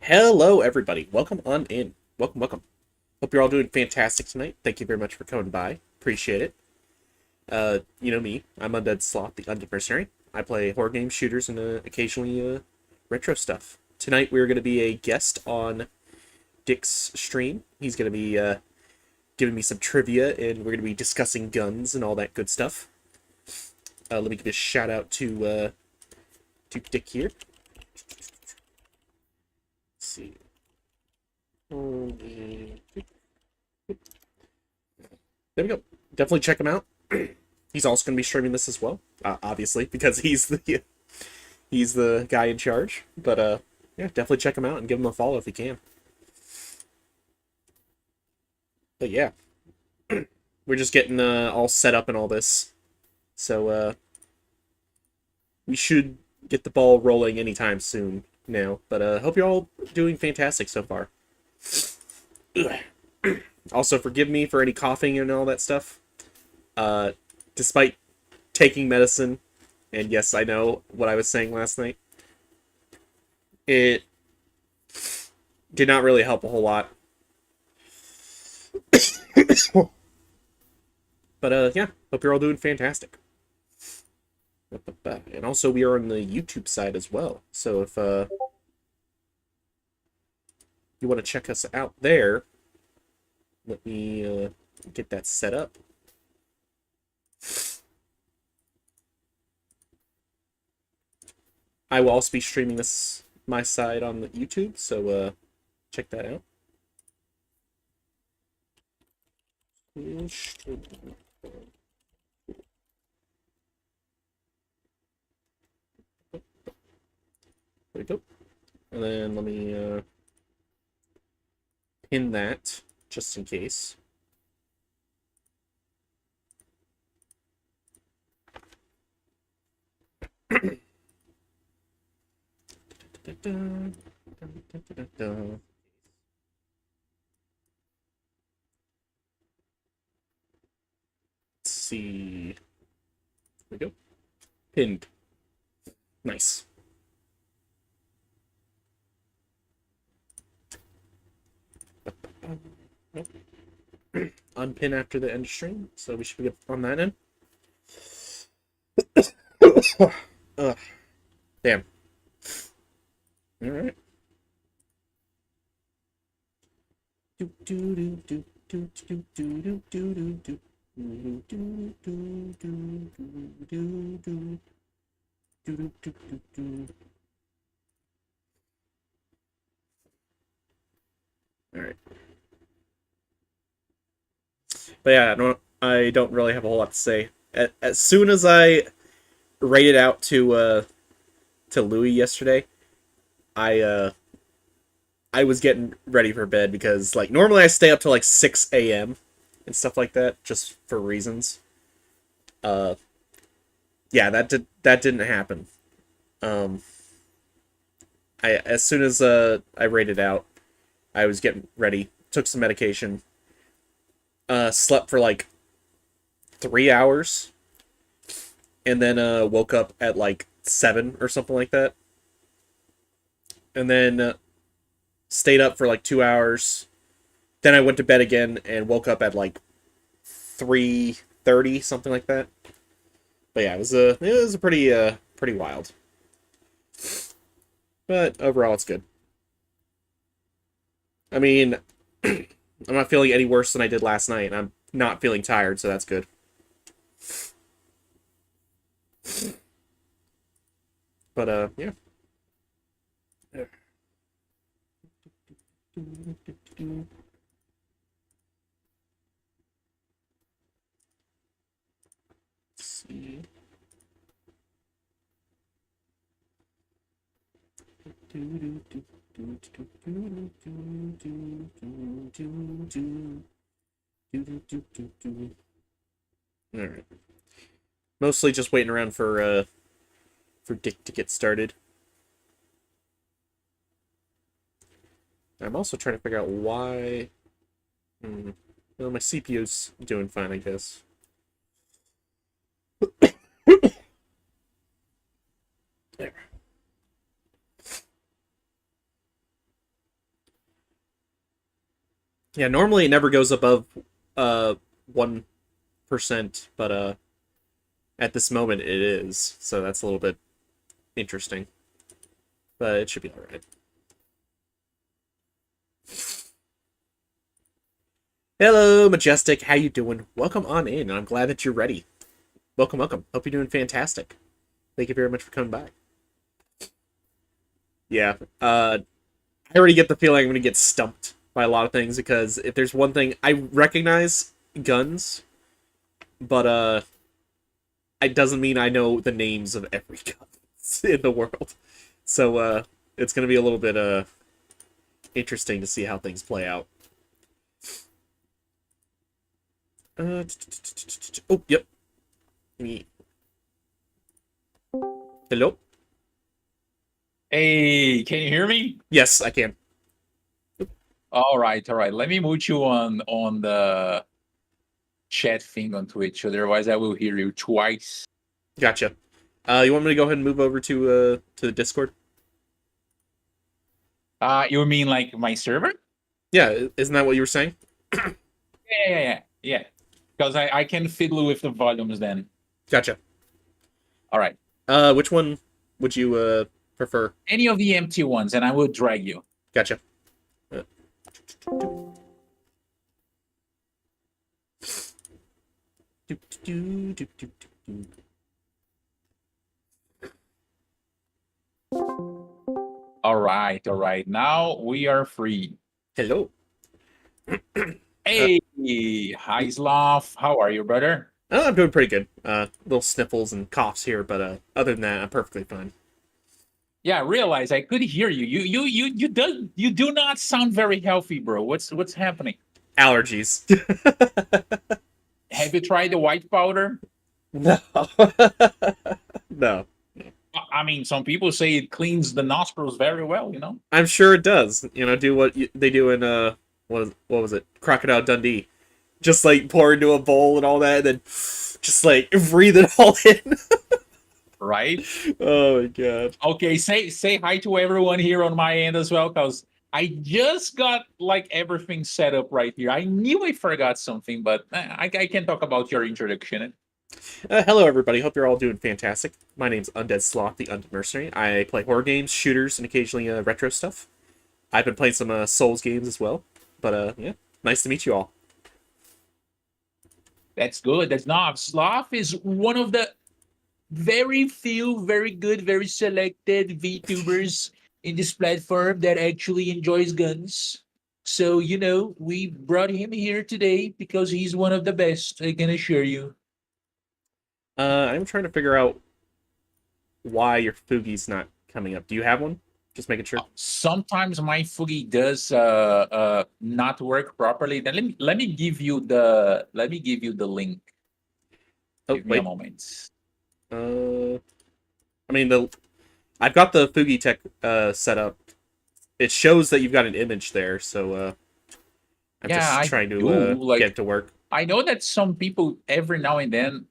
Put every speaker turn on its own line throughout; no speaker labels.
Hello, everybody. Welcome on in. Welcome. Hope you're all doing fantastic tonight. Thank you very much for coming by. Appreciate it. You know me. I'm Undead Sloth, the Undead Mercenary. I play horror games, shooters, and occasionally retro stuff. Tonight we're going to be a guest on Dick's stream. He's going to be giving me some trivia, and we're going to be discussing guns and all that good stuff. Let me give a shout out to Dick here. Let's see. There we go. Definitely check him out. He's also going to be streaming this as well, obviously, because he's the guy in charge. But yeah, definitely check him out and give him a follow if you can. But yeah, we're just getting all set up and all this, so we should get the ball rolling anytime soon now. But hope you're all doing fantastic so far. Also, forgive me for any coughing and all that stuff. Despite taking medicine, and yes, I know what I was saying last night, it did not really help a whole lot. But yeah, hope you're all doing fantastic. And also, we are on the YouTube side as well, so if you want to check us out there, let me get that set up. I will also be streaming this my side on the YouTube, so check that out. There we go. And then let me pin that just in case. Let's see. There we go. Pinned. Nice. Nope. Unpin after the end stream, so we should be good on that end. Damn. All right. All right. But yeah, I don't really have a whole lot to say. As soon as I rated out to Louis yesterday, I was getting ready for bed because like normally I stay up till like 6 a.m. and stuff like that just for reasons. Yeah, that didn't happen. I as soon as I rated out, I was getting ready, took some medication, slept for like 3 hours, and then woke up at like 7 or something like that, and then stayed up for like 2 hours. Then I went to bed again and woke up at like 3:30, something like that. But yeah, it was a pretty wild. But overall, it's good. I mean, I'm not feeling any worse than I did last night. I'm not feeling tired, so that's good. But yeah. Let's see. Alright. Mostly just waiting around for Dick to get started. I'm also trying to figure out why. Well, my CPU's doing fine, I guess. There. Yeah, normally it never goes above 1%, but at this moment it is, so that's a little bit interesting. But it should be all right. Hello, Majestic. How you doing? Welcome on in. I'm glad that you're ready. Welcome, welcome. Hope you're doing fantastic. Thank you very much for coming by. Yeah, I already get the feeling I'm going to get stumped by a lot of things because if there's one thing I recognize guns, but it doesn't mean I know the names of every gun in the world. So it's going to be a little bit interesting to see how things play out. Oh, yep. Me. Hello?
Hey, can you hear me?
Yes, I can.
All right, all right. Let me mute you on the chat thing on Twitch, otherwise I will hear you twice.
Gotcha. You want me to go ahead and move over to the Discord?
You mean like my server?
Yeah, isn't that what you were saying?
Yeah. Because I can fiddle with the volumes then.
Gotcha.
All right.
Which one would you prefer?
Any of the empty ones, and I will drag you.
Gotcha.
All right, all right. Now we are free.
Hello.
Hey, hi Slav. How are you, brother?
I'm doing pretty good. Little sniffles and coughs here, but other than that, I'm perfectly fine.
Yeah, I realized I could hear you. You do not sound very healthy, bro. What's happening?
Allergies.
Have you tried the white powder?
No. No.
I mean, some people say it cleans the nostrils very well, you know?
I'm sure it does. You know, do what they do in what was it? Crocodile Dundee. Just like pour into a bowl and all that, and then just like breathe it all in.
Right?
Oh my god.
Okay, say hi to everyone here on my end as well, because I just got like everything set up right here. I knew I forgot something, but I can talk about your introduction.
Hello, everybody. Hope you're all doing fantastic. My name's Undead Sloth, the Undead Mercenary. I play horror games, shooters, and occasionally retro stuff. I've been playing some Souls games as well. But yeah, nice to meet you all.
That's good. That's not. Sloth is one of the very few, very good, very selected VTubers in this platform that actually enjoys guns. So, we brought him here today because he's one of the best, I can assure you.
I'm trying to figure out why your Fugi's not coming up. Do you have one? Just making sure.
Sometimes my Fugi does not work properly. Then let me give you the link.
Oh,
Give me a
wait.
moment.
I mean, I've got the Fugi tech set up. It shows that you've got an image there, so I'm just trying to get it to work.
I know that some people every now and then,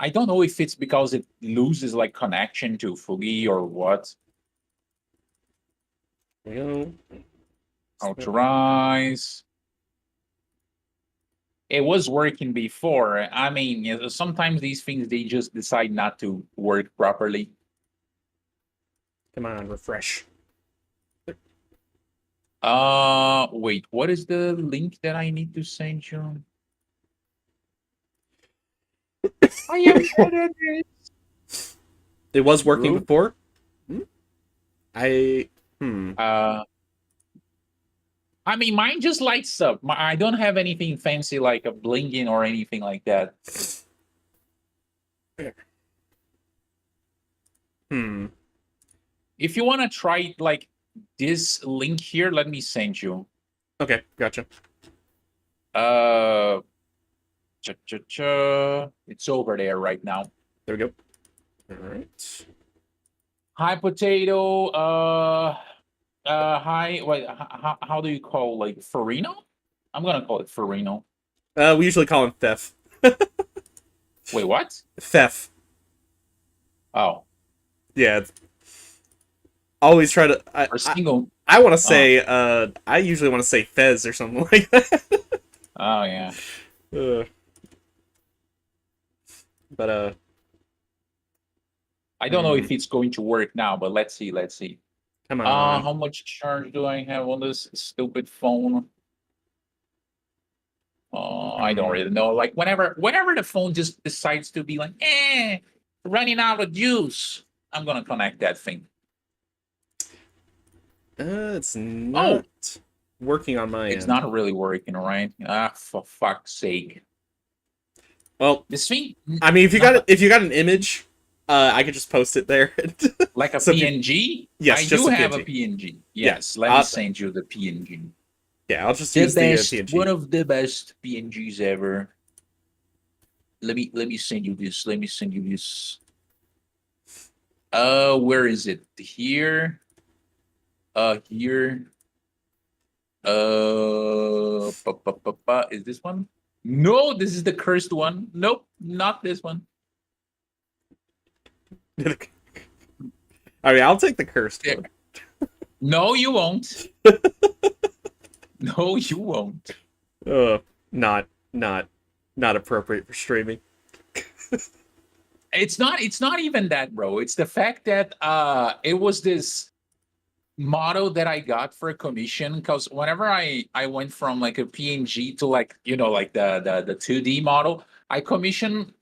I don't know if it's because it loses like connection to Fugi or what.
There we go.
Authorize. It was working before. I mean, sometimes these things they just decide not to work properly.
Come on, refresh.
Wait, what is the link that I need to send you? I am good at it.
It was working before? I
mean, mine just lights up. I don't have anything fancy like a blinking or anything like that. If you want to try like this link here, let me send you.
Okay, gotcha.
It's over there right now.
There we go. All right.
Hi, potato. Hi. Wait, how do you call like Farino? I'm gonna call it Farino.
We usually call him Thef.
Wait, what?
Thef.
Oh.
Yeah. always try to.
Or single.
I want to
Oh,
say. I usually want to say Fez or something like that.
oh yeah.
uh, but
I don't know
hmm,
if it's going to work now, but let's see. Let's see.
come on.
How much charge do I have on this stupid phone? I don't
Hmm.
really know. Like whenever the phone just decides to be like, running out of juice, I'm gonna connect that thing.
It's
Oh,
not working on my
it's
end.
not really working, right? Ah, for fuck's sake.
Well,
This thing,
I mean,
not
if you got an image, I could just post it there.
like a
So people,
PNG.
yes,
I
just
do
a
have a
PNG.
PNG.
Yeah,
Yes, let me send you the PNG.
yeah, I'll just
The
use the
best, one
PNG.
of the best PNGs ever. Let me send you this. Let me send you this. Where is it? Here. Here. Is this one? No, this is the cursed one. Nope, not this one.
I mean, I'll take the cursed
There.
one.
No, you won't. No, you won't.
Uh, not, not, not appropriate for streaming.
It's not even that, bro. It's the fact that it was this model that I got for a commission because whenever I went from like a PNG to like like the 2D model, I commissioned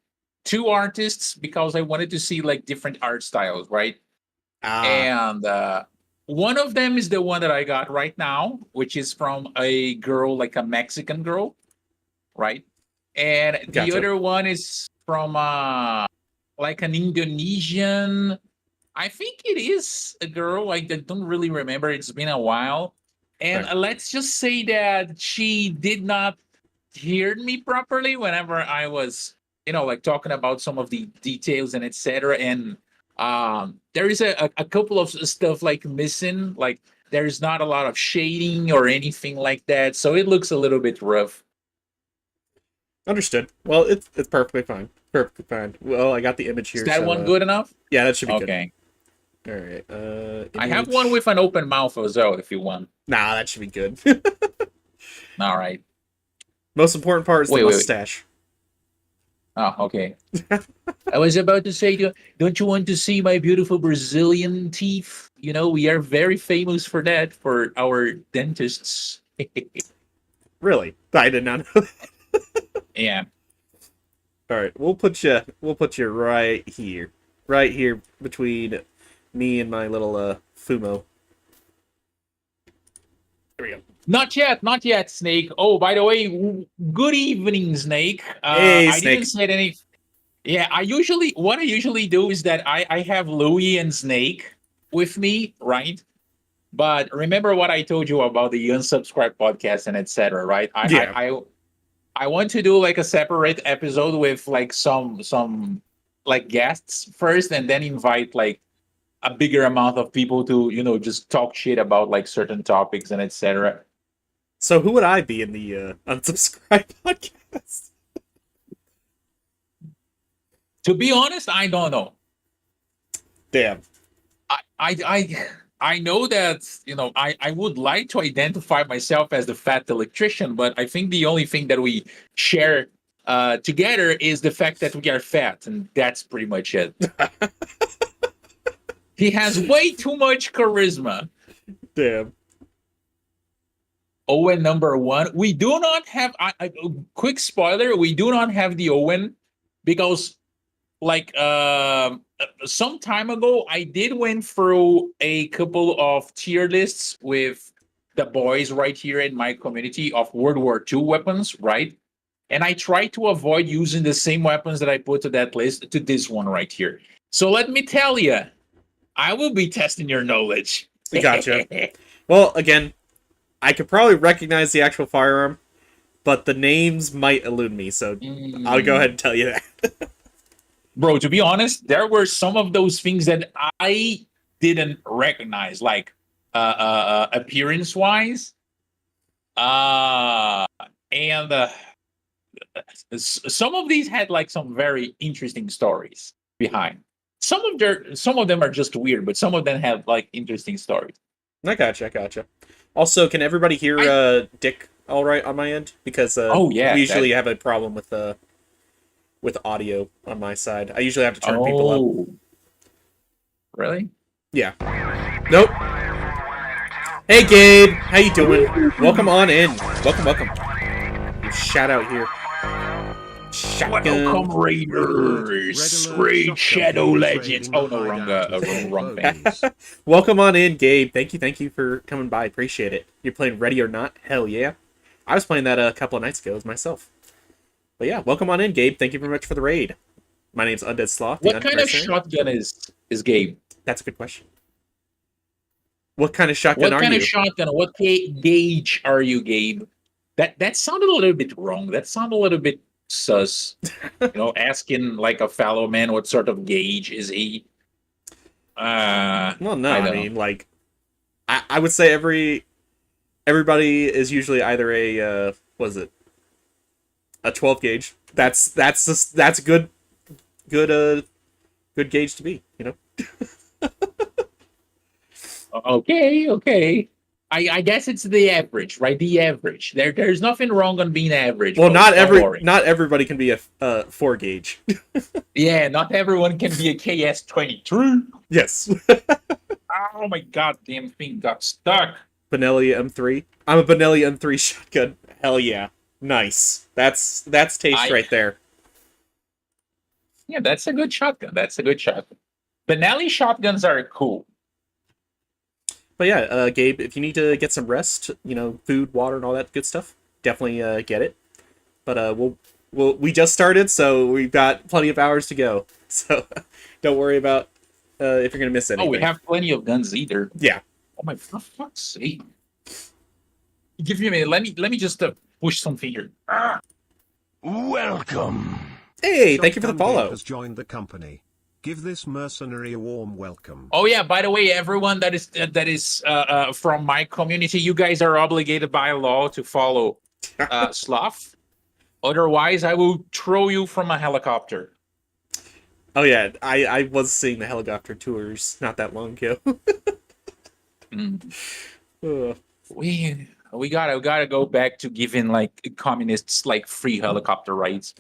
two artists because I wanted to see like different art styles, right?
Ah,
And one of them is the one that I got right now, which is from a girl, like a Mexican girl, right? And the
gotcha.
other one is from like an Indonesian. I think it is a girl. I don't really remember. It's been a while. And
Okay.
let's just say that she did not hear me properly whenever I was, like talking about some of the details and etc. And there is a couple of stuff like missing. Like there's not a lot of shading or anything like that. So it looks a little bit rough.
Understood. Well, it's perfectly fine. Perfectly fine. Well, I got the image
Is
here,
that
so
one good enough?
yeah, that should be good.
Okay.
All right.
I have one
Image.
with an open mouth as well if you want.
Nah, that should be good.
All right.
Most important part is the
Wait.
mustache.
Oh, okay. I was about to say, don't you want to see my beautiful Brazilian teeth? We are very famous for that, for our dentists.
Really? I did not know.
Yeah.
All right, we'll put you right here between me and my little Fumo. There we go.
Not yet, Snake. Oh, by the way, good evening, Snake.
Hey,
I didn't
Snake.
say any. Yeah, what I usually do is that I have Louie and Snake with me, right? But remember what I told you about the unsubscribe podcast and etc. Right?
Yeah.
I want to do like a separate episode with like some like guests first, and then invite like a bigger amount of people to just talk shit about like certain topics and etc.
So who would I be in the unsubscribe podcast?
To be honest, I don't know.
Damn.
I I I, I know that I would like to identify myself as the fat electrician, but I think the only thing that we share together is the fact that we are fat, and that's pretty much it. He has way too much charisma.
Damn.
Owen number one. We do not have quick spoiler. We do not have the Owen because like some time ago, I did went through a couple of tier lists with the boys right here in my community of World War II weapons, right? And I tried to avoid using the same weapons that I put to that list to this one right here. So let me tell you, I will be testing your knowledge.
Gotcha. Well, again, I could probably recognize the actual firearm, but the names might elude me, so I'll go ahead and tell you that.
Bro, to be honest, there were some of those things that I didn't recognize, like appearance wise. Uh, and some of these had like some very interesting stories behind. some of them are just weird, but some of them have like interesting stories.
I gotcha. Also, can everybody hear
I
Dick all right on my end? Because
Oh
we
yeah, that
usually have a problem with audio on my side. I usually have to turn people up.
oh really?
Yeah. Nope. Hey Gabe, how you doing? Welcome on in. Welcome. Shout out here. Shotgun.
Welcome Raiders, Raid Shadow Legends. Oh no, wrong band.
Welcome on in, Gabe. Thank you for coming by. Appreciate it. You're playing Ready or Not? Hell yeah. I was playing that a couple of nights ago myself. But yeah, welcome on in, Gabe. Thank you very much for the raid. My name's Undead Sloth.
What kind of shotgun is Gabe?
That's a good question. What kind of shotgun
What
are
kind of
you?
shotgun? What gauge are you, Gabe? That sounded a little bit wrong. That sounded a little bit sus. Asking like a fellow man what sort of gauge is he?
Well, no,
I
I
don't know.
mean, like, I would say everybody is usually either a what is it, a 12 gauge. That's a good gauge to be.
Okay. I guess it's the average, right? The average. There's nothing wrong on being average,
Well,
folks. Don't worry.
not everybody can be a 4 gauge.
Yeah, not everyone can be a KS-23.
Yes.
Oh my god, damn thing got stuck.
Benelli M3. I'm a Benelli M3 shotgun. Hell yeah. Nice. That's taste right there.
Yeah, that's a good shotgun. That's a good shotgun. Benelli shotguns are cool.
But yeah, Gabe, if you need to get some rest, food, water, and all that good stuff, definitely get it. But we just started, so we've got plenty of hours to go. So don't worry about if you're gonna miss anything.
Oh, we have plenty of guns either.
Yeah.
Oh my, for fuck's sake! Give me a minute. Let me just push something here.
Welcome.
Hey, thank you for the follow.
Has joined the company. Give this mercenary a warm welcome.
Oh yeah, by the way, everyone that is from my community, you guys are obligated by law to follow Sloth. Otherwise, I will throw you from a helicopter.
Oh yeah, I was seeing the helicopter tours not that long ago.
We gotta go back to giving like communists like free helicopter rides.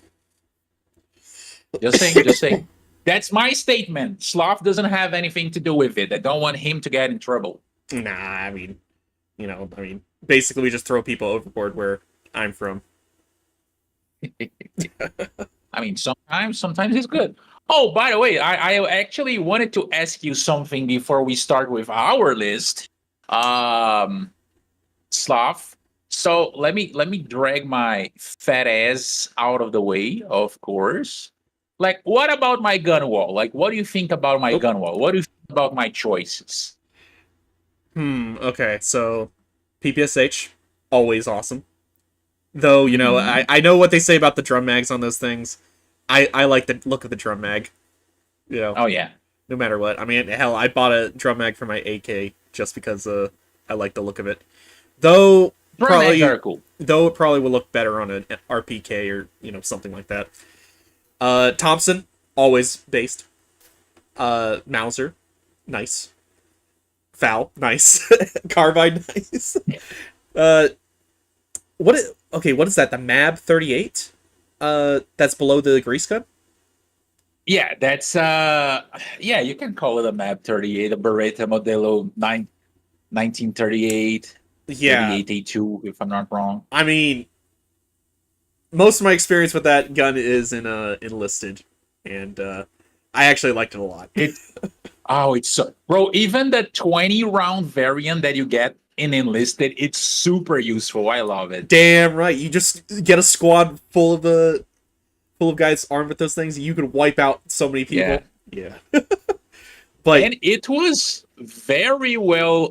Just saying. That's my statement. Sloth doesn't have anything to do with it. I don't want him to get in trouble.
Nah, I mean, basically we just throw people overboard where I'm from.
I mean, sometimes it's good. Oh, by the way, I actually wanted to ask you something before we start with our list. Sloth. So let me drag my fat ass out of the way, of course. Like, what about my gun wall? Like, what do you think about my gun wall? What do you think about my choices?
Okay, so PPSH, always awesome. Though, I know what they say about the drum mags on those things. I like the look of the drum mag.
Oh yeah.
No matter what. I mean, hell, I bought a drum mag for my AK just because I like the look of it. Though
drum mags are cool.
Though it probably would look better on an RPK or something like that. Thompson, always based. Mauser, nice. Foul, nice. Carbine, nice. What is that? The MAB 38? That's below the grease gun?
Yeah, that's you can call it a MAB 38, a Beretta Modelo 1938.
Yeah.
38A2, if I'm not wrong.
I mean, most of my experience with that gun is in enlisted, and I actually liked it a lot.
It's so, bro. Even the 20-round variant that you get in enlisted, it's super useful. I love it.
Damn right. You just get a squad full of guys armed with those things. You can wipe out so many people. Yeah. But
and it was very well.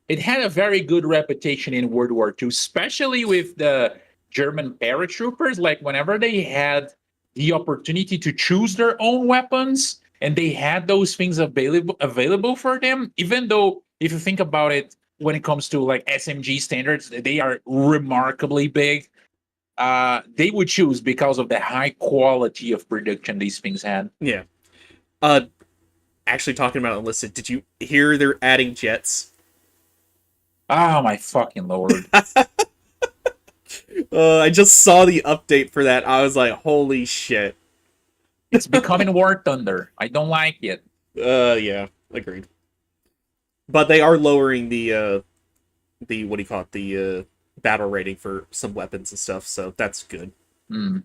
It had a very good reputation in World War II, especially with the German paratroopers. Like whenever they had the opportunity to choose their own weapons, and they had those things available for them, even though if you think about it, when it comes to like SMG standards, they are remarkably big. They would choose because of the high quality of production these things had.
Yeah. Uh, actually, talking about Enlisted, did you hear they're adding jets?
Oh my fucking lord.
I just saw the update for that. I was like, holy shit.
It's becoming War Thunder. I don't like it.
Yeah, agreed. But they are lowering the what do you call it, the battle rating for some weapons and stuff, so that's good.
Hmm.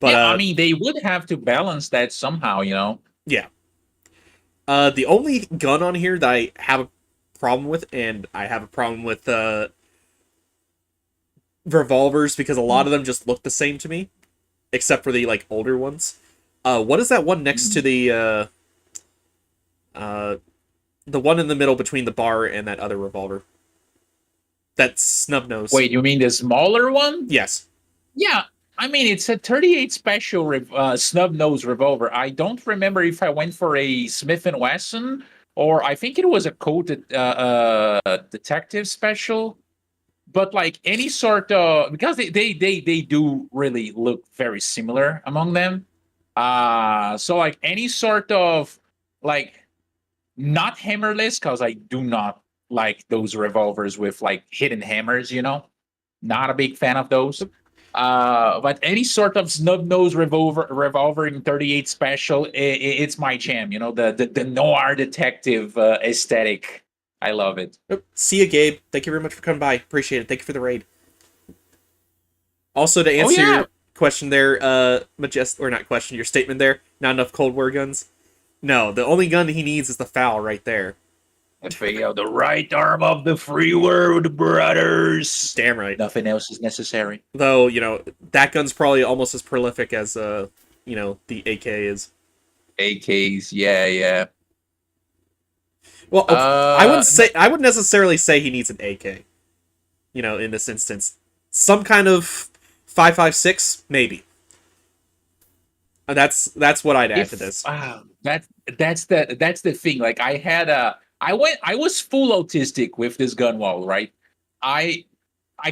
But
Yeah, I mean, they would have to balance that somehow, you know?
yeah. The only gun on here that I have a problem with, and I have a problem with revolvers because a lot of them just look the same to me, except for the like older ones. What is that one next to the one in the middle between the bar and that other revolver? That's snub nose.
Wait, you mean the smaller one?
Yes.
Yeah, I mean, it's a 38 special snub nose revolver. I don't remember if I went for a Smith and Wesson or I think it was a coated detective special. But like any sort of, because they do really look very similar among them. So like any sort of like not hammerless, because I do not like those revolvers with like hidden hammers, you know. Not a big fan of those. But any sort of snub nose revolver in 38 special, it's my jam. You know, the noir detective aesthetic. I love it.
See you, Gabe. Thank you very much for coming by. Appreciate it. Thank you for the raid. Also, to answer your question there, or not question, your statement there, not enough Cold War guns. No, the only gun he needs is the FAL right there.
The right arm of the free world, brothers.
Damn right.
Nothing else is necessary.
Though, that gun's probably almost as prolific as, the AK is.
AKs, yeah.
Well, I wouldn't necessarily say he needs an AK. In this instance. Some kind of 5.56, maybe. And that's what I'd add to this.
That's the thing. Like I was full autistic with this gun wall, right? I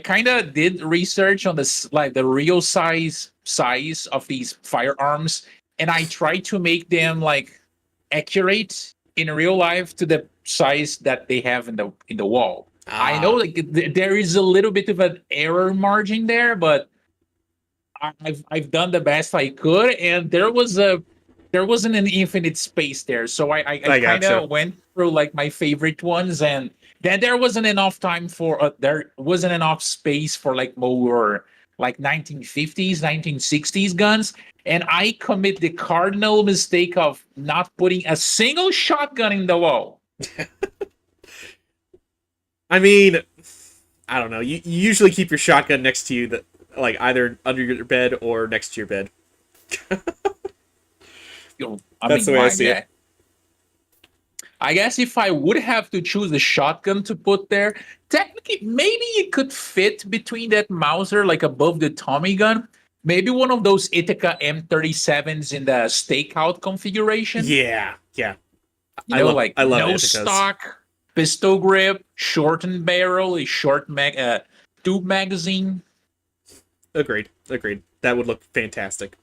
kind of did research on this, like the real size of these firearms, and I tried to make them like accurate in real life to the size that they have in the wall. I know like there is a little bit of an error margin there, but I've done the best I could, and there wasn't an infinite space there, so I kind of went through like my favorite ones, and then there wasn't enough time for there wasn't enough space for like more like 1950s 1960s guns, and I commit the cardinal mistake of not putting a single shotgun in the wall.
I mean, I don't know. You usually keep your shotgun next to you, like either under your bed or next to your bed. That's the way I see it.
I guess if I would have to choose a shotgun to put there, technically, maybe it could fit between that Mauser, like above the Tommy gun. Maybe one of those Ithaca M37s in the stakeout configuration.
Yeah.
I love no Ithacas. Stock, pistol grip, shortened barrel, a short tube magazine.
Agreed. That would look fantastic.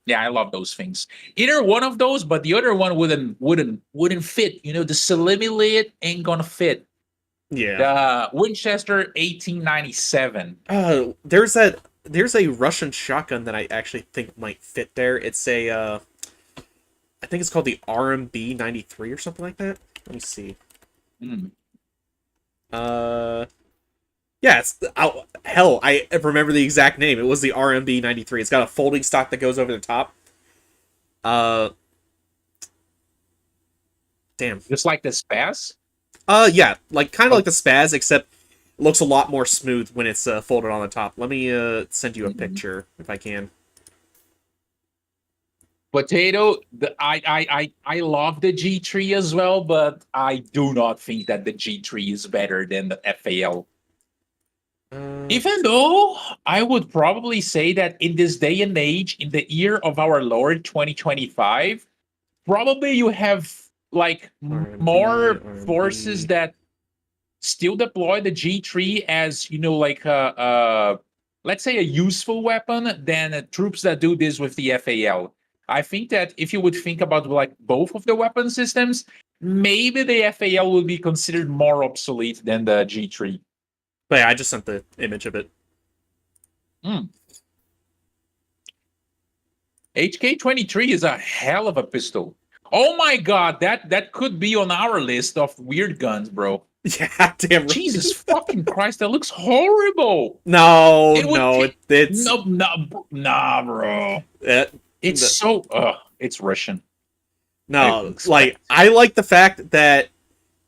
Yeah, I love those things. Either one of those, but the other one wouldn't fit. The Salimi lid ain't gonna fit.
Yeah.
The Winchester 1897.
There's a Russian shotgun that I actually think might fit there. It's a I think it's called the RMB 93 or something like that. Let me see. Yeah, hell, I remember the exact name. It was the RMB 93. It's got a folding stock that goes over the top. Damn.
Just like the Spaz?
Yeah, kind of like the Spaz, except it looks a lot more smooth when it's folded on the top. Let me send you a picture if I can.
Potato, I love the G3 as well, but I do not think that the G3 is better than the FAL. Even though I would probably say that in this day and age, in the year of our Lord 2025, probably you have like more forces that still deploy the G3 as, like let's say a useful weapon than troops that do this with the FAL. I think that if you would think about like both of the weapon systems, maybe the FAL will be considered more obsolete than the G3.
But yeah, I just sent the image of it.
HK-23 is a hell of a pistol. Oh my god, that could be on our list of weird guns, bro.
Yeah, damn right.
Jesus fucking Christ, that looks horrible.
No,
It would
no, it's
nah, bro.
it,
It's so it's Russian.
no. Like I like the fact that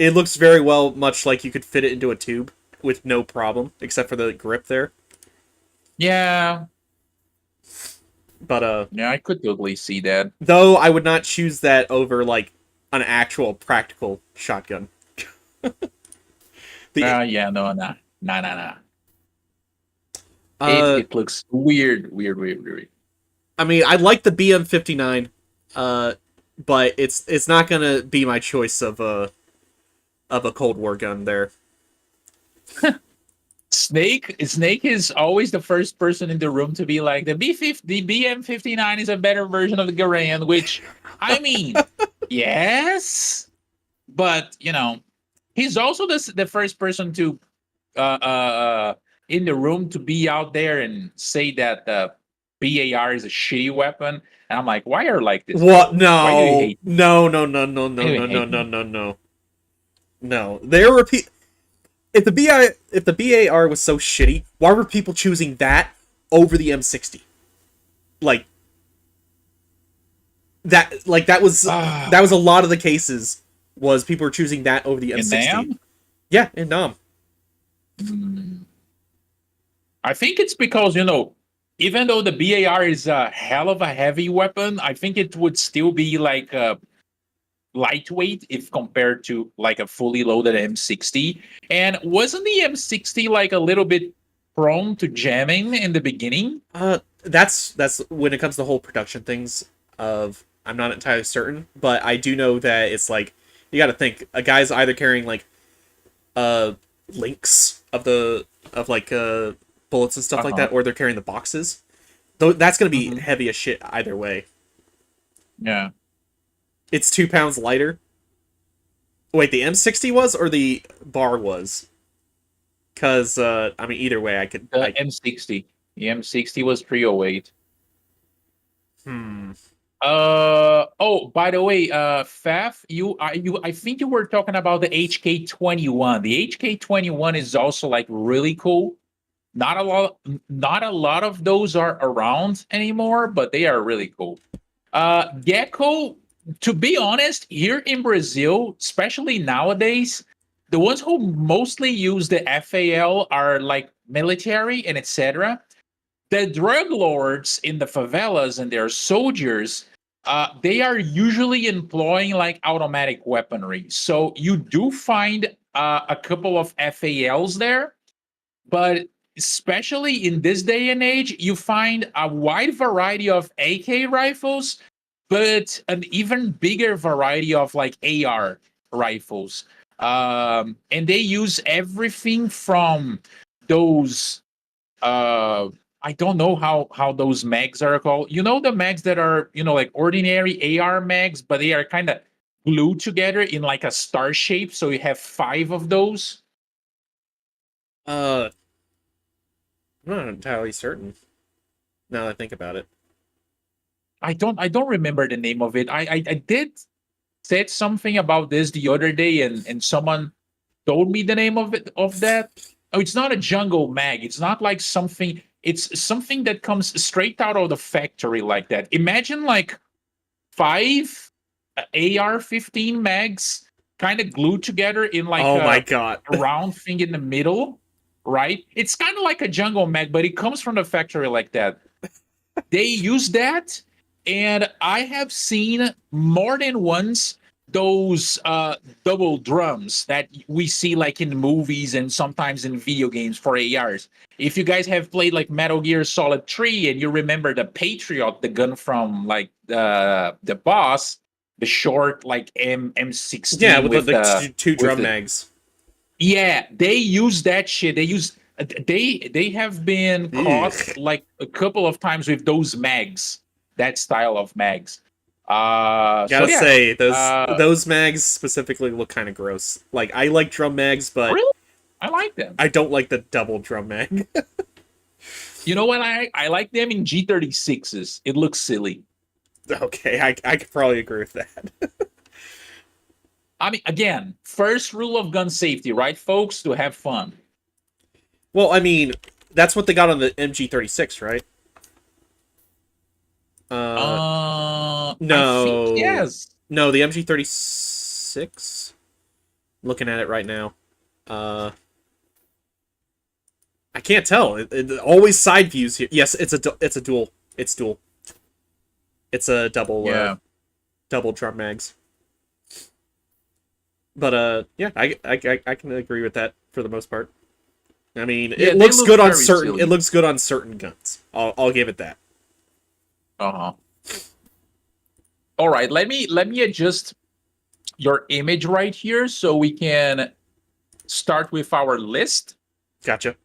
it looks very well, much like you could fit it into a tube with no problem, except for the grip there.
Yeah,
But
yeah, I could totally see that.
though I would not choose that over like an actual practical shotgun.
Yeah, no.
Uh,
It looks weird.
I mean, I like the BM-59, but it's not gonna be my choice of a Cold War gun there.
Snake is always the first person in the room to be like the BM-59 is a better version of the Garand, which I mean, yes, but you know, he's also the first person to in the room to be out there and say that the BAR is a shitty weapon. And I'm like, why are like this?
What?
Why do you
No,
hate?
no. No, there were people. If the BAR was so shitty, why were people choosing that over the M60? Like that was a lot of the cases was people were choosing that over the M60.
NAM?
Yeah, in Nam.
I think it's because, you know, even though the BAR is a hell of a heavy weapon, I think it would still be like lightweight if compared to like a fully loaded M60. And wasn't the M60 like a little bit prone to jamming in the beginning?
That's when it comes to the whole production things of I'm not entirely certain, but I do know that it's like you got to think a guy's either carrying like links of bullets and stuff like that, or they're carrying the boxes. Though that's gonna be heavy as shit either way.
Yeah.
It's 2 pounds lighter. Wait, the M60 was or the bar was? Because I mean, either way, I could.
The M60. The M60 was 308. Oh, by the way, Faf, I think you were talking about the HK-21. The HK-21 is also like really cool. Not a lot of those are around anymore, but they are really cool. Gecko, to be honest, here in Brazil, especially nowadays, the ones who mostly use the FAL are like military and etc. The drug lords in the favelas and their soldiers, they are usually employing like automatic weaponry. So you do find a couple of FALs there, but especially in this day and age, you find a wide variety of AK rifles, but an even bigger variety of like AR rifles. And they use everything from those I don't know how those mags are called. You know the mags that are, you know, like ordinary AR mags, but they are kind of glued together in like a star shape, so you have 5 of those.
I'm not entirely certain. Now that I think about it.
I don't remember the name of it. I did said something about this the other day, and someone told me the name of that. Oh, it's not a jungle mag. It's not like something. It's something that comes straight out of the factory like that. Imagine like 5 AR-15 mags kind of glued together in like
my god,
a round thing in the middle, right? It's kind of like a jungle mag, but it comes from the factory like that. They use that, and I have seen more than once those double drums that we see like in movies and sometimes in video games for ARs. If you guys have played like Metal Gear Solid 3 and you remember the Patriot, the gun from like the boss, the short like M16,
yeah, with the two drum mags.
Yeah, they use that shit. They have been caught like a couple of times with those mags. that style of mags.
Gotta say,
Uh,
those mags specifically look kind of gross. Like, I like drum mags, but
really, I like them.
I don't like the double drum mag.
You know what? I like them in G36s. It looks silly.
Okay, I could probably agree with that.
I mean, again, first rule of gun safety, right, folks? To have fun.
Well, I mean, that's what they got on the MG36, right?
I think
No.
yes.
No, the MG36. Looking at it right now. I can't tell. Always side views here. Yes, it's a dual. It's dual. It's a
Yeah.
double drum mags. But yeah, I can agree with that for the most part. I mean,
Yeah,
it
they
looks
look
good on
very
certain.
silly.
It looks good on certain guns. I'll give it that.
Uh-huh. All right, let me adjust your image right here so we can start with our list.
Gotcha.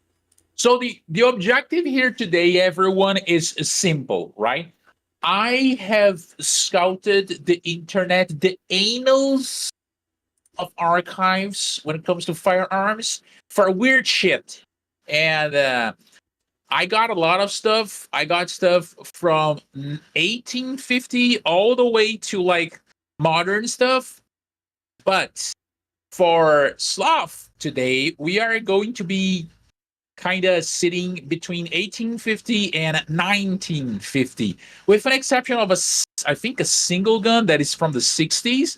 So the objective here today, everyone, is simple, right? I have scouted the internet, the annals of archives when it comes to firearms for weird shit. And I got a lot of stuff. I got stuff from 1850 all the way to like modern stuff. But for Sloth today, we are going to be kind of sitting between 1850 and 1950, with an exception of I think, a single gun that is from the 60s.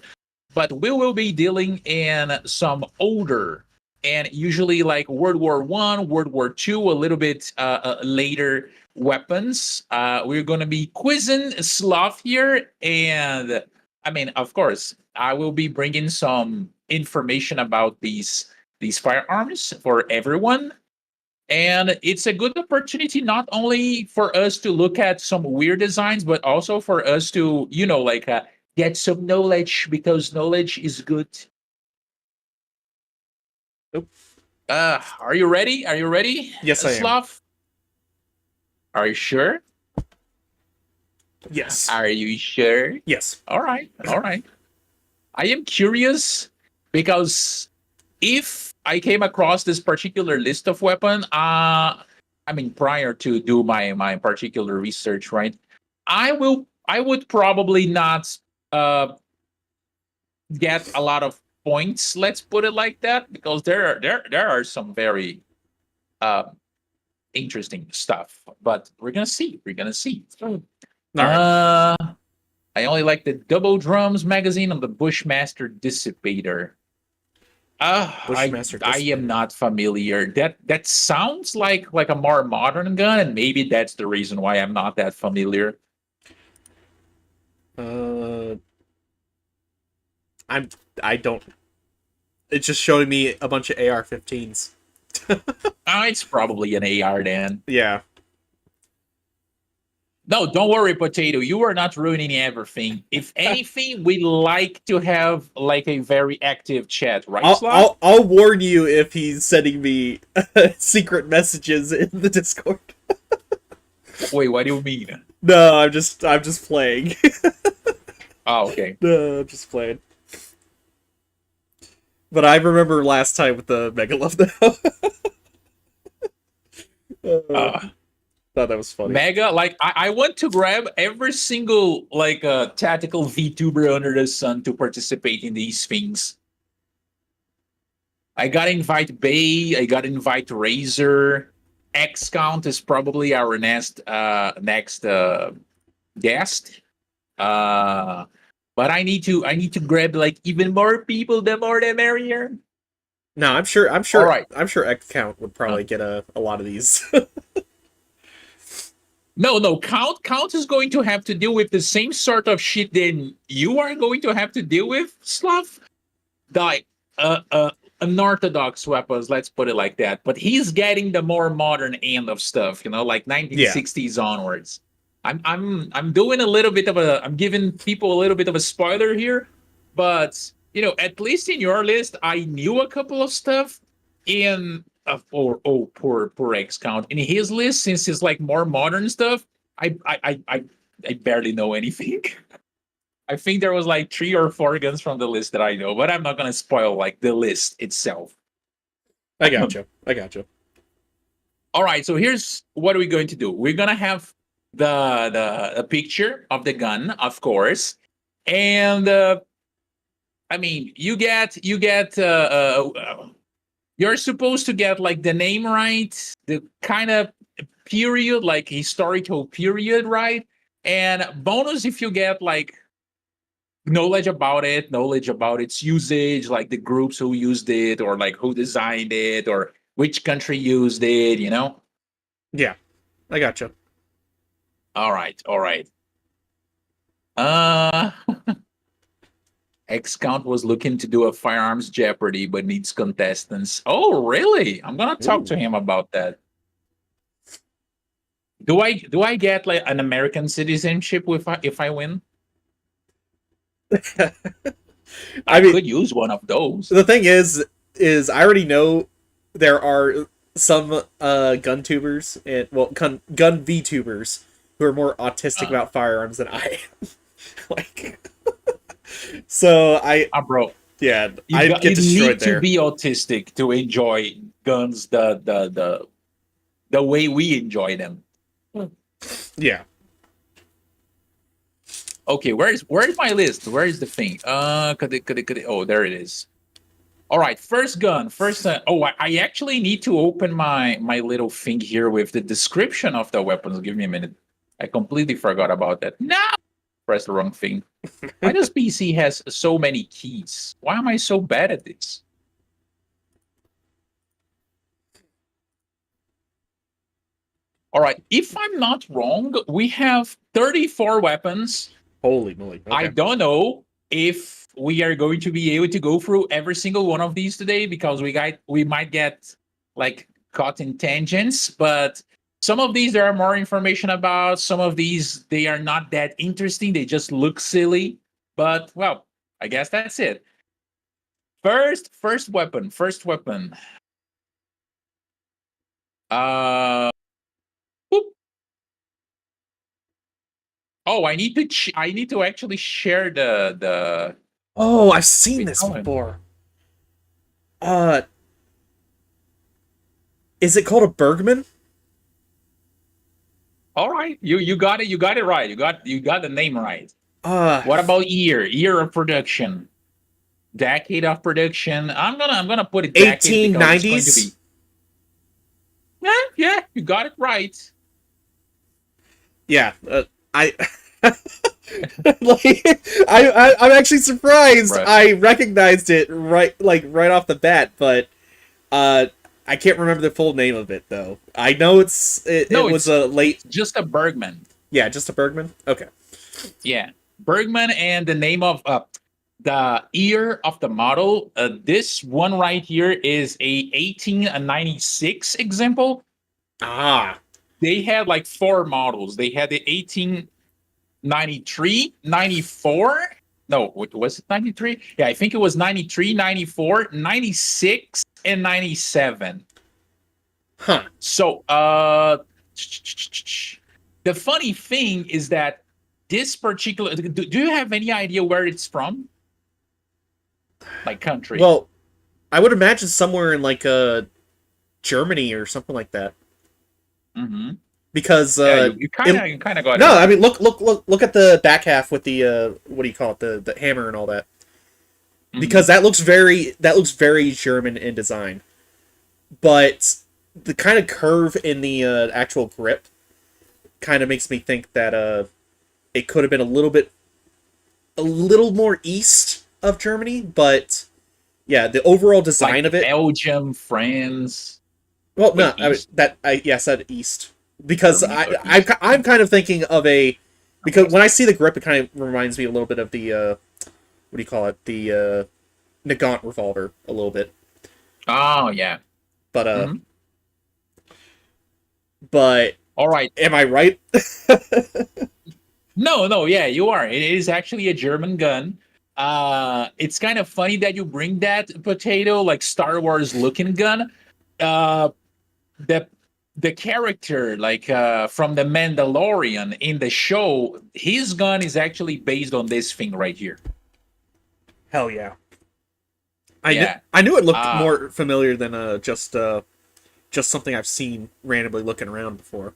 But we will be dealing in some older and usually like World War One, World War Two, a little bit later weapons. We're going to be quizzing Sloth here, and I mean, of course, I will be bringing some information about these firearms for everyone. And it's a good opportunity not only for us to look at some weird designs, but also for us to, like get some knowledge, because knowledge is good.
Nope.
Are you ready? Are you ready?
Yes, I am.
Slav? Are you sure?
Yes.
Are you sure?
Yes.
All right. All right. I am curious because if I came across this particular list of weapon, I mean, prior to do my particular research, right? I would probably not get a lot of points. Let's put it like that, because there are some very uh, interesting stuff. But we're gonna see. We're gonna see.
All right.
I only like the Double Drums magazine on the Bushmaster Dissipator.
Bushmaster
I am
Dissipator.
not familiar. That sounds like a more modern gun, and maybe that's the reason why I'm not that familiar.
I don't. It's just showing me a bunch of AR-15s.
It's probably an AR then.
Yeah.
No, don't worry, Potato. You are not ruining everything. If anything, we like to have like a very active chat, right, Slav?
I'll warn you if he's sending me secret messages in the Discord.
Wait, what do you mean?
No, I'm just playing.
Oh, okay.
No, I'm just playing. But I remember last time with the Megalove now. Thought that was funny.
Mega, like I want to grab every single like tactical VTuber under the sun to participate in these things. I gotta invite Bay. I gotta invite Razor. X Count is probably our next guest. But I need to grab like even more people. The more the merrier.
No, I'm sure.
All right.
I'm sure X Count would probably get a lot of these.
No. Count is going to have to deal with the same sort of shit that you are going to have to deal with, Slav. Like unorthodox weapons, let's put it like that. But he's getting the more modern end of stuff, like 1960s onwards. I'm doing a little bit of I'm giving people a little bit of a spoiler here, but at least in your list, I knew a couple of stuff in poor X Count. In his list, since it's like more modern stuff, I I barely know anything. I think there was like 3 or 4 guns from the list that I know, but I'm not gonna spoil like the list itself.
I gotcha. I gotcha.
All right, so here's what we're going to do. We're gonna have the picture of the gun, of course, and I mean, you're supposed to get like the name right, the kind of period, like historical period, right, and bonus if you get like knowledge about its usage, like the groups who used it, or like who designed it, or which country used it.
Yeah, I gotcha.
All right, all right. Uh, X Count was looking to do a firearms Jeopardy, but needs contestants. Oh, really? I'm gonna talk to him about that. Do I get like an American citizenship if I win? I
mean,
could use one of those.
the thing is I already know there are some gun tubers and gun VTubers who are more autistic about firearms than I am. Like, so
Bro,
yeah, I'd get
you
destroyed
need
there.
to be autistic to enjoy guns the way we enjoy them.
Yeah.
Okay, where's my list? Where is the thing? Could it? Oh, there it is. All right, first gun. First. I actually need to open my little thing here with the description of the weapons. Give me a minute. I completely forgot about that. No, press the wrong thing. Why does PC has so many keys? Why am I so bad at this? All right, if I'm not wrong, we have 34 weapons.
Holy moly. Okay.
I don't know if we are going to be able to go through every single one of these today because we might get like caught in tangents, but some of these there are more information about. Some of these they are not that interesting. They just look silly. But well, I guess that's it. First weapon. Boop. Oh, I need to actually share the.
Oh, I've seen
Wait,
this
how am-
before. Is it called a Bergman?
All right, you got it. You got it right. You got the name right.
Uh,
What about year of production? Decade of production. I'm gonna put it decade because it's going to be.
1890s?
Yeah, you got it right.
Yeah, I like I'm actually surprised.
Right.
I recognized it right off the bat, but I can't remember the full name of it though. I know it was a late.
Just a Bergman.
Yeah, just a Bergman. Okay.
Yeah, Bergman, and the name of the year of the model. This one right here is a 1896 example.
Ah,
They had like 4 models. They had the 1893, 94. No, was it 93? Yeah, I think it was 93, 94, 96, and 97.
huh.
So, the funny thing is that this particular. Do you have any idea where it's from? Like country?
Well, I would imagine somewhere in like Germany or something like that.
Mm-hmm.
Because
You kind of got
no,
it.
I mean look at the back half with the what do you call it, the hammer and all that. Because that looks very German in design, but the kind of curve in the actual grip kind of makes me think that it could have been a little more east of Germany, but yeah, the overall design
like
of it.
Belgium, France.
Well, no,
East.
I said east because
Germany, east.
I'm kind of thinking of because when I see the grip, it kind of reminds me a little bit of the what do you call it, the Nagant revolver a little bit.
Oh yeah.
But
Mhm.
but
All right.
am I right?
No, yeah, you are. It is actually a German gun. It's kind of funny that you bring that potato, like Star Wars looking gun. The the character from the Mandalorian in the show, his gun is actually based on this thing right here.
Hell yeah.
Yeah.
I knew it looked
Uh,
more familiar than just something I've seen randomly looking around before.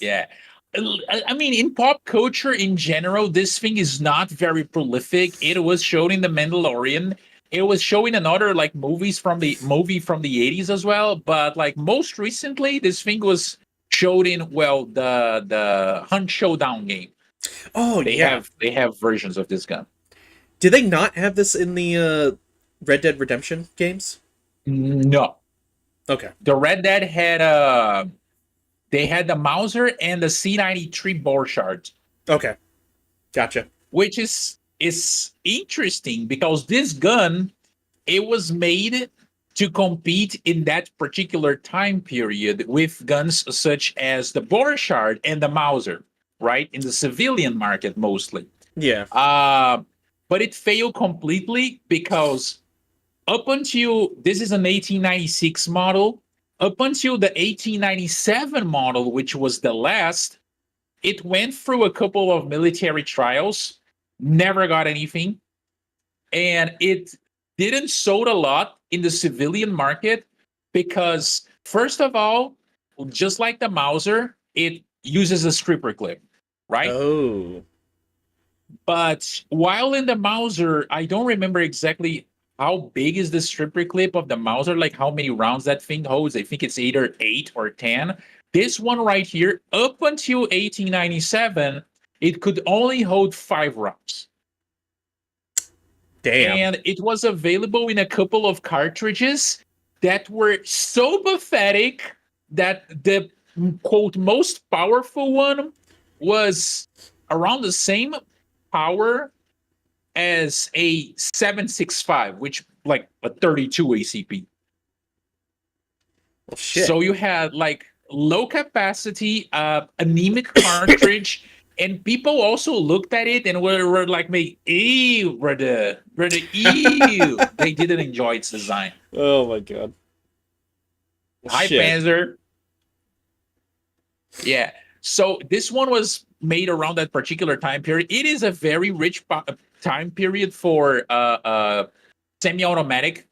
Yeah. I mean, in pop culture in general, this thing is not very prolific. It was shown in The Mandalorian. It was showing another like movie from the 80s as well. But like most recently, this thing was showed in the Hunt Showdown game.
Oh yeah.
They have versions of this gun.
Did they not have this in the Red Dead Redemption games?
No,
Okay.
the Red Dead had they had the Mauser and the C93 bore shard.
Okay. Gotcha.
Which is interesting because this gun, it was made to compete in that particular time period with guns such as the Borchardt and the Mauser, right, in the civilian market mostly.
Yeah.
But it failed completely because up until this is an 1896 model, up until the 1897 model, which was the last, it went through a couple of military trials, never got anything, and it didn't sold a lot in the civilian market because, first of all, just like the Mauser, it uses a stripper clip, right?
Oh.
But while in the Mauser, I don't remember exactly how big is the stripper clip of the Mauser, like how many rounds that thing holds. I think it's either 8 or 10. This one right here, up until 1897, it could only hold 5 rounds.
Damn.
And it was available in a couple of cartridges that were so pathetic that the quote most powerful one was around the same power as a 7.65, which like a 32 ACP.
Well, shit.
So you had like low capacity, anemic cartridge, and people also looked at it and were like, "Me, ew, brother, ew." They didn't enjoy its design.
Oh my god.
Hi,
Shit.
Panzer. Yeah. So this one was made around that particular time period. It is a very rich time period for semi-automatic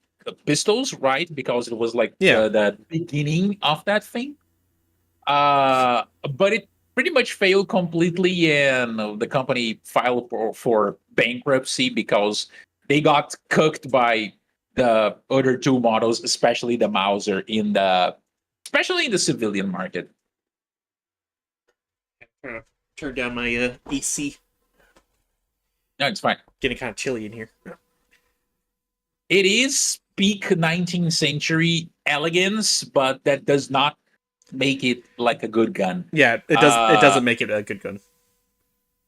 pistols, right? Because it was like the beginning of that thing. But it pretty much failed completely, and the company filed for bankruptcy because they got cooked by the other two models, especially the Mauser especially in the civilian market.
Turn down my AC.
No, it's fine.
Getting kind of chilly in here.
It is peak 19th century elegance, but that does not make it like a good gun.
Yeah, it does. It doesn't make it a good gun.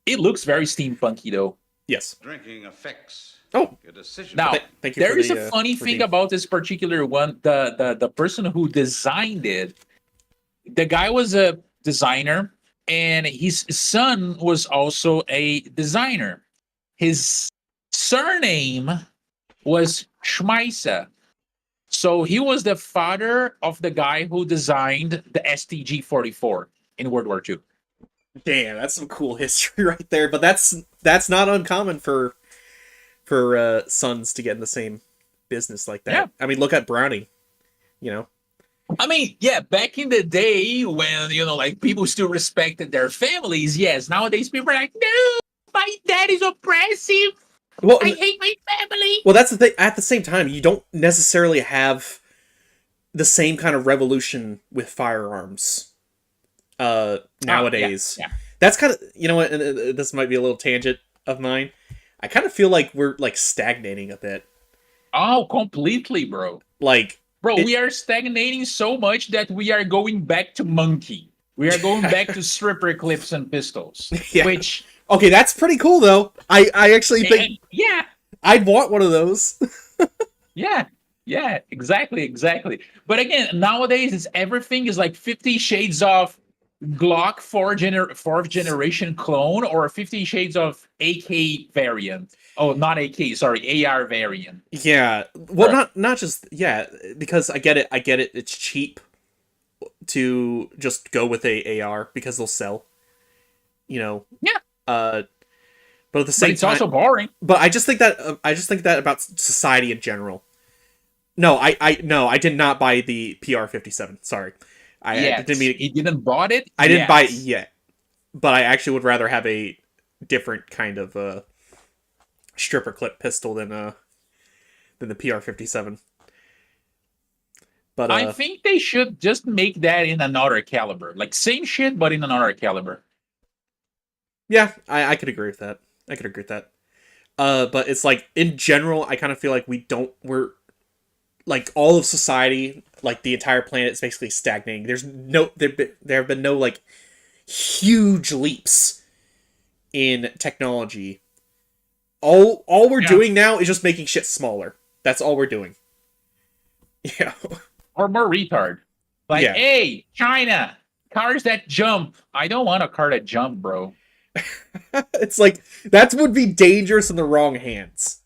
It looks very steampunky, though.
Yes.
Drinking affects
your
decision.
Now,
thank you
there
for
is
the,
a funny thing
redeem.
about this particular one. The person who designed it, the guy was a designer, and his son was also a designer. His surname was Schmeisser. So he was the father of the guy who designed the STG-44 in World War II.
Damn, that's some cool history right there. But that's not uncommon for sons to get in the same business like that.
Yeah.
I mean, look at Browning. You know.
I mean, yeah, back in the day when, like people still respected their families, yes. Nowadays, people are like, no, my dad is oppressive.
Well,
I hate my family.
Well, that's the thing. At the same time, you don't necessarily have the same kind of revolution with firearms nowadays.
Yeah.
That's kind of, you know what, and this might be a little tangent of mine. I kind of feel like we're like stagnating a bit.
Oh, completely, bro.
Like,
we are stagnating so much that we are going back to monkey. We are going back to stripper clips and pistols.
Yeah.
Which,
okay, that's pretty cool though. I actually think
yeah,
I'd want one of those.
yeah, exactly. But again, nowadays everything is like 50 Shades of Glock fourth generation clone or 50 Shades of AK variant. Oh, not AK, sorry, AR variant.
Yeah. Well, not just because I get it. It's cheap. to just go with a AR because they'll sell. You know.
Yeah.
But at the
But
same
it's
time,
also boring.
but I just think that about society in general. No, I did not buy the PR-57. Sorry, I didn't
Yet.
mean.
He didn't bought it
I didn't buy it
yet.
yet, but I actually would rather have a different kind of stripper clip pistol than the PR-57. But
I think they should just make that in another caliber. Like same shit, but in another caliber.
yeah, I could agree with that. I could agree with that. But it's like in general, I kind of feel like we're like all of society, like the entire planet is basically stagnating. There have been no like huge leaps in technology. All we're
Yeah.
doing now is just making shit smaller. That's all we're doing. Yeah.
Or more retard. Like,
Yeah.
hey, China, cars that jump. I don't want a car that jump, bro.
It's like that would be dangerous in the wrong hands.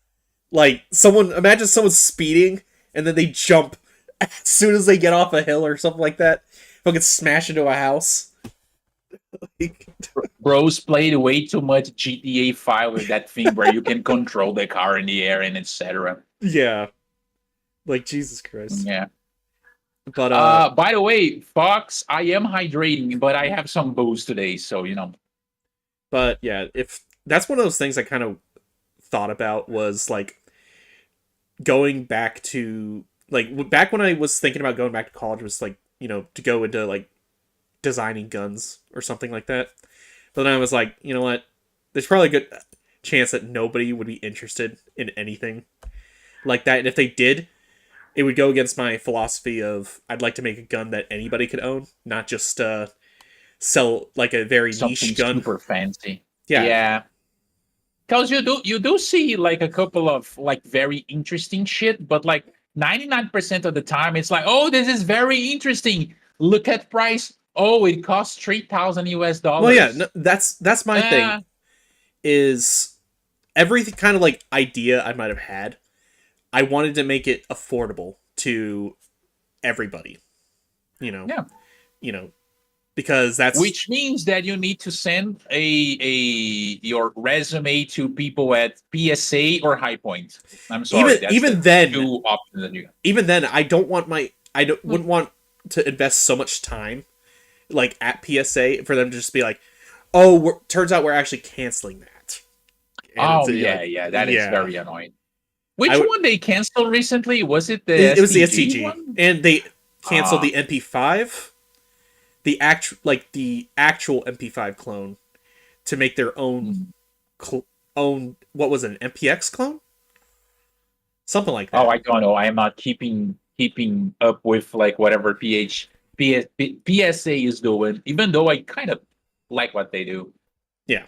Like imagine someone speeding and then they jump as soon as they get off a hill or something like that. Fucking smash into a house. Like,
Bros played way too much GTA 5 with that thing where you can control the car in the air and etc.
yeah. Like Jesus Christ.
Yeah.
But
By the way, Fox, I am hydrating, but I have some booze today, so you know.
but yeah, if that's one of those things I kind of thought about was like going back to like back when I was thinking about going back to college was like, to go into like designing guns or something like that. But then I was like, you know what? There's probably a good chance that nobody would be interested in anything like that. And if they did, it would go against my philosophy of I'd like to make a gun that anybody could own, not just sell like a very
Something
niche gun.
super fancy.
Yeah.
Yeah. Because you do see like a couple of like very interesting shit, but like 99% of the time it's like, oh, this is very interesting. Look at price. Oh, it costs 3,000 US
Well, yeah,
dollars.
no, that's my thing. Is everything kind of like idea I might have had. I wanted to make it affordable to everybody.
Yeah.
You know, because that's
Which means that you need to send a your resume to people at PSA or High Point. I'm sorry, that's
even
the
then
two options that you.
even then I don't want wouldn't want to invest so much time like at PSA for them to just be like, oh, turns out we're actually canceling that. And
Oh
it's,
yeah, that is very annoying. Which
I would-
one they canceled recently? Was it the
it was the
STG
STG,
one?
and they canceled
Ah.
the MP5, the actual MP5 clone to make their own own what was it, an MPX clone, something like that.
Oh, I don't know. I am not keeping up with like whatever PSA is doing, even though I kind of like what they do.
Yeah.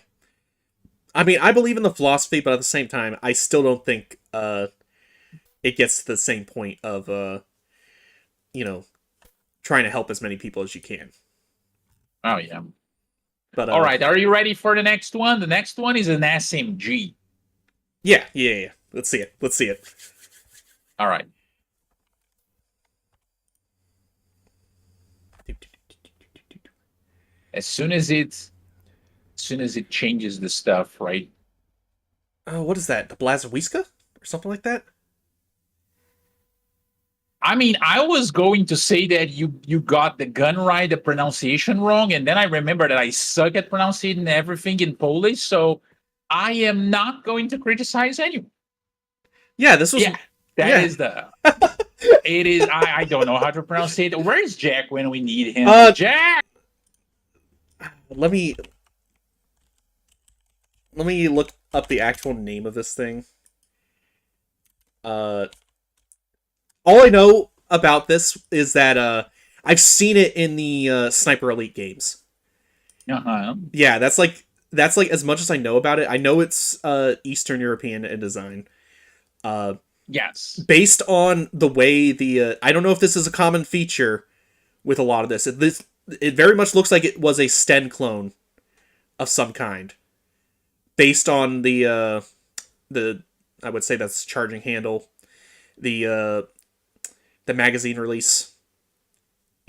I mean, I believe in the philosophy, but at the same time, I still don't think it gets to the same point of trying to help as many people as you can.
Oh yeah.
But
All right, are you ready for the next one? The next one is an SMG.
yeah. Let's see it.
All right. As soon as it changes the stuff, right?
Oh, what is that? The Blazowiska or something like that?
I mean, I was going to say that you got the gun right, the pronunciation wrong, and then I remember that I suck at pronouncing everything in Polish, so I am not going to criticize anyone.
Yeah, this was.
Yeah, that is the. It is. I don't know how to pronounce it. Where is Jack when we need him? Jack.
Let me look up the actual name of this thing. All I know about this is that I've seen it in the Sniper Elite games.
Uh-huh.
Yeah, that's like as much as I know about it. I know it's Eastern European in design.
Yes.
Based on the way I don't know if this is a common feature with a lot of this. It very much looks like it was a Sten clone of some kind. Based on the I would say that's charging handle, the magazine release,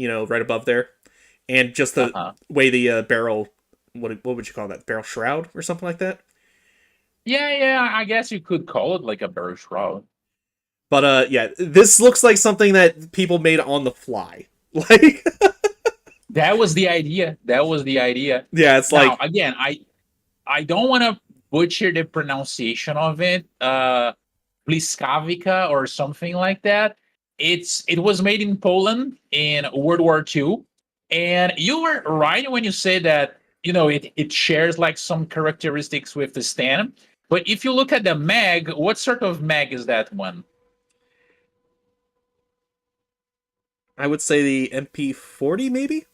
right above there, and just the
Uh-huh.
way the barrel, what would you call that? Barrel shroud or something like that.
Yeah, I guess you could call it like a bird shroud.
But yeah, this looks like something that people made on the fly. Like,
That was the idea. That was the idea.
yeah, it's
Now,
like,
again, I don't want to butcher the pronunciation of it. Bliskavica or something like that. It was made in Poland in World War II, and you were right when you said that it shares like some characteristics with the stand. But if you look at the mag, what sort of mag is that one?
I would say the MP40 maybe.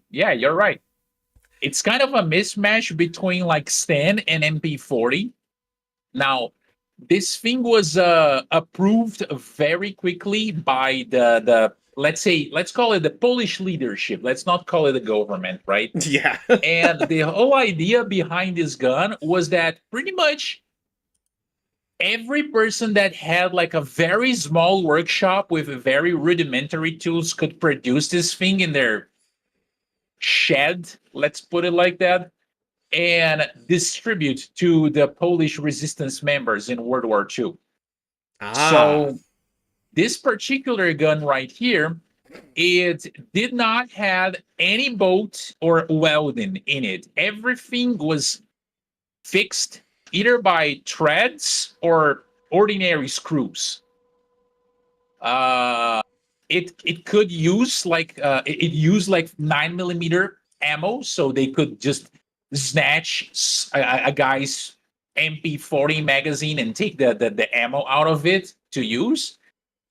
Yeah, you're right. It's kind of a mismatch between like Stan and MP40. Now, this thing was approved very quickly by the let's call it the Polish leadership. Let's not call it the government, right?
Yeah.
And the whole idea behind this gun was that pretty much every person that had like a very small workshop with very rudimentary tools could produce this thing in their shed, let's put it like that, and distribute to the Polish resistance members in World War II.
Ah.
So this particular gun right here, it did not have any bolt or welding in it. Everything was fixed either by threads or ordinary screws. Uh, it could use like it used like 9mm ammo, so they could just snatch a guy's MP40 magazine and take the ammo out of it to use.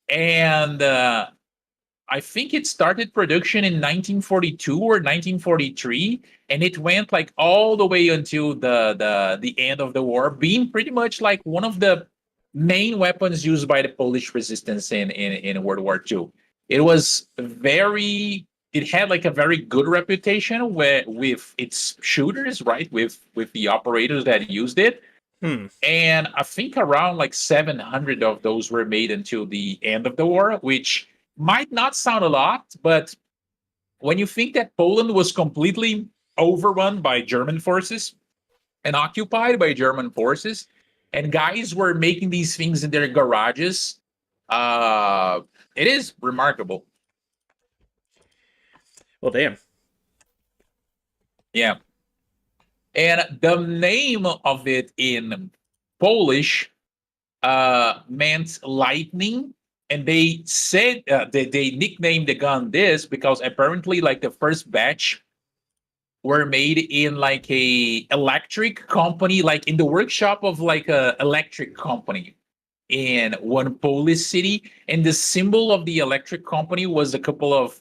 And I think it started production in 1942 or 1943, and it went like all the way until the end of the war, being pretty much like one of the main weapons used by the Polish resistance in World War II. It was very it had like a very good reputation with its shooters, right? With the operators that used it.
Hmm.
And I think around like 700 of those were made until the end of the war, which might not sound a lot, but when you think that Poland was completely overrun by German forces and occupied by German forces, and guys were making these things in their garages, uh, it is remarkable.
Well, damn.
Yeah. And the name of it in Polish meant lightning, and they said they nicknamed the gun this because apparently like the first batch were made in like a electric company, like in the workshop of like a electric company in one Polish city, and the symbol of the electric company was a couple of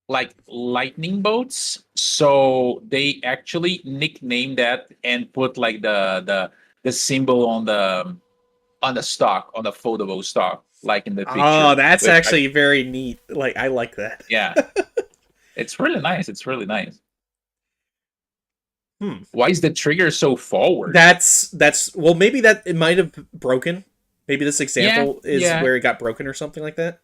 like lightning bolts, so they actually nicknamed that and put like the symbol on the stock, on the foldable stock, like in the
Oh,
picture.
that's
With
actually very neat. Like, I like that.
yeah, it's really nice. It's really nice.
Hmm.
Why is the trigger so forward?
That's well, maybe that it might have broken. Maybe this
Yeah,
example is
yeah.
where it got broken or something like that.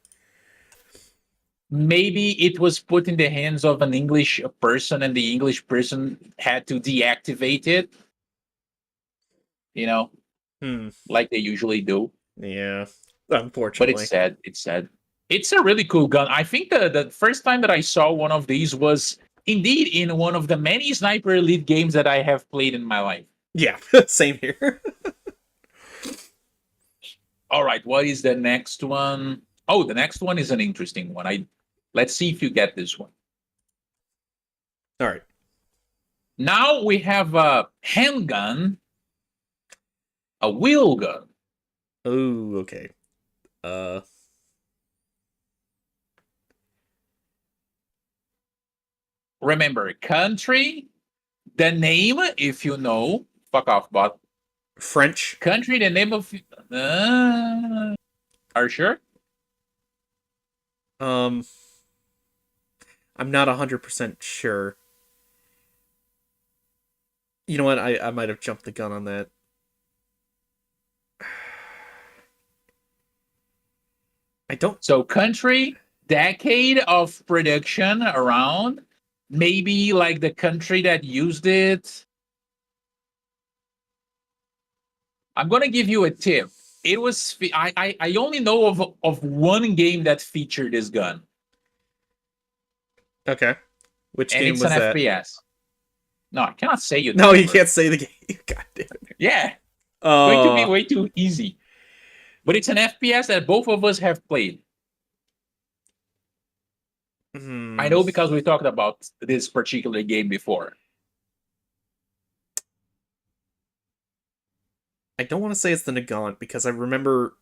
Maybe it was put in the hands of an English person, and the English person had to deactivate it. You know,
Hmm.
like they usually do.
Yeah.
But it's
Unfortunately.
sad. It's sad. It's a really cool gun. I think the first time that I saw one of these was indeed in one of the many Sniper Elite games that I have played in my life.
Yeah. Same here.
All right, what is the next one? Oh, the next one is an interesting one. Let's see if you get this one.
All right.
Now we have a handgun, a wheel gun.
Oh, okay. Uh.
Remember, country, the name, if you know, fuck off, bot.
French.
Country, the name of. Are you sure?
Um. I'm not 100% sure. You know what? I might have jumped the gun on that. I don't.
So, country, decade of production around. Maybe like the country that used it. I'm gonna give you a tip. It was I only know of one game that featured this gun,
Okay. Which
and
game
it's an
was that?
FPS. No, I cannot say you.
No, you can't say the game. God damn it.
Yeah, going to be
Oh.
way too easy. But it's an FPS that both of us have played. I
Hmm.
know because we talked about this particular game before.
I don't want to say it's the Nagant because I remember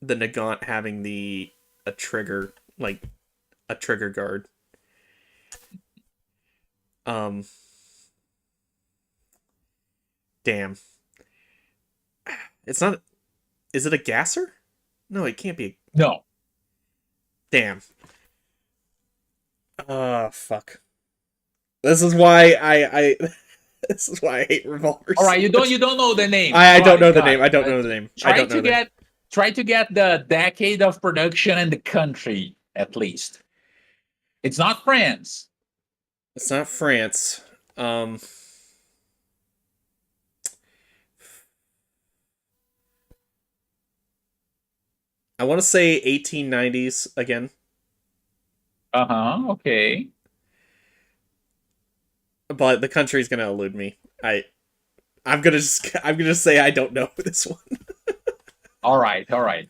the Nagant having a trigger, like a trigger guard. Um, damn. It's not. Is it a gasser? No, it can't be.
No.
Damn. Fuck. This is why I this is why I hate revolvers.
All
So
right,
much.
you don't know the name.
I
All
don't know
right,
the
all
name.
right.
I don't know the name. I don't know the name.
Try to get the decade of production and the country at least. It's not France.
It's not France. Um, I want to say 1890s again,
Uh-huh. Okay.
but the country's gonna elude me. I'm gonna say I don't know this one.
All right, all right.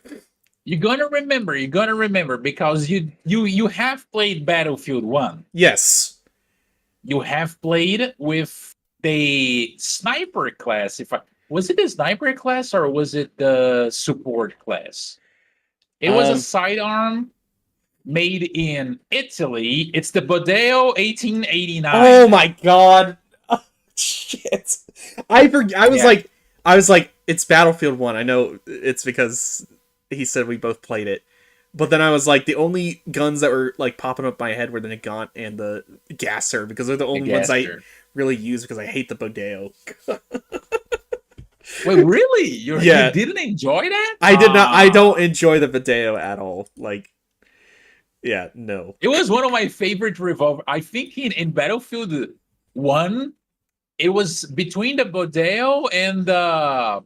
You're gonna remember because you have played Battlefield 1.
Yes.
You have played with the sniper class. If I was it the sniper class or was it the support class? It was a
Um.
sidearm made in Italy. It's the Bodeo 1889.
Oh my god. Oh, shit. I was
Yeah,
like, it's Battlefield 1. I know it's because he said we both played it. But then I was like, the only guns that were like popping up my head were the Nagant and the Gasser because they're the
the
only ones I
Gaster.
really use because I hate the Bodeo.
Wait, really? You
Yeah,
didn't enjoy that?
I did not. I don't enjoy the Bodeo at all. Like, yeah, no.
It was one of my favorite revolver. I think in Battlefield 1, it was between the Bodeo and the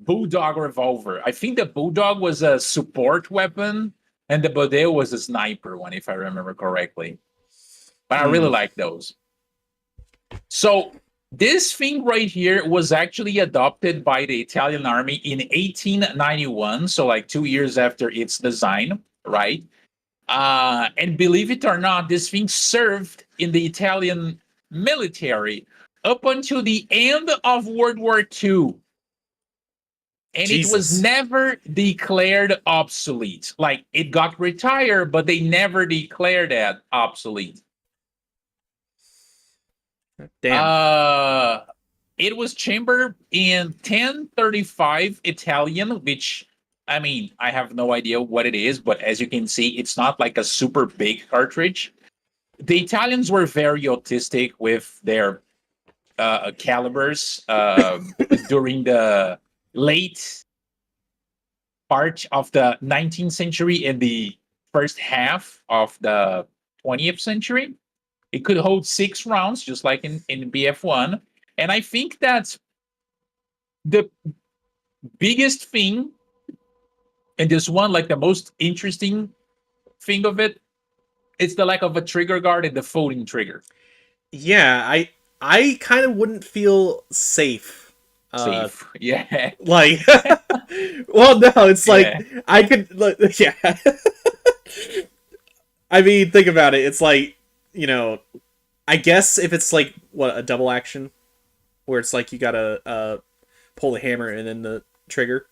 Bulldog revolver. I think the Bulldog was a support weapon, and the Bodeo was a sniper one, if I remember correctly. But I really
Hmm.
like those. So this thing right here was actually adopted by the Italian army in 1891, so like 2 years after its design, right? And believe it or not, this thing served in the Italian military up until the end of World War II. And it was
Jesus.
never declared obsolete. Like it got retired, but they never declared that obsolete.
Damn.
It was chambered in 1035 Italian, which I mean, I have no idea what it is, but as you can see, it's not like a super big cartridge. The Italians were very autistic with their calibers during the late part of the 19th century and the first half of the 20th century. It could hold 6 rounds, just like in BF1. And I think that's the biggest thing, and this one, like the most interesting thing of it, it's the lack of a trigger guard and the folding trigger.
Yeah, I kind of wouldn't feel safe.
Safe. Yeah.
Like, well, no, it's like
Yeah.
I could, like, yeah. I mean, think about it. It's like, I guess if it's like what a double action, where it's like you gotta pull the hammer and then the trigger.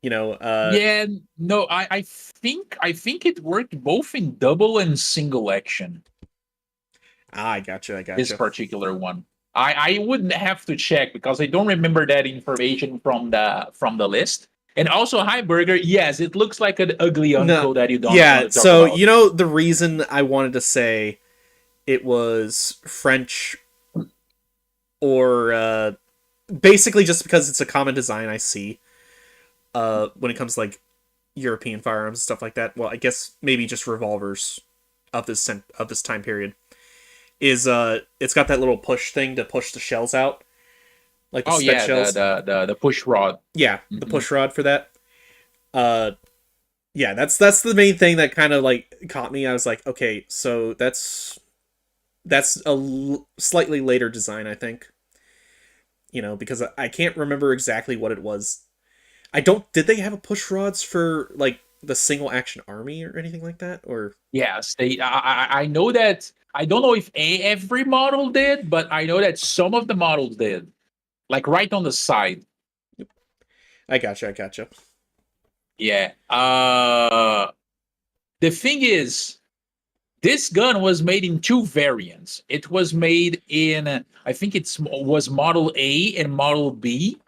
You know,
Yeah, no, I think it worked both in double and single action.
I gotcha, I
This
gotcha.
particular one. I wouldn't have to check because I don't remember that information from the list. And also, hi Burger. Yes, it looks like an ugly
No,
uncle that you don't want
yeah.
to talk
So
about.
the reason I wanted to say it was French or basically just because it's a common design I see when it comes to, like European firearms and stuff like that. Well, I guess maybe just revolvers of this time period. Is it's got that little push thing to push the shells out, like the
Oh
spent
yeah,
shells.
the push rod.
Yeah, the
Mhm.
push rod for that. Uh, yeah, that's the main thing that kind of like caught me. I was like, okay, so that's a slightly later design, I think. Because I can't remember exactly what it was. I don't. Did they have a push rods for like the single action army or anything like that? Or
Yes, they. I know that. I don't know if every model did, but I know that some of the models did. Like right on the side.
I gotcha.
Yeah. The thing is, this gun was made in two variants. It was made in, I think was Model A and Model B.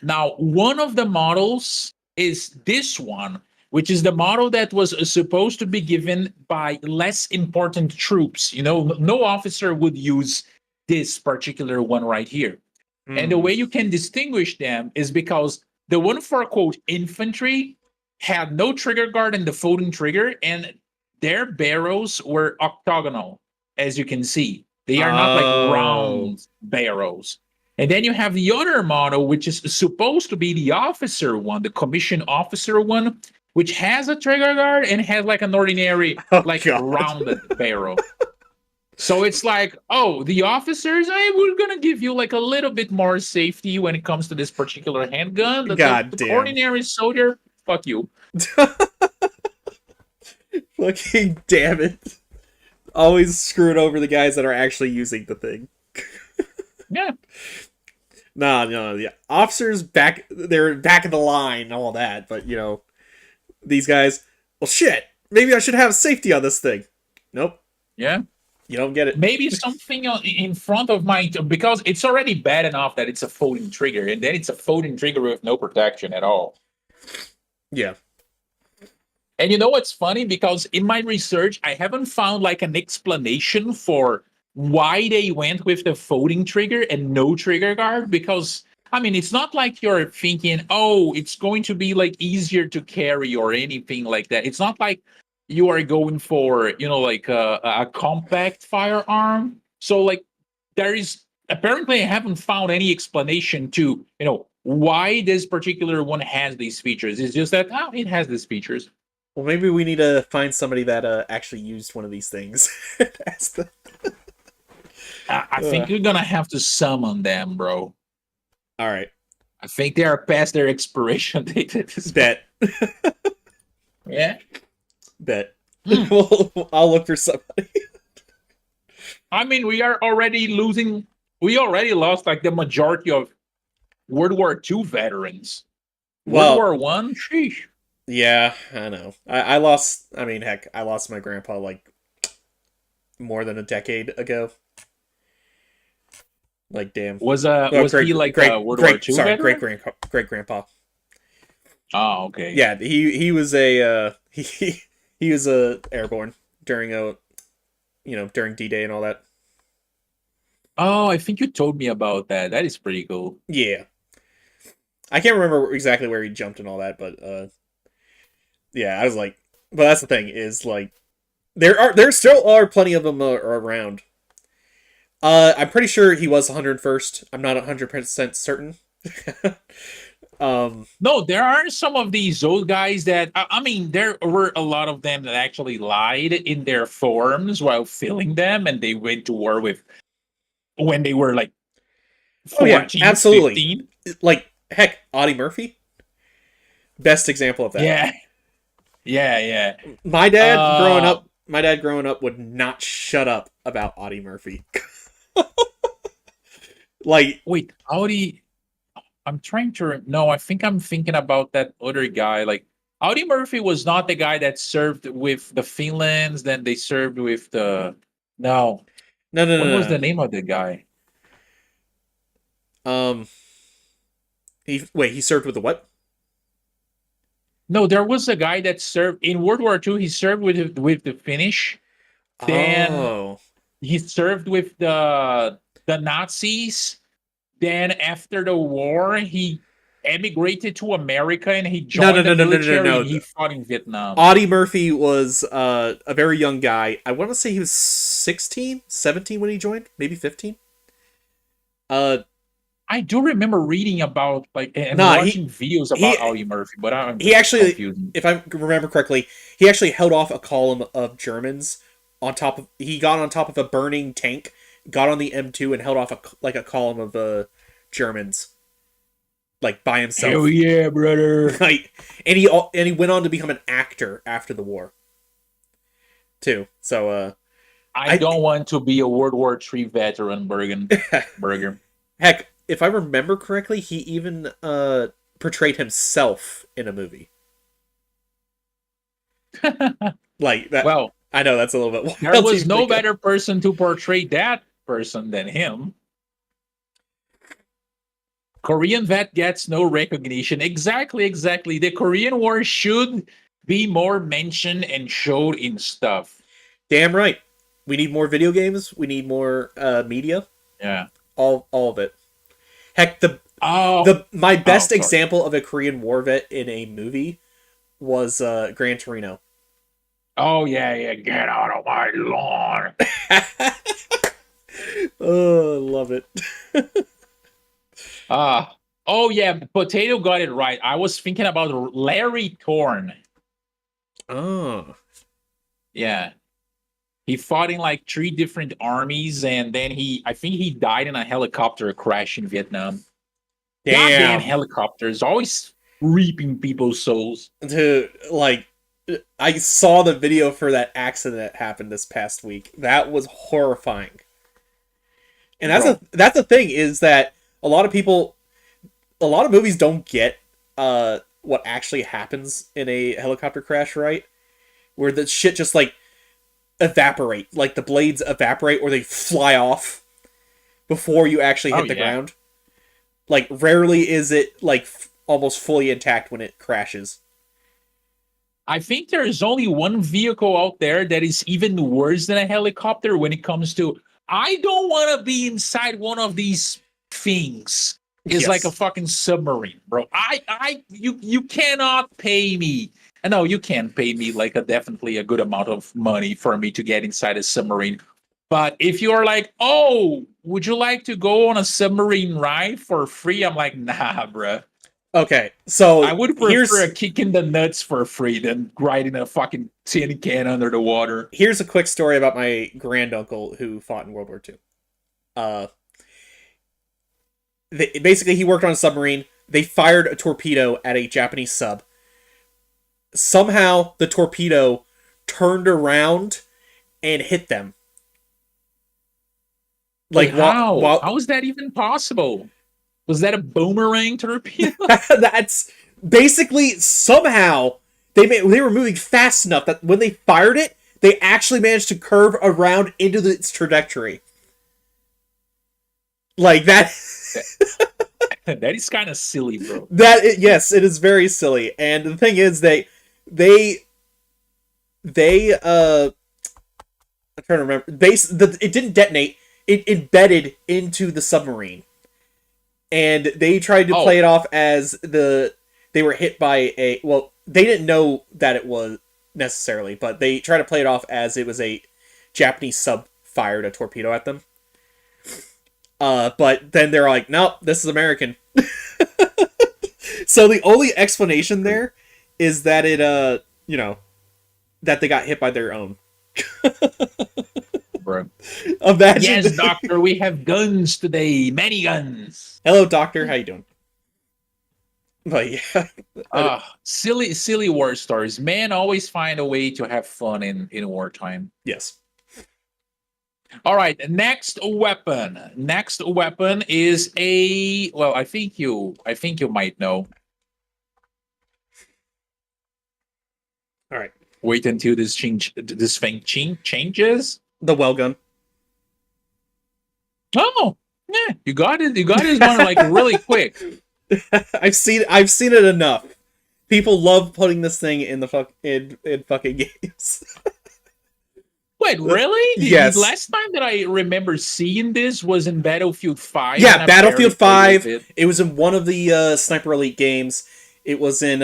Now, one of the models is this one, which is the model that was supposed to be given by less important troops. No officer would use this particular one right here. And the
Hmm.
way you can distinguish them is because the one for quote infantry had no trigger guard and the folding trigger, and their barrels were octagonal, as you can see. They are not like
Oh,
round barrels. And then you have the other model, which is supposed to be the officer one, the commission officer one, which has a trigger guard and has like an ordinary,
oh
like
God.
rounded barrel. So it's like, oh, the officers, hey, we're gonna give you like a little bit more safety when it comes to this particular handgun.
God
The
damn.
ordinary soldier, fuck you.
Fucking damn it. Always screwing over the guys that are actually using the thing.
Yeah,
Nah, no, yeah. Officers they're back of the line and all that, but these guys, well shit, maybe I should have safety on this thing. Nope,
yeah.
you don't get it.
Maybe something in front of my, because it's already bad enough that it's a folding trigger, and then it's a folding trigger with no protection at all.
Yeah.
And you know what's funny? Because in my research, I haven't found like an explanation for why they went with the folding trigger and no trigger guard. Because I mean, it's not like you're thinking, oh, it's going to be like easier to carry or anything like that. It's not like you are going for, like a compact firearm. So like there is apparently I haven't found any explanation to, why this particular one has these features. It's just that it has these features.
Well, maybe we need to find somebody that actually used one of these things. That's the.
I
Uh,
think you're gonna have to summon them, bro.
all right,
I think they are past their expiration date at this point.
bet,
Yeah.
bet.
Mm.
I'll look for somebody.
I mean, we are already losing. We already lost like the majority of World War II veterans. World
Well,
War One, sheesh.
yeah, I know. I lost. I mean, heck, I lost my grandpa like more than a decade ago. Like, damn. Well,
Was he like a World War II
Sorry,
veteran?
great grandpa.
Oh, okay.
Yeah, he was a he was a airborne during during D-Day and all that.
Oh, I think you told me about that. That is pretty cool.
Yeah, I can't remember exactly where he jumped and all that, but yeah, I was like, but that's the thing is like there still are plenty of them around. I'm pretty sure he was 101st. I'm not 100% certain. um,
No, there are some of these old guys that I mean, there were a lot of them that actually lied in their forms while filling them, and they went to war with when they were like
oh yeah,
14,
absolutely.
15.
Like heck, Audie Murphy, best example of that.
Yeah, yeah.
My dad growing
Uh,
up, my dad growing up would not shut up about Audie Murphy. Like,
wait, Audi. I'm trying to. No, I think I'm thinking about that other guy. Like Audi Murphy was not the guy that served with the Finlands. Then they served with the. No,
no, no,
what was
no,
the name of the guy?
no. He served with the what?
No, there was a guy that served in World War II. He served with the Finnish. Then
Oh,
he served with the Nazis. Then after the war, he emigrated to America and he
No,
joined
no,
the
no, no, no, no,
military
no.
and he fought in Vietnam.
Audie Murphy was a very young guy. I want to say he was 16, 17 when he joined, maybe 15.
I do remember reading about and
Nah,
watching videos about Audie Murphy, but I'm
he actually,
confused.
if I remember correctly, he actually held off a column of Germans on top of. He got on top of a burning tank, got on the M2, and held off a column of Germans, like by himself.
Hell yeah, brother!
Like, and he went on to become an actor after the war, too. So
I don't want to be a World War III veteran, Burger.
Heck, if I remember correctly, he even portrayed himself in a movie. Like that.
Well,
I know that's a little bit wild.
there was no better person to portray that person than him. Korean vet gets no recognition. Exactly. The Korean War should be more mentioned and showed in stuff.
Damn right. We need more video games. We need more media.
Yeah.
All of it. Heck, my best example of a Korean War vet in a movie was Gran Torino.
Oh yeah, get out of my lawn.
Oh, love it.
Oh yeah, Potato got it right. I was thinking about Larry Thorne.
Oh.
Yeah. He fought in like 3 different armies, and then I think he died in a helicopter crash in Vietnam. Goddamn helicopters, always reaping people's souls.
I saw the video for that accident that happened this past week. That was horrifying. And that's the thing, is that a lot of movies don't get what actually happens in a helicopter crash, right? Where the shit just like evaporate, like the blades evaporate or they fly off before you actually hit the ground. Like, rarely is it like almost fully intact when it crashes.
I think there is only one vehicle out there that is even worse than a helicopter when it comes to, I don't want to be inside one of these things. It's like a fucking submarine, bro. You cannot pay me. No, you can pay me like definitely a good amount of money for me to get inside a submarine. But if you are like, oh, would you like to go on a submarine ride for free? I'm like, nah, bro.
Okay, so
I would prefer a kick in the nuts for free than riding a fucking tin can under the water.
Here's a quick story about my granduncle who fought in World War II. Basically, he worked on a submarine. They fired a torpedo at a Japanese sub. Somehow, the torpedo turned around and hit them.
Like, how? How is that even possible? Was that a boomerang torpedo?
That's basically, somehow they were moving fast enough that when they fired it, they actually managed to curve around into its trajectory. Like that.
That is kind of silly, bro.
Yes, it is very silly. And the thing is, they I'm trying to remember. It didn't detonate. It embedded into the submarine, and they tried to play it off as they were hit by a. Well, they didn't know that it was necessarily, but they tried to play it off as it was a Japanese sub fired a torpedo at them. But then they're like, nope, this is American. So the only explanation there is that that they got hit by their own.
Bro.
Imagine.
Yes, doctor, we have guns today. Many guns.
Hello, doctor. How you doing? But yeah.
Silly war stories. Men always find a way to have fun in wartime.
Yes.
All right, next weapon. Next weapon is a, well, I think you might know.
All right.
Wait until this thing changes.
The well gun.
Oh, yeah, you got it. You got this one like really quick.
I've seen it enough. People love putting this thing in the fucking games.
Wait, really? The
Yes.
last time that I remember seeing this was in Battlefield 5. and
Yeah,
I
Battlefield
barely played
5.
with it.
It was in one of the Sniper Elite games. It was in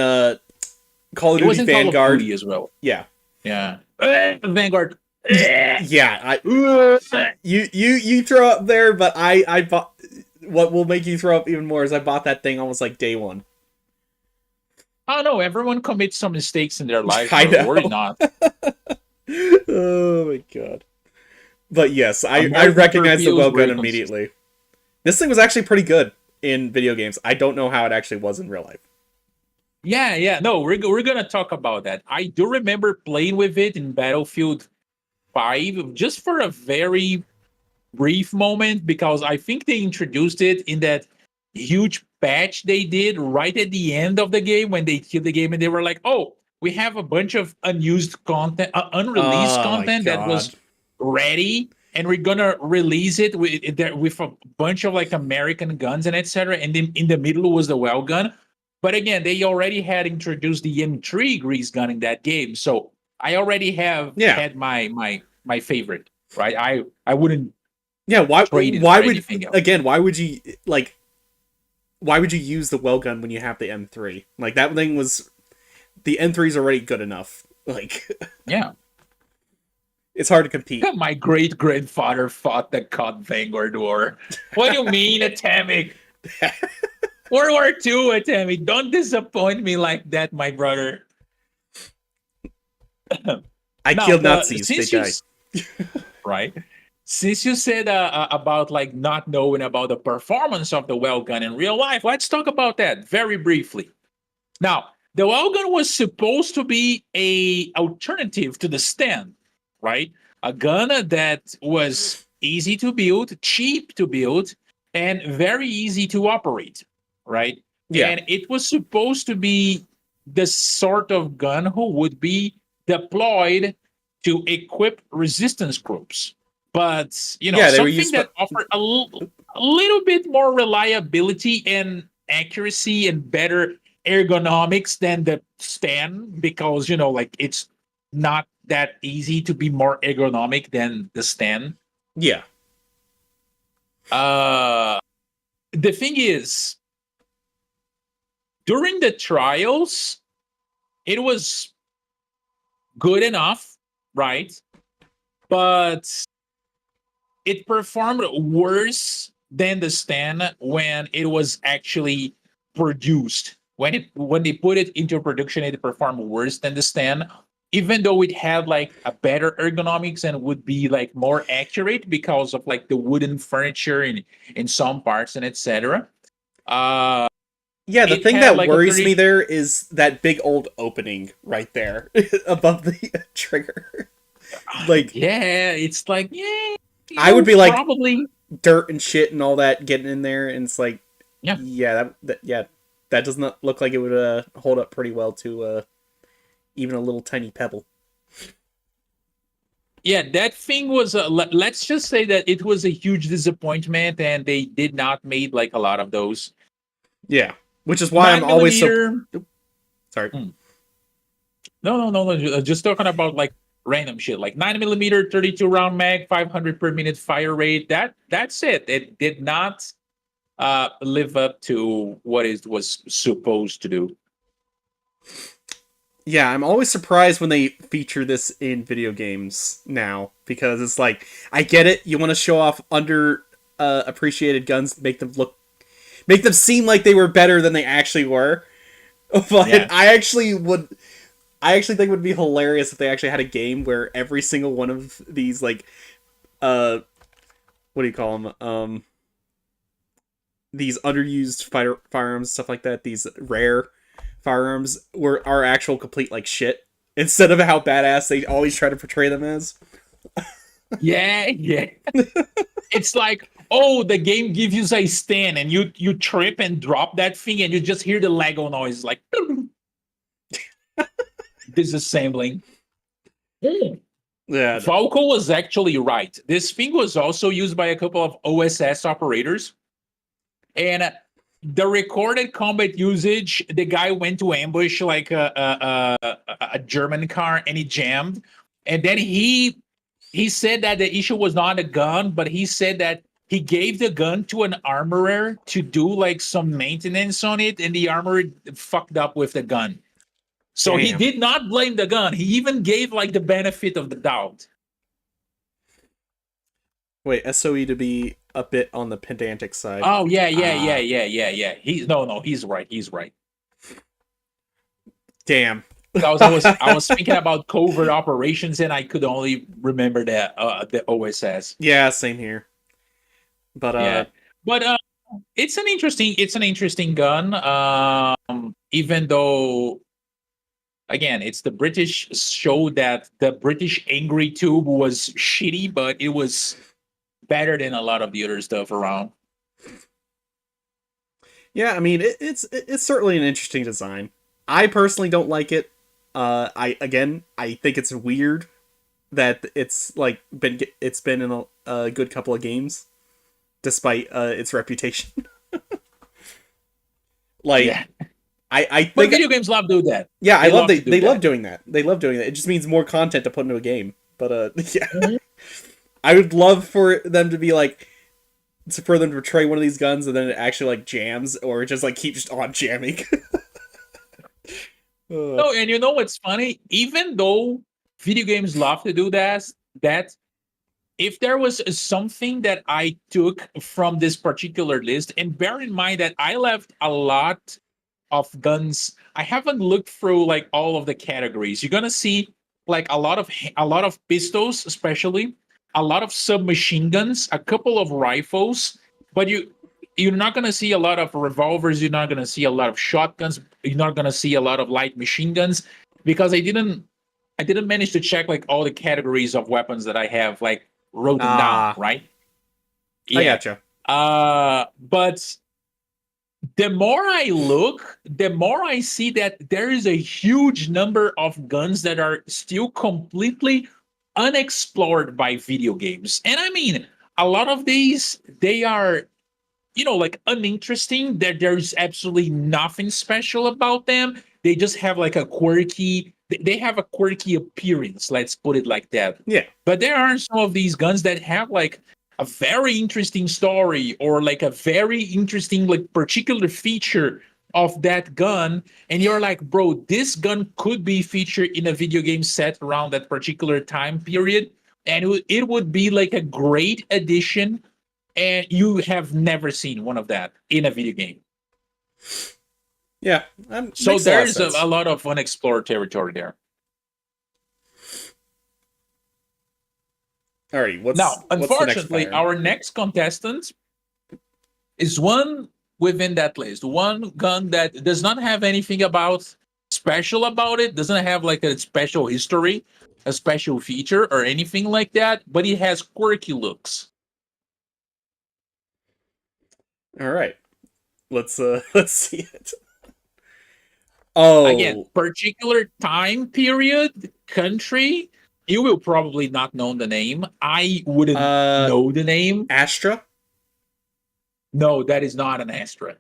Call of
It was
Duty
in Call of
Vanguard.
Duty as well.
Yeah.
Yeah. Vanguard.
Yeah, you throw up there, but I bought. What will make you throw up even more is I bought that thing almost like day one.
Oh no, everyone commits some mistakes in their life.
I know.
Worry not.
Oh my god. But yes, I
American
recognize the
feels
well gun
very
immediately. This thing was actually pretty good in video games. I don't know how it actually was in real life.
Yeah. No, we're gonna talk about that. I do remember playing with it in Battlefield 5 just for a very brief moment because I think they introduced it in that huge patch they did right at the end of the game when they killed the game and they were like, "Oh, we have a bunch of unused content, unreleased
Oh my
content that was
God.
ready, and we're gonna release it with a bunch of like American guns and etc." And then in the middle was the well gun. But again, they already had introduced the M3 grease gun in that game, so I already have
Yeah.
had my favorite. Right, I wouldn't
Yeah,
trade it
why
for
would
anything else.
again, why would you like why would you use the well gun when you have the M3? Like that thing was the M3 is already good enough. Like
Yeah.
it's hard to compete.
My great grandfather fought the COD Vanguard War. What do you mean, Atomic? World War II, Atomic. Don't disappoint me like that, my brother.
I
Now,
killed Nazis. They
since you
died.
right, since you said about like not knowing about the performance of the well gun in real life, let's talk about that very briefly. Now, the well gun was supposed to be a alternative to the stand, right? A gun that was easy to build, cheap to build, and very easy to operate, right?
Yeah.
And it was supposed to be the sort of gun who would be deployed to equip resistance groups. But, you know,
Yeah, they were
something
used
that offered a little bit more reliability and accuracy and better ergonomics than the stand because, you know, like it's not that easy to be more ergonomic than the stand.
Yeah.
The thing is, during the trials, it was good enough, right? But it performed worse than the stand when it was actually produced. When they put it into production, it performed worse than the stand, even though it had like a better ergonomics and would be like more accurate because of like the wooden furniture in some parts and etc.
Yeah, the
It
thing
had
that
like a
worries
30
me there is that big old opening right there above the trigger. Like
Yeah, it's like
I would be like
probably
dirt and shit and all that getting in there, and it's like
yeah.
that does not look like it would hold up pretty well to even a little tiny pebble.
Yeah, that thing was let's just say that it was a huge disappointment and they did not made like a lot of those.
Yeah, which is why I'm
9
always so.
millimeter.
Sorry.
No. Just talking about like random shit, like 9 millimeter, 32 round mag, 500 per minute fire rate. That's it. It did not live up to what it was supposed to do.
Yeah, I'm always surprised when they feature this in video games now because it's like I get it. You want to show off under appreciated guns, make them seem like they were better than they actually were. But
Yeah.
I actually think it would be hilarious if they actually had a game where every single one of these like what do you call them? These underused firearms, stuff like that, these rare firearms are actual complete like shit instead of how badass they always try to portray them as.
Yeah. It's like, oh, the game gives you a stand and you trip and drop that thing and you just hear the Lego noise like disassembling.
Yeah.
Falco was actually right. This thing was also used by a couple of OSS operators. And the recorded combat usage, the guy went to ambush like a German car and he jammed. And then he he said that the issue was not a gun, but he said that he gave the gun to an armorer to do like some maintenance on it, and the armorer fucked up with the gun. So he
Damn.
did not blame the gun. He even gave like the benefit of the doubt.
Wait, SOE to be a bit on the pedantic side.
Oh yeah. He's right. He's right.
Damn.
I was thinking about covert operations, and I could only remember the OSS.
Yeah, same here. But
Yeah, but it's an interesting gun. Even though, again, it's the British show that the British angry tube was shitty, but it was better than a lot of the other stuff around.
yeah, I mean it's certainly an interesting design. I personally don't like it. I think it's weird that it's like it's been in a good couple of games, despite its reputation. Like
Yeah,
I
but
think
video games love do that.
yeah, I love
love to do
they
that.
love doing that. They love doing that. It just means more content to put into a game. But yeah,
Mhm.
I would love for them to be like for them to portray one of these guns and then it actually like jams or just like keeps on jamming.
No, and you know what's funny? Even though video games love to do that if there was something that I took from this particular list, and bear in mind that I left a lot of guns. I haven't looked through like all of the categories. You're gonna see like a lot of pistols, especially a lot of submachine guns, a couple of rifles, but you're not gonna see a lot of revolvers. You're not gonna see a lot of shotguns. You're not gonna see a lot of light machine guns because I didn't manage to check like all the categories of weapons that I have like written down, right?
I gotcha.
But the more I look, the more I see that there is a huge number of guns that are still completely unexplored by video games. And I mean, a lot of these, they are, like uninteresting, that there's absolutely nothing special about them. They just have like they have a quirky appearance, let's put it like that.
Yeah.
But there are some of these guns that have like a very interesting story or like a very interesting like particular feature of that gun, and you're like, bro, this gun could be featured in a video game set around that particular time period, and it would be like a great addition, and you have never seen one of that in a video game.
Yeah.
So
Makes
there's
a lot of sense.
a lot of unexplored territory there.
Alrighty, what's
Now,
what's the next
unfortunately,
fire?
our next contestant is one within that list. One gun that does not have anything about special about it, doesn't have like a special history, a special feature, or anything like that, but it has quirky looks.
All right, let's let's see it. Oh,
Again, particular time period, country. You will probably not know the name. I wouldn't know the name.
Astra.
No, that is not an Astra.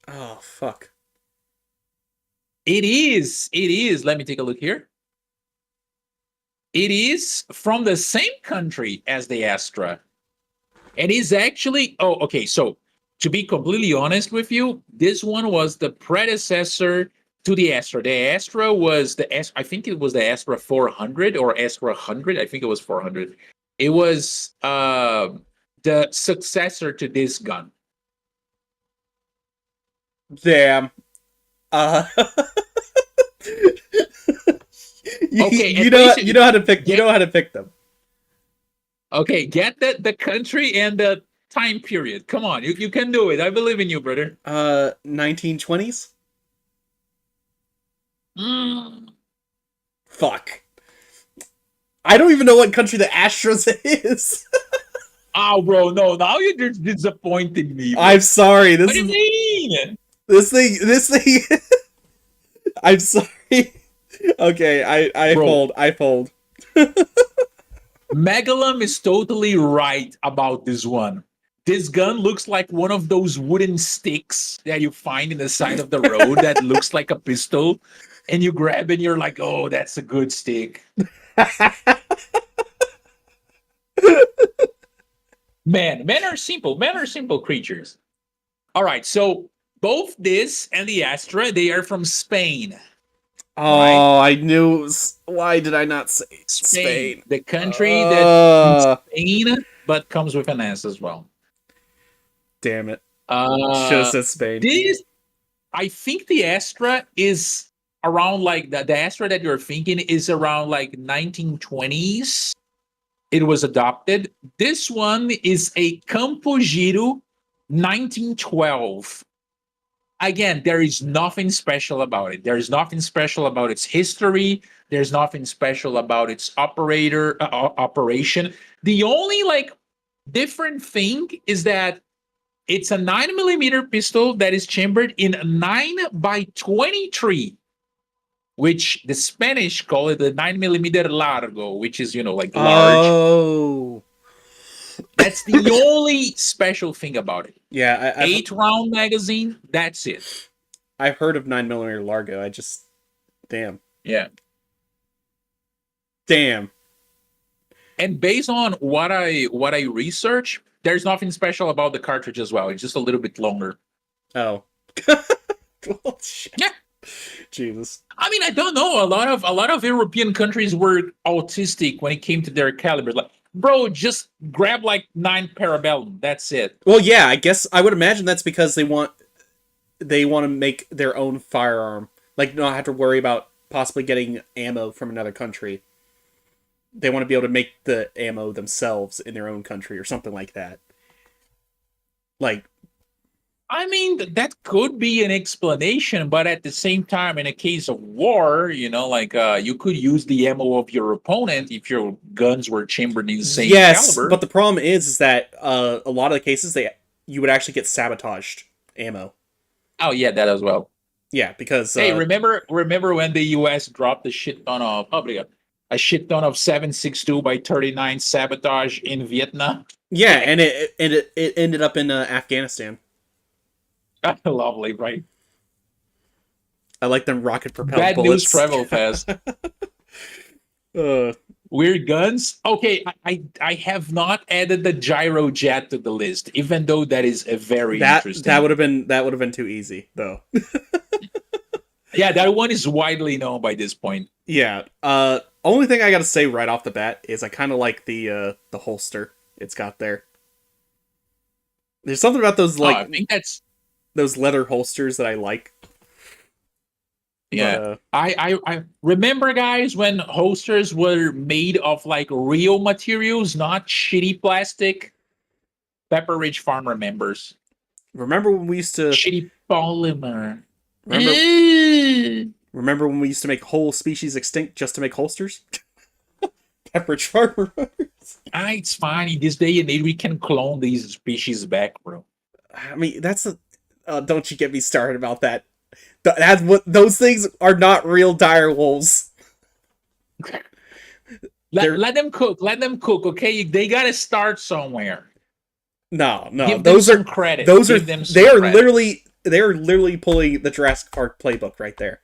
Oh fuck.
It is. It is. Let me take a look here. It is from the same country as the Astra. It is actually. Oh, okay. So, to be completely honest with you, this one was the predecessor to the Astra. The Astra was I think it was the Astra 400 or Astra 100. I think it was 400. It was the successor to this gun.
Damn.
Okay,
you know how to pick. You know how to pick them.
Okay, get the country and the time period. Come on, you can do it. I believe in you, brother.
1920s. Fuck. I don't even know what country the Astros is.
Oh, bro, no. Now you're just disappointing me. Bro.
I'm sorry.
What do you mean?
This thing. I'm sorry. Okay, I fold.
Megalum is totally right about this one. This gun looks like one of those wooden sticks that you find in the side of the road that looks like a pistol, and you grab and you're like, oh, that's a good stick. Men are simple. Men are simple creatures. All right, so both this and the Astra, they are from Spain. Right?
Oh, I knew. Why did I not say
Spain,
Spain?
the country that is Spain, but comes with an S as well.
Damn it. Should have
Uh,
said Spain.
this, I think the Astra is around like the Astra that you're thinking is around like 1920s. It was adopted. This one is a Campo Giro 1912. Again, there is nothing special about it. There is nothing special about its history. There's nothing special about its operation. The only like different thing is that it's a 9 millimeter pistol that is chambered in 9x23, which the Spanish call it the 9 millimeter largo, which is like large.
Oh.
That's the only special thing about it.
Yeah,
8-round magazine. That's it.
I've heard of 9mm Largo. I just, damn.
Yeah.
Damn.
And based on what I research, there's nothing special about the cartridge as well. It's just a little bit longer.
Oh. Well, shit.
Yeah.
Jesus.
I mean, I don't know. A lot of European countries were autistic when it came to their calibers. Like, bro, just grab like 9 Parabellum. That's it.
Well, yeah, I guess I would imagine that's because they want to make their own firearm, like not have to worry about possibly getting ammo from another country. They want to be able to make the ammo themselves in their own country or something like that. Like,
I mean, that could be an explanation, but at the same time, in a case of war, you could use the ammo of your opponent if your guns were chambered in the same caliber.
But the problem is that a lot of the cases you would actually get sabotaged ammo.
Oh yeah, that as well.
Yeah, because
hey, remember when the U.S. dropped a shit ton of 7.62 by 39 sabotage in Vietnam?
Yeah, and it ended up in Afghanistan.
Lovely, right?
I like them rocket propelled
Bad
bullets.
news travel fast. Weird guns. Okay, I have not added the gyro jet to the list, even though that is a very interesting.
That would have been too easy though.
Yeah, that one is widely known by this point.
Yeah. Only thing I got to say right off the bat is I kind of like the holster it's got there. There's something about those
I think that's
those leather holsters that I like.
Yeah. But, I remember, guys, when holsters were made of like real materials, not shitty plastic. Pepper Ridge Farm remembers.
Remember when we used to
shitty polymer.
Remember when we used to make whole species extinct just to make holsters? Pepper Ridge Farm remembers.
It's fine. In this day and age, we can clone these species back, bro.
I mean, that's don't you get me started about that. That's what those things are not real dire wolves.
Let them cook. Let them cook. Okay, they gotta start somewhere.
No.
Give those are credit.
Those are they are literally pulling the Jurassic Park playbook right there.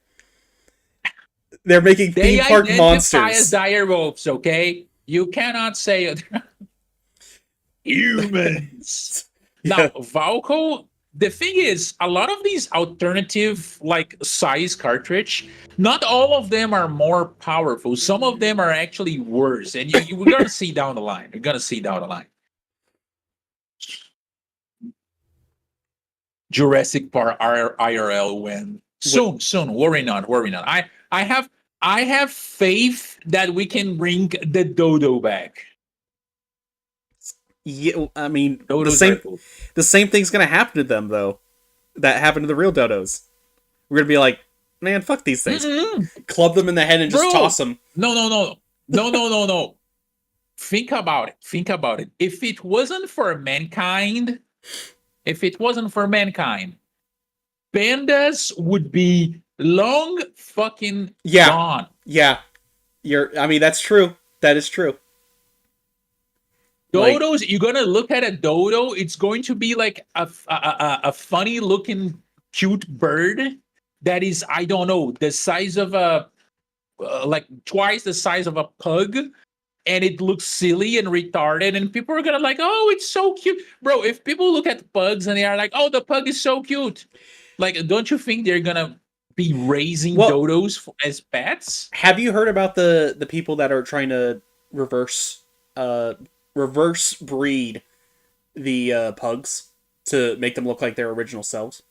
They're making theme park monsters.
They identify as dire wolves. Okay, you cannot say humans. Yeah. Now, Valco. The thing is, a lot of these alternative like size cartridge, not all of them are more powerful. Some of them are actually worse, and we're gonna see down the line. We're gonna see down the line. Jurassic Park IRL win soon. Worry not. I have faith that we can bring the dodo back.
Yeah, I mean, the same thing's gonna happen to them though. That happened to the real dodos. We're gonna be like, man, fuck these things. Club them in the head and just toss them.
No. Think about it. If it wasn't for mankind, pandas would be long fucking gone.
Yeah. I mean, that's true. That is true.
Dodos, you're gonna look at a dodo. It's going to be like a funny looking, cute bird that is, I don't know, the size of like twice the size of a pug, and it looks silly and retarded, and people are gonna like, oh, it's so cute, bro. If people look at pugs and they are like, oh, the pug is so cute, like, don't you think they're gonna be raising
Well,
dodos as pets?
have you heard about the people that are trying to reverse uh reverse breed the pugs to make them look like their original selves?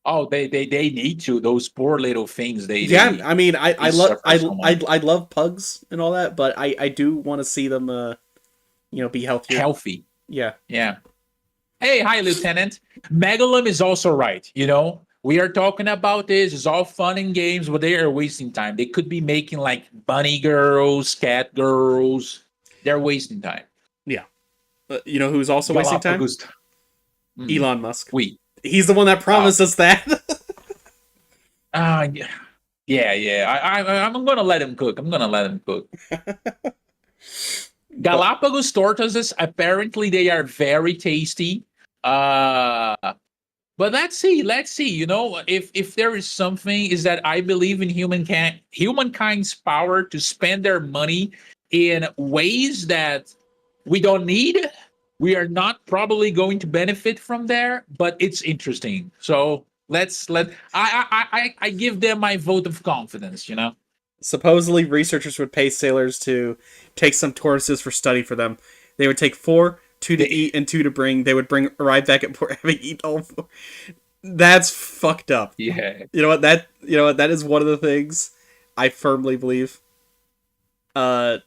Oh, they need to. Those poor little things.
Yeah, I mean,
They suffer so much.
I love pugs and all that, but I do want to see them be healthier.
Healthy.
Yeah.
Yeah. Hey, hi, Lieutenant. Megalum is also right. We are talking about this. It's all fun and games, but they are wasting time. They could be making like bunny girls, cat girls. They're wasting time.
Yeah. You know who's also wasting time?
Galapagos.
Elon Musk.
We.
He's the one that promised us that.
Yeah. I'm gonna let him cook. Galapagos tortoises, apparently they are very tasty. But let's see. If there is something, is that I believe in humankind's power to spend their money in ways that we don't need. We are not probably going to benefit from there, but it's interesting. So I give them my vote of confidence.
Supposedly, researchers would pay sailors to take some tortoises for study for them. They would take 4, 2 to eat, and 2 to bring. They would arrive back at port having eaten all 4. That's fucked up.
Yeah.
You know what? That is one of the things I firmly believe. I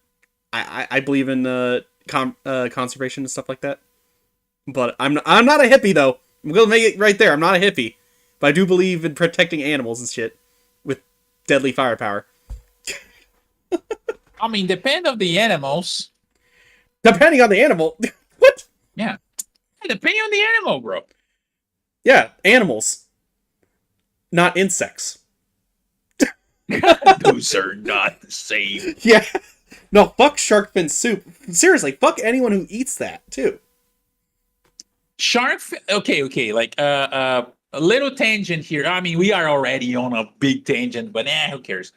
believe in conservation and stuff like that. But I'm not a hippie though. I'm gonna make it right there. I'm not a hippie, but I do believe in protecting animals and shit with deadly firepower.
I mean, depend on the animals.
Depending on the animal. What?
Yeah. Depending on the animal, bro.
Yeah, animals, not insects.
Those are not the same.
Yeah. No, fuck shark fin soup. Seriously, fuck anyone who eats that too.
Okay. Like a little tangent here. I mean, we are already on a big tangent, but who cares?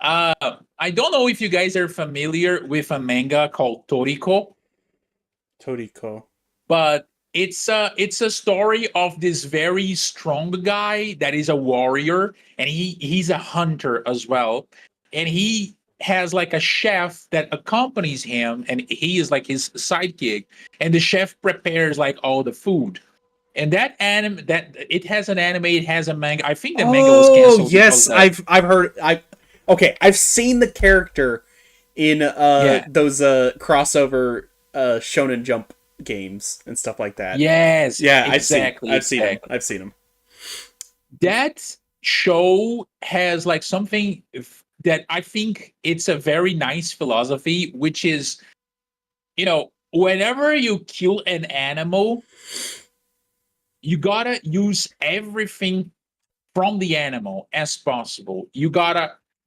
I don't know if you guys are familiar with a manga called Toriko. But it's a story of this very strong guy that is a warrior, and he's a hunter as well, and he has like a chef that accompanies him, and he is like his sidekick, and the chef prepares like all the food. And that it has an anime, it has a manga. I think the manga was canceled.
Oh yes, I've heard. I've seen the character in those crossover Shonen Jump games and stuff like that.
Yes.
Yeah,
exactly.
I've seen them.
That show has like something that I think it's a very nice philosophy, which is, whenever you kill an animal, you gotta use everything from the animal as possible.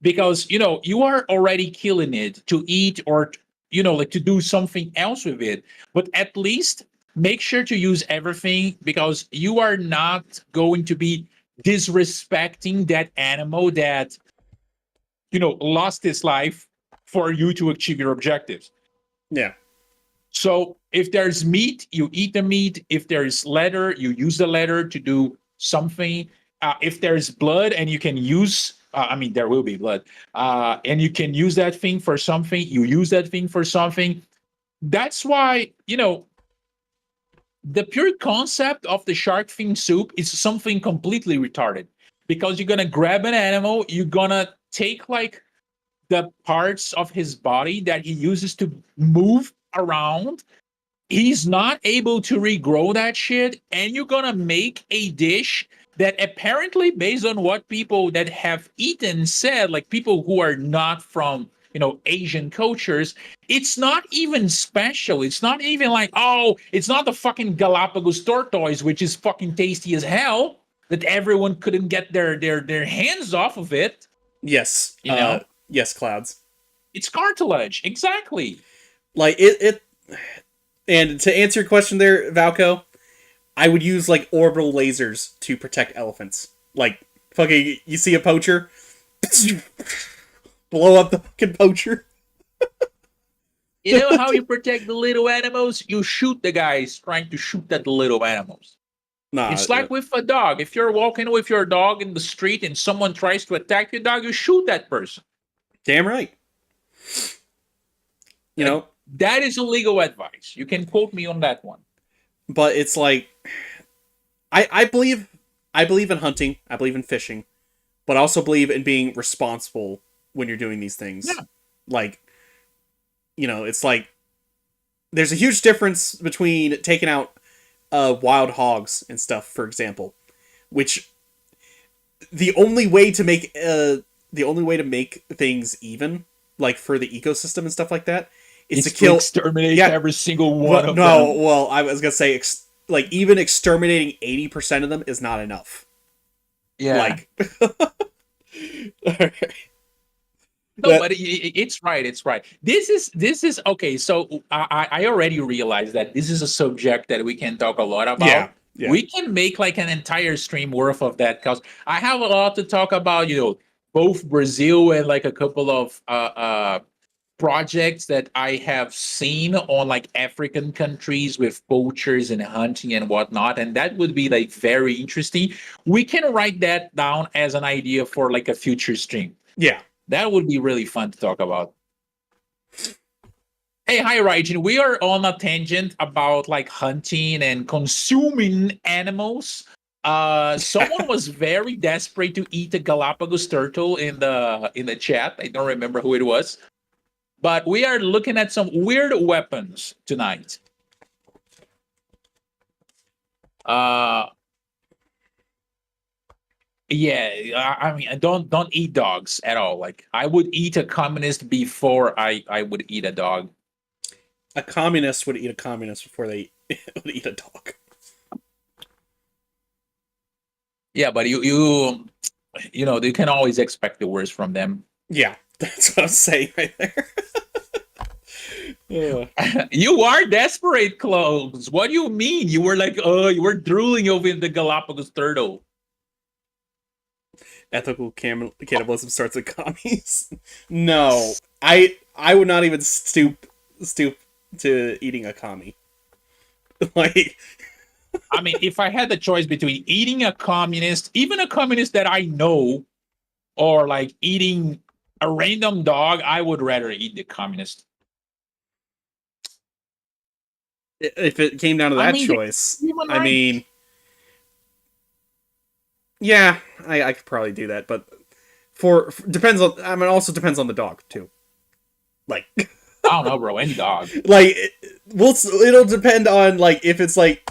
Because you are already killing it to eat or like to do something else with it, but at least make sure to use everything, because you are not going to be disrespecting that animal that lost its life for you to achieve your objectives.
Yeah.
So if there's meat, you eat the meat. If there's leather, you use the leather to do something. If there's blood and you can use there will be blood, and you can use that thing for something, you use that thing for something. That's why, the pure concept of the shark fin soup is something completely retarded, because you're going to grab an animal, you're going to take like the parts of his body that he uses to move around. He's not able to regrow that shit, and you're going to make a dish that apparently, based on what people that have eaten said, like people who are not from, Asian cultures, it's not even special. It's not even like, oh, it's not the fucking Galapagos tortoise, which is fucking tasty as hell, that everyone couldn't get their hands off of it.
Yes. Yes, Clouds.
It's cartilage. Exactly.
Like, it and to answer your question there, Valco, I would use like orbital lasers to protect elephants. Like, fucking, you see a poacher, blow up the fucking poacher.
You know how you protect the little animals? You shoot the guys trying to shoot at the little animals.
Nah,
It's like with a dog. If you're walking with your dog in the street and someone tries to attack your dog, you shoot that person.
damn right. You know,
That is illegal advice. You can quote me on that one.
but it's like I believe in hunting, I believe in fishing, but I also believe in being responsible when you're doing these things.
Yeah.
Like, you know, it's like there's a huge difference between taking out wild hogs and stuff, for example, which the only way to make things even, like for the ecosystem and stuff like that, is to kill,
exterminate every single one of
no,
them.
well, I was gonna say like even exterminating 80% of them is not enough.
Yeah.
Like,
No, but it's right. It's right. This is okay. So I already realized that this is a subject that we can talk a lot about.
Yeah.
We can make like an entire stream worth of that because I have a lot to talk about. You know, both Brazil and like a couple of projects that I have seen on like African countries with poachers and hunting and whatnot, and that would be like very interesting. We can write that down as an idea for like a future stream.
Yeah.
That would be really fun to talk about. Hey, hi, Raijin. We are on a tangent about like hunting and consuming animals. Someone was very desperate to eat a Galapagos turtle in the chat. I don't remember who it was, but we are looking at some weird weapons tonight. Yeah, I mean, I don't eat dogs at all. Like, I would eat a communist before I would eat a dog.
A communist would eat a communist before they would eat a dog.
Yeah, but you know, you can always expect the worst from them.
Yeah, that's what I'm saying right there.
You are desperate, Clothes. What do you mean? You were like, you were drooling over the Galapagos turtle.
Ethical cannibalism starts with commies. No, I would not even stoop to eating a commie. Like,
I mean, if I had the choice between eating a communist, even a communist that I know, or like eating a random dog, I would rather eat the communist.
if it came down to that choice, I mean, yeah, I could probably do that, but for depends on. I mean, also depends on the dog too. Like,
I don't know, bro. Any dog.
Like, it'll depend on like if it's like,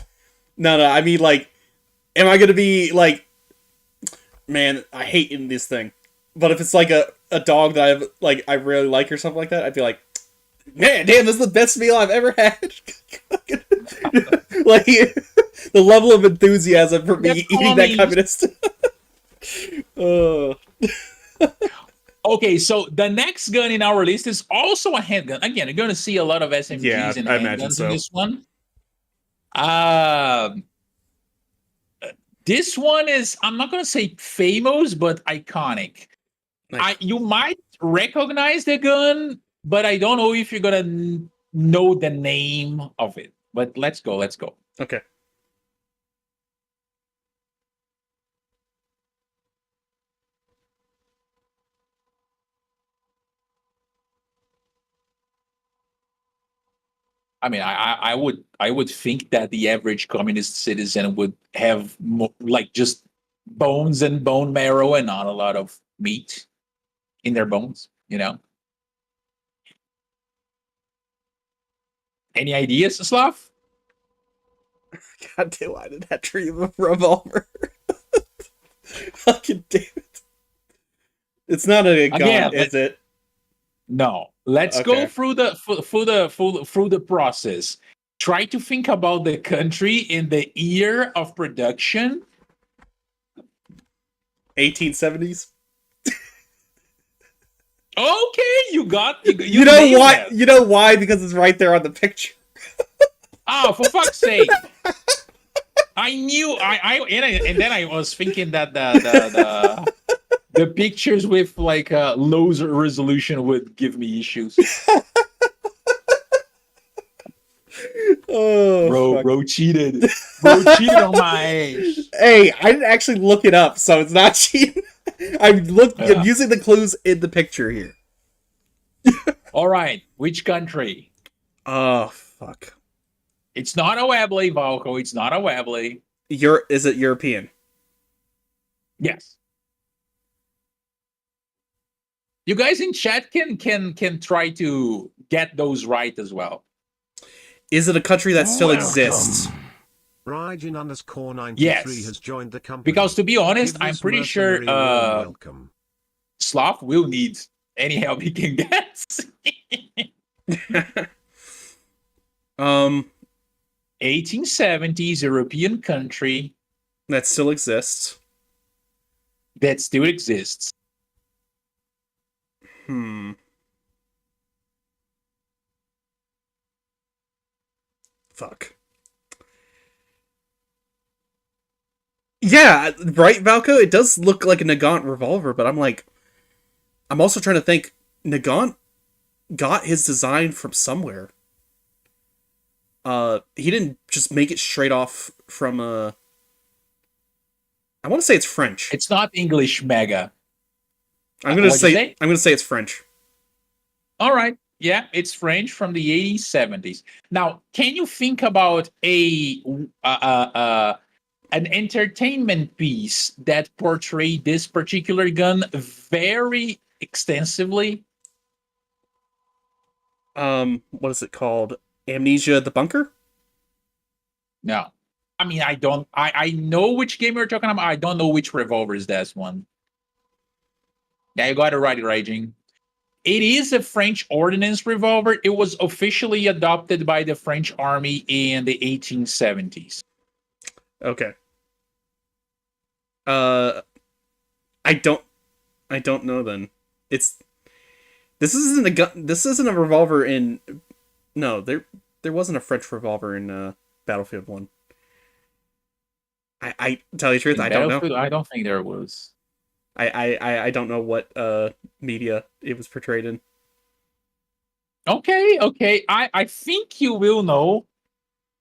no. I mean, like, am I gonna be like, man, I hate eating this thing, but if it's like a dog that I really like or something like that, I'd be like, man, damn, this is the best meal I've ever had. Like, the level of enthusiasm for me eating that communist.
Okay, so the next gun in our list is also a handgun. Again, you're going to see a lot of SMGs and handguns in this one. This one is, I'm not going to say famous, but iconic. Nice. You might recognize the gun, but I don't know if you're going to know the name of it. But let's go.
Okay.
I mean, I would think that the average communist citizen would have like just bones and bone marrow and not a lot of meat in their bones, you know? Any ideas, Slav?
God damn, why did that dream of a revolver? Fucking damn it. It's not a gun, is it?
No. Let's go through the process. Try to think about the country in the year of production.
1870s.
Okay, you
know why? That. You know why? Because it's right there on the picture.
Oh, for fuck's sake! I knew. And then I was thinking that the pictures with like low resolution would give me issues.
Oh, fuck.
Bro cheated. Bro cheated on my age.
Hey, I didn't actually look it up, so it's not cheating. I'm
Yeah.
using the clues in the picture here.
All right. Which country?
Oh, fuck.
It's not a Webley, Valko. It's not a Webley.
Is it European?
Yes. You guys in chat can try to get those right as well.
Is it a country that still exists?
Raijin_93
Yes.
has joined the company.
Because to be honest,
Give
I'm
this
pretty sure
mercenary a warm welcome.
Slav will need any help he can get. 1870s European country
That still exists.
that still exists.
Fuck. Yeah, right, Valko? It does look like a Nagant revolver, but I'm also trying to think, Nagant got his design from somewhere. He didn't just make it straight off from, I want to say it's French.
It's not English mega.
I'm gonna
what'd you say?
say it's French.
All right. Yeah, it's French from the 80s, 70s. Now, can you think about an entertainment piece that portrayed this particular gun very extensively?
What is it called? Amnesia the Bunker?
No. I mean, I know which game you're talking about. I don't know which revolver is that one. Yeah, you got it right, Raging. It is a French ordnance revolver. It was officially adopted by the French army in the 1870s.
Okay. I don't know then. This isn't a gun. This isn't a revolver in. No, there wasn't a French revolver in Battlefield 1. I tell you the truth, I don't know.
I don't think there was.
I don't know what media it was portrayed in.
Okay. I think you will know.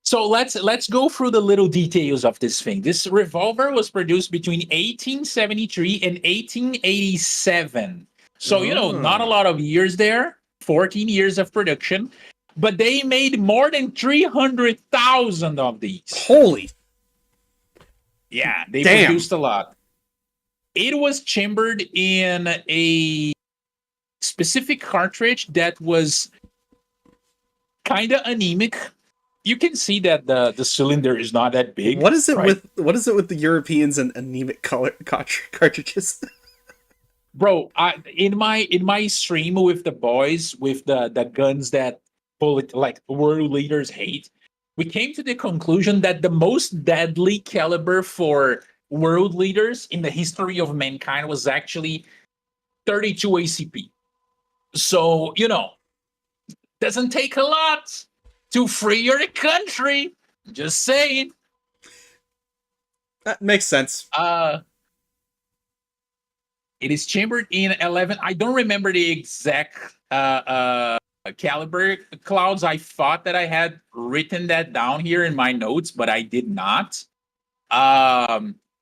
So let's go through the little details of this thing. This revolver was produced between 1873 and 1887. So, not a lot of years there, 14 years of production, but they made more than 300,000 of these.
Holy.
Yeah, they
Damn.
produced a lot. It was chambered in a specific cartridge that was kind of anemic. You can see that the cylinder is not that big.
What is it
right?
with the Europeans and anemic color cartridges?
Bro, in my stream with the boys with the guns that like world leaders hate, we came to the conclusion that the most deadly caliber for world leaders in the history of mankind was actually 32 ACP. So, doesn't take a lot to free your country. Just saying.
That makes sense.
It is chambered in 11. I don't remember the exact caliber, Clouds. I thought that I had written that down here in my notes, but I did not.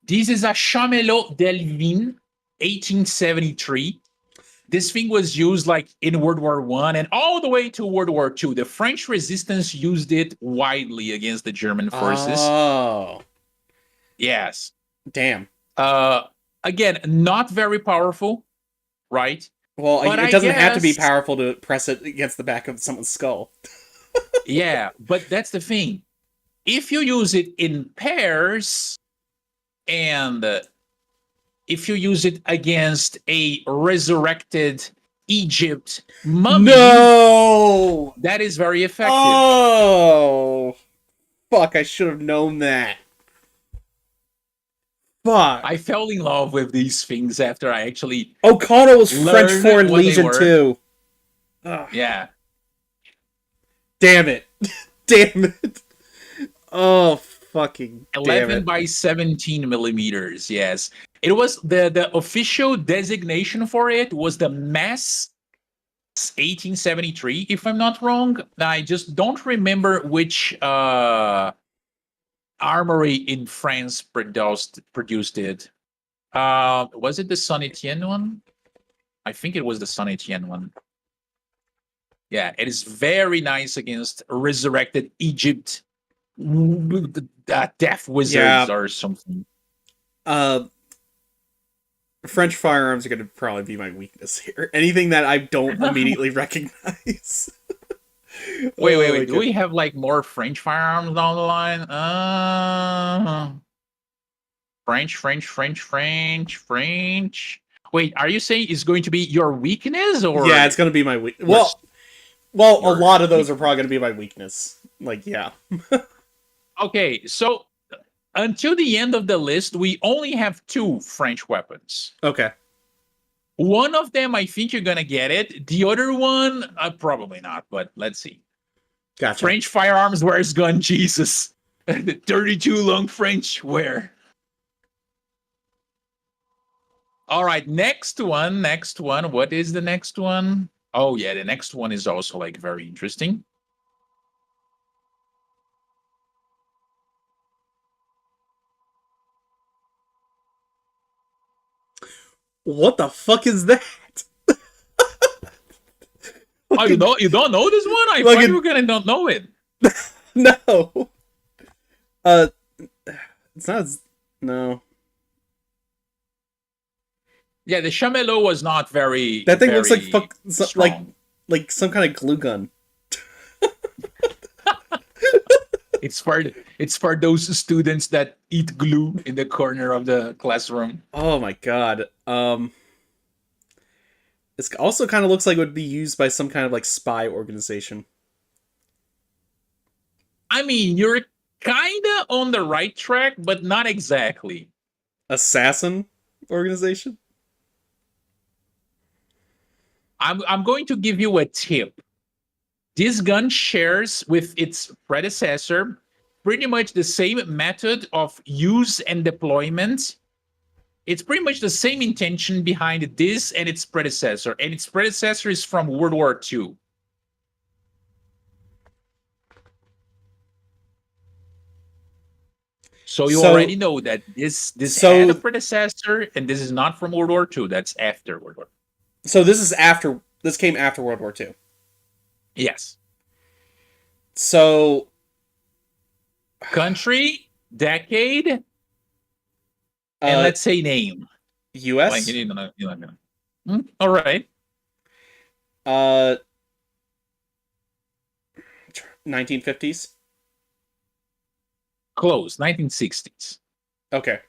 This is a Chamelot Delvin, 1873. This thing was used like in World War I and all the way to World War II. The French resistance used it widely against the German forces.
Oh.
Yes.
Damn.
Again, not very powerful, right?
Well,
But
it
I
doesn't have to be
guess-
powerful to press it against the back of someone's skull.
Yeah, but that's the thing. If you use it in pairs and if you use it against a resurrected Egypt mummy,
No!
that is very effective.
Oh! Fuck, I should have known that. Fuck.
I fell in love with these things after I actually...
O'Connell was French
learned
Foreign
what they
Legion
were.
too. Ugh.
Yeah.
Damn it. Damn it. Oh, fucking damn
11
it.
by 17 millimeters, yes. It was the official designation for it was the mass it's 1873, if I'm not wrong. I just don't remember which armory in France produced it. Was it the Saint Etienne one? I think it was the Saint Etienne one. Yeah, it is very nice against resurrected Egypt, death wizards or something.
French firearms are going to probably be my weakness here. Anything that I don't immediately recognize.
Wait. Do we have like more French firearms down the line? French. Wait, are you saying it's going to be your weakness or?
Yeah, it's going to be my weakness. Well, a lot of those are probably going to be my weakness. Like, yeah.
Okay, so until the end of the list, we only have 2 French weapons.
Okay.
One of them, I think you're going to get it. The other one, probably not, but let's see.
Gotcha.
French firearms, where's gun Jesus? The 32 long French, where? All right, next one. What is the next one? Oh, yeah, the next one is also like very interesting.
What the fuck is that?
Oh, you don't know this one? I thought you were gonna not know it.
No. It's not. No.
Yeah, the chamelot was not very.
That thing
very
looks like like some kind of glue gun.
It's for those students that eat glue in the corner of the classroom.
Oh my god. This also kind of looks like it would be used by some kind of like spy organization.
I mean, you're kind of on the right track, but not exactly.
Assassin organization?
I'm going to give you a tip. This gun shares with its predecessor pretty much the same method of use and deployment. It's pretty much the same intention behind this and its predecessor. And its predecessor is from World War II. So you already know that this had a predecessor, and this is not from World War II. That's after World War II.
So this came after World War II.
Yes.
So
country, decade, and let's say name.
U.S.
All right.
1950s.
Close. 1960s.
Okay.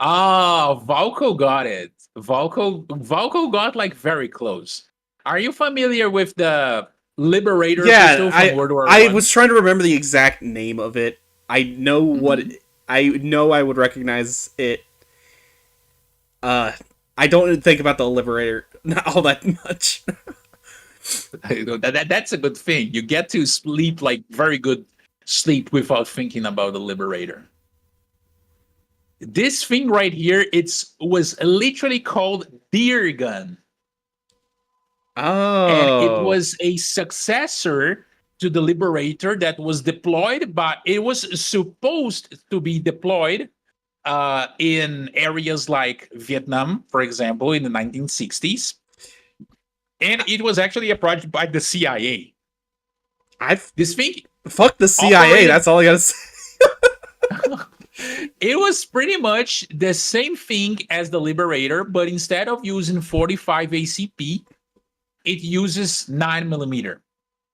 Valco got it. Valco got like very close. Are you familiar with the Liberator pistol from World War
I was trying to remember the exact name of it. I know what I know. I would recognize it. I don't think about the Liberator not all that much.
That's a good thing. You get to sleep like very good sleep without thinking about the Liberator. This thing right here, was literally called Deer Gun.
Oh.
And it was a successor to the Liberator that was deployed, but it was supposed to be deployed in areas like Vietnam, for example, in the 1960s. And it was actually a project by the CIA. This thing...
Fuck the CIA, that's all I gotta say.
It was pretty much the same thing as the Liberator, but instead of using 45 ACP, it uses 9mm.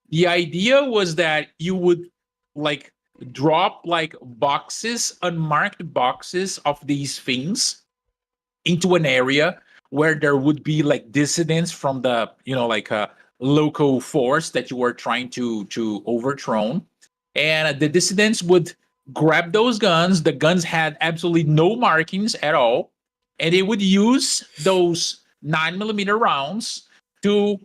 The idea was that you would like drop like boxes, unmarked boxes of these things into an area where there would be like dissidents from the, like a local force that you were trying to overthrow. And the dissidents would grab those guns. The guns had absolutely no markings at all. And they would use those 9mm rounds to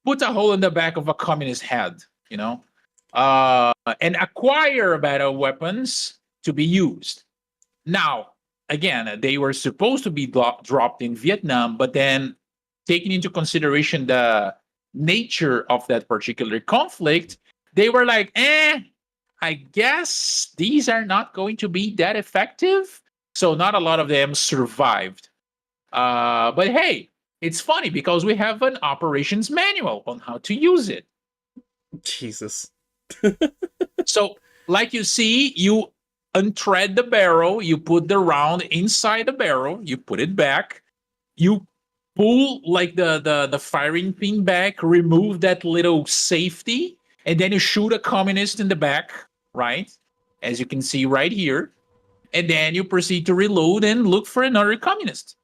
put a hole in the back of a communist head, and acquire better weapons to be used. Now, again, they were supposed to be dropped in Vietnam, but then taking into consideration the nature of that particular conflict, they were like, I guess these are not going to be that effective. So not a lot of them survived. But hey, it's funny because we have an operations manual on how to use it.
Jesus.
So, like you see, you unthread the barrel, you put the round inside the barrel, you put it back, you pull like the firing pin back, remove that little safety, and then you shoot a communist in the back, right? As you can see right here. And then you proceed to reload and look for another communist.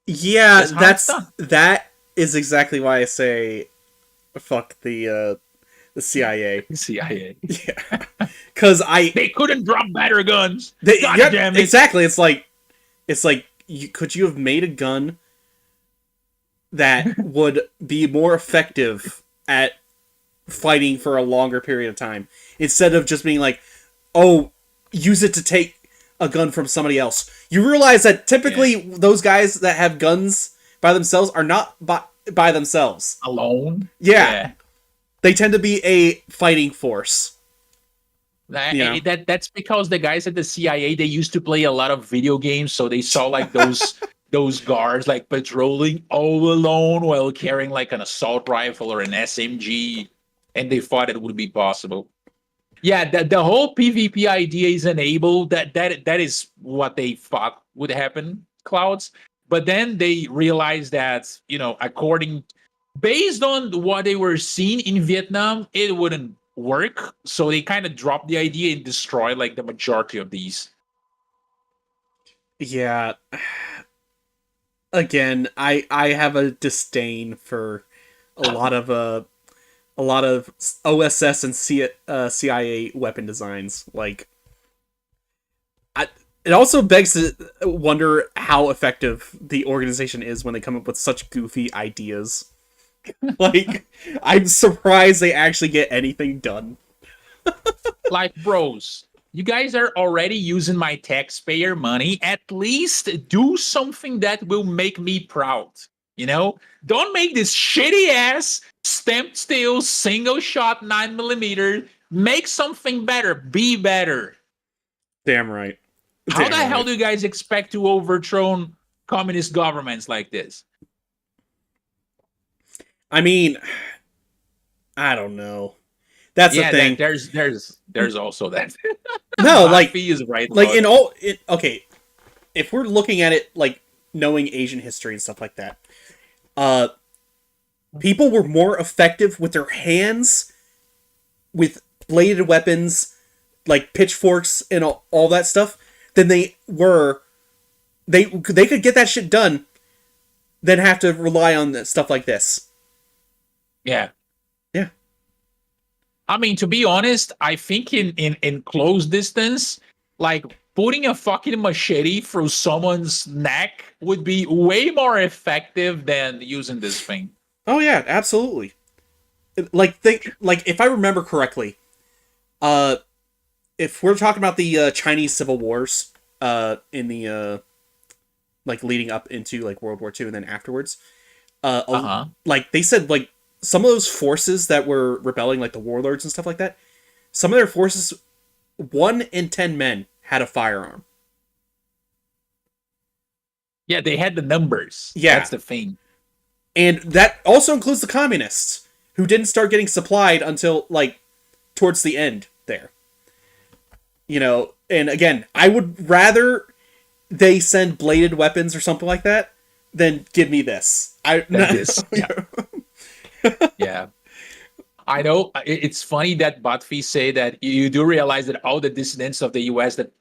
Yeah,
That's how it's done.
that is exactly why I say fuck the CIA.
CIA.
Yeah. Cuz
They couldn't drop better guns. God
yeah,
damn it.
exactly. It's like could you have made a gun that would be more effective at fighting for a longer period of time instead of just being like, oh, use it to take a gun from somebody else. You realize that typically those guys that have guns by themselves are not by themselves.
Alone?
Yeah. They tend to be a fighting force.
That's because the guys at the CIA, they used to play a lot of video games, so they saw like those guards like patrolling all alone while carrying like an assault rifle or an SMG, and they thought it would be possible. Yeah, the whole PvP idea is enabled. That is what they thought would happen, Clouds. But then they realized that, based on what they were seeing in Vietnam, it wouldn't work. So they kind of dropped the idea and destroyed like the majority of these.
Yeah. Again, I have a disdain for a lot of OSS and CIA weapon designs. Like, it also begs to wonder how effective the organization is when they come up with such goofy ideas. Like, I'm surprised they actually get anything done.
Like, bros, you guys are already using my taxpayer money. At least do something that will make me proud. Don't make this shitty ass stamped steel single shot 9mm. Make something better. Be better.
Damn right.
How the hell do you guys expect to overthrow communist governments like this?
I mean, I don't know. That's the thing.
There's also that.
No, like
Fee is right.
Like okay, if we're looking at it like knowing Asian history and stuff like that, people were more effective with their hands, with bladed weapons, like pitchforks and all that stuff, than they were. They could get that shit done, then have to rely on stuff like this.
Yeah.
Yeah.
I mean, to be honest, I think in close distance, like putting a fucking machete through someone's neck would be way more effective than using this thing.
Oh yeah, absolutely. Like if I remember correctly, if we're talking about the Chinese Civil Wars, in the like leading up into like World War II and then afterwards, like they said, like some of those forces that were rebelling, like the warlords and stuff like that, some of their forces, 1 in 10 men had a firearm.
Yeah, they had the numbers.
Yeah.
That's the thing.
And that also includes the communists, who didn't start getting supplied until, like, towards the end there. And again, I would rather they send bladed weapons or something like that than give me this.
Yeah. I know it's funny that Botfi say that you do realize that all the dissidents of the U.S. that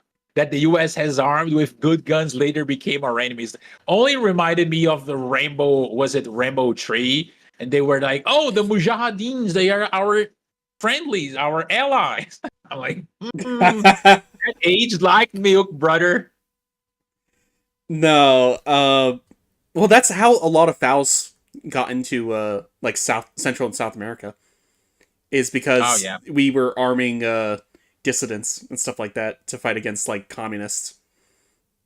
the U.S. has armed with good guns later became our enemies. Only reminded me of the Rainbow 3? And they were like, oh, the Mujahideen, they are our friendlies, our allies. I'm like, that aged like milk, brother.
No, well, that's how a lot of fouls got into like Central and South America, is because we were arming dissidents and stuff like that to fight against like communists,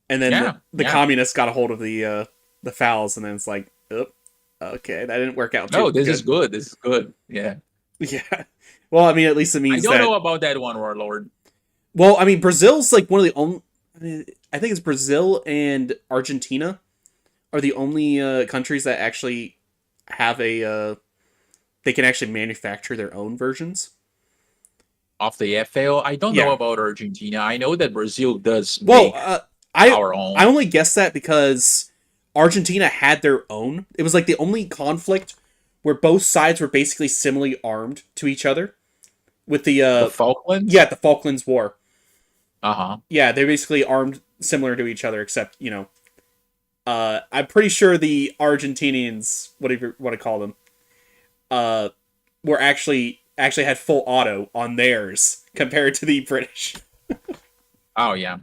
and then the communists got a hold of the fouls, and then it's like, Oop. Okay, that didn't work out
No,
too
this is
good.
good. This is good. Yeah.
Yeah. Well, I mean, at least it
I
means
don't
that.
know about that one, Warlord.
Well, I mean, Brazil's like one of the only. I mean, I think it's Brazil and Argentina are the only countries that actually have a. They can actually manufacture their own versions.
Of the FAO, I don't know
Yeah.
about Argentina. I know that Brazil does
Well,
make
I
our
I
own.
only guess that because Argentina had their own. It was like the only conflict where both sides were basically similarly armed to each other with the
The
yeah,
Falklands?
the Falklands War.
Uh-huh.
Yeah, they're basically armed similar to each other, except I'm pretty sure the Argentinians, whatever you want to call them, uh, were actually had full auto on theirs compared to the British.
Oh yeah.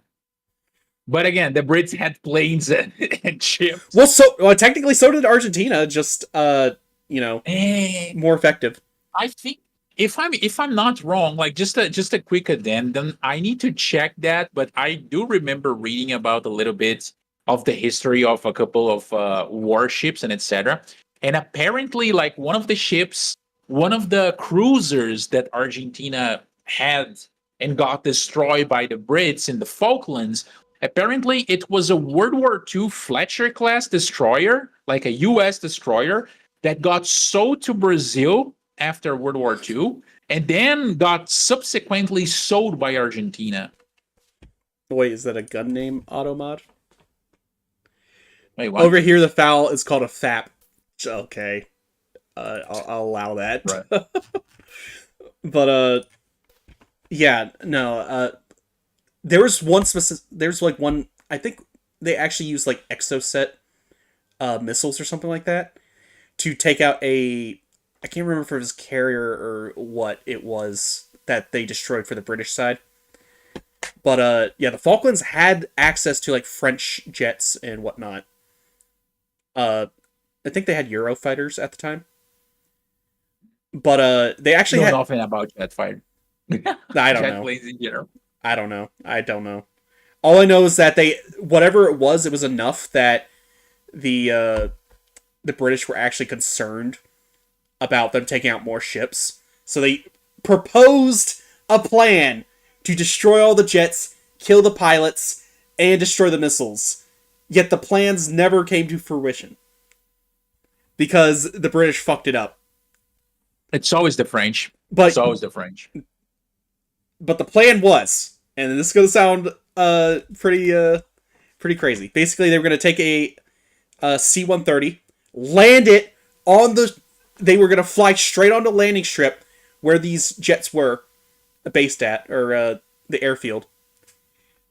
But again, the Brits had planes and, and
Well,
ships.
technically, so did Argentina. Just
Eh,
more effective.
I think if I'm not wrong, like just a quick addendum, I need to check that, but I do remember reading about a little bit of the history of a couple of warships and etc. And apparently, like one of the ships, one of the cruisers that Argentina had and got destroyed by the Brits in the Falklands. Apparently, it was a World War II Fletcher class destroyer, like a U.S. destroyer, that got sold to Brazil after World War II, and then got subsequently sold by Argentina.
Wait, is that a gun name automod?
Wait, what?
Over here, the foul is called a FAP. Okay, I'll allow that.
Right.
But yeah, no. There was one specific. There's like one. I think they actually used like exoset missiles or something like that to take out a. I can't remember if it was carrier or what it was that they destroyed for the British side. But yeah, the Falklands had access to like French jets and whatnot. I think they had Eurofighters at the time. But they actually
Know
had.
nothing about jet fighter.
I don't
Jet
know.
planes in general.
I don't know. I don't know. All I know is that they, whatever it was enough that the British were actually concerned about them taking out more ships. So they proposed a plan to destroy all the jets, kill the pilots, and destroy the missiles. Yet the plans never came to fruition because the British fucked it up.
It's always the French.
But
It's always the French.
but the plan was, and this is gonna sound pretty crazy. Basically, they were gonna take a C-130, land it on the. They were gonna fly straight on the landing strip where these jets were based at, or the airfield.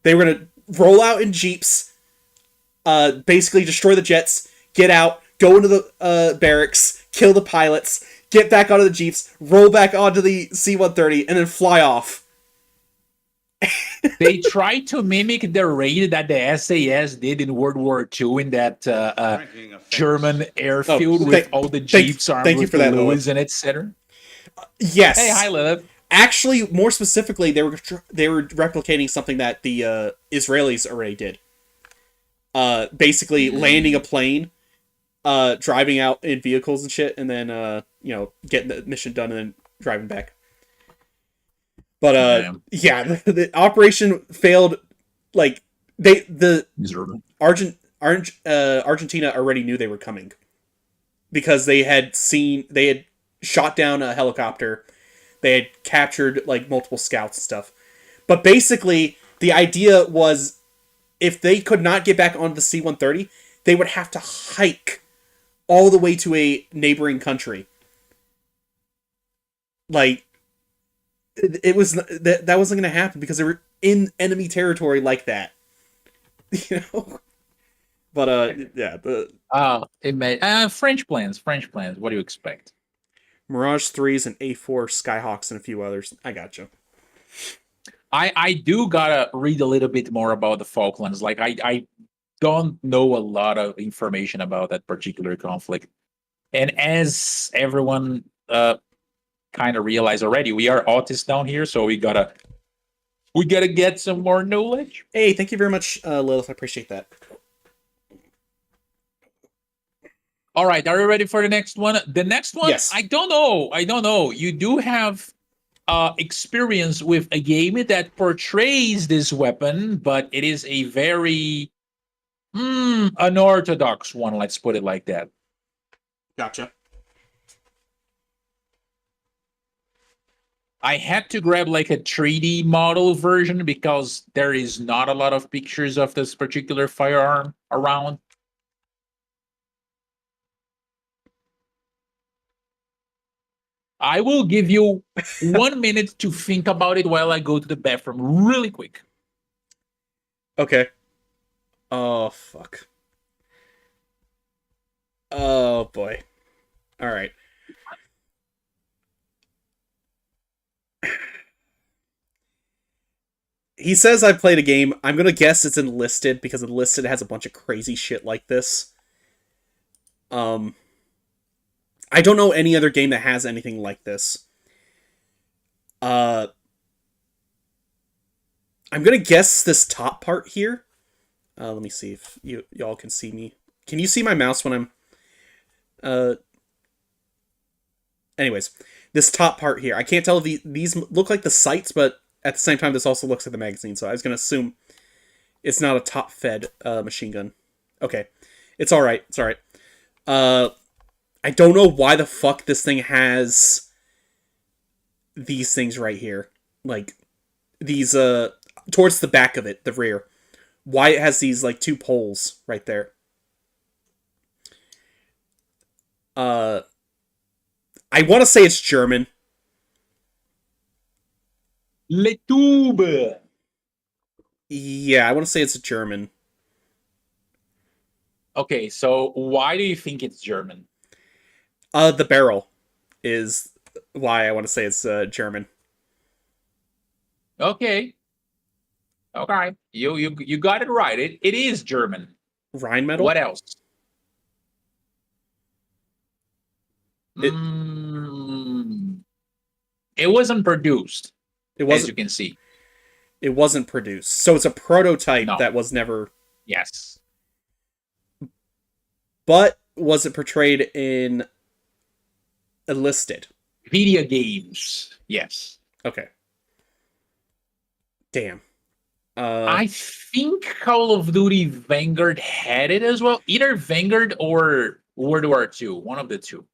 They were gonna roll out in jeeps, basically destroy the jets, get out, go into the barracks, kill the pilots, get back onto the jeeps, roll back onto the C-130, and then fly off.
They tried to mimic the raid that the SAS did in World War II in that German airfield with all the jeeps armed
thank you
with
for that,
Lewis and etc.
Yes.
Hey, hi, Lilith.
Actually, more specifically, they were replicating something that the Israelis already did. Basically landing a plane, driving out in vehicles and shit, and then getting the mission done and then driving back. But yeah, the operation failed. Like Argentina already knew they were coming because they had shot down a helicopter. They had captured like multiple scouts and stuff. But basically, the idea was if they could not get back onto the C-130, they would have to hike all the way to a neighboring country. Like, it was that wasn't going to happen because they were in enemy territory like that. You know? But, yeah.
It made French plans. What do you expect?
Mirage 3s and A4 Skyhawks and a few others. I gotcha.
I do gotta read a little bit more about the Falklands. Like I don't know a lot of information about that particular conflict. And as everyone kind of realized already, we are autists down here, so we gotta get some more knowledge.
Hey, thank you very much, Lilith. I appreciate that.
All right, are you ready for the next one? The next one,
Yes.
I don't know. I don't know. You do have experience with a game that portrays this weapon, but it is a very unorthodox one. Let's put it like that.
Gotcha.
I had to grab like a 3D model version because there is not a lot of pictures of this particular firearm around. I will give you 1 minute to think about it while I go to the bathroom really quick.
Okay. Oh, fuck. Oh, boy. All right. He says I played a game. I'm going to guess it's Enlisted because Enlisted has a bunch of crazy shit like this. I don't know any other game that has anything like this. I'm going to guess this top part here. Let me see if y'all can see me. Can you see my mouse when I'm anyways, this top part here. I can't tell if these look like the sights, but at the same time, this also looks like the magazine. So I was going to assume it's not a top-fed machine gun. Okay. It's all right. It's all right. I don't know why the fuck this thing has these things right here. Like, these, towards the back of it, the rear. Why it has these, like, two poles right there. I want to say it's German.
Le Tube.
Yeah, I want to say it's German.
Okay, so why do you think it's German?
The barrel is why I want to say it's German.
Okay. Okay. You got it right. It is German.
Rheinmetall?
What else?
It-
It wasn't produced,
It
as you
wasn't.
can see.
It wasn't produced, so it's a prototype
No.
that was never.
Yes.
But was it portrayed in Enlisted?
Video games. Yes.
Okay. Damn.
I think Call of Duty Vanguard had it as well. Either Vanguard or World War II. One of the two.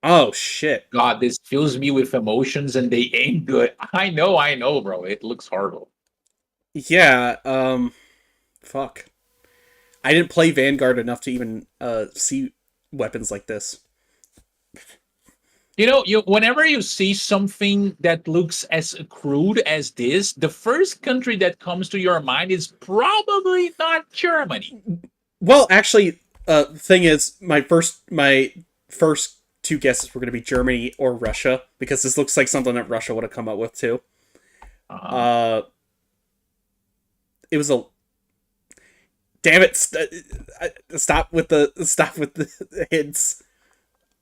Oh shit.
God, this fills me with emotions and they ain't good. I know, bro. It looks horrible.
Yeah. Fuck. I didn't play Vanguard enough to even see weapons like this.
You know, whenever you see something that looks as crude as this, the first country that comes to your mind is probably not Germany.
Well, actually, the thing is, my first two guesses were going to be Germany or Russia because this looks like something that Russia would have come up with too. It was a. Damn it! Stop with the hints.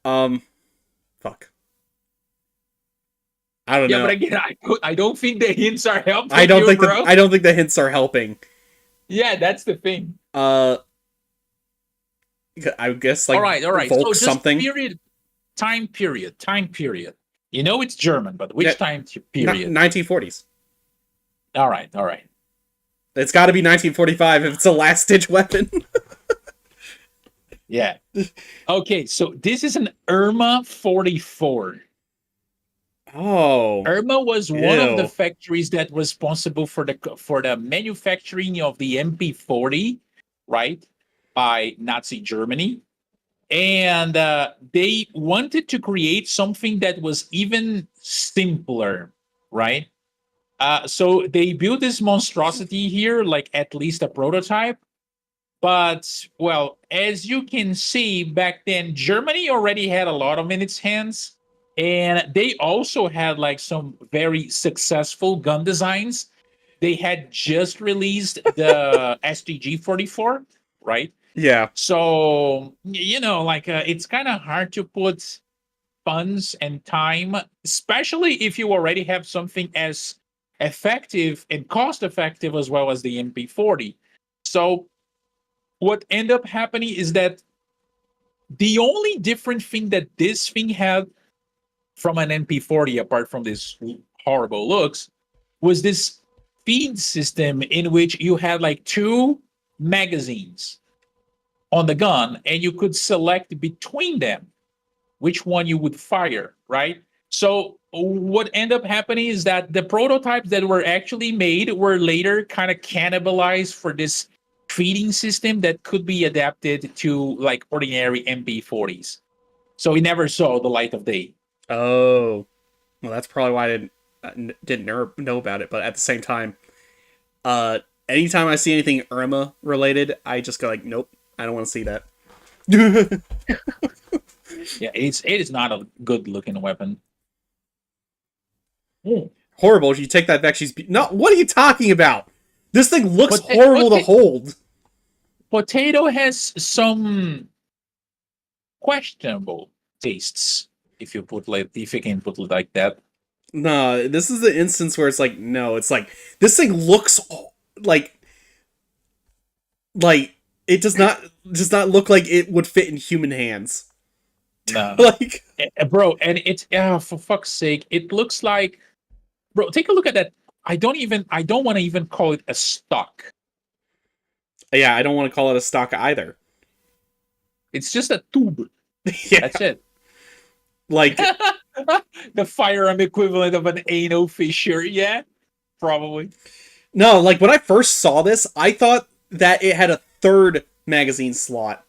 Fuck. I don't know.
Yeah, but again, I don't think the hints are helping.
I don't think
bro.
I don't think the hints are helping.
Yeah, that's the thing.
I guess like
all right.
Volk
So just
something.
time period. You know it's German, but which
Yeah,
time period?
1940s.
All right.
It's got to be 1945 if it's a last-ditch weapon.
Yeah. Okay, so this is an Irma 44.
Oh.
Irma was one of the
Ew.
factories that was responsible for the manufacturing of the MP40, right, by Nazi Germany, and they wanted to create something that was even simpler, right? So they built this monstrosity here, like at least a prototype. But, well, as you can see, back then, Germany already had a lot of in its hands. And they also had like some very successful gun designs. They had just released the STG 44, right?
Yeah.
So, like it's kind of hard to put funds and time, especially if you already have something as effective and cost effective as well as the MP40. So, what ended up happening is that The only different thing that this thing had from an MP40, apart from this horrible looks, was this feed system in which you had like two magazines on the gun, and you could select between them which one you would fire, right? So what ended up happening is that the prototypes that were actually made were later kind of cannibalized for this feeding system that could be adapted to like ordinary MP40s. So it never saw the light of day.
Oh, well, that's probably why I didn't know about it. But at the same time, uh, anytime I see anything Irma related, I just go like, nope, I don't want to see that.
Yeah, it is not a good looking weapon. Mm.
Horrible. You take that back. No. What are you talking about? This thing looks
Pota-
horrible to
pota-
hold.
Potato has some questionable tastes, if you can put it like that.
No, this is the instance where it's like, no, it's like this thing looks like like it does not look like it would fit in human hands.
No.
Like,
Bro, and it's for fuck's sake, it looks like, bro, take a look at that. I don't want to even call it a stock.
yeah, I don't want to call it a stock either.
It's just a tube.
Yeah,
That's it.
like
The firearm equivalent of an anal fissure. Yeah, probably.
no, like when I first saw this, I thought that it had a third magazine slot,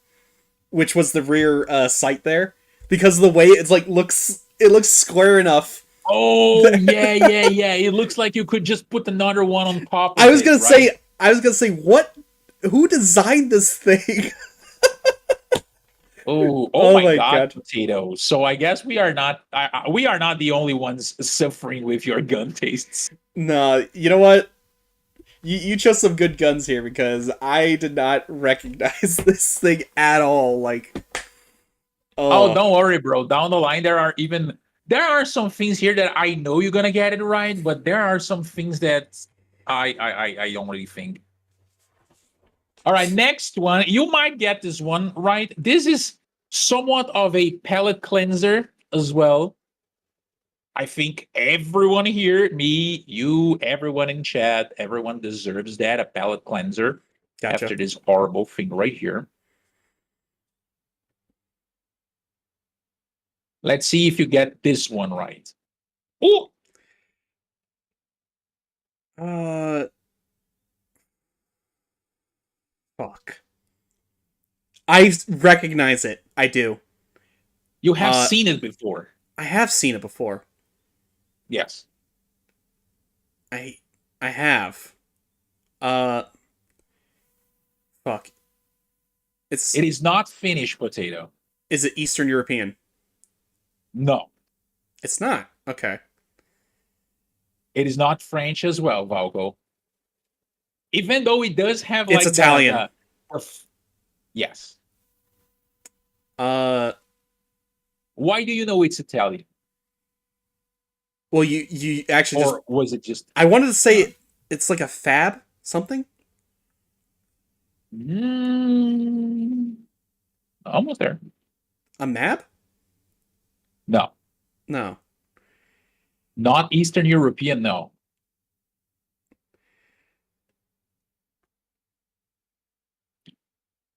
which was the rear sight there, because of the way it's like it looks square enough.
Oh yeah. It looks like you could just put another one on top of
I was
it,
gonna
right?
say, what? Who designed this thing?
Oh
Oh
my
my
God,
God.
Potato. So I guess we are not the only ones suffering with your gun tastes.
Nah, you know what? You chose some good guns here because I did not recognize this thing at all. Like,
Oh,
oh
don't worry, bro. Down the line, there are some things here that I know you're gonna get it right, but there are some things that I don't really think. All right, next one. You might get this one right. This is somewhat of a palate cleanser as well. I think everyone here, me, you, everyone in chat, everyone deserves that, a palate cleanser
gotcha.
after this horrible thing right here. Let's see if you get this one right. Oh,
Uh, fuck. I recognize it. I do.
you have
Uh,
seen it before.
I have seen it before.
Yes.
I I have. Uh, fuck.
It is not Finnish potato.
Is it Eastern European?
No.
It's not. Okay.
It is not French as well, Valko. Even though it does have
It's
like
Italian.
Yes.
Uh,
Why do you know it's Italian?
well, you actually just
Or was it just
I wanted to say it's like a fab something.
mm, almost there?
A map?
No.
No.
Not Eastern European, no.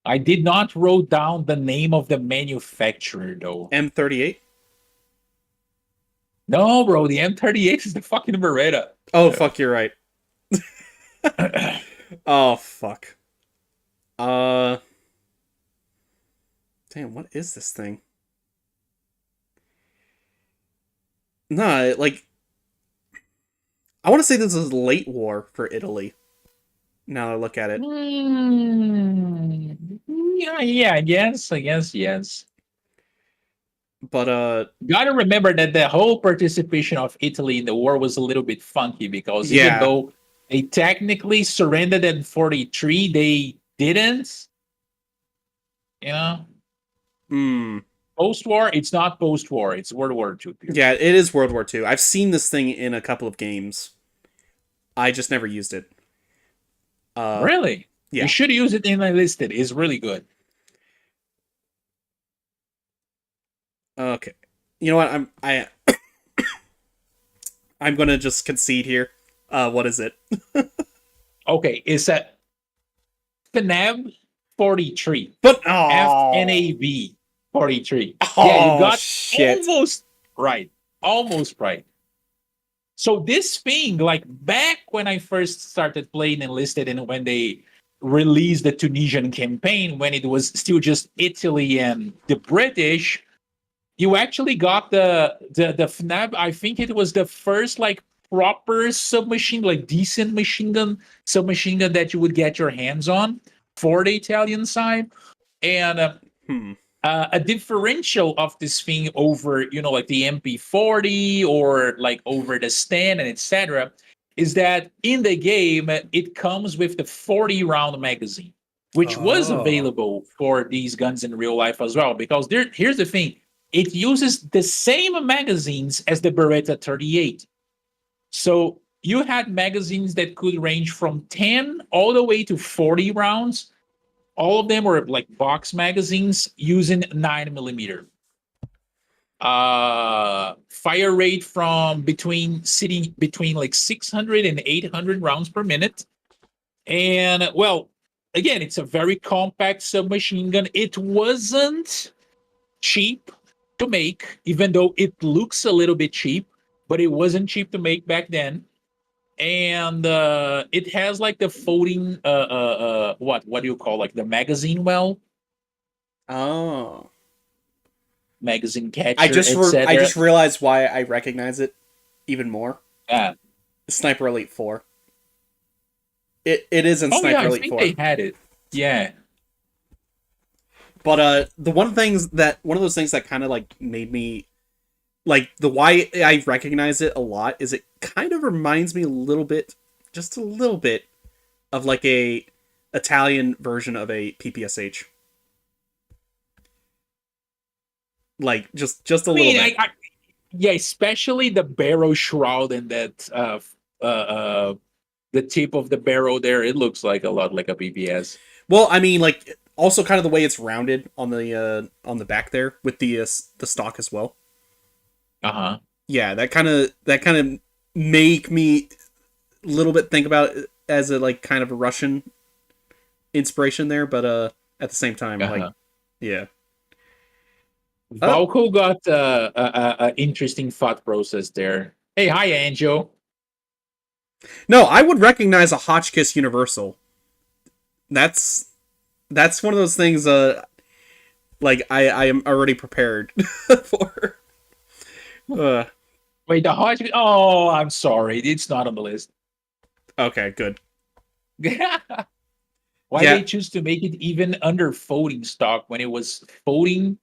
I did not wrote down the name of the manufacturer though.
M38?
No, bro, the M38 is the fucking Beretta.
Oh, fuck, you're right. Oh, fuck. Damn, what is this thing? Nah, like, I want to say this is late war for Italy. Now that I look at it.
Yeah, I guess, yes.
But,
Gotta remember that the whole participation of Italy in the war was a little bit funky because even
yeah.
though they technically surrendered in 43, they didn't. You know,
Hmm.
post-war, it's not post-war, it's World War II period.
Yeah, it is World War II. I've seen this thing in a couple of games. I just never used it.
Really?
Yeah.
You should use it in Enlisted. It's really good.
Okay. You know what? I'm gonna just concede here. What is it?
Okay, it's a FNAB 43.
But oh,
FNAB 43. Yeah, you
oh
got
shit.
almost right. Almost right. So this thing, like back when I first started playing Enlisted and when they released the Tunisian campaign, when it was still just Italy and the British, you actually got the FNAB. I think it was the first like proper submachine, like decent machine gun, submachine gun that you would get your hands on for the Italian side. And
Hmm.
a differential of this thing over, like the MP40 or like over the stand and etc., is that in the game it comes with the 40 round magazine, which was
Oh.
available for these guns in real life as well. Because here's the thing: it uses the same magazines as the Beretta 38. So you had magazines that could range from 10 all the way to 40 rounds. All of them were like box magazines using 9 millimeter. Fire rate from between like 600 and 800 rounds per minute. And well, again, it's a very compact submachine gun. It wasn't cheap to make, even though it looks a little bit cheap, but it wasn't cheap to make back then. And it has like the folding what do you call, like the magazine well,
Oh.
magazine
I
catcher,
just I
etc.
just realized why I recognize it even more.
Yeah.
Sniper Elite 4. It is in
Oh yeah,
Sniper
I
Elite
think
4.
they had it. Yeah.
But the one of those things that kind of like made me like the why I recognize it a lot is it kind of reminds me a little bit, just a little bit, of like a Italian version of a PPSH. Like just a
I
little
mean,
bit.
yeah, especially the barrel shroud and that the tip of the barrel there, it looks like a lot like a BBS.
Well, I mean, like also kind of the way it's rounded on the back there with the stock as well.
Uh-huh.
Yeah, that kind of make me a little bit think about it as a like kind of a Russian inspiration there, but at the same time, like
Uh-huh.
yeah. Oh
Valco got a interesting thought process there. Hey, hi, Anjo.
no, I would recognize a Hotchkiss Universal. That's that's one of those things. Like I am already prepared for. Uh,
Wait, the Hodge. Oh, I'm sorry. It's not on the list.
okay, good.
Why
Yeah,
they choose to make it even under folding stock when it was folding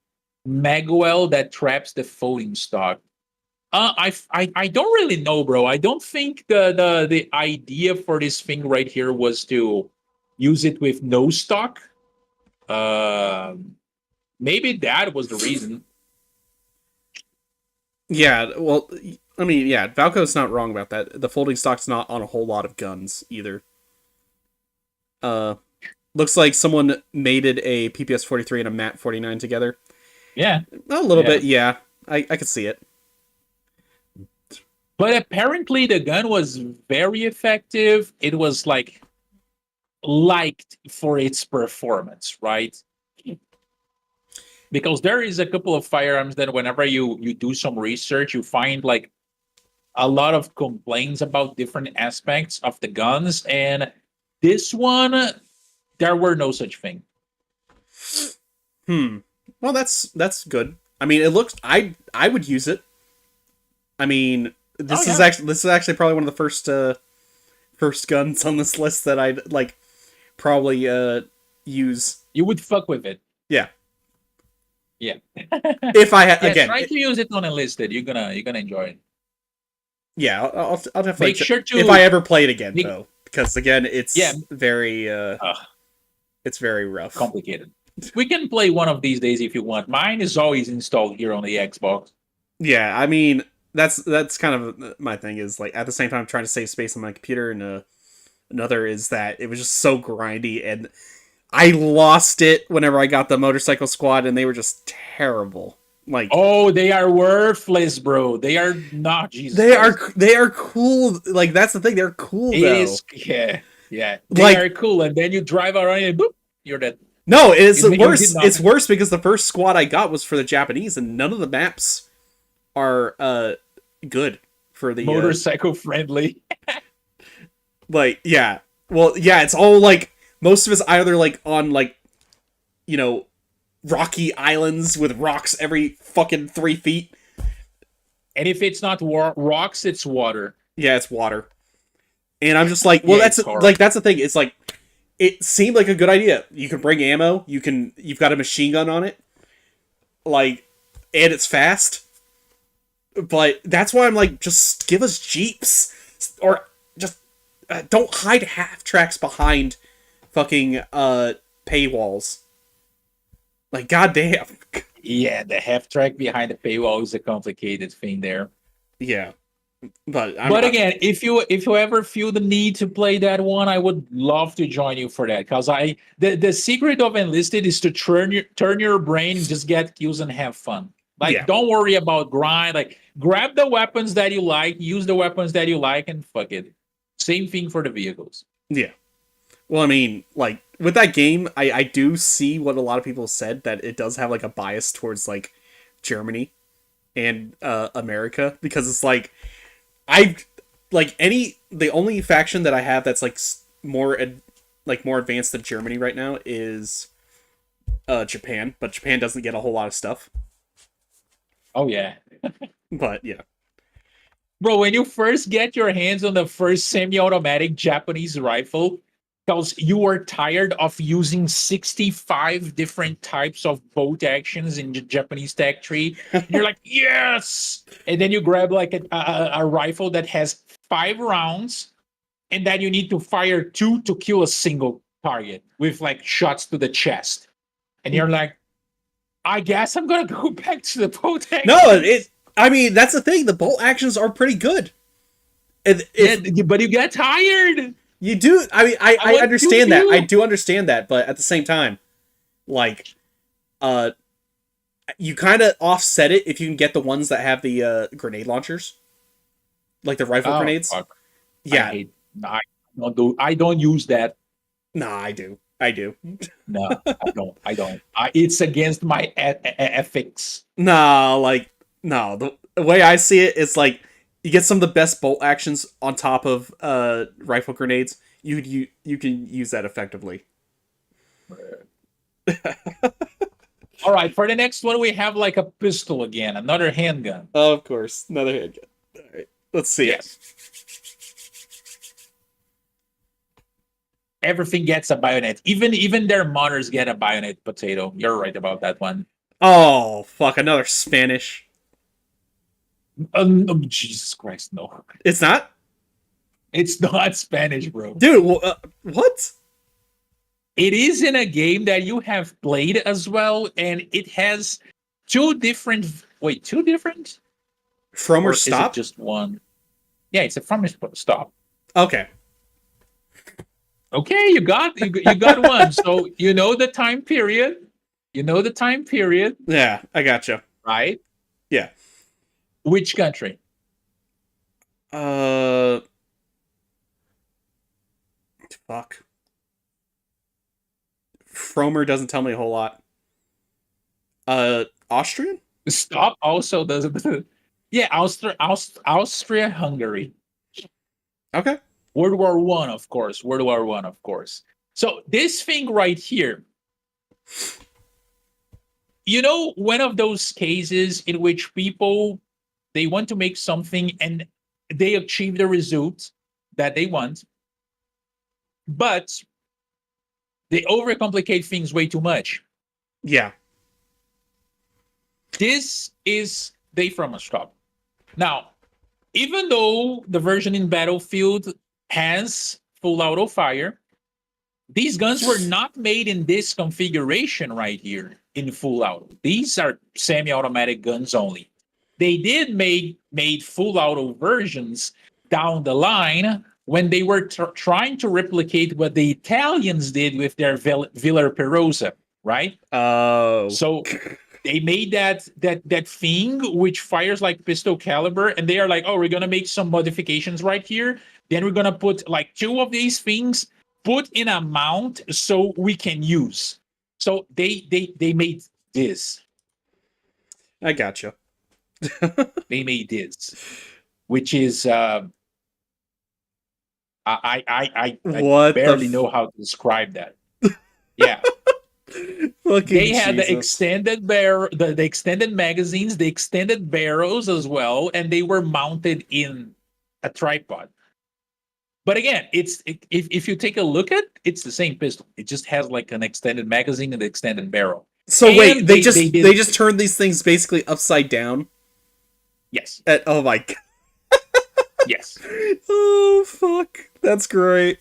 Maguel that traps the folding stock? I don't really know, bro. I don't think the idea for this thing right here was to use it with no stock. Maybe that was the reason.
yeah. Well, I mean, yeah. Valko's not wrong about that. The folding stock's not on a whole lot of guns either. Uh, Looks like someone mated a PPS 43 and a MAT 49 together.
Yeah,
A little
yeah.
bit, yeah. I could see it.
But apparently the gun was very effective. It was like liked for its performance, right? Because there is a couple of firearms that whenever you do some research, you find like a lot of complaints about different aspects of the guns, and this one there were no such thing.
Hmm. Well, that's good. I mean, it looks. I would use it. I mean,
Oh yeah,
this is actually probably one of the first guns on this list that I'd like probably use.
you would fuck with it.
Yeah,
Yeah.
if I
Yeah,
again,
try to use it on enlisted. You're gonna enjoy it.
yeah, I'll definitely
Make sure
if I
to
ever play it again
make,
though, because again,
yeah,
it's very rough.
complicated. We can play one of these days if you want. Mine is always installed here on the Xbox.
Yeah, I mean that's kind of my thing is like at the same time trying to save space on my computer, and another is that it was just so grindy, and I lost it whenever I got the motorcycle squad, and they were just terrible. Like,
Oh, they are worthless, bro. They are not Jesus
they
Christ.
are cool. Like, that's the thing. They're cool
It
though.
is, yeah, yeah. They
Like,
are cool, and then you drive around and boop, you're dead.
no, it's
You did
worse. It's
nothing.
worse because the first squad I got was for the Japanese, and none of the maps are good for the
Motorcycle friendly.
like, yeah. Well, yeah, it's all like most of it's either like on like, you know, rocky islands with rocks every fucking 3 feet.
And if it's not rocks, it's water.
Yeah, it's water. And I'm just like, well,
Yeah,
that's
it's horrible.
like that's the thing. It's like it seemed like a good idea. You can bring ammo. You've got a machine gun on it. Like, and it's fast. But that's why I'm like, just give us jeeps, or just don't hide half tracks behind fucking paywalls. Like, goddamn.
Yeah, the half track behind the paywall is a complicated thing there.
Yeah, but
Again, if you ever feel the need to play that one, I would love to join you for that, because the secret of enlisted is to turn your brain and just get kills and have fun. Like,
yeah,
don't worry about grind. Like, grab the weapons that you like, use the weapons that you like, and fuck it. Same thing for the vehicles.
yeah. Well, I mean, like with that game, I do see what a lot of people said, that it does have like a bias towards like Germany and America, because it's like I like the only faction that I have that's like more advanced than Germany right now is Japan, but Japan doesn't get a whole lot of stuff.
Oh yeah.
But yeah,
Bro, when you first get your hands on the first semi-automatic Japanese rifle, because you are tired of using 65 different types of bolt actions in the Japanese tech tree, and you're like, yes! And then you grab like a rifle that has 5 rounds, and then you need to fire 2 to kill a single target with like shots to the chest. And you're like, I guess I'm gonna go back to the bolt actions.
no, I mean, that's the thing. The bolt actions are pretty good.
Yeah, but you get tired.
You do. I mean, I
want
understand that.
to.
I do understand that, but at the same time, like, you kind of offset it if you can get the ones that have the grenade launchers, like the rifle grenades.
Fuck.
Yeah.
I don't use that.
Nah, I do. I do.
No, I don't. It's against my ethics.
Nah, like, no. The way I see it is like, you get some of the best bolt actions on top of rifle grenades. You can use that effectively.
All right, for the next one, we have like a pistol again, another handgun.
Oh, of course, another handgun. All right, let's see it.
Everything gets a bayonet. Even their modders get a bayonet potato. You're right about that one.
Oh, fuck, another Spanish.
Oh, Jesus Christ, no.
It's not?
It's not Spanish, bro.
Dude, what?
It is in a game that you have played as well, and it has two different...
From or
Is
stop?
it just one? Yeah, it's a from or stop.
Okay.
Okay, you got one. So you know the time period.
Yeah, I gotcha.
Right?
Yeah.
Which country?
Fuck. Fromer doesn't tell me a whole lot. Austrian?
Stop also doesn't. Yeah, Austria, Hungary.
Okay.
World War One, of course. So this thing right here, you know, one of those cases in which people, they want to make something and they achieve the result that they want, but they overcomplicate things way too much.
Yeah.
This is Day from a Stop. Now, even though the version in Battlefield has full auto fire, these guns were not made in this configuration right here in full auto. These are semi-automatic guns only. They did made full auto versions down the line when they were trying to replicate what the Italians did with their Villa Perosa, right?
Oh.
So they made that thing which fires like pistol caliber, and they are like, oh, we're gonna make some modifications right here. Then we're gonna put like two of these things put in a mount so we can use. So they made this.
I gotcha.
They made this, which is I
What the
barely know how to describe that. Yeah.
fucking
They had the
Jesus.
extended the extended magazines, the extended barrels as well, and they were mounted in a tripod. But again, if you take a look at it's the same pistol. It just has like an extended magazine and an extended barrel.
So
And
wait, they
did
just turned these things basically upside down.
yes,
Oh my god.
yes.
Oh fuck. That's great.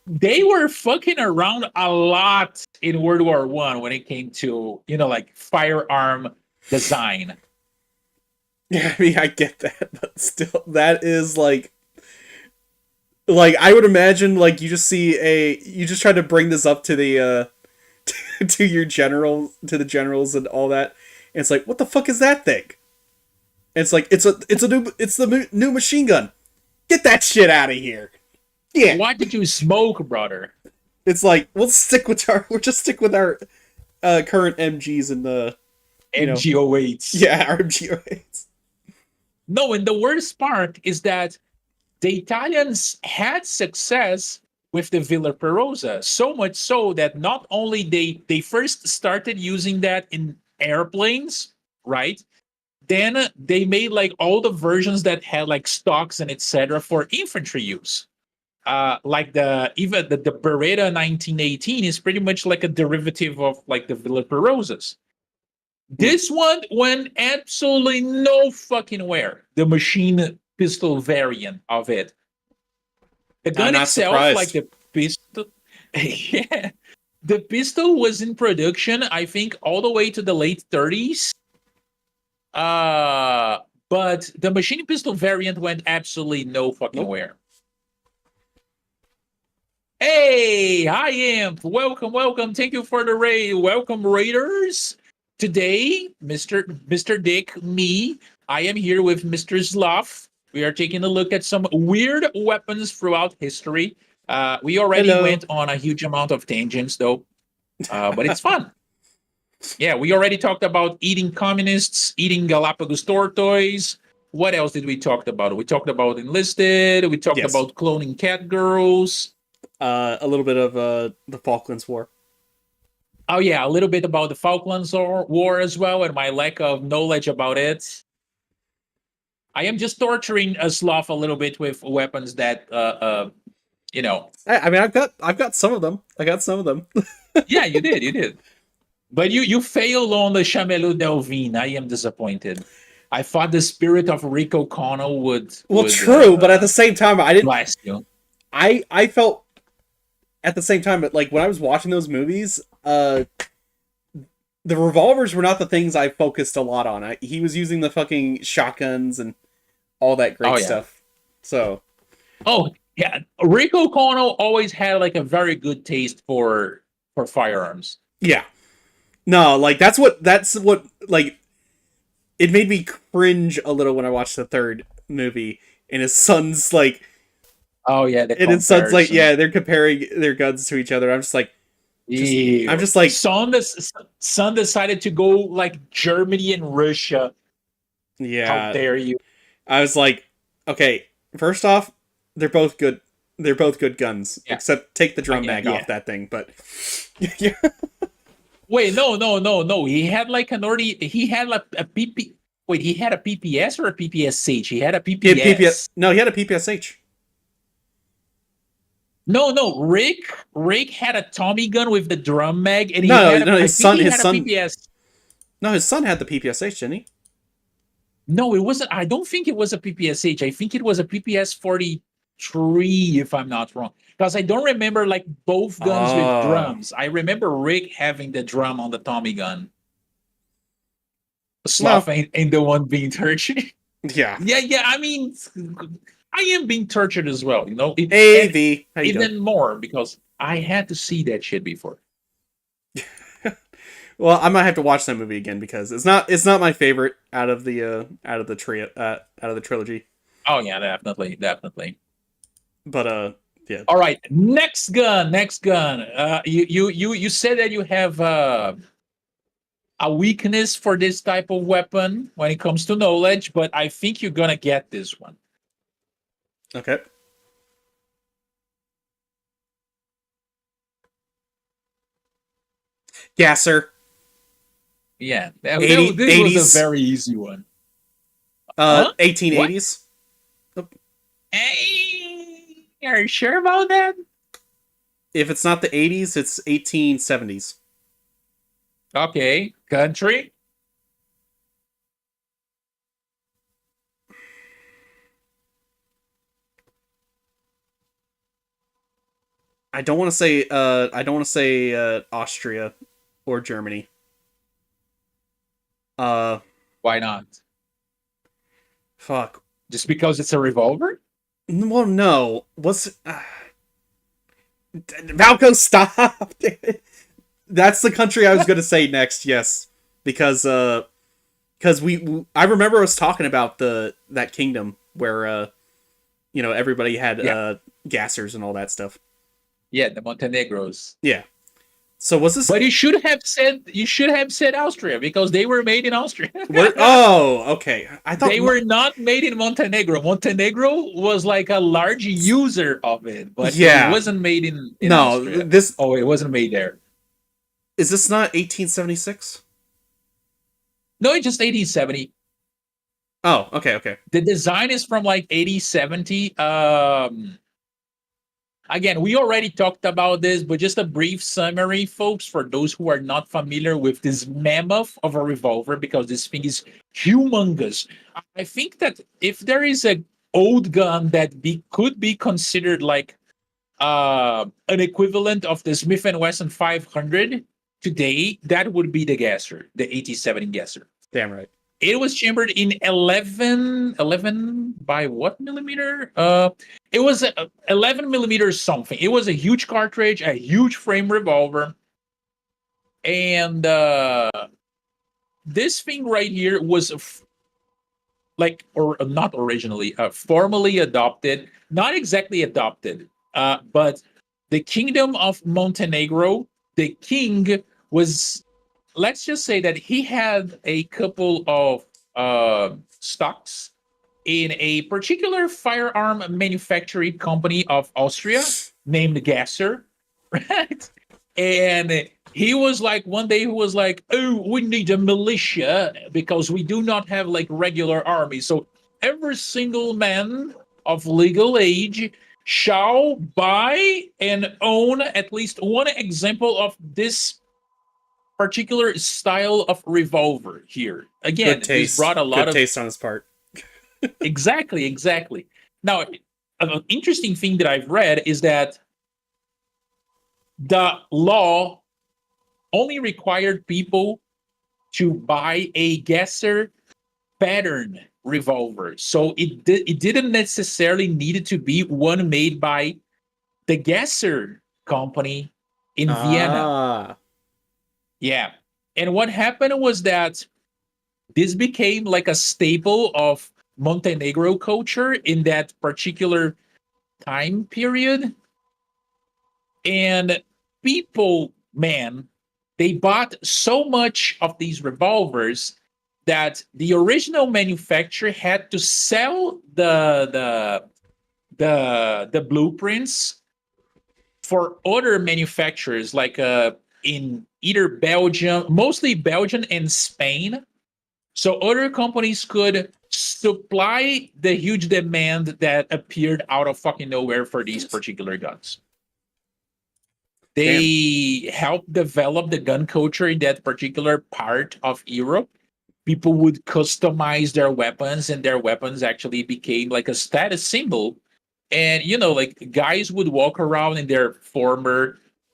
They were fucking around a lot in World War One when it came to like firearm design.
Yeah, I mean I get that, but still that is like I would imagine like you just try to bring this up to the to your generals, to the generals and all that. And it's like, what the fuck is that thing? And it's like it's the new machine gun. Get that shit out of here. Yeah.
Why did you smoke, brother?
It's like we'll just stick with our current MGs and the
MG08s.
yeah, our MG08s.
No, and the worst part is that the Italians had success with the Villa Perosa, so much so that not only they first started using that in airplanes, right? Then they made like all the versions that had like stocks and etc. for infantry use. Like the Beretta 1918 is pretty much like a derivative of like the Villa Perosas. This one went absolutely no fucking where. The machine pistol variant of it. The gun
not
itself,
surprised.
like the pistol, yeah, the pistol was in production, I think, all the way to the late 30s. But the machine pistol variant went absolutely no fucking where. Hey, hi Imp. Welcome. Thank you for the raid. Welcome, Raiders. Today, Mr. Dick, me, I am here with Mr. Sloth. We are taking a look at some weird weapons throughout history. We already went on a huge amount of tangents, though, but it's fun. Yeah, we already talked about eating communists, eating Galapagos tortoise. What else did we talk about? We talked about enlisted. We talked about cloning cat girls.
A little bit of the Falklands War.
Oh yeah, a little bit about the Falklands War as well, and my lack of knowledge about it. I am just torturing a Sloth a little bit with weapons that
I mean, I've got some of them. I got some of them.
Yeah, you did. But you failed on the Chamelot Delvin. I am disappointed. I thought the spirit of Rico Connell would.
True, but at the same time, I didn't.
Blast you.
I felt at the same time, like when I was watching those movies, the revolvers were not the things I focused a lot on. He was using the fucking shotguns and all that great stuff. So.
Oh yeah, Rico Connell always had like a very good taste for firearms.
Yeah. No, like that's what like it made me cringe a little when I watched the third movie and his son's like.
Oh yeah,
and his son's like, yeah, they're comparing their guns to each other. I'm just like, I'm just like,
son decided to go like Germany and Russia.
Yeah,
how dare you?
I was like, okay, first off, they're both good. They're both good guns, except take the drum mag off that thing. But yeah.
Wait, no. He had like he had like a PP. Wait, he had a PPS or a PPSH? He had a PPS.
No, he had a PPSH.
No. Rick had a Tommy gun with the drum mag, and
his son.
PPS.
No, his son had the PPSH, didn't he?
No, it wasn't. I don't think it was a PPSH. I think it was a PPS 43, if I'm not wrong. Because I don't remember like both guns with drums. I remember Rick having the drum on the Tommy gun. Sloth ain't the one being tortured.
Yeah.
Yeah. I mean, I am being tortured as well,
AV.
Even more because I had to see that shit before.
Well, I might have to watch that movie again because it's not my favorite out of the trilogy.
Oh yeah, definitely, definitely.
But yeah.
All right, next gun, next gun. You said that you have a weakness for this type of weapon when it comes to knowledge, but I think you're gonna get this one.
Okay. Gasser.
Yeah,
80,
this was a
80s.
very easy one. Huh? What?
1880s.
Hey, are you sure about that?
If it's not the 80s, it's 1870s.
Okay, country.
I don't want to say Austria or Germany. Uh
Why not?
fuck.
Just because it's a revolver?
Well, no. What's Valco, stop. That's the country I was going to say next. Yes. Because I remember us talking about that kingdom where everybody had
Yeah.
gassers and all that stuff.
Yeah, the Montenegros.
Yeah. So was this
But you should have said Austria because they were made in Austria.
Oh, okay. I thought
They were not made in Montenegro. Montenegro was like a large user of it, but
Yeah.
it wasn't made in
No,
Austria.
this
Oh, it wasn't made there.
is this not 1876?
No, it's just 1870.
Oh, okay.
The design is from like 8070. Again, we already talked about this, but just a brief summary, folks, for those who are not familiar with this mammoth of a revolver, because this thing is humongous. I think that if there is a old gun that could be considered like an equivalent of the Smith and Wesson 500 today, that would be the Gasser, the 87 Gasser.
Damn right.
It was chambered in 11 by what millimeter? It was 11 millimeters something. It was a huge cartridge, a huge frame revolver. And this thing right here was or not originally, formally adopted, not exactly adopted, but the Kingdom of Montenegro, the king was, let's just say that he had a couple of stocks in a particular firearm manufacturing company of Austria named Gasser, right? And he was like, one day he was like, oh, we need a militia because we do not have like regular army. So every single man of legal age shall buy and own at least one example of this particular style of revolver here. Again,
Good
this
taste.
brought a lot
Good
of
taste on his part.
exactly. Now, an interesting thing that I've read is that the law only required people to buy a Gasser pattern revolver. So it didn't necessarily need to be one made by the Gasser company in Vienna.
Ah.
Yeah. And what happened was that this became like a staple of Montenegro culture in that particular time period. And people, man, they bought so much of these revolvers that the original manufacturer had to sell the blueprints for other manufacturers, like in either Belgium, mostly Belgium and Spain. So other companies could supply the huge demand that appeared out of fucking nowhere for these particular guns. They helped develop the gun culture in that particular part of Europe. People would customize their weapons, and their weapons actually became like a status symbol. And like guys would walk around in their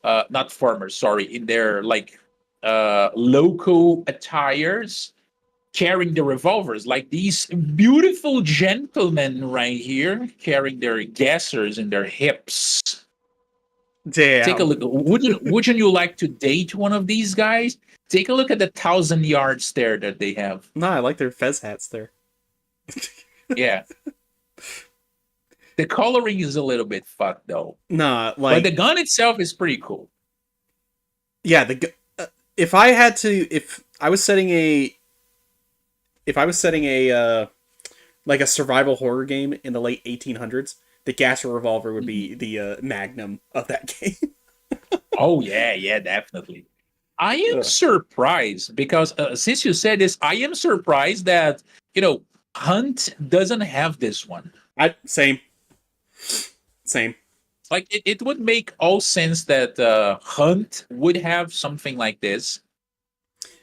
not former, sorry, in their like local attires, carrying the revolvers, like these beautiful gentlemen right here, carrying their gassers in their hips.
Damn.
Take a look. Wouldn't you like to date one of these guys? Take a look at the 1,000 yards there that they have.
No, I like their fez hats there.
Yeah. The coloring is a little bit fucked though.
Nah,
But the gun itself is pretty cool.
Yeah, if I had to, if I was setting a like a survival horror game in the late 1800s, the Gasser revolver would be the magnum of that game.
Oh, yeah, definitely. I am
Ugh.
surprised because since you said this, I am surprised that, Hunt doesn't have this one.
Same.
Like, it would make all sense that Hunt would have something like this.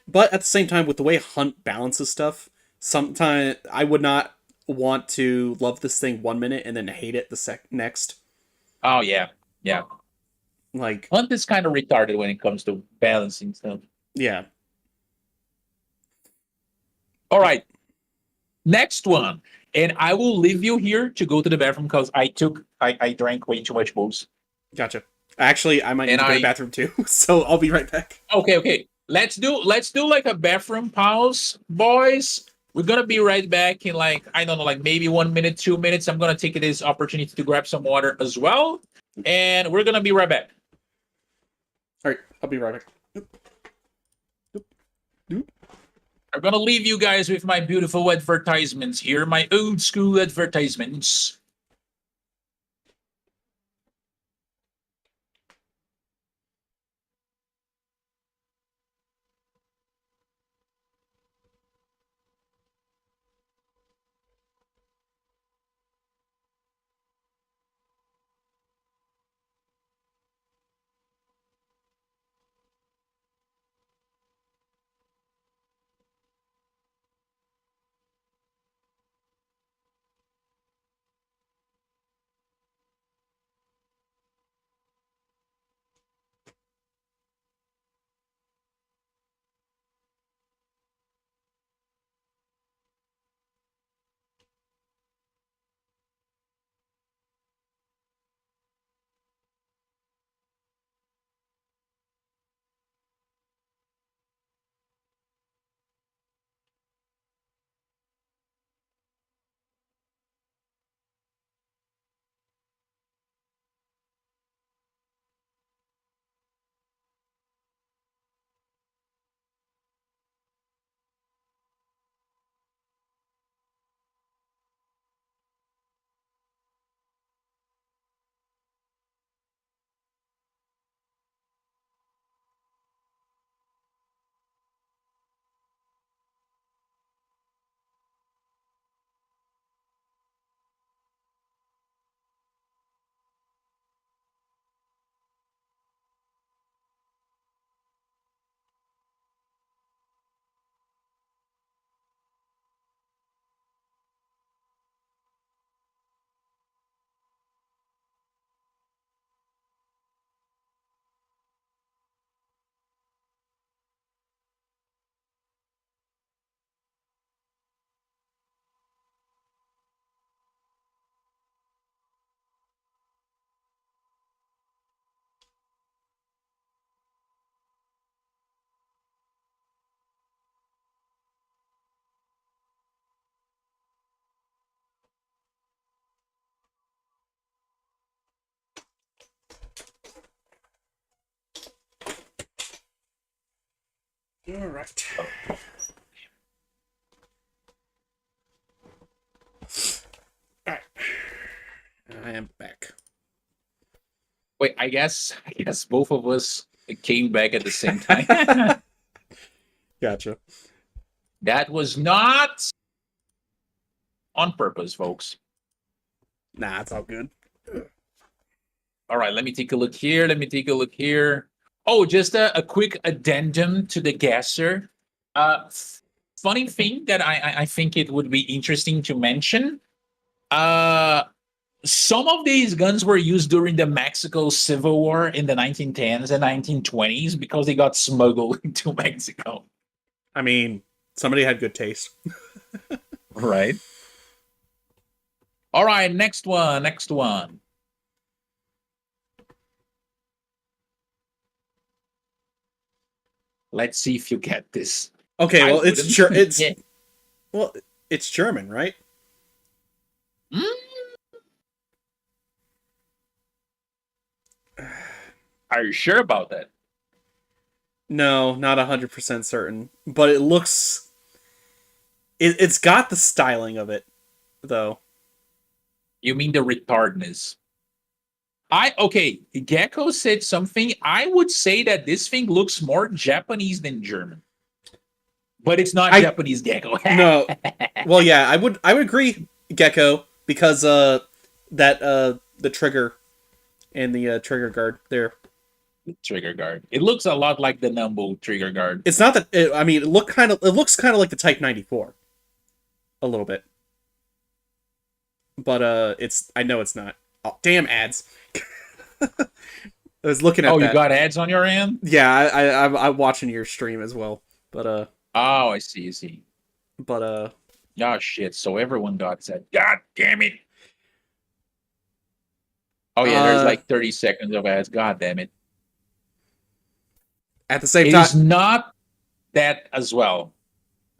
But at the same time, with the way Hunt balances stuff, sometimes I would not want to love this thing 1 minute and then hate it the next.
Oh, yeah.
Like,
Hunt is kind of retarded when it comes to balancing stuff.
yeah.
All right. Next one. And I will leave you here to go to the bathroom because I drank way too much booze.
Gotcha. Actually, I might need to go to the bathroom too, so I'll be right back.
Okay. Let's do like a bathroom pause, boys. We're gonna be right back in like, I don't know, like maybe 1 minute, 2 minutes. I'm gonna take this opportunity to grab some water as well. And we're gonna be right back.
All right, I'll be right back.
I'm gonna leave you guys with my beautiful advertisements here, my old school advertisements.
All right. All right. I am back.
Wait, I guess both of us came back at the same time.
Gotcha.
That was not on purpose, folks.
Nah, it's all good.
All right, let me take a look here. Oh, just a quick addendum to the gasser. Funny thing that I think it would be interesting to mention. Some of these guns were used during the Mexico Civil War in the 1910s and 1920s because they got smuggled into Mexico.
I mean, somebody had good taste.
Right. All right, next one. Let's see if you get this.
Okay,
I
well,
wouldn't. Yeah.
well, it's German, right?
Mm, are you sure about that?
No, not 100% certain, but it looks. It's got the styling of it, though.
You mean the retardness? Okay, Gecko said something. I would say that this thing looks more Japanese than German. But it's not Japanese, Gecko.
No. Well, yeah, I would agree, Gecko, because the trigger and the trigger guard there.
Trigger guard. It looks a lot like the Numbo trigger guard.
It's not that I mean, it looks kind of like the Type 94. A little bit. But I know it's not. Oh, damn ads. I was looking at that.
Oh, you got ads on your end?
Yeah, I'm watching your stream as well. But
Oh, I see.
But
oh shit! So everyone got said. God damn it! Oh yeah, there's like 30 seconds of ads. God damn it!
At the same time,
it's not that as well.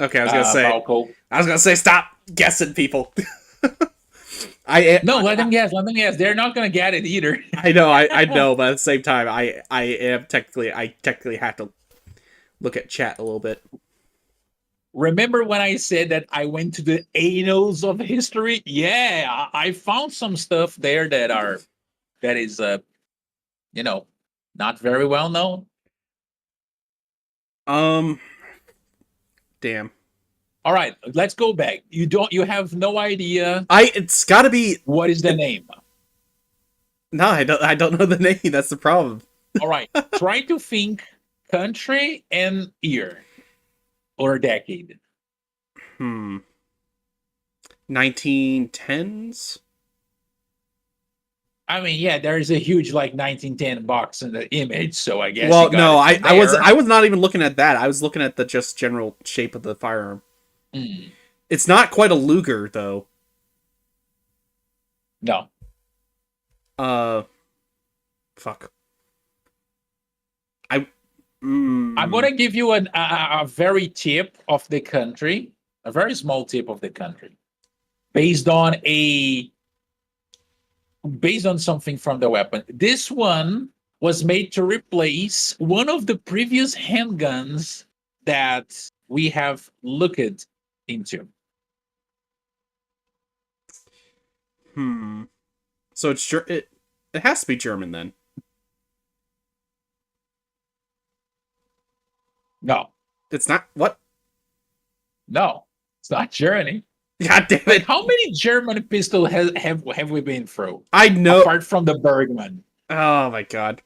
Okay, I was gonna say.
Falco.
I was gonna say, stop guessing, people.
No, let them guess. Let them guess. They're not gonna get it either.
I know, I know, but at the same time, I technically have to look at chat a little bit.
Remember when I said that I went to the annals of history? Yeah, I found some stuff there that is not very well known.
Damn.
All right, let's go back. You have no idea.
It's got to be.
What is the name?
No, I don't know the name. That's the problem.
All right, try to think country and year or decade.
1910s.
I mean, yeah, there's a huge 1910 box in the image, so I guess.
Well, no, I was not even looking at that. I was looking at the just general shape of the firearm.
Mm.
It's not quite a Luger, though.
No.
Fuck.
I'm gonna give you a very tip of the country, a very small tip of the country, based on something from the weapon. This one was made to replace one of the previous handguns that we have looked into.
So it has to be German then.
No.
It's not. What?
No, it's not Germany.
God damn it!
How many German pistols have we been through?
I know.
Apart from the Bergman.
Oh my god.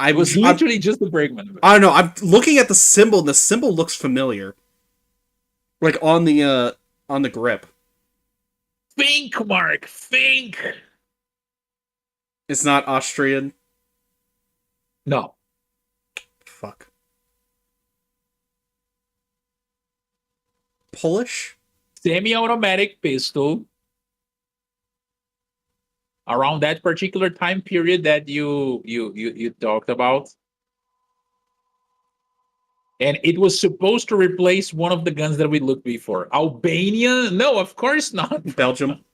It was literally just the Bergman.
I don't know. I'm looking at the symbol, and the symbol looks familiar. Like on the grip.
Think, Mark. Think.
It's not Austrian.
No.
Fuck. Polish?
Semi-automatic pistol. Around that particular time period that you talked about. And it was supposed to replace one of the guns that we looked before. Albania? No, of course not.
Belgium?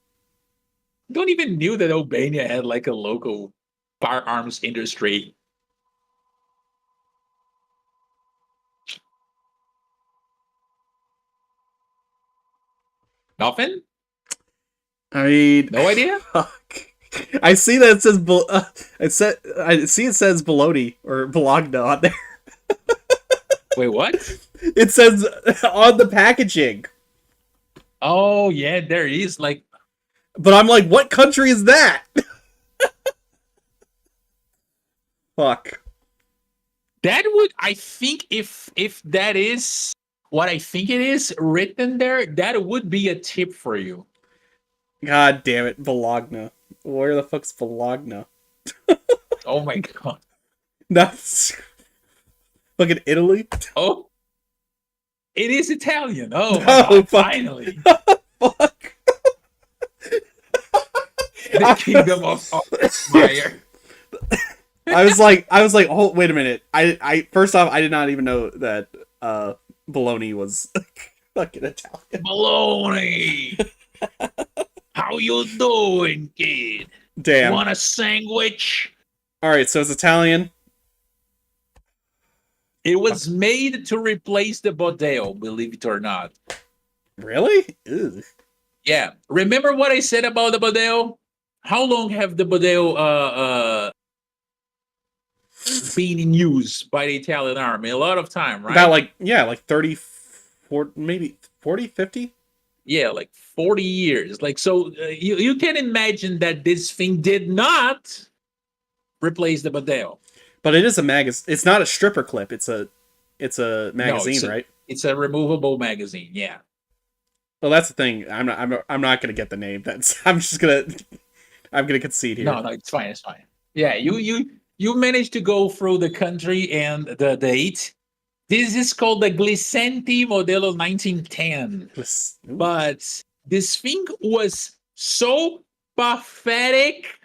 Don't even knew that Albania had a local firearms industry. Nothing?
I mean,
no idea.
Fuck. I see that it says I see it says Bologna or Bologna on there.
Wait, what?
It says on the packaging.
Oh yeah, there is
But I'm like, what country is that? Fuck.
That would, I think, if that is what I think it is written there, that would be a tip for you.
God damn it, Bologna. Where the fuck's Bologna?
Oh my god.
That's fucking Italy?
Oh. It is Italian. Oh,
no,
my god, finally.
Fuck.
The kingdom of fire.
I was like, oh, wait a minute. I first off, I did not even know that bologna was fucking Italian.
Bologna. How you doing, kid?
Damn.
Want a sandwich?
All right, so it's Italian.
It was made to replace the Bodeo, believe it or not.
Really? Ugh.
Yeah. Remember what I said about the Bodeo? How long have the Bodeo been in use by the Italian army? A lot of time, right?
About like 30, 40, maybe 40, 50?
Yeah, like 40 years. Like, so you can imagine that this thing did not replace the Bodeo.
But it is a magazine. It's not a stripper clip. It's a magazine, right?
It's a removable magazine. Yeah.
Well, that's the thing. I'm not gonna get the name. I'm gonna concede here.
No, it's fine. It's fine. Yeah, you managed to go through the country and the date. This is called the Glicenti Modelo 1910.
Ooh.
But this thing was so pathetic.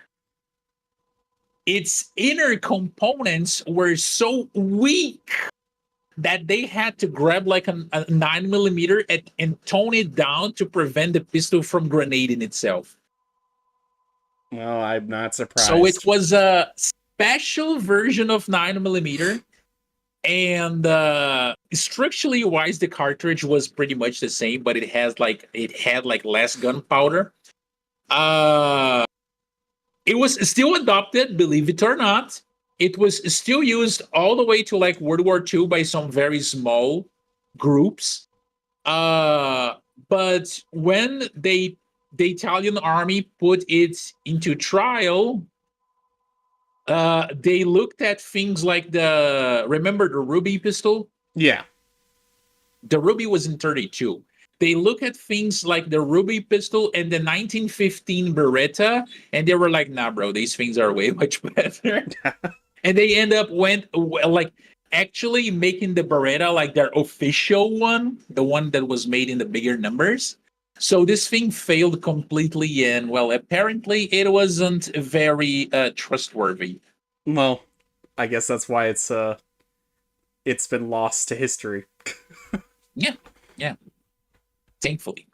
Its inner components were so weak that they had to grab like a 9mm and tone it down to prevent the pistol from grenading itself.
Well, I'm not surprised.
So it was a special version of 9mm, and structurally wise, the cartridge was pretty much the same, but it had like less gunpowder. It was still adopted, believe it or not. It was still used all the way to like World War II by some very small groups. But when the Italian army put it into trial, they looked at things like remember the Ruby pistol?
Yeah.
The Ruby was in 32. They look at things like the Ruby pistol and the 1915 Beretta, and they were like, nah, bro, these things are way much better. And they end up actually making the Beretta like their official one, the one that was made in the bigger numbers. So this thing failed completely, and well, apparently it wasn't very trustworthy.
Well, I guess that's why it's been lost to history.
Yeah. Thankfully,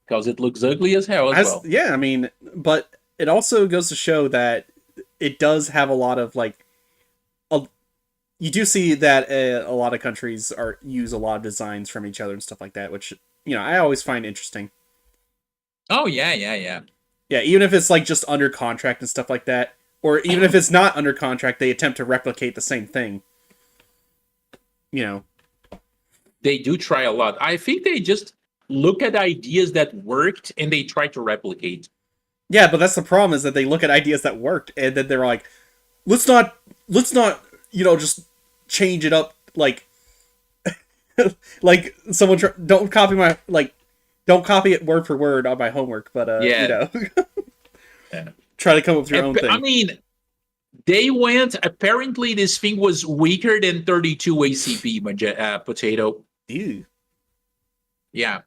because it looks ugly as hell as well.
Yeah, I mean, but it also goes to show that it does have a lot of like, you do see that a lot of countries use a lot of designs from each other and stuff like that, which I always find interesting.
Oh yeah.
Yeah, even if it's like just under contract and stuff like that, or even if it's not under contract, they attempt to replicate the same thing.
They do try a lot. I think they just look at ideas that worked and they try to replicate.
Yeah, but that's the problem, is that they look at ideas that worked and then they're like, let's not just change it up like like someone don't copy it word for word on my homework, but
Yeah.
try to come up with your own thing.
I mean, they went, apparently this thing was weaker than 32 ACP, potato.
Ew.
Yeah.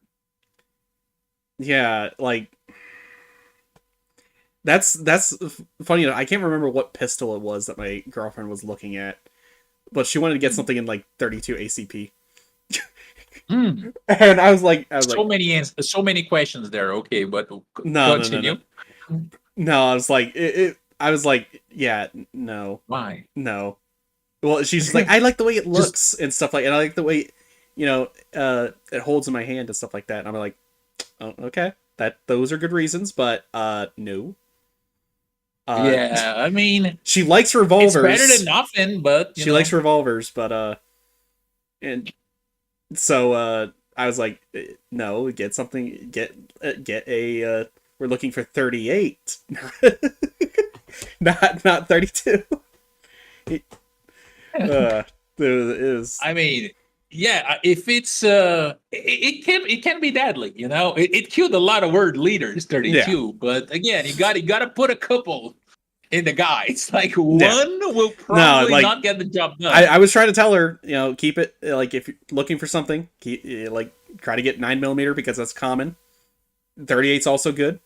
Yeah, like that's funny. I can't remember what pistol it was that my girlfriend was looking at, but she wanted to get something in like 32 ACP. And I was like,
so many questions there. Okay, but continue.
No, I was like, I was like, yeah, no.
Why?
No. Well, she's just like, I like the way it looks and stuff like, and I like the way, it holds in my hand and stuff like that. And I'm like, oh, okay, those are good reasons, but no.
Yeah, I mean,
she likes revolvers.
It's better than nothing, but
she likes revolvers, but and so I was like, no, get something, get a. We're looking for 38, not 32. It is.
I mean, yeah, if it's it can be deadly, It killed a lot of world leaders, 32,
Yeah.
But again, you got to put a couple in the guy. It's like one will probably not get the job done.
I was trying to tell her, keep it like, if you're looking for something, try to get 9mm because that's common. 38's also good,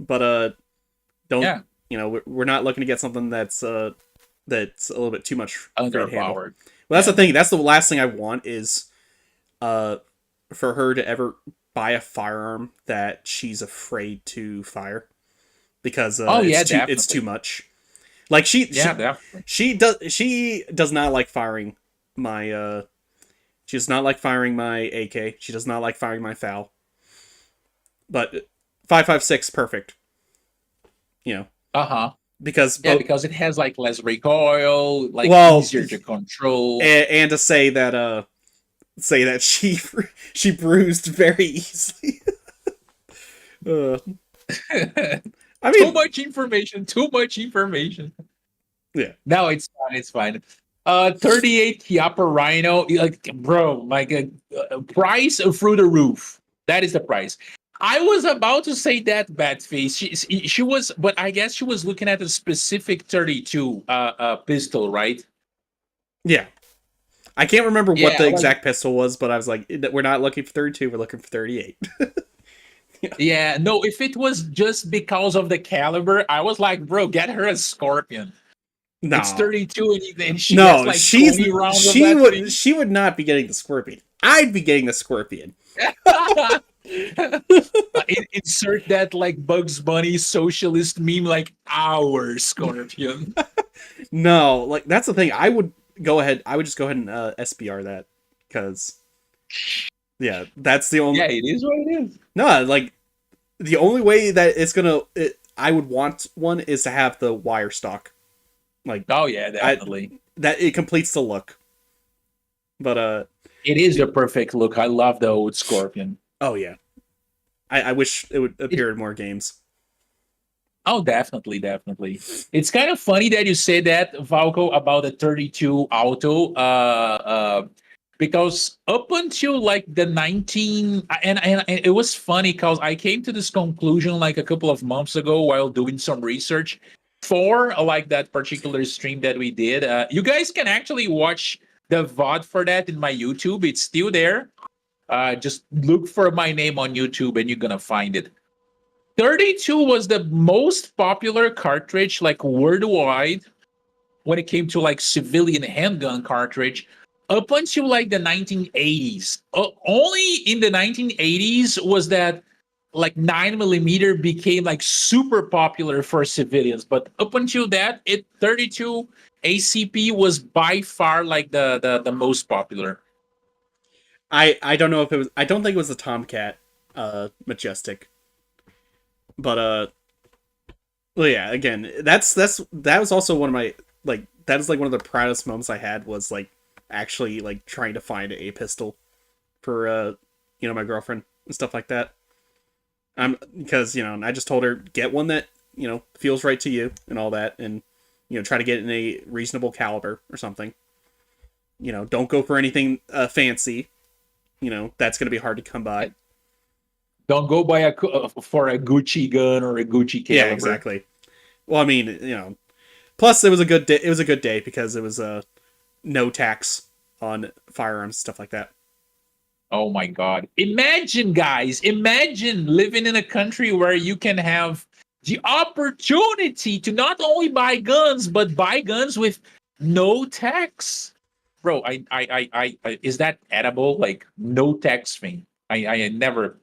but don't You know, we're not looking to get something that's a little bit too much for you to handle.
Underpowered.
Well, that's
Yeah.
the thing. That's the last thing I want is uh for her to ever buy a firearm that she's afraid to fire because
Oh yeah,
it's too
definitely.
much. Like
Yeah, definitely.
she does not like firing my she does not like firing my AK. She does not like firing my FAL. But 5.56 perfect. You know,
Uh-huh.
because
Yeah,
both
because it has like less recoil, like
well
easier to control.
and to say that she bruised very easily. uh, I
Too
mean,
much information, too much information.
yeah.
No, it's fine, it's fine. 38 Chiappa Rhino, like bro, like a price through the roof. That is the price. I was about to say that bad face. She was, but I guess she was looking at a specific 32 pistol, right?
Yeah. I can't remember what
Yeah,
the
like
exact pistol was, but I was like, we're not looking for 32, we're looking for 38.
yeah, no, if it was just because of the caliber, I was like, bro, get her a Scorpion. It's
No.
32 and she gets
No,
like 20 rounds of that thing.
she would not be getting the Scorpion. I'd be getting the Scorpion.
Insert that like Bugs Bunny socialist meme, like our Scorpion.
No, like that's the thing. I would just go ahead and SBR that cuz yeah, that's the only
Yeah, it is what it is.
No, like the only way that I would want one is to have the wire stock. Like
Oh yeah,
I
definitely.
that it completes the look. But
It is the perfect look. I love the old Scorpion.
oh yeah. I wish it would
It,
appear in more games.
oh, definitely, definitely. It's kind of funny that you say that, Valko, about the 32 auto. Because up until like the 19 and it was funny because I came to this conclusion like a couple of months ago while doing some research for like that particular stream that we did. You guys can actually watch the VOD for that in my YouTube. It's still there. Just look for my name on YouTube and you're gonna find it. 32 was the most popular cartridge like worldwide when it came to like civilian handgun cartridge up until like the 1980s. Only in the 1980s was that like 9 millimeter became like super popular for civilians. But up until that, it 32 ACP was by far like the most popular.
I don't know if it was I don't think it was the Tomcat Majestic. But well yeah, again, that was also one of my like that is like one of the proudest moments I had was like actually like trying to find a pistol for my girlfriend and stuff like that. I'm because I just told her get one that feels right to you and all that, and try to get in a reasonable caliber or something. Don't go for anything fancy. That's gonna be hard to come by.
Don't go buy for a Gucci gun or a Gucci caliber.
Yeah, exactly. Well, I mean, plus it was a good day. It was a good day because it was no tax on firearms, stuff like that.
Oh my God. Imagine, guys, imagine living in a country where you can have the opportunity to not only buy guns, but buy guns with no tax. Bro, I is that edible? Like no tax thing. I never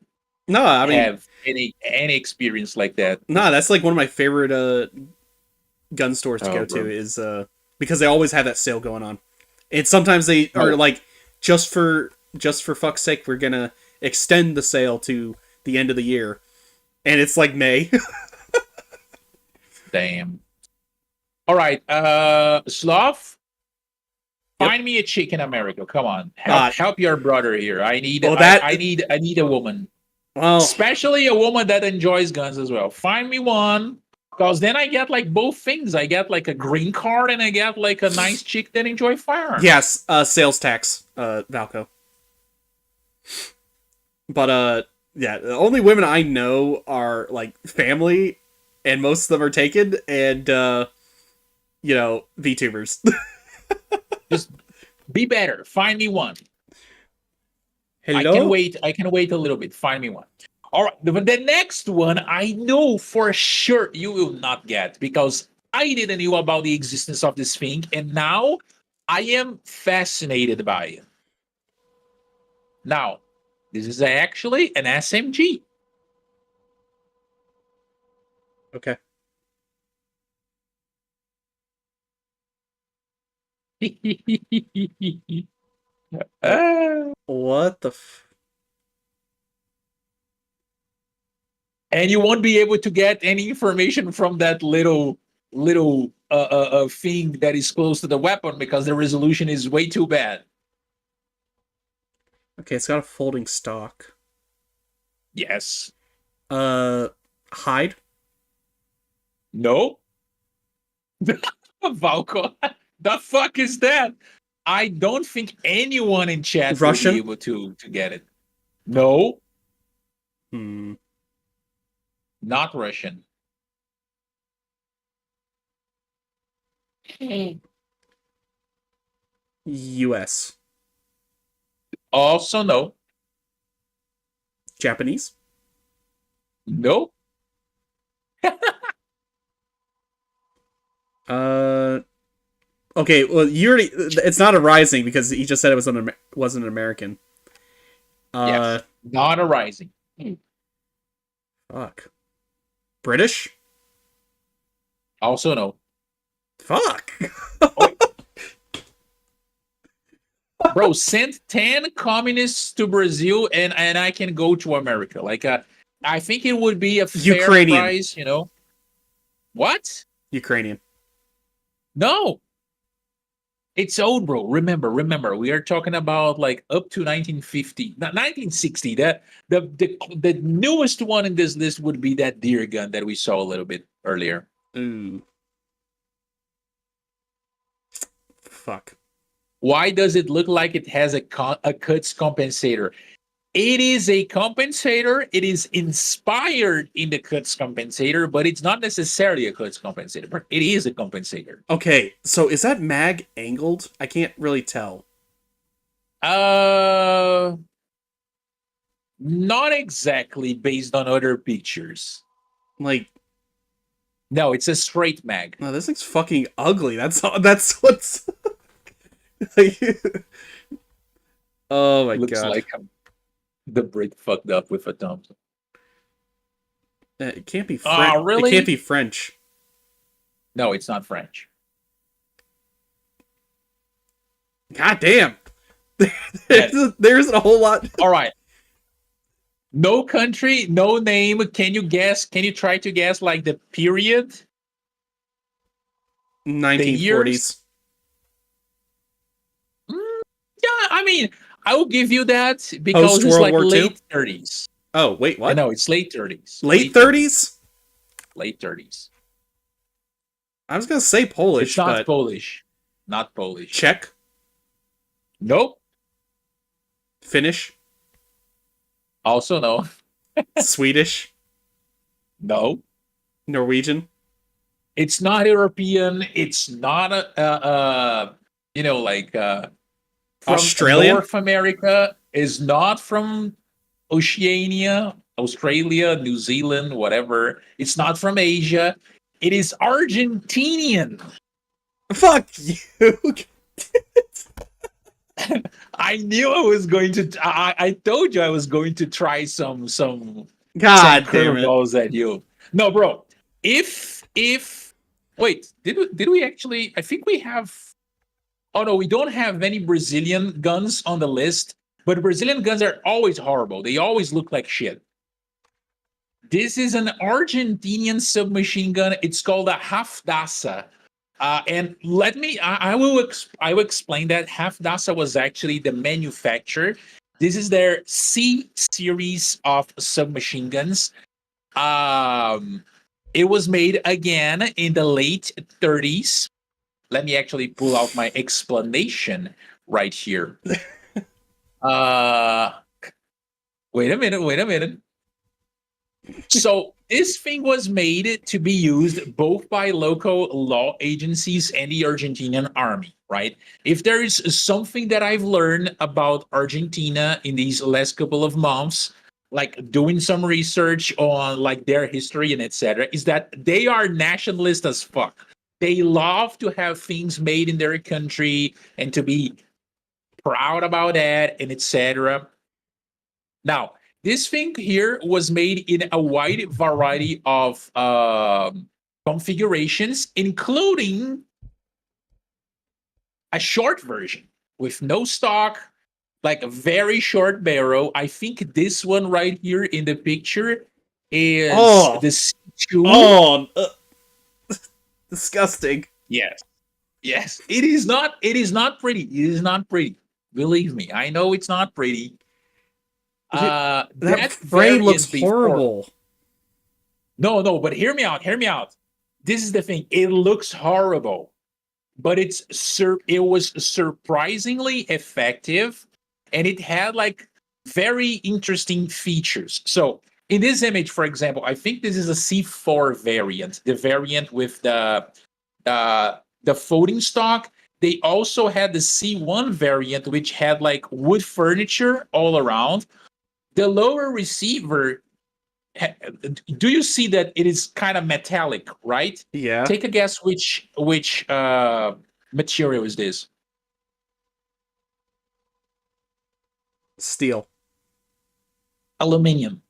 No, I mean,
have any experience like that.
no, that's like one of my favorite gun stores to
Oh,
go to
bro.
is because they always have that sale going on. And sometimes they are
Oh,
like just for fuck's sake, we're gonna extend the sale to the end of the year, and it's like May.
damn. All right, Sloth,
Yep.
find me a chick in America. Come on,
Uh,
help your brother here. I need
well,
I need a woman,
well,
especially a woman that enjoys guns as well. Find me one, because then I get like both things. I get like a green card and I get like a nice chick that enjoy firearms.
yes, sales tax, Valco. But yeah, the only women I know are like family, and most of them are taken, and VTubers.
Just be better. Find me one. I can
Hello.
wait. I can wait a little bit. Find me one. All right, but the next one I know for sure you will not get because I didn't know about the existence of this thing, and now I am fascinated by it. Now, this is actually an SMG.
Okay.
Ah.
What the?
And you won't be able to get any information from that little thing that is close to the weapon because the resolution is way too bad.
Okay, it's got a folding stock.
Yes.
Hide.
No. Valko. The fuck is that? I don't think anyone in chat
Russian?
will be able to get it. No,
Hmm.
not Russian.
U.S.
Also, no.
Japanese.
No.
Okay. Well, you already. It's not a rising because he just said it wasn't an American.
Yes. Not a rising.
Fuck. British.
Also, no.
Fuck.
Bro, send 10 communists to Brazil and I can go to America. Like, I think it would be a fair
Ukrainian.
price, you know. What?
Ukrainian.
No. It's old, bro. Remember, we are talking about like up to 1950, not 1960. The newest one in this list would be that deer gun that we saw a little bit earlier.
Ooh. Fuck.
Why does it look like it has a cuts compensator? It is a compensator. It is inspired in the cuts compensator, but it's not necessarily a cuts compensator. But it is a compensator.
Okay, so is that mag angled? I can't really tell.
Not exactly based on other pictures.
Like,
No, it's a straight mag.
no, this thing's fucking ugly. That's what's. Like, oh my
Looks
god!
like the brick fucked up with a thumb.
It can't be French.
Really?
It can't be French.
No, it's not French.
God damn! There isn't a whole lot.
All right. No country, no name. Can you guess? Can you try to guess like the period?
1940s.
Yeah, I mean, I will give you that because
Post
it's
World
like
War II?
late 30s.
Oh wait, what?
No, it's late 30s.
Late 30s?
Late 30s.
I was gonna say Polish,
It's not
but
Polish. Not Polish.
Czech,
Nope.
Finnish,
Also no.
Swedish,
No.
Norwegian.
It's not European. It's not like from
Australia?
North America. Is not from Oceania, Australia, New Zealand, whatever. It's not from Asia. It is Argentinian.
Fuck you.
I knew I was going to. I told you I was going to try some
God damn it.
curveballs at you. No, bro. If wait, did we actually? I think we have. Oh no, we don't have any Brazilian guns on the list. But Brazilian guns are always horrible. They always look like shit. This is an Argentinian submachine gun. It's called a Hafdasa. And let me, I will explain that. Hafdasa was actually the manufacturer. This is their C series of submachine guns. It was made again in the late 30s. Let me actually pull out my explanation right here. Wait a minute. So this thing was made to be used both by local law agencies and the Argentinian army, right? If there is something that I've learned about Argentina in these last couple of months, like doing some research on like their history and etc., is that they are nationalist as fuck. They love to have things made in their country and to be proud about that and etc. Now, this thing here was made in a wide variety of configurations, including a short version with no stock, like a very short barrel. I think this one right here in the picture is
Oh,
the C2.
oh, disgusting.
Yes, yes. It is not. It is not pretty. It is not pretty. Believe me, I know it's not pretty.
Dude, that
That
frame looks
variant before.
horrible.
No, no, but hear me out. Hear me out. This is the thing. It looks horrible, but it was surprisingly effective, and it had like very interesting features. So in this image, for example, I think this is a C4 variant, the variant with the folding stock. They also had the C1 variant, which had like wood furniture all around. The lower receiver, do you see that it is kind of metallic, right?
Yeah,
Take a guess which material is this?
steel.
Aluminium.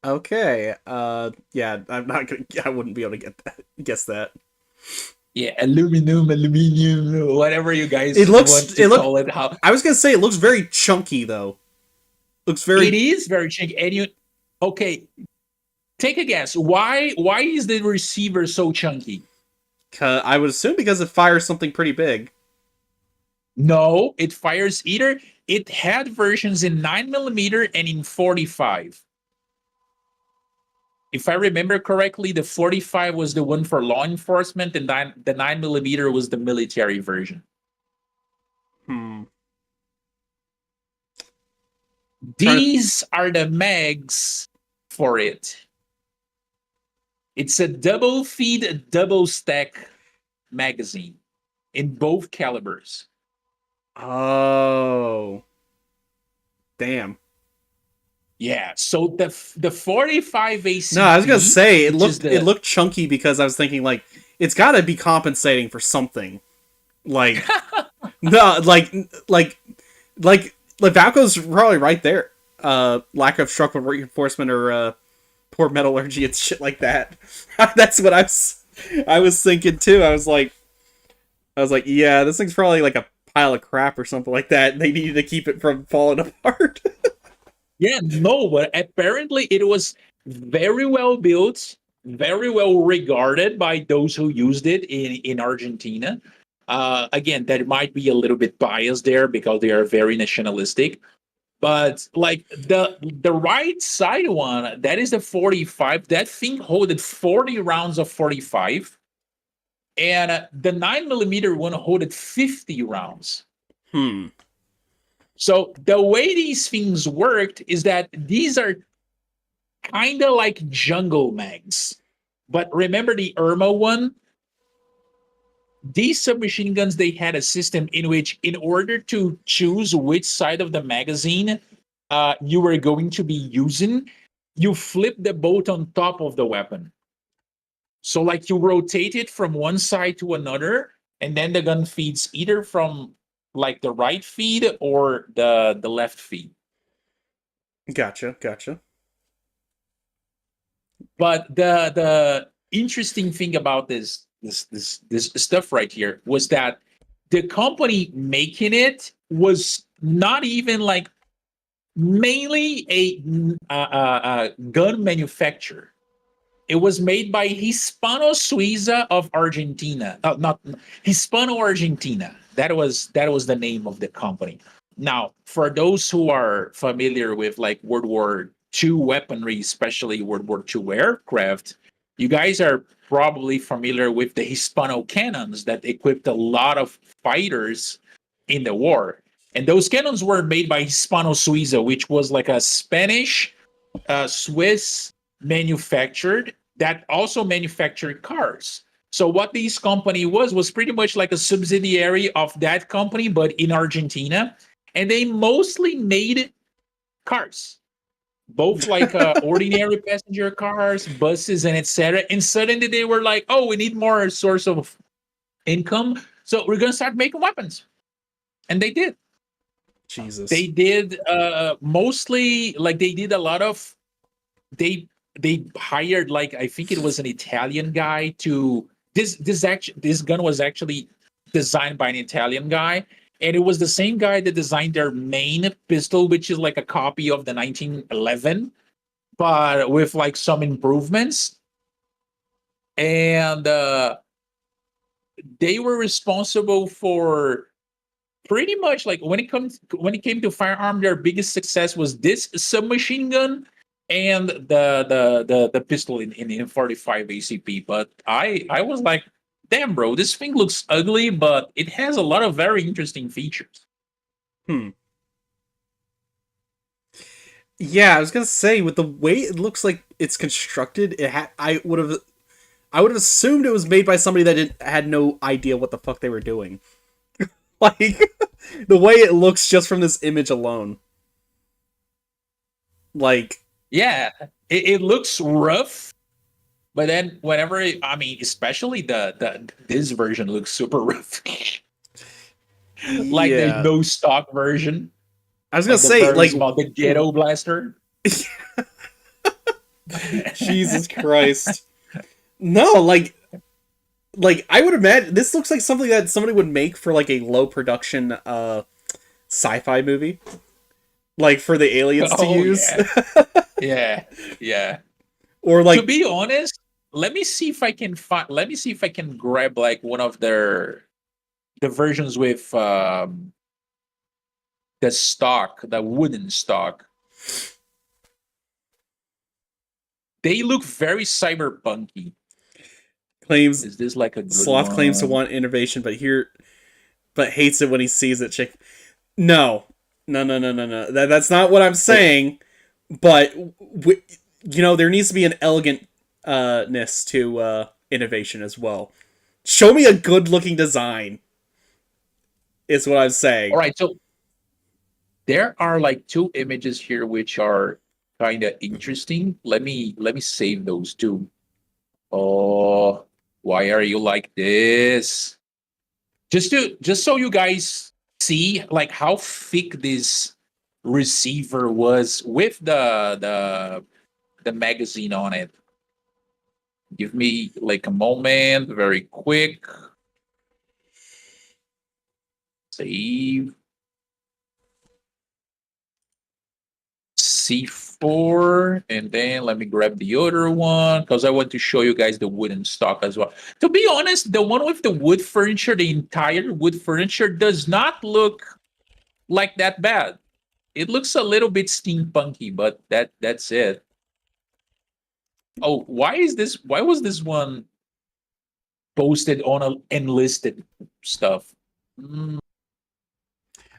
Okay. Yeah, I'm not gonna. I wouldn't be able to guess that.
Yeah, aluminium, whatever you guys
It
want
looks.
to
It look.
call it. How
I was gonna say it looks very chunky though. Looks very.
it is very chunky. And you, okay, take a guess. Why is the receiver so chunky?
I would assume because it fires something pretty big.
No, it fires either. It had versions in 9mm and in 45. If I remember correctly, the 45 was the one for law enforcement, and the 9mm was the military version.
Hmm.
These are the mags for it. It's a double feed, double stack magazine in both calibers.
Oh. Damn.
Yeah, so the 45 ACP.
No, I was gonna say
which is
it looked chunky because I was thinking like it's got to be compensating for something. Like no, like Valco's probably right there. Lack of structural reinforcement or poor metallurgy and shit like that. That's what I was thinking too. I was like, yeah, this thing's probably like a pile of crap or something like that. They needed to keep it from falling apart.
Yeah, no, but apparently it was very well built, very well regarded by those who used it in Argentina. Again, that might be a little bit biased there because they are very nationalistic. But like the right side one, that is the 45. That thing holded 40 rounds of 45, and the 9mm one holded 50 rounds.
Hmm.
So the way these things worked is that these are kind of like jungle mags. But remember the Irma one? These submachine guns, they had a system in which, in order to choose which side of the magazine you were going to be using, you flip the bolt on top of the weapon. So, like, you rotate it from one side to another, and then the gun feeds either from like the right feed or the left feed.
Gotcha.
But the interesting thing about this stuff right here was that the company making it was not even like mainly a gun manufacturer. It was made by Hispano Suiza of Argentina. Not Hispano Argentina. That was the name of the company. Now, for those who are familiar with like World War II weaponry, especially World War II aircraft, you guys are probably familiar with the Hispano cannons that equipped a lot of fighters in the war. And those cannons were made by Hispano Suiza, which was like a Spanish, Swiss manufactured that also manufactured cars. So what this company was pretty much like a subsidiary of that company, but in Argentina. And they mostly made cars, both like ordinary passenger cars, buses, and etc. And suddenly they were like, "Oh, we need more source of income, so we're gonna start making weapons," and they did.
Jesus.
They did mostly like they did a lot of they they hired like I think it was an Italian guy to this gun was actually designed by an Italian guy, and it was the same guy that designed their main pistol, which is like a copy of the 1911, but with like some improvements. And they were responsible for pretty much like when it came to firearm, their biggest success was this submachine gun and the pistol in 45 ACP. But I was like, damn, bro, this thing looks ugly, but it has a lot of very interesting features.
Yeah, I was gonna say, with the way it looks like it's constructed, I would have assumed it was made by somebody that had no idea what the fuck they were doing. Like, the way it looks just from this image alone. Like,
Yeah, it looks rough, but then I mean, especially the this version looks super rough. Like
yeah.
there's no stock version.
I was gonna
Like the
say,
very
like,
small, the ghetto blaster.
Jesus Christ. No, like I would imagine this looks like something that somebody would make for like a low production sci-fi movie. Like for the aliens to use.
Yeah.
Or like,
To be honest, let me see if I can grab like one of the versions with the wooden stock. They look very cyberpunky.
claims
Is this like a good
Sloth
one?
claims to want innovation, but hates it when he sees it. Chick, no. That's not what I'm saying. But there needs to be an elegantness to innovation as well. Show me a good-looking design. Is what I'm saying.
All right, so there are like two images here which are kind of interesting. Let me save those two. Oh, why are you like this? Just so you guys see like how thick this receiver was with the magazine on it. Give me like a moment, very quick. Save. C4, and then let me grab the other one because I want to show you guys the wooden stock as well. To be honest, the one with the wood furniture, the entire wood furniture, does not look like that bad. It looks a little bit steampunky, but that's it. Oh, why was this one posted on a enlisted stuff?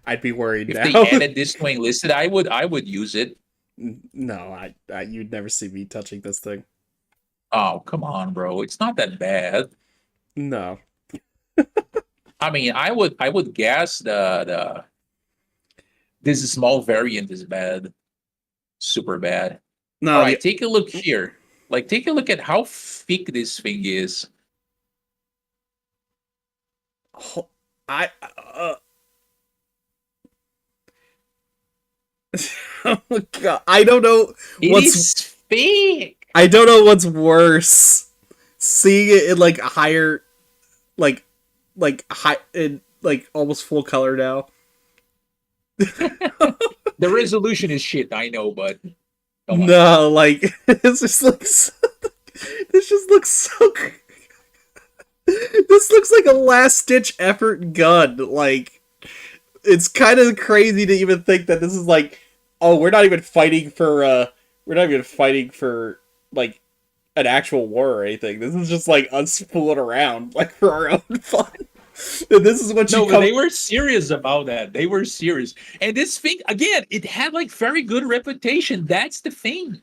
I'd be worried
If
now.
they added this to enlisted, I would use it.
No, you'd never see me touching this thing.
Oh, come on, bro. It's not that bad.
No.
I mean, I would guess the this small variant is bad. Super bad.
No.
All right, take a look here. Like, take a look at how thick this thing is.
I oh my God, I don't know
It's thick.
I don't know what's worse. Seeing it in like a higher, like high in like almost full color now.
The resolution is shit, I know, but come on.
No, like this just looks. This just looks so. This looks like a last ditch effort gun. Like, it's kind of crazy to even think that this is like, oh, we're not even fighting for like an actual war or anything. This is just like us fooling around, like for our own fun. And this is what you.
No, but they were serious about that. They were serious, and this thing again, it had like very good reputation. That's the thing.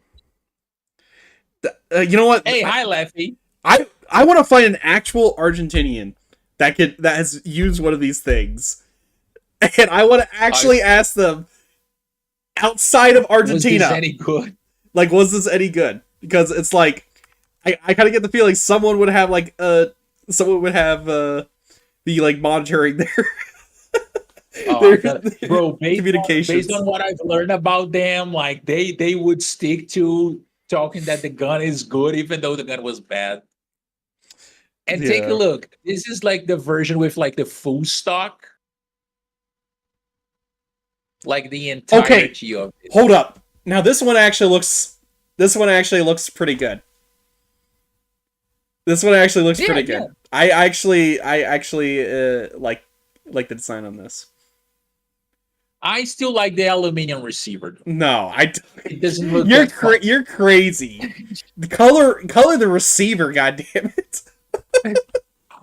You know what?
Hey, hi, Leffy.
I want to find an actual Argentinian that has used one of these things, and I want to actually ask them, outside of
Was this
Argentina.
any good?
Like, was this any good? Because it's like, I kind of get the feeling someone would have be like monitoring
I
their
got it. Bro,
communications.
based on what I've learned about them, like they would stick to talking that the gun is good even though the gun was bad. And take a
Yeah.
look. This is like the version with like the full stock, like the entirety of it.
Hold up. Now this one actually looks pretty good. This one actually looks pretty good.
Yeah.
I actually like the design on this.
I still like the aluminum receiver.
No,
It doesn't look
you're
that fun.
you're crazy. The color the receiver, goddamn it.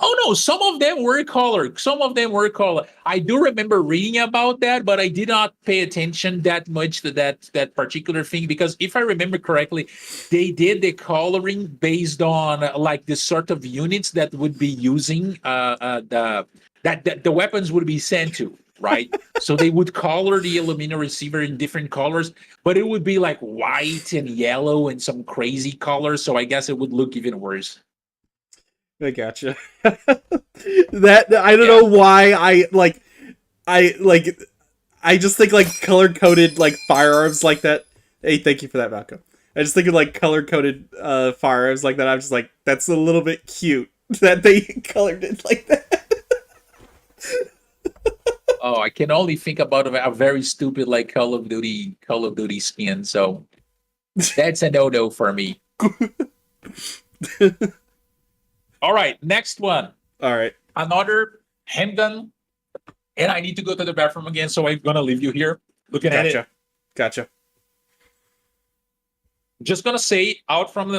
Oh no, some of them were colored. Some of them were colored. I do remember reading about that, but I did not pay attention that much to that particular thing because if I remember correctly, they did the coloring based on like the sort of units that would be using the weapons would be sent to, right? So they would color the aluminum receiver in different colors, but it would be like white and yellow and some crazy colors. So I guess it would look even worse.
I gotcha. That I don't know why I just think like color coded like firearms like that. Hey, thank you for that, Malcolm. I just think of like color coded firearms like that. I'm just like, that's a little bit cute that they colored it like that.
Oh, I can only think about a very stupid like Call of Duty skin. So that's a no for me. All right, next one.
All right.
Another handgun, and I need to go to the bathroom again, so I'm gonna leave you here looking at it.
Gotcha.
Just gonna say out from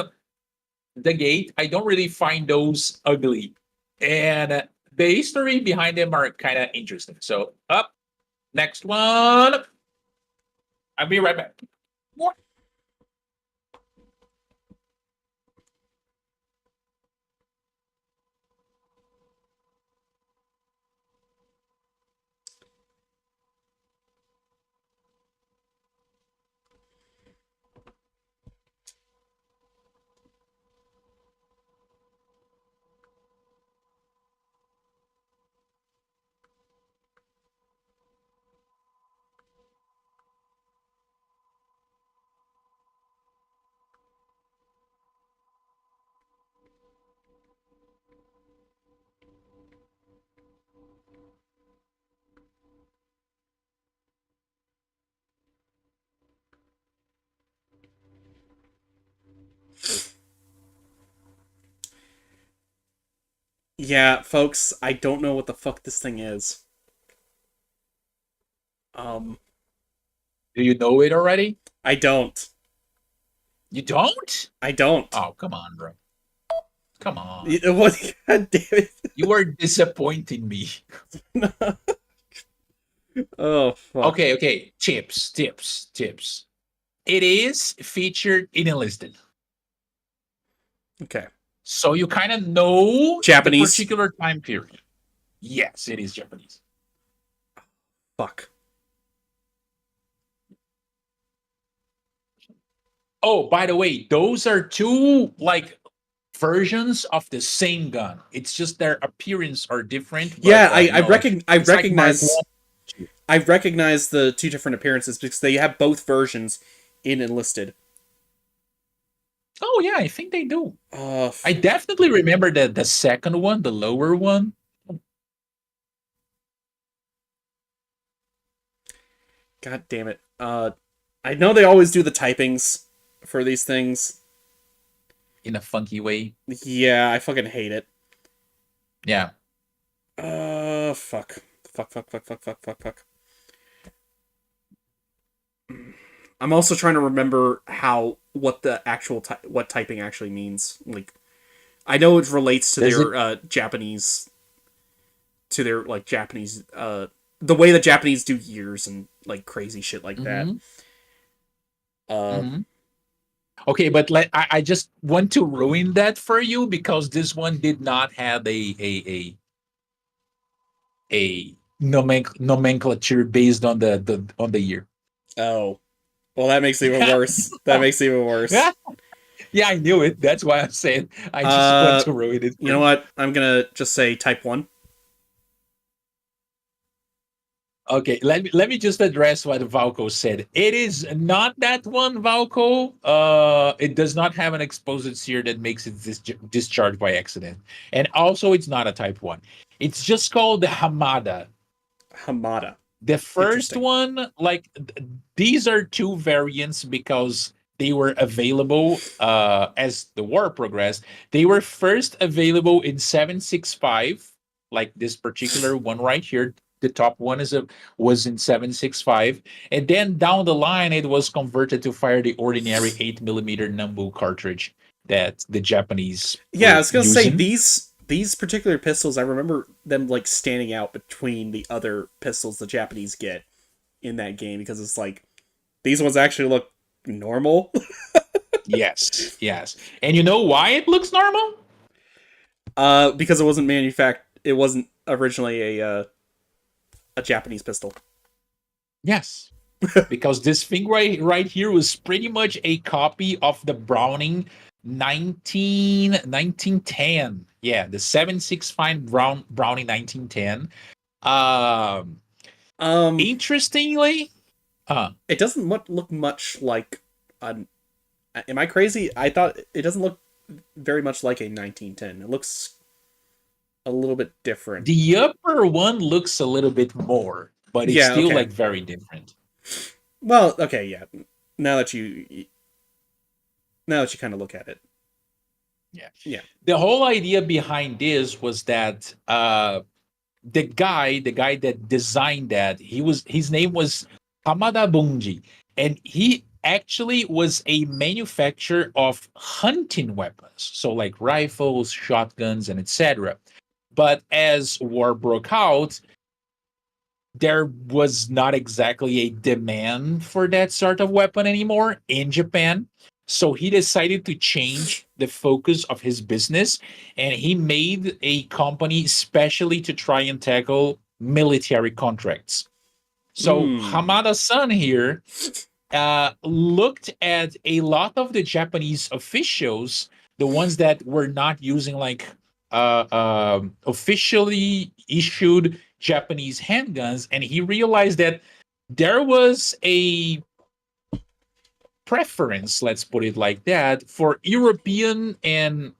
the gate, I don't really find those ugly, and the history behind them are kind of interesting. So up, next one. I'll be right back.
Yeah, folks, I don't know what the fuck this thing is.
Do you know it already?
I don't.
You don't?
I don't.
Oh, come on, bro. Come on.
What? God damn it.
You are disappointing me.
Oh, fuck.
Okay. Tips. It is featured in Enlisted.
Okay.
So you kind of know
Japanese?
the particular time period. Yes, it is Japanese.
Fuck.
Oh, by the way, those are two like versions of the same gun. It's just their appearance are different.
Yeah,
but,
I recognize
Like
I recognize the two different appearances because they have both versions in Enlisted.
oh yeah, I think they do. I definitely remember the second one, the lower one.
God damn it. I know they always do the typings for these things.
In a funky way.
Yeah, I fucking hate it.
Yeah.
Fuck. I'm also trying to remember what the actual what typing actually means. Like, I know it relates to their Japanese, to their like Japanese, the way the Japanese do years and like crazy shit like that.
Okay, but I just want to ruin that for you because this one did not have a nomenclature based on the year.
Oh. Well, that makes it even worse. That makes it even worse.
Yeah, I knew it. That's why I'm saying I just want
Uh,
to ruin it
you
for
know
you.
what? I'm gonna just say type 1.
Okay, let me just address what Valko said. It is not that one, Valko. It does not have an exposed sear that makes it discharged by accident, and also it's not a Type 1. It's just called the Hamada.
Hamada.
The first
Interesting.
one, like these are two variants because they were available as the war progressed. They were first available in 765, like this particular one right here. The top one was in 765, and then down the line it was converted to fire the ordinary 8 millimeter Nambu cartridge that the Japanese
Yeah, I
were
was gonna say
using.
these particular pistols. I remember them like standing out between the other pistols the Japanese get in that game because it's like these ones actually look normal.
Yes, yes. And you know why it looks normal?
Because it wasn't originally a Japanese pistol.
Yes, because this thing right here was pretty much a copy of the Browning 1910. Yeah, the 765 Browning 1910. Um,
Um,
interestingly, uh,
it doesn't look much like an. Am I crazy? I thought it doesn't look very much like a 1910. It looks a little bit different.
the upper one looks a little bit more, but it's
Yeah.
still
Okay.
like very different.
Well. Okay. Yeah. Now that you now that you kind of look at it.
Yeah.
Yeah.
The whole idea behind this was that the guy that designed that, his name was Hamada Bunji, and he actually was a manufacturer of hunting weapons, so like rifles, shotguns, and etc. But as war broke out, there was not exactly a demand for that sort of weapon anymore in Japan. So he decided to change the focus of his business, and he made a company specially to try and tackle military contracts. So
Hmm.
Hamada-san here looked at a lot of the Japanese officials, the ones that were not using like officially issued Japanese handguns, and he realized that there was a preference, let's put it like that, for European and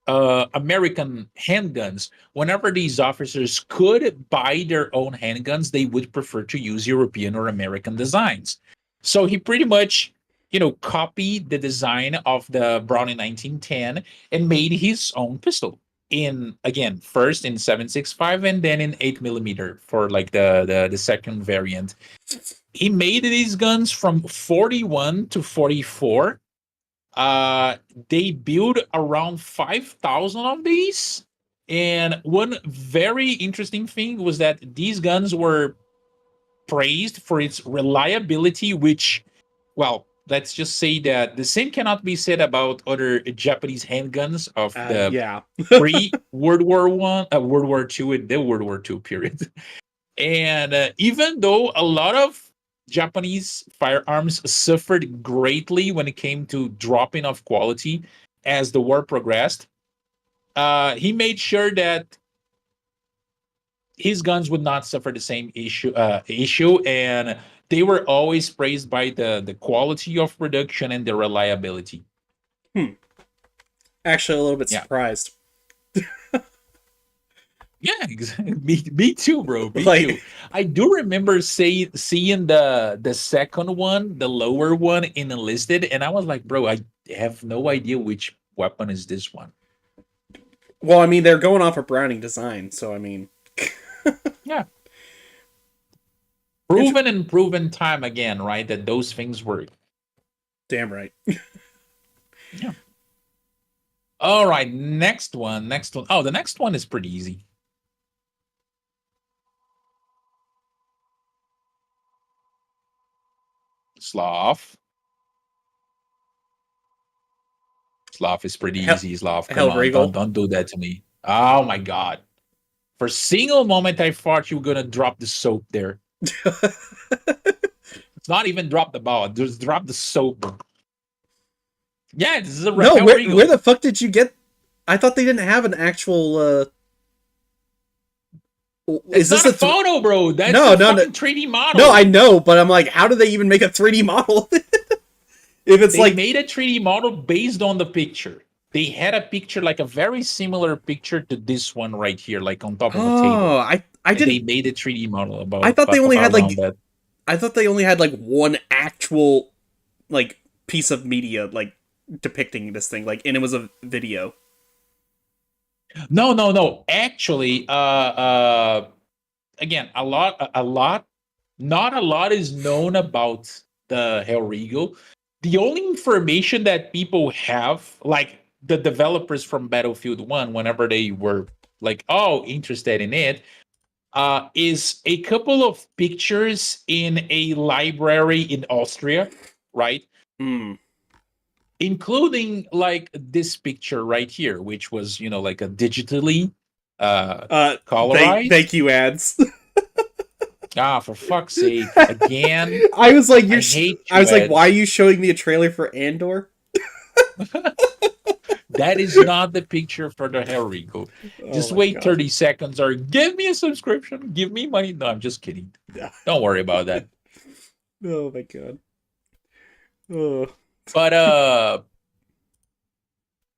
American handguns. Whenever these officers could buy their own handguns, they would prefer to use European or American designs. So he pretty much, copied the design of the Browning 1910 and made his own pistol. In again, first in 765 and then in 8 millimeter for like the second variant. He made these guns from 41 to 44. uh, they build around 5,000 of these. And one very interesting thing was that these guns were praised for its reliability, which, well, let's just say that the same cannot be said about other Japanese handguns of the
Yeah.
pre-World War One, World War Two, and the World War Two period. And even though a lot of Japanese firearms suffered greatly when it came to dropping of quality as the war progressed, he made sure that his guns would not suffer the same issue, and they were always praised by the quality of production and the reliability.
Hmm. Actually, a little bit
Yeah.
surprised.
Yeah, me too, bro. Me too.
Like,
I do remember seeing the second one, the lower one in enlisted, and I was like, bro, I have no idea which weapon is this one.
well, I mean, they're going off of Browning design, so I mean,
Yeah,
inter-
proven and proven time again, right? That those things work.
damn right.
Yeah. All right, next one. Next one. Oh, the next one is pretty easy. Sloth. Sloth is pretty
Hell,
easy. Sloth, come
Hell
on,
Regal.
don't do that to me. Oh my god. For a single moment, I thought you were gonna drop the soap there. Not even drop the ball, just drop the soap. Yeah, this is a
No,
Hell Regal.
where the fuck did you get? I thought they didn't have an actual.
It's not a photo, bro. That's
No,
a
no,
fucking
no.
3D model.
No, I know, but I'm like, how do they even make a 3D model? If it's
They
like,
made a 3D model based on the picture. They had a picture, like a very similar picture to this one right here, like on top of a table.
oh, I
And they
didn't.
made a 3D model
I thought they only had
around
like,
that.
I thought they only had like one actual like piece of media like depicting this thing, like, and it was a video.
No. Actually, again, not a lot is known about the Hell Regal. The only information that people have, like the developers from Battlefield 1, whenever they were like, oh, interested in it, is a couple of pictures in a library in Austria, right?
Hmm.
Including like this picture right here, which was, like a digitally colorized.
Thank you, ads.
Ah, for fuck's sake! Again,
I was like,
I hate
I
you,
was like, why are
ads.
you showing me a trailer for Andor?
That is not the picture for the Hell Regal.
Oh
Just
my
wait
god.
30 seconds or give me a subscription, give me money. No, I'm just kidding.
Yeah.
Don't worry about that.
Oh my god. Oh.
But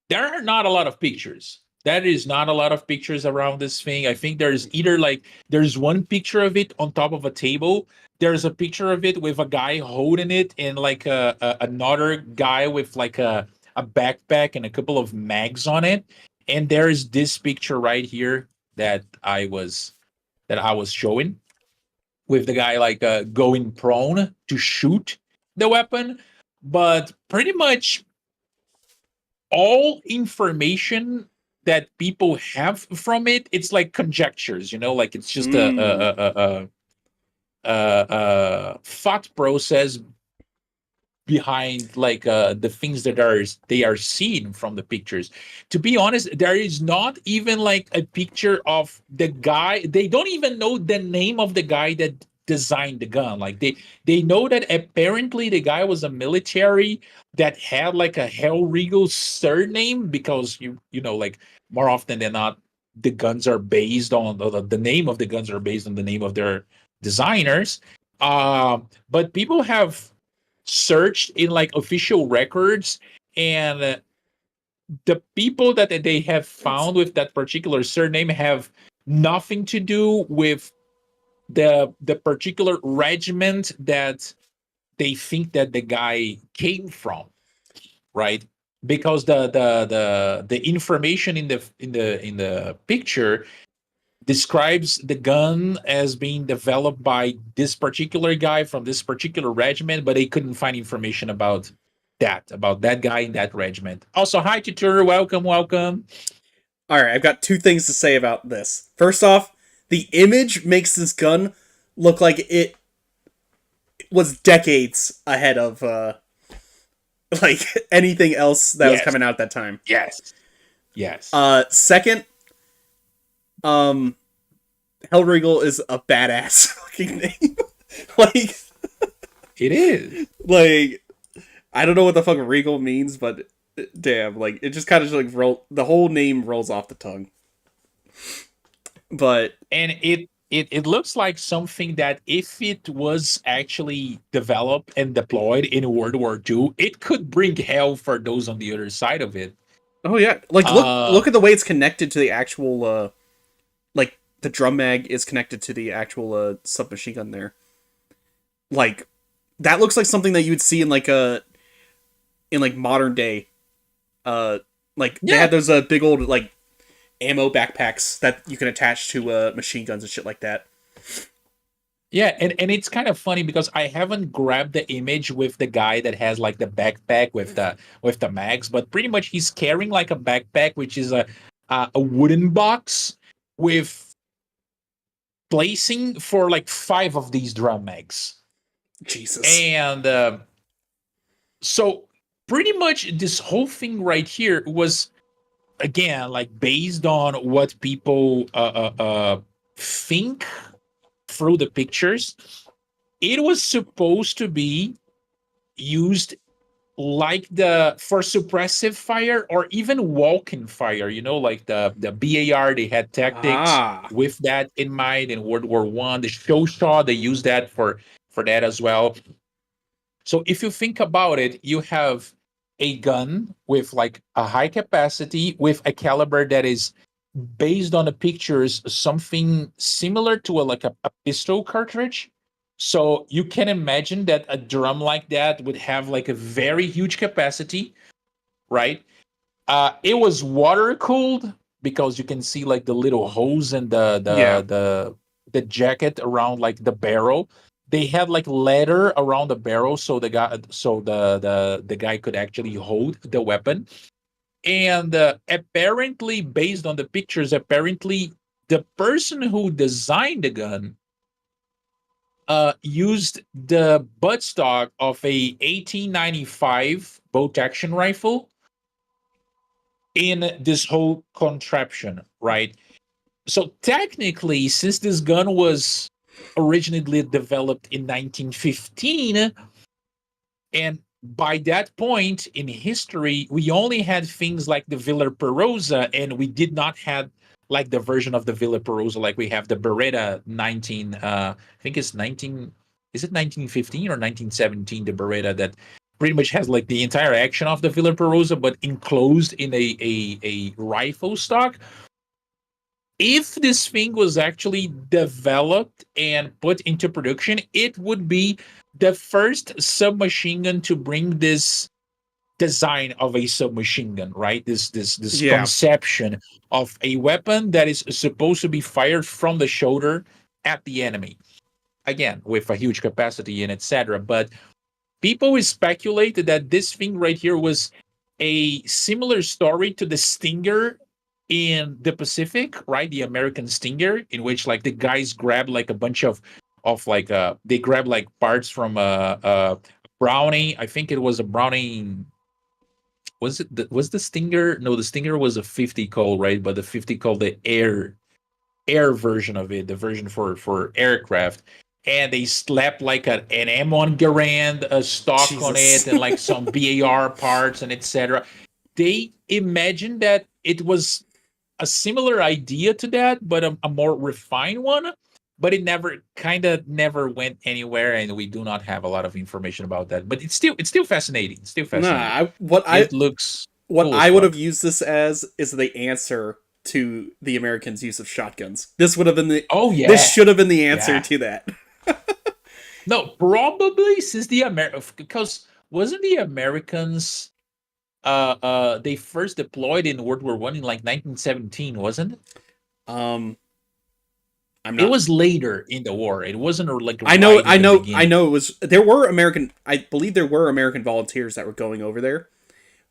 there are not a lot of pictures. That is not a lot of pictures around this thing. I think there's either like there's one picture of it on top of a table. There's a picture of it with a guy holding it and like another guy with like a backpack and a couple of mags on it. And there's this picture right here that I was showing with the guy like going prone to shoot the weapon. But pretty much all information that people have from it, it's like conjectures, like it's just
Mm.
a thought process behind like the things that they are seen from the pictures. To be honest, there is not even like a picture of the guy. They don't even know the name of the guy that designed the gun. Like they know that apparently the guy was a military that had like a Hell Regal surname, because like more often than not the guns are based on the name of the guns are based on the name of their designers. But people have searched in like official records, and the people that they have found with that particular surname have nothing to do with the particular regiment that they think that the guy came from, right? Because the information in the picture describes the gun as being developed by this particular guy from this particular regiment, but they couldn't find information about that guy in that regiment. Also, hi Tutor, welcome.
Alright, I've got two things to say about this. First off, the image makes this gun look like it was decades ahead of like anything else that was
Yes,
coming out at that time.
yes.
Second, um Hellregal is a badass fucking name. like
It is.
like I don't know what the fuck regal means, but damn, like it just kind of like the whole name rolls off the tongue. But
And it looks like something that if it was actually developed and deployed in World War II, it could bring hell for those on the other side of it.
oh yeah, like
Uh
look at the way it's connected to the actual like the drum mag is connected to the actual submachine gun there. Like that looks like something that you would see in like in like modern day. Like they
yeah.
had those big old like ammo backpacks that you can attach to machine guns and shit like that.
Yeah, and it's kind of funny because I haven't grabbed the image with the guy that has like the backpack with the mags, but pretty much he's carrying like a backpack, which is a wooden box with placing for like 5 of these drum mags.
Jesus.
And so pretty much this whole thing right here was, again, like based on what people think through the pictures. It was supposed to be used like the for suppressive fire or even walk-in fire. Like the BAR, they had tactics
Ah.
with that in mind in World War I. The Shoshaw, they used that for that as well. So if you think about it, you have a gun with like a high capacity with a caliber that is based on the pictures something similar to a pistol cartridge. So you can imagine that a drum like that would have like a very huge capacity, right? It was water cooled because you can see like the little hose and
Yeah.
the jacket around like the barrel. They had like leather around the barrel so the guy could actually hold the weapon. And apparently, based on the pictures, apparently the person who designed the gun used the buttstock of a 1895 bolt action rifle in this whole contraption, right? So technically, since this gun was originally developed in 1915, and by that point in history, we only had things like the Villa Perosa, and we did not have like the version of the Villa Perosa, like we have the Beretta 19. I think it's 19. Is it 1915 or 1917? The Beretta that pretty much has like the entire action of the Villa Perosa, but enclosed in a rifle stock. If this thing was actually developed and put into production, it would be the first submachine gun to bring this design of a submachine gun, right? This
Yeah.
conception of a weapon that is supposed to be fired from the shoulder at the enemy. Again, with a huge capacity and etc. But people speculated that this thing right here was a similar story to the Stinger in the Pacific, right? The American Stinger, in which like the guys grab like a bunch of like they grab like parts from Browning. I think it was a Browning. Was the Stinger? No, the Stinger was a 50 call, right? But the 50 call, the air version of it, the version for aircraft, and they slapped like an M1 Garand stock on
Jesus.
it and like some BAR parts and etc. They imagined that it was a similar idea to that, but a more refined one. But it never went anywhere, and we do not have a lot of information about that. But it's still fascinating. It's still
Nah,
fascinating.
I
It looks
what
cool as
I would have
fuck.
used this as is the answer to the Americans' use of shotguns. This would have been the
Oh
this
yeah,
should have been the answer
yeah.
to that.
No, probably since because wasn't the Americans they first deployed in World War I in like 1917, wasn't it?
Um I'm
It
not
was later in the war. It wasn't like
I know
right in the
I
beginning.
know it was there were American I believe there were American volunteers that were going over there,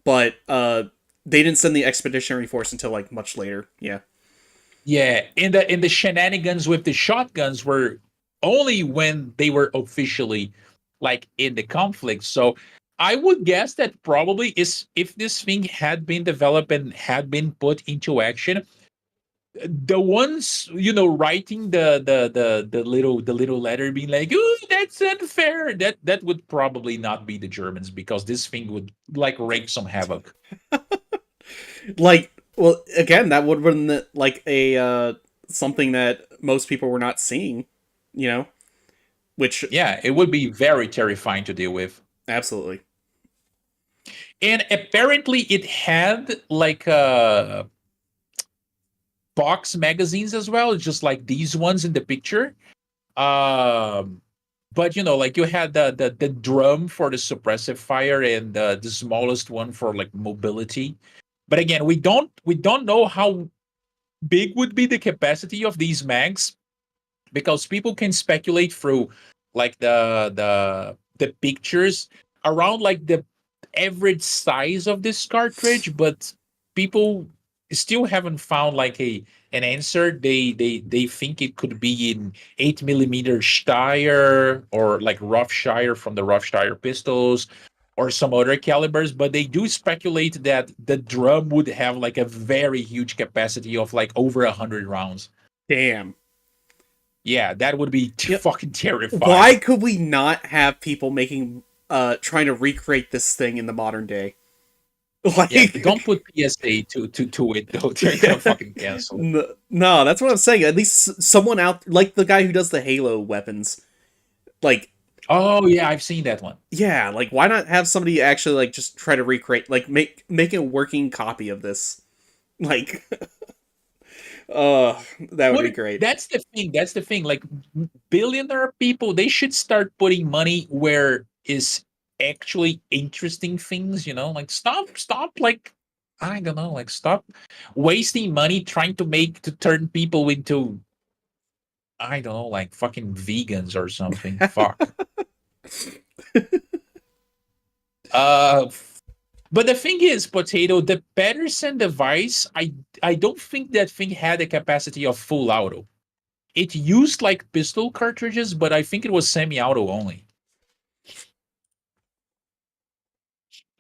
but they didn't send the expeditionary force until like much later. Yeah.
Yeah, in the shenanigans with the shotguns were only when they were officially like in the conflict. So I would guess that probably is if this thing had been developed and had been put into action, the ones writing the little letter being like, "Oh, that's unfair," that would probably not be the Germans because this thing would like wreak some havoc.
Like, well, again, that would have been like a something that most people were not seeing, you know, which
Yeah, it would be very terrifying to deal with.
absolutely.
And apparently it had like box magazines as well, just like these ones in the picture. Um but like you had the drum for the suppressive fire and the smallest one for like mobility. But again, we don't know how big would be the capacity of these mags because people can speculate through like the pictures around like the average size of this cartridge, but people still haven't found like a an answer. They think it could be in 8 millimeter Steyr or like Rough from the Rough pistols or some other calibers, but they do speculate that the drum would have like a very huge capacity of like over 100 rounds.
Damn.
Yeah, that would be
Yep.
fucking terrifying.
Why could we not have people making trying to recreate this thing in the modern day? Like,
Yeah, don't put PSA to it though. They're gonna fucking cancel it.
No, that's what I'm saying. At least someone out, like the guy who does the Halo weapons. Like,
Oh yeah, I've seen that one.
yeah, like why not have somebody actually like just try to recreate, like make a working copy of this? Like, that would be great.
That's the thing. That's the thing. Like billionaire people, they should start putting money where is actually interesting things. Like stop. Like I don't know. Like stop wasting money trying to turn people into I don't know, like fucking vegans or something. Fuck. Uh, but the thing is, Potato, the Pedersen device, I don't think that thing had the capacity of full auto. It used like pistol cartridges, but I think it was semi-auto only.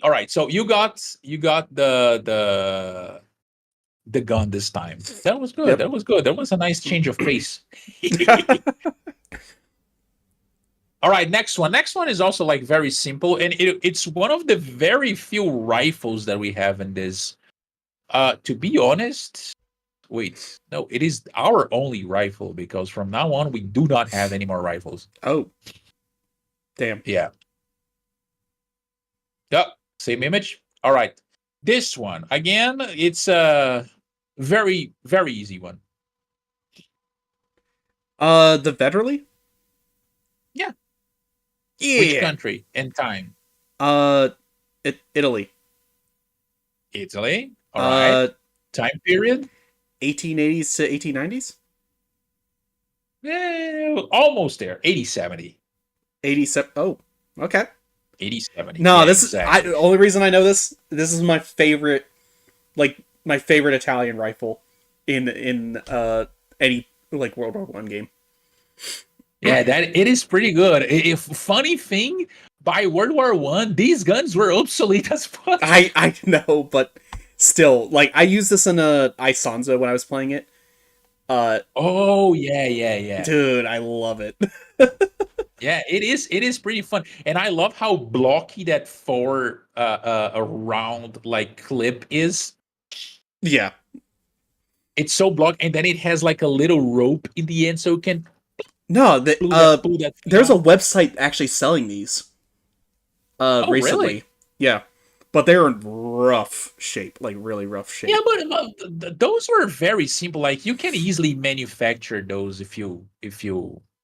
All right, so you got the gun this time. That was good.
Yep.
That was good. That was a nice change of pace. All right, next one. Next one is also like very simple, and it's one of the very few rifles that we have in this. To be honest, wait, no, it is our only rifle because from now on we do not have any more rifles.
Oh, damn.
Yeah. Yep. Same image. All right. This one again. It's a very very easy one.
The Vetterli?
Yeah.
Yeah.
Which country and time?
Italy.
Italy. All right. Time period?
1880s to 1890s?
Almost there. 80-70.
87. Oh, okay.
80-70.
No,
Yeah,
this
exactly.
is the only reason I know this. This is my favorite, like my favorite Italian rifle in any like World War One game.
Yeah, that it is pretty good. If funny thing, by World War One, these guns were obsolete as fuck.
I know, but still, like I used this in a Isanza when I was playing it.
Oh yeah.
Dude, I love it.
Yeah, it is pretty fun. And I love how blocky that four round like clip is.
Yeah.
It's so blocked, and then it has like a little rope in the end so it can
No,
pull that thing
there's a
out.
website actually selling these.
Oh,
Recently.
really?
Yeah. But they're in rough shape, like really rough shape.
Yeah, but those were very simple. Like you can easily manufacture those if you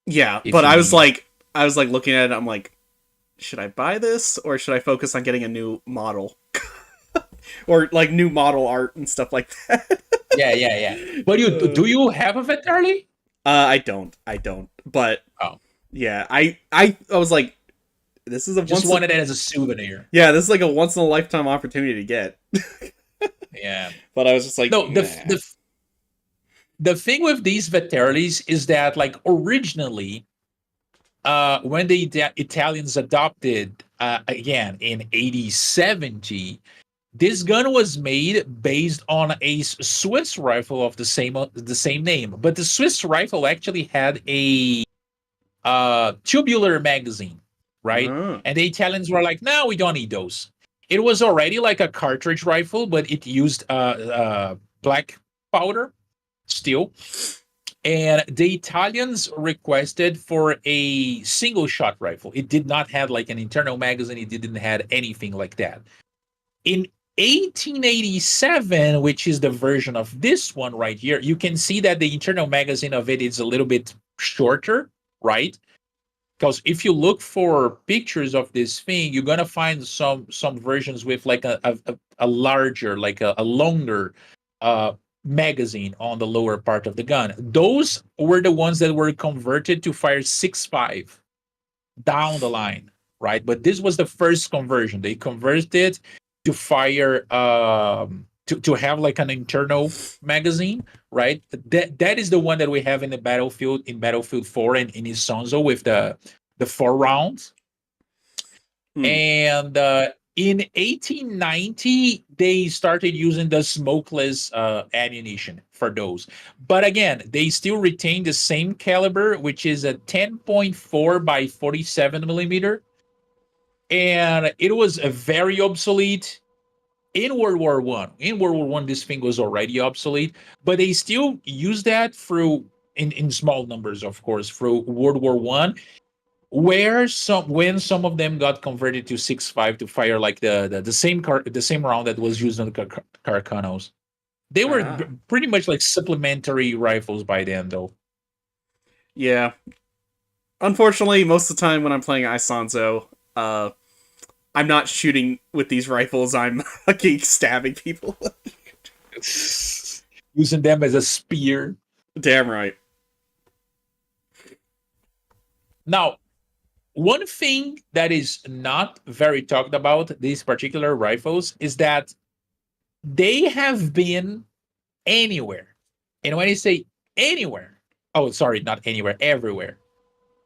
Yeah,
if
but
you
I was
need.
like looking at it, I'm like, should I buy this or should I focus on getting a new model? Or like new model art and stuff like that.
Yeah. But do you have a Veterli?
I don't. But
Oh,
yeah, I was like, this is a
just wanted it as a souvenir.
yeah, this is like a once in a lifetime opportunity to get.
Yeah.
But I was just like,
No,
nah.
the thing with these Veterlis is that like originally, when the Italians adopted again in 80-70, this gun was made based on a Swiss rifle of the same name, but the Swiss rifle actually had a tubular magazine, right?
Oh.
And the Italians were like, "No, we don't need those." It was already like a cartridge rifle, but it used black powder still. And the Italians requested for a single shot rifle. It did not have like an internal magazine. It didn't have anything like that. In 1887, which is the version of this one right here, you can see that the internal magazine of it is a little bit shorter, right? Because if you look for pictures of this thing, you're gonna find some versions with like a larger, like a longer magazine on the lower part of the gun. Those were the ones that were converted to fire 6.5 down the line, right? But this was the first conversion. They converted to fire to have like an internal magazine, right? That is the one that we have in the battlefield in Battlefield 4 and in Isonzo with the 4 rounds.
Hmm.
And In 1890, they started using the smokeless ammunition for those. But again, they still retain the same caliber, which is a 10.4 by 47 millimeter. And it was a very obsolete in World War One. In World War One, this thing was already obsolete, but they still use that through in small numbers, of course, through World War One, where some of them got converted to 6.5 to fire like the same round that was used on the Carcanos. They were
Ah.
pretty much like supplementary rifles by then, though.
Yeah. Unfortunately, most of the time when I'm playing Isonzo, I'm not shooting with these rifles. I'm fucking stabbing people.
Using them as a spear.
Damn right.
Now, one thing that is not very talked about these particular rifles is that they have been anywhere. And when I say anywhere, oh, sorry, not anywhere, everywhere,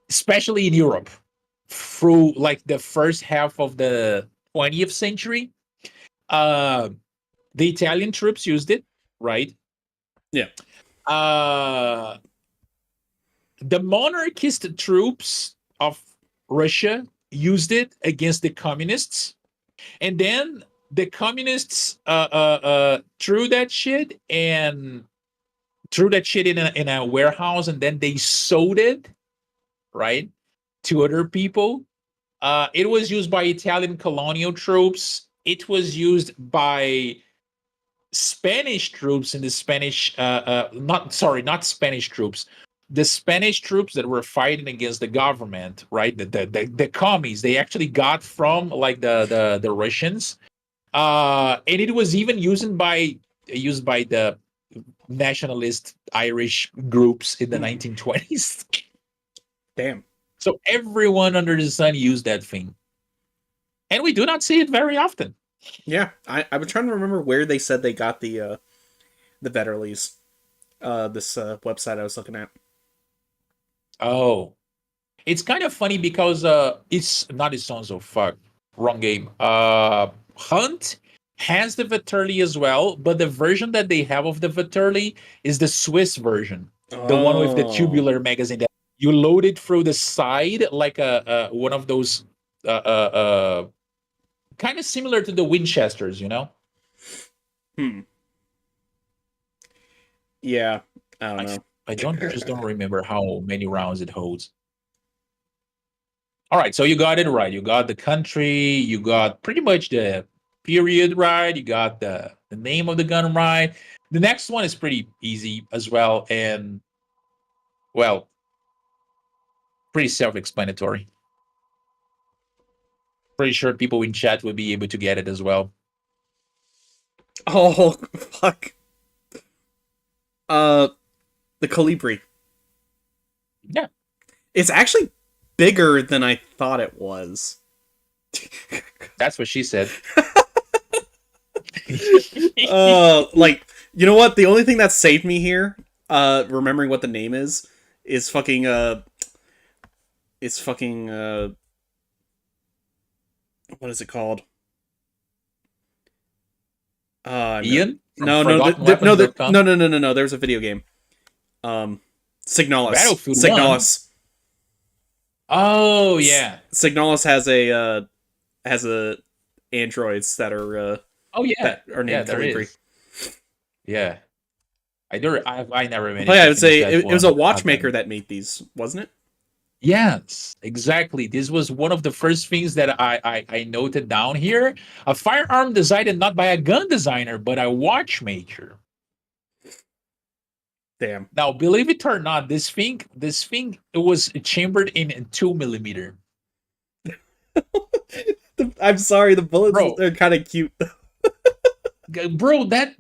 especially in Europe, through like the first half of the 20th century. The Italian troops used it, right?
Yeah.
The monarchist troops of Russia used it against the communists, and then the communists threw that shit in a warehouse, and then they sold it, right, to other people. It was used by Italian colonial troops. It was used by Spanish troops in the Spanish, not Spanish troops, the Spanish troops that were fighting against the government, right? The commies they actually got from like the Russians, and it was even used by the nationalist Irish groups in the 1920s.
Damn.
So everyone under the sun used that thing, and we do not see it very often.
Yeah, I was trying to remember where they said they got the Vetterlies. This website I was looking at.
Oh, it's kind of funny because it's not Isonzo. Fuck, wrong game. Hunt has the Vetterli as well, but the version that they have of the Vetterli is the Swiss version, the one with the tubular magazine that you load it through the side like a one of those kind of similar to the Winchesters, you know?
Yeah, I don't know.
I don't remember how many rounds it holds. All right, so you got it right. You got the country, you got pretty much the period right, you got the name of the gun right. The next one is pretty easy as well, and well, pretty self-explanatory. Pretty sure people in chat will be able to get it as well.
Oh fuck. The Colibri.
Yeah.
It's actually bigger than I thought it was.
That's what she said.
Like, you know what? The only thing that saved me here, remembering what the name is fucking, what is it called?
Ian?
No. There's a video game. Signalis.
Battlefield
Signalis.
1. Oh yeah.
Signalis has a androids that are
oh yeah.
that are named Calibri.
Yeah. I never managed.
Oh yeah, I would say it was a watchmaker that made these, wasn't it?
Yes, exactly. This was one of the first things that I noted down here. A firearm designed not by a gun designer, but a watchmaker.
Damn.
Now, believe it or not, this thing it was chambered in 2mm.
I'm sorry, the bullets
Bro.
are kind of cute.
Bro, that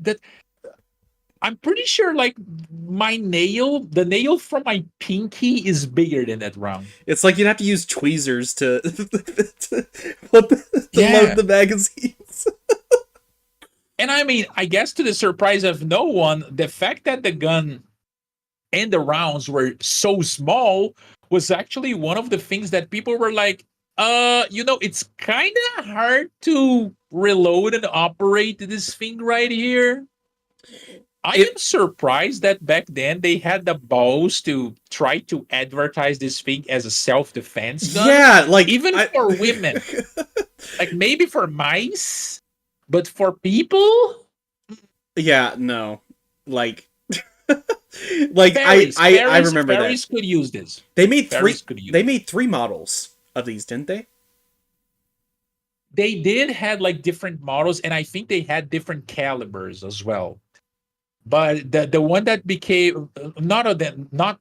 I'm pretty sure like the nail from my pinky is bigger than that round.
It's like you'd have to use tweezers to load the magazines.
And I mean, I guess to the surprise of no one, the fact that the gun and the rounds were so small was actually one of the things that people were like, It's kind of hard to reload and operate this thing right here. I am surprised that back then they had the balls to try to advertise this thing as a self-defense gun.
Yeah, like
Even for women. Like maybe for mice, but for people?
Yeah, no. Like
Fairies,
I remember
fairies
that.
could use this.
They made
Fairies could use
they
it.
made 3 models of these, didn't they?
They did had like different models, and I think they had different calibers as well. But the one that became not of them, not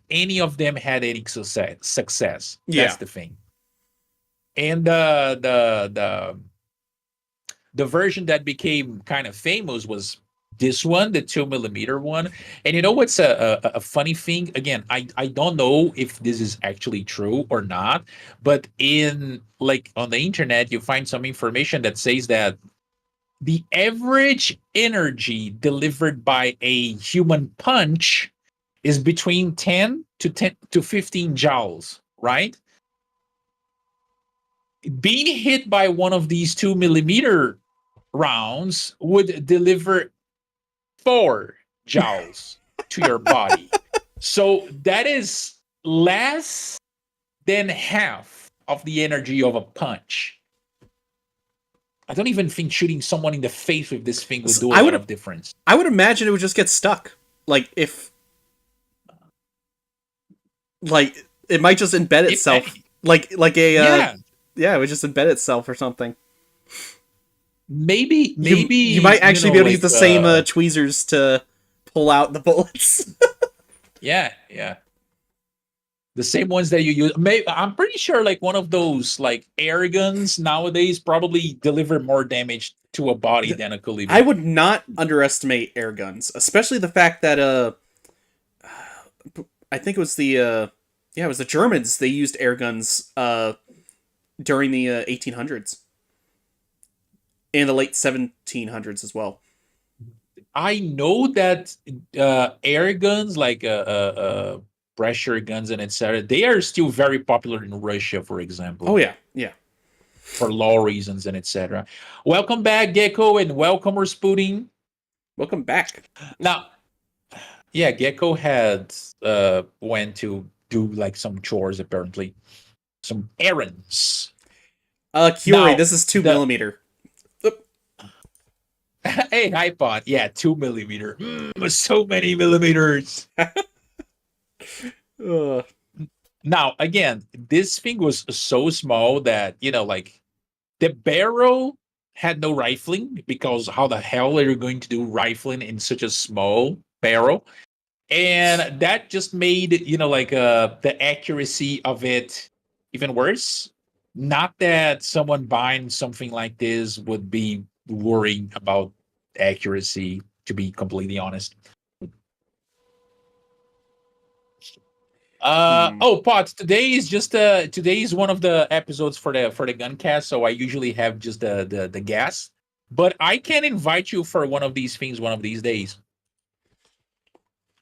any of them had any success.
Yeah.
That's the thing. And the version that became kind of famous was this one, the 2mm one. And you know what's a funny thing? Again, I don't know if this is actually true or not, but in like on the internet, you find some information that says that the average energy delivered by a human punch is between 10 to 15 joules, right? Being hit by one of these 2mm rounds would deliver 4 joules to your body. So that is less than half of the energy of a punch. I don't even think shooting someone in the face with this thing would do a lot of difference.
I would imagine it would just get stuck. Like if like it might just embed itself. Like a yeah, it would just embed itself or something.
Maybe
you might actually be able to use the same tweezers to pull out the bullets.
Yeah. The same ones that you use. I'm pretty sure like one of those like air guns nowadays probably deliver more damage to a body than a Kalibi.
I would not underestimate air guns, especially the fact that I think it was the Germans. They used air guns during the 1800s and the late 1700s as well.
I know that air guns like pressure guns and etc. They are still very popular in Russia, for example.
Oh yeah.
For law reasons and etc. Welcome back, Gecko, and welcome Rasputin.
Welcome back.
Now, yeah, Gecko had went to do like some chores apparently, some errands.
Kiori, this is 2mm.
Hey, iPod, yeah, 2mm. So many millimeters. Now, again, this thing was so small that, like the barrel had no rifling because how the hell are you going to do rifling in such a small barrel? And that just made, the accuracy of it even worse. Not that someone buying something like this would be worrying about accuracy, to be completely honest. Potts, today is one of the episodes for the Guncast, so I usually have just the gas. But I can invite you for one of these things one of these days.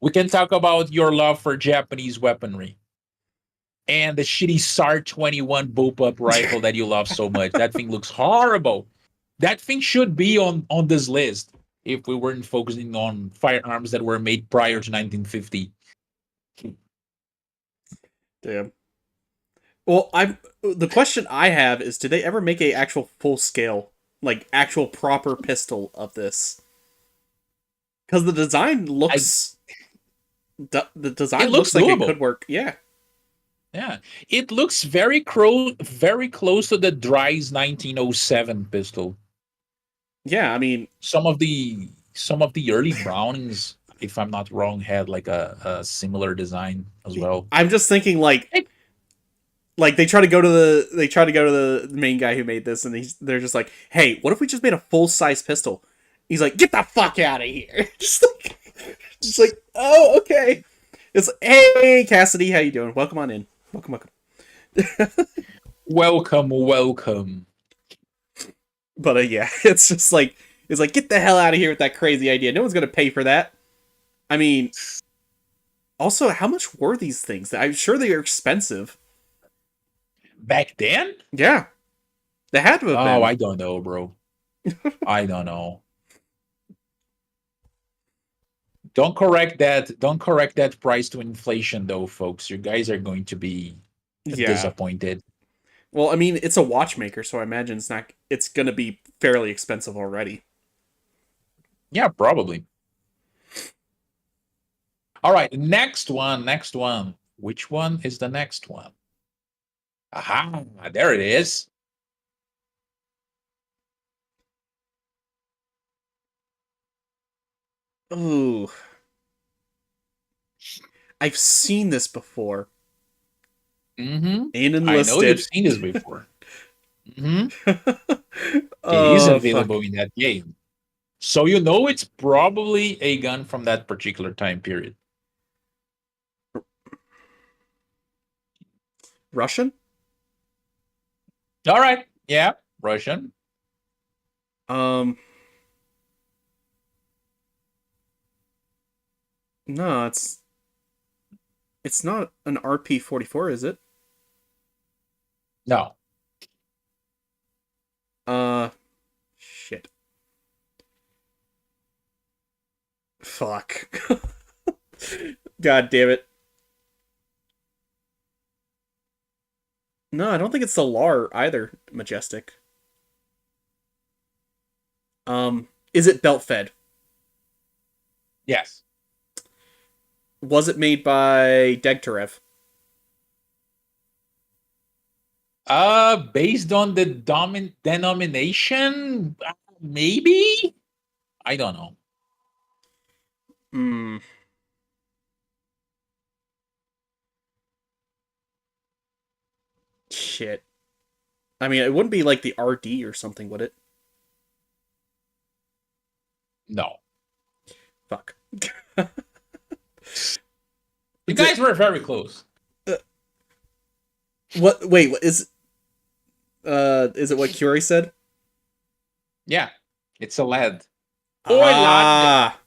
We can talk about your love for Japanese weaponry and the shitty SAR-21 bullpup rifle that you love so much. That thing looks horrible. That thing should be on this list if we weren't focusing on firearms that were made prior to 1950.
Damn. Well, the question I have is, did they ever make a actual full scale, like actual proper pistol of this? Because the design looks, the design looks like it could work. Yeah.
Yeah, it looks very close to the Dry's 1907 pistol.
Yeah, I mean,
some of the early Brownings, if I'm not wrong, had like a similar design as well.
I'm just thinking like they try to go to the main guy who made this, and they're just like, hey, what if we just made a full size pistol? He's like, get the fuck out of here! just like, oh, okay. It's like, hey, Cassidy, how you doing? Welcome on in.
Welcome.
But yeah, it's just like, get the hell out of here with that crazy idea. No one's gonna pay for that. I mean, also, how much were these things? I'm sure they are expensive.
Back then?
Yeah, they had to have
Oh,
been.
I don't know, bro. I don't know. Don't correct that. Don't correct that price to inflation, though, folks. You guys are going to be
Yeah.
disappointed.
Well, I mean, it's a watchmaker, so I imagine it's not. It's gonna be fairly expensive already.
Yeah, probably. All right, next one. Next one. Which one is the next one? Aha, there it is.
Ooh, I've seen this before.
Mm-hmm.
Ain't
I know you've
enlisted.
seen this before. Mm-hmm. It is
Oh fuck.
available in that game. So you know it's probably a gun from that particular time period.
Russian?
All right. Yeah, Russian.
Um. No, it's not an RP-44, is it?
No.
Shit. Fuck. God damn it. No, I don't think it's the LAR either, Majestic. Is it belt fed?
Yes.
Was it made by Degtyarev?
Based on the denomination, maybe. I don't know.
Hmm. Shit. I mean, it wouldn't be like the RD or something, would it?
No.
Fuck.
You guys were very close.
What? Wait. What is? Is it what Curie said?
Yeah, it's a lead. Or lad.
Ah,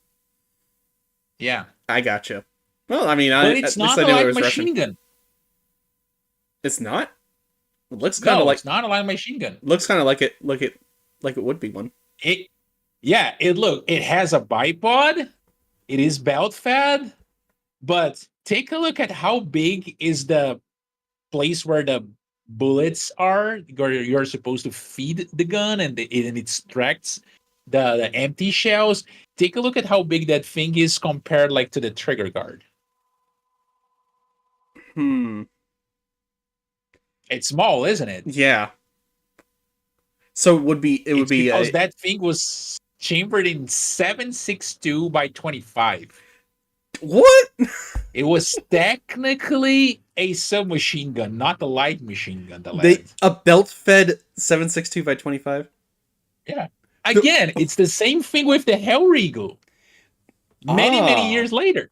Yeah,
I gotcha. Well, I mean,
but
at
it's
least
not
I
a
knew it
light
was Russian.
machine gun.
It's not. It looks kind of
No,
like
it's not a light machine gun.
looks kind of like it would be one.
It, yeah, it has a bipod. It is belt fed, but take a look at how big is the place where the bullets are, where you're supposed to feed the gun, and it extracts the empty shells. Take a look at how big that thing is compared, like, to the trigger guard.
Hmm.
It's small, isn't it?
Yeah. So it would
It's
be
because
a
that thing was chambered in 7.62 by 25.
what?
It was technically a submachine gun, not a light machine gun. The
They
lead.
a belt fed 7.62 by 25.
Yeah. Again, it's the same thing with the Hellriegel. Many
Ah,
years later.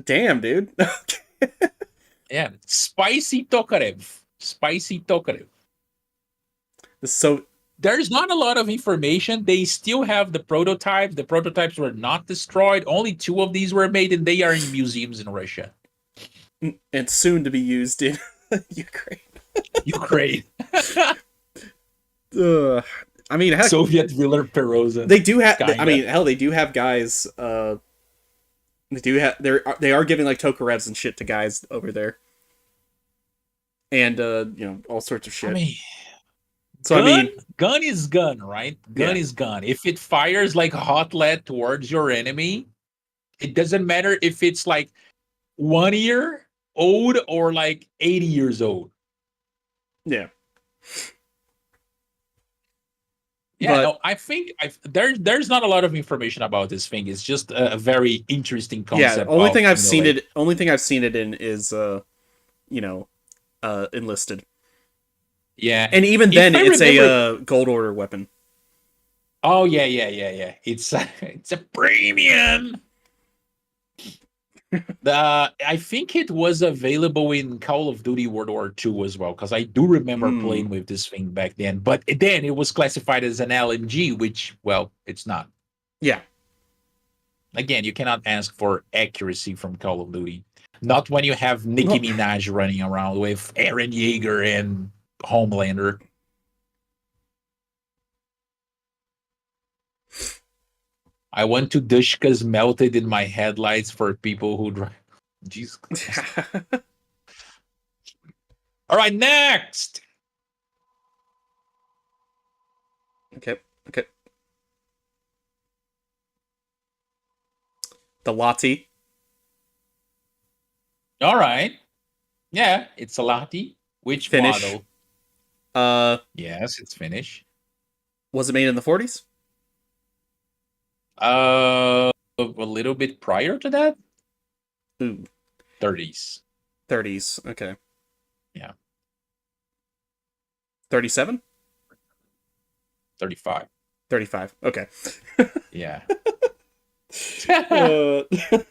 damn, dude.
Yeah. Spicy Tokarev. Spicy Tokarev.
So
There's not a lot of information. They still have the prototypes. The prototypes were not destroyed. Only 2 of these were made, and they are in museums in Russia.
and soon to be used in Ukraine.
Ukraine.
I mean, heck,
Soviet Viller Peroza.
they do have. I
Kinda.
mean, hell, they do have guys. They are giving like Tokarevs and shit to guys over there, and all sorts of shit.
I mean,
so
gun is gun, right? Gun
Yeah.
is gun. If it fires like hot lead towards your enemy, it doesn't matter if it's like 1 year old or like 80 years old.
yeah.
Yeah,
But-
no, I think there's not a lot of information about this thing. It's just a very interesting
Yeah.
concept.
Only thing I've
like,
seen it. Only thing I've seen it in is enlisted,
Yeah,
and even
If
then,
I
it's
remember-
a gold order weapon.
Oh yeah. It's it's a premium. I think it was available in Call of Duty World War II as well, because I do remember playing with this thing back then. But then it was classified as an LMG, which, well, it's not.
Yeah.
Again, you cannot ask for accuracy from Call of Duty. Not when you have Nicki Minaj running around with Aaron Yeager and Homelander. I want to Dushkas melted in my headlights for people who drive. Jesus Christ. All right, next.
Okay. The Lati.
All right. Yeah, it's a Lati. Which
Finish.
model? Yes, it's Finnish.
Was it made in the 40s?
A little bit prior to that.
Ooh.
30s.
30s. Okay.
Yeah.
37?
35.
35. Okay.
Yeah.
Uh,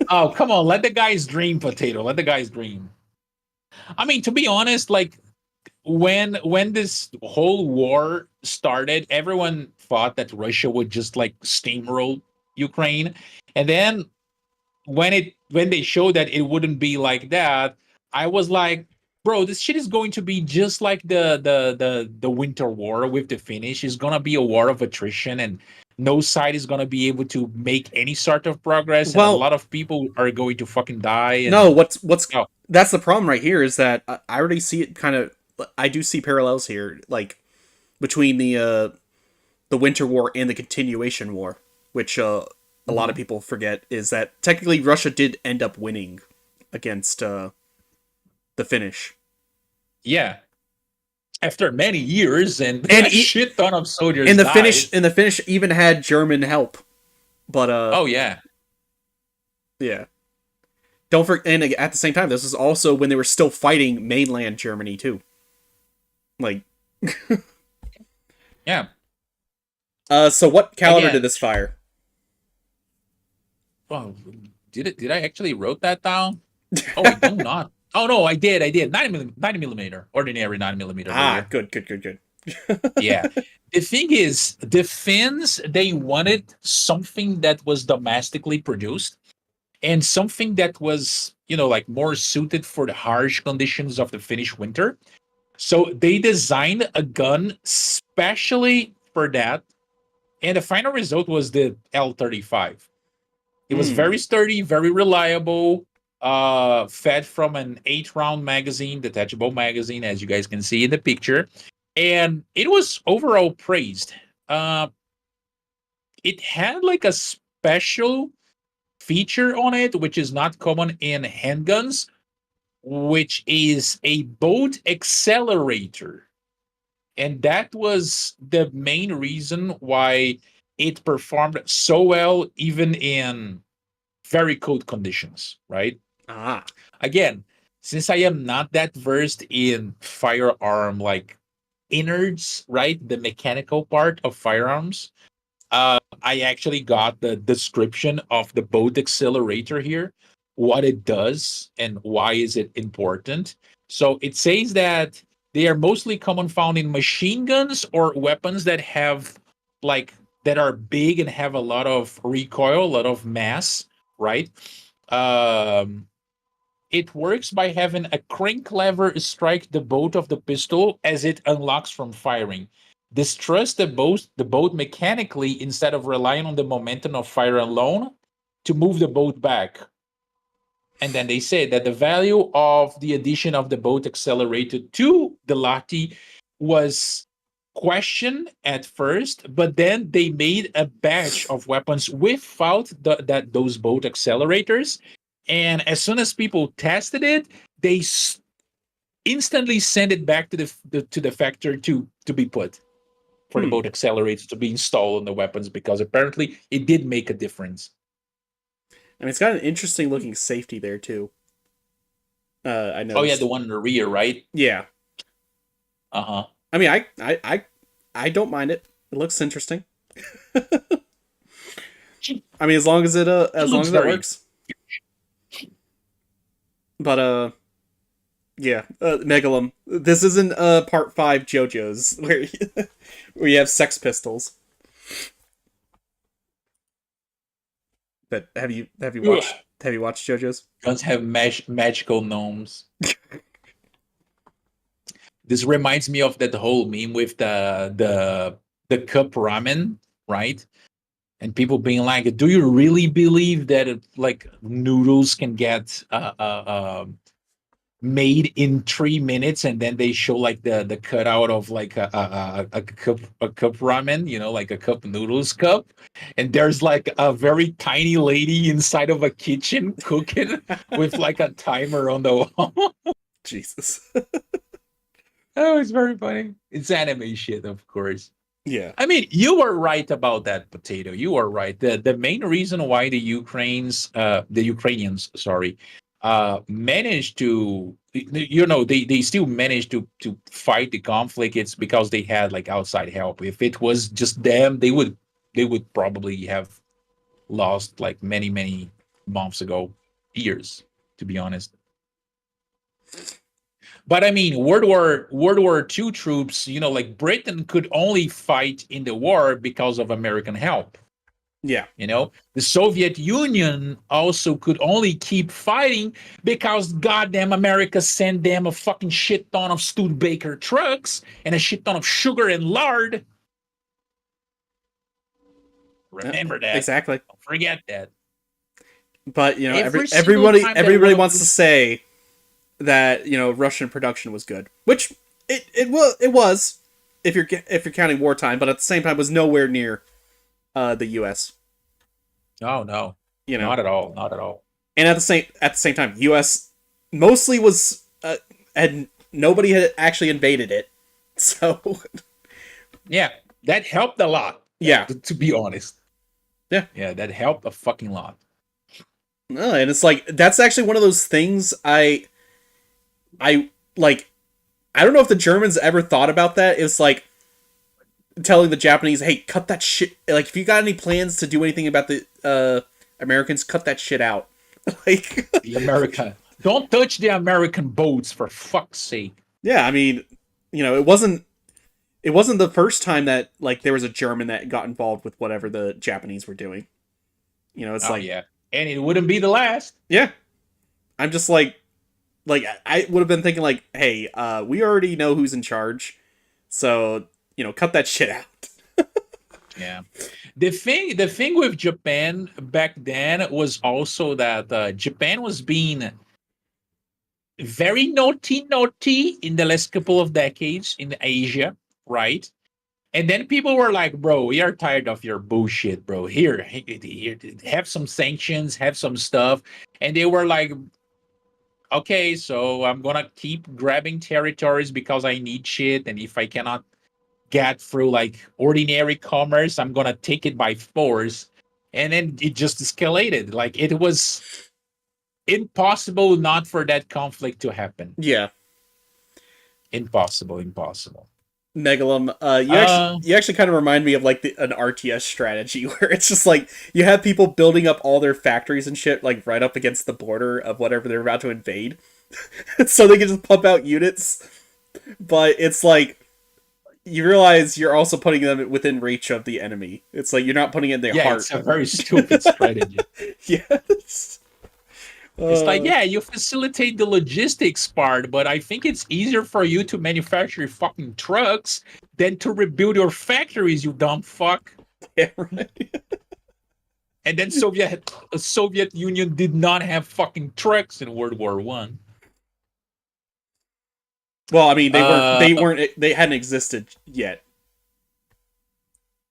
Oh, come on. Let the guys dream, Potato. Let the guys dream. I mean, to be honest, like when this whole war started, everyone thought that Russia would just like steamroll Ukraine. And then when they showed that it wouldn't be like that, I was like, bro, this shit is going to be just like the winter war with the Finnish. It's gonna be a war of attrition, and no side is gonna be able to make any sort of progress, and a
well,
lot of people are going to fucking die. And
no, what's
oh,
that's the problem right here is that I already see it kind of. I do see parallels here, like between the Winter War and the Continuation War, which a lot of people forget is that technically Russia did end up winning against the Finnish.
yeah. After many years and,
And
a shit ton of soldiers
and the
died.
Finnish even had German help, but
Oh yeah.
yeah. Don't forget, and at the same time, this is also when they were still fighting mainland Germany too. Like,
Yeah.
so what caliber
Again.
did this fire?
Oh, did I actually wrote that down? Oh, I do not. Oh no, I did. 90 millimeter, ordinary 9 millimeter layer.
Good.
Yeah. The thing is, the Finns, they wanted something that was domestically produced and something that was, like more suited for the harsh conditions of the Finnish winter. So they designed a gun specially for that. And the final result was the L-35. It was very sturdy, very reliable, fed from an 8-round magazine, detachable magazine, as you guys can see in the picture. And it was overall praised. Uh, it had like a special feature on it, which is not common in handguns, which is a bolt accelerator. And that was the main reason why it performed so well, even in very cold conditions, right?
Ah,
Again, since I am not that versed in firearm like innards, right? The mechanical part of firearms, I actually got the description of the bolt accelerator here, what it does and why is it important. So it says that they are mostly common found in machine guns or weapons that have like that are big and have a lot of recoil, a lot of mass, right? Um, it works by having a crank lever strike the bolt of the pistol as it unlocks from firing. Distrust the bolt mechanically instead of relying on the momentum of fire alone to move the boat back. And then they say that the value of the addition of the boat accelerator to the Lati was questioned at first, but then they made a batch of weapons without those boat accelerators. And as soon as people tested it, they instantly sent it back to the factory to be put for the boat accelerators to be installed on the weapons because apparently it did make a difference.
I mean, it's got an interesting looking safety there too. I noticed.
Oh yeah, the one in the rear, right?
Yeah.
Uh-huh.
I mean, I don't mind it. It looks interesting. I mean, as long as it works. But yeah, Megalum. This isn't part 5 JoJo's where you have sex pistols. But have you
Ugh.
watched JoJo's?
Guns have magical gnomes. This reminds me of that whole meme with the cup ramen, right? And people being like, "Do you really believe that like noodles can get made in 3 minutes?" And then they show like the cutout of like a cup ramen, like a cup noodles cup, and there's like a very tiny lady inside of a kitchen cooking with like a timer on the wall.
Jesus.
Oh, it's very funny. It's anime shit, of course.
Yeah.
I mean, you were right about that, Potato. You are right. The main reason why the Ukrainians, sorry, managed to, they still managed to fight the conflict. It's because they had like outside help. If it was just them, they would probably have lost like many months ago, years, to be honest. But I mean, World War II troops, like Britain could only fight in the war because of American help.
Yeah.
The Soviet Union also could only keep fighting because goddamn America sent them a fucking shit ton of Studebaker trucks and a shit ton of sugar and lard. Remember that.
Exactly.
Don't forget that.
But
Every single
everybody
time that
everybody
one of
wants to say that Russian production was good, which it was if you're counting wartime, but at the same time was nowhere near the U.S.
Oh no,
You know,
not at all, not at all.
and at the same time, U.S. mostly was and nobody had actually invaded it, so
Yeah, that helped a lot.
yeah,
To be honest.
Yeah.
Yeah, that helped a fucking lot.
no, and it's like that's actually one of those things I like. I don't know if the Germans ever thought about that. It's like telling the Japanese, "Hey, cut that shit." Like, if you got any plans to do anything about the Americans, cut that shit out. Like,
The America. Don't touch the American boats, for fuck's sake.
yeah, I mean, it wasn't the first time that like there was a German that got involved with whatever the Japanese were doing. It's like,
yeah. And it wouldn't be the last.
yeah, I'm just like I would have been thinking like, hey, we already know who's in charge, so cut that shit out.
Yeah. The thing with Japan back then was also that Japan was being very naughty in the last couple of decades in Asia, right? And then people were like, "Bro, we are tired of your bullshit, bro. Here, have some sanctions, have some stuff." And they were like, "Okay, so I'm gonna keep grabbing territories because I need shit, and if I cannot get through like ordinary commerce, I'm gonna take it by force." And then it just escalated. Like it was impossible not for that conflict to happen.
Yeah,
Impossible.
Megalum.
Uh,
You actually kind of remind me of like an RTS strategy where it's just like you have people building up all their factories and shit like right up against the border of whatever they're about to invade, so they can just pump out units. But it's like you realize you're also putting them within reach of the enemy. It's like you're not putting it in their
yeah,
heart.
it's a very stupid strategy.
Yes.
It's like, yeah, you facilitate the logistics part, but I think it's easier for you to manufacture your fucking trucks than to rebuild your factories, you dumb fuck.
Yeah, right.
And then Soviet Union did not have fucking trucks in World War One.
Well, I mean, they hadn't existed yet.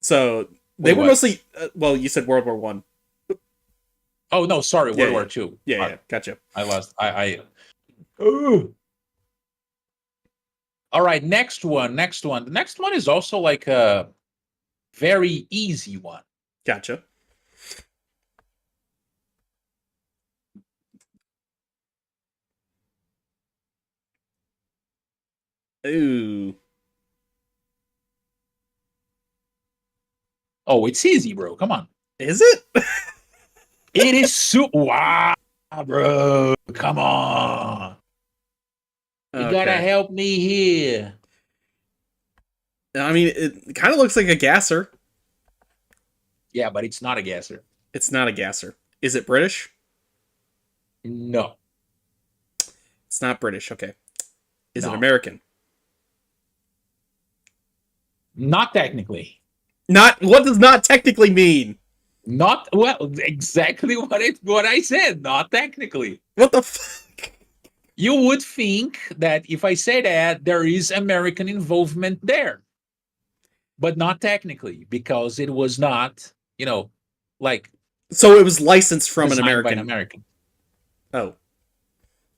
So they were mostly well, you said World War One.
Oh no, sorry,
Yeah,
World War Two.
Yeah, gotcha.
I lost. Ooh. All right, next one. The next one is also like a very easy one.
Gotcha. Ooh.
Oh, it's easy, bro. Come on.
Is it?
It is so wow, bro. Come on. You gotta help me here.
I mean, it kind of looks like a gasser.
Yeah, but it's not a gasser.
It's not a gasser. Is it British?
No,
It's not British. Okay. Is it
no,
American?
not technically.
Not. What does not technically mean?
Not well, exactly what I said. Not technically.
What the fuck?
You would think that if I say that there is American involvement there, but not technically because it was not, like
So it was licensed from an
designed by an
American.
American.
Oh.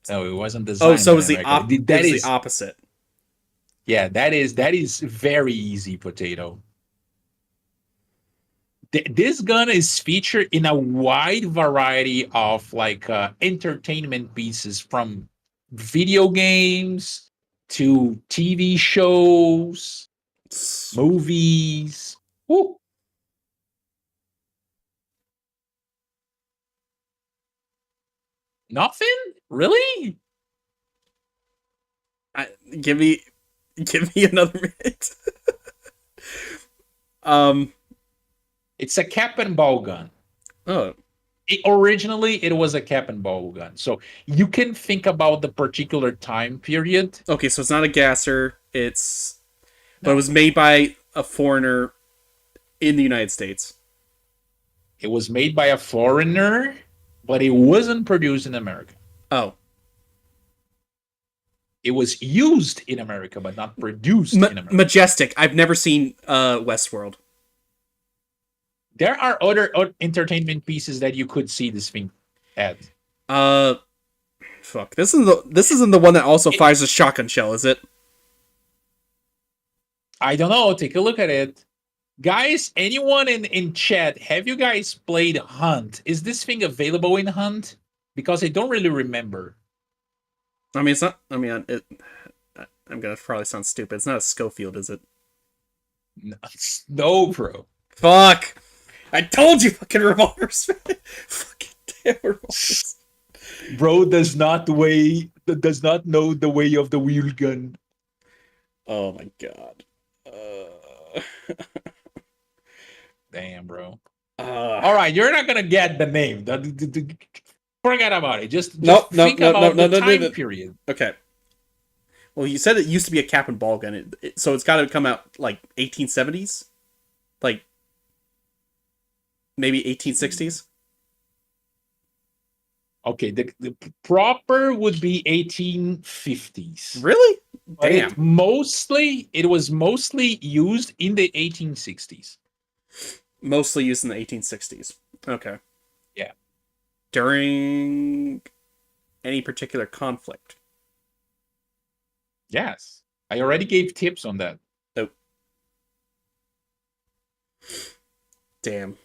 No, it wasn't
Oh,
designed
so
by
it
an
was the
American. That
the
is,
opposite.
yeah, that is very easy, potato. This gun is featured in a wide variety of entertainment pieces, from video games to TV shows, movies. Woo. Nothing? Really?
I, give me another minute. um.
It's a cap and ball gun.
Oh.
Originally, it was a cap and ball gun. So you can think about the particular time period.
Okay, so it's not a gasser. But it
No,
was made by a foreigner in the United States.
it was made by a foreigner, but it wasn't produced in America.
Oh.
It was used in America, but not produced in America.
Majestic. I've never seen Westworld.
There are other entertainment pieces that you could see this thing at.
Fuck. This isn't the one that also fires a shotgun shell, is it?
I don't know. Take a look at it. Guys, anyone in chat, have you guys played Hunt? Is this thing available in Hunt? Because I don't really remember.
I mean, it's not. I mean, I'm gonna probably sound stupid. It's not a Schofield, is it?
No, bro.
Fuck! I told you, fucking revolvers. Fucking damn revolvers.
Bro does not know the way of the wheel gun.
Oh my god.
Damn, bro. All right, you're not gonna get the name. Forget about it. Just think about the time period.
Okay. Well, you said it used to be a cap and ball gun, so it's got to come out like 1870s, like maybe 1860s.
Okay, the proper would be 1850s.
Really?
But
Damn.
it was mostly used in the 1860s.
Mostly used in the 1860s. Okay.
Yeah.
During any particular conflict?
Yes. I already gave tips on that.
Oh. Damn.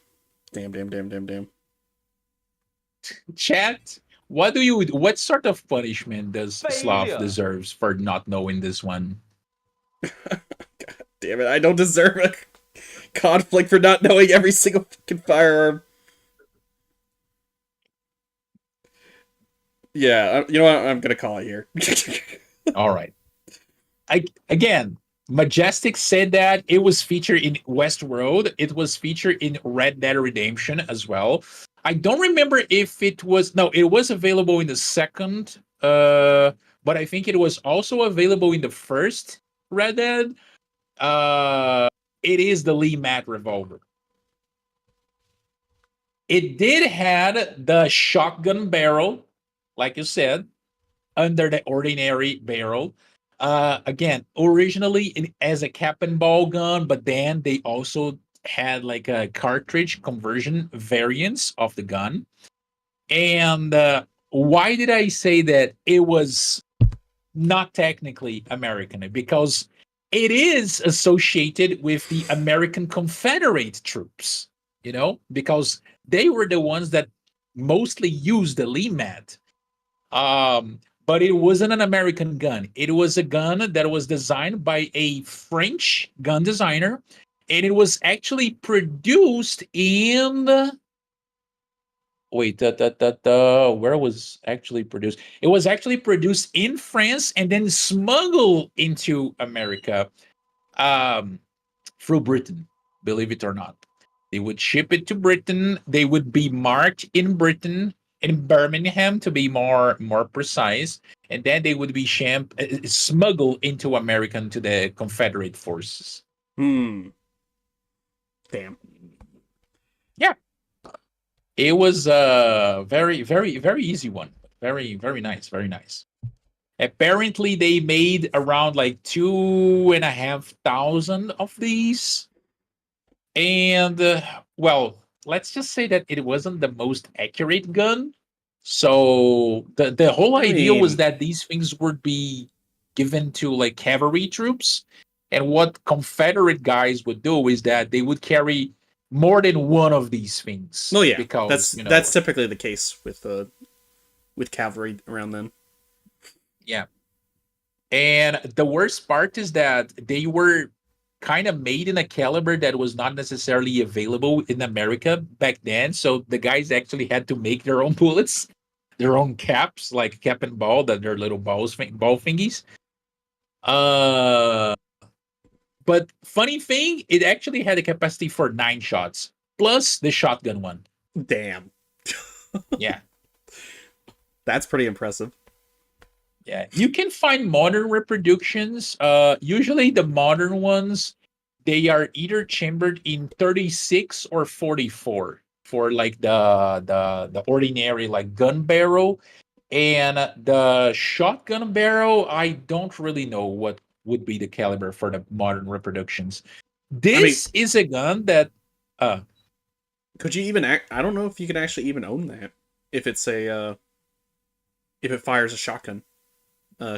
Damn.
Chat, what sort of punishment does Slav deserves for not knowing this one?
God damn it, I don't deserve a conflict for not knowing every single fucking firearm. Yeah, you know what? I'm gonna call it here.
All right. Again, Majestic said that it was featured in Westworld. It was featured in Red Dead Redemption as well. I don't remember if it was... No, it was available in the second, but I think it was also available in the first Red Dead. It is the Lee Matt revolver. It did had the shotgun barrel, like you said, under the ordinary barrel. Again, originally as a cap and ball gun, but then they also had like a cartridge conversion variants of the gun. And why did I say that it was not technically American? Because it is associated with the American Confederate troops, because they were the ones that mostly used the LeMat. But it wasn't an American gun. It was a gun that was designed by a French gun designer, and it was actually produced in... Wait, where was actually produced? It was actually produced in France and then smuggled into America through Britain, believe it or not. They would ship it to Britain. They would be marked in Britain, in Birmingham to be more precise, and then they would be smuggled into America to the Confederate forces.
Hmm. Damn.
Yeah, it was a very, very, very easy one. Very, very nice. Very nice. Apparently, they made around like 2,500 of these. And well, let's just say that it wasn't the most accurate gun. So the whole
I
idea was
mean,
that these things would be given to like cavalry troops. And what Confederate guys would do is that they would carry more than one of these things.
well, yeah,
Because,
that's typically the case with cavalry around then.
yeah. And the worst part is that they were kind of made in a caliber that was not necessarily available in America back then. So the guys actually had to make their own bullets, their own caps, like cap and ball, that they're little ball thingies. But funny thing, it actually had a capacity for 9 shots plus the shotgun one.
Damn.
Yeah.
That's pretty impressive.
Yeah, you can find modern reproductions. Usually the modern ones, they are either chambered in 36 or 44 for like the ordinary like gun barrel, and the shotgun barrel. I don't really know what would be the caliber for the modern reproductions. This is a gun that
could you even I don't know if you can actually even own that if it's a if it fires a shotgun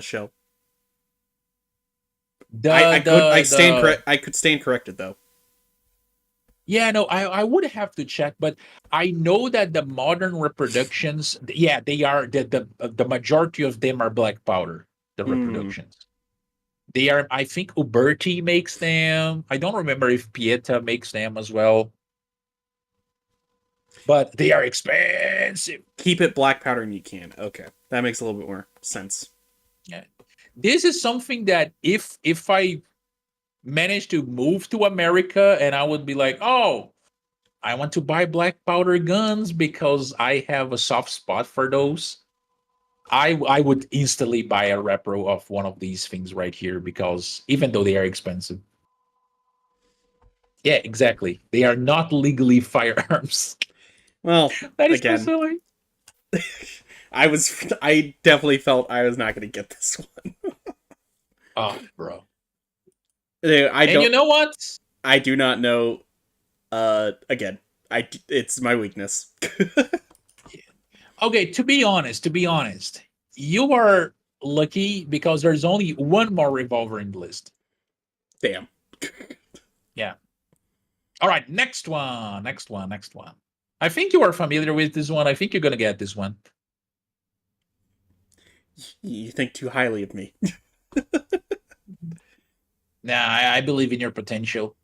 shell. I could stand corrected though.
Yeah, no, I would have to check, but I know that the modern reproductions, yeah, they are the majority of them are black powder. The reproductions, they are. I think Uberti makes them. I don't remember if Pieta makes them as well, but they are expensive.
Keep it black powder and you can. Okay, that makes a little bit more sense.
Yeah, this is something that if I managed to move to America and I would be like, oh, I want to buy black powder guns because I have a soft spot for those. I would instantly buy a repro of one of these things right here because even though they are expensive. Yeah, exactly. They are not legally firearms.
Well,
That is
again,
so silly.
I definitely felt I was not going to get this one.
Oh, bro.
And
you know what?
I do not know. Again, it's my weakness.
Okay, to be honest, you are lucky because there's only one more revolver in the list.
Damn.
Yeah. All right, next one. I think you are familiar with this one. I think you're gonna get this one.
You think too highly of me.
Nah, I believe in your potential.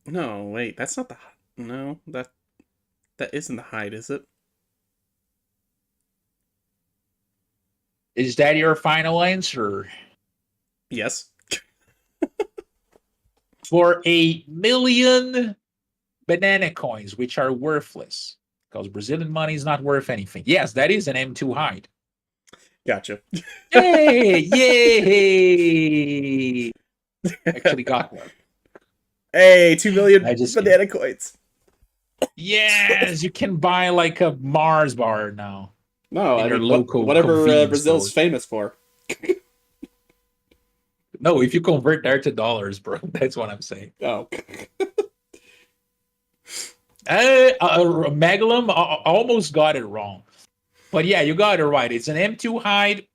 No, wait, that's not the. No, that isn't the hide, is it?
Is that your final answer?
Yes.
For 1,000,000 banana coins, which are worthless, because Brazilian money is not worth anything. Yes, that is an M2 hide.
Gotcha.
Yay! Yay! Actually got one.
Hey, 2 million
I just
banana coins.
Yes, you can buy like a Mars bar now.
No,
in
I
your
mean,
local
whatever
convenience
Brazil's
store.
famous for.
No, if you convert that to dollars, bro, that's what I'm saying.
Oh.
Magnum almost got it wrong. But yeah, you got it right. It's an M2 hide.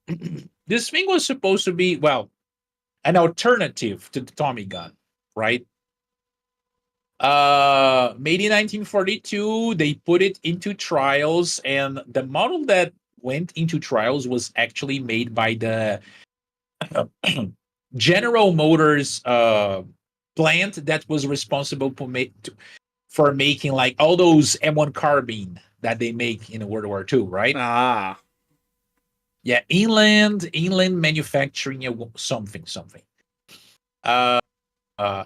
This thing was supposed to be, well, an alternative to the Tommy gun, right? Made in 1942, they put it into trials, and the model that went into trials was actually made by the General Motors plant that was responsible for making like all those M1 carbine that they make in World War II, right?
Ah.
Yeah, inland manufacturing, something. Uh, uh,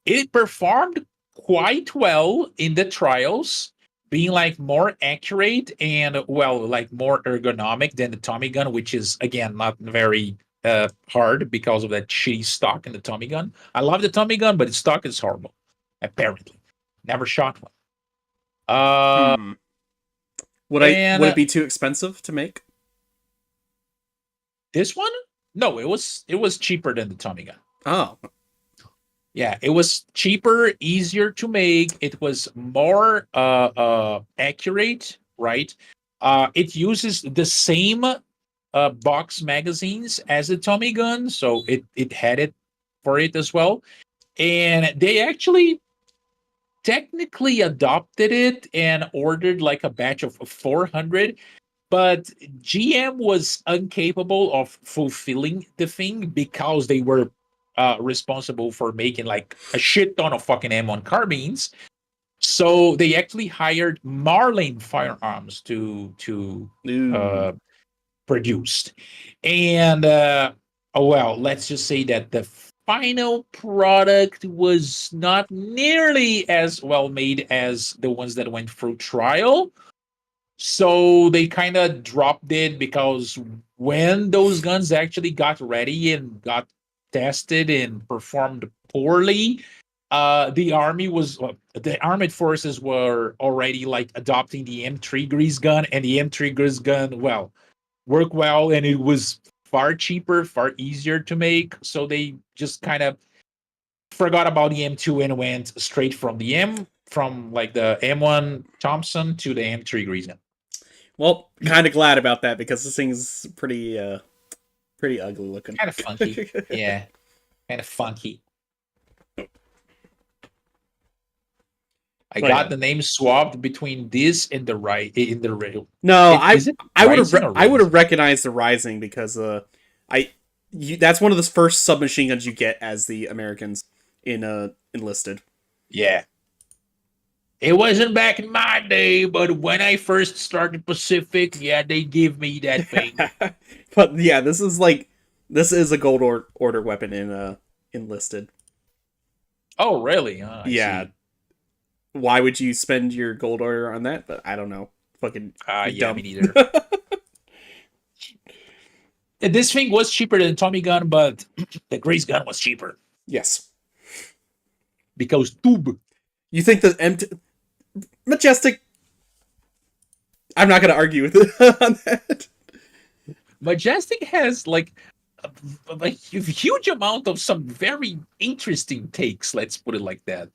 it performed quite well in the trials, being like more accurate and well, like more ergonomic than the Tommy gun, which is again not very hard because of that shitty stock in the Tommy gun. I love the Tommy gun, but its stock is horrible. Apparently, never shot one.
Hmm.
And
Would it be too expensive to make?
this one, no, it was cheaper than the Tommy gun.
Oh.
Yeah, it was cheaper, easier to make. It was more accurate, right? It uses the same box magazines as the Tommy gun, so it had it for it as well. And they actually technically adopted it and ordered like a batch of 400, but GM was incapable of fulfilling the thing because they were responsible for making like a shit ton of fucking M1 carbines. So they actually hired Marlin Firearms to
Ooh.
produce, and oh well, let's just say that the final product was not nearly as well made as the ones that went through trial. So they kind of dropped it because when those guns actually got ready and got tested and performed poorly, the armed forces were already like adopting the M3 grease gun, and the M3 grease gun, well, worked well, and it was far cheaper, far easier to make. So they just kind of forgot about the M2 and went straight from like the M1 Thompson to the M3 grease gun.
Well, kind of glad about that because this thing's pretty ugly looking.
Kind of funky. Yeah. Kind of funky. I
Oh,
got
yeah.
the name swapped between this and the right in the rail.
No,
Is it
I would
Rising
have
or
I would have
Rising?
recognized the Rising because that's one of the first submachine guns you get as the Americans in enlisted.
Yeah. It wasn't back in my day, but when I first started Pacific, yeah, they give me that thing.
But yeah, this is a order weapon in enlisted.
Oh, really? I
Yeah,
see.
why would you spend your gold order on that? But I don't know. Fucking you're
Yeah, me
dumb.
neither. This thing was cheaper than Tommy gun, but the Grace gun was cheaper
Yes.
because tube.
You think the Majestic? I'm not gonna argue with it on that.
Majestic has like a huge amount of some very interesting takes. Let's put it like that.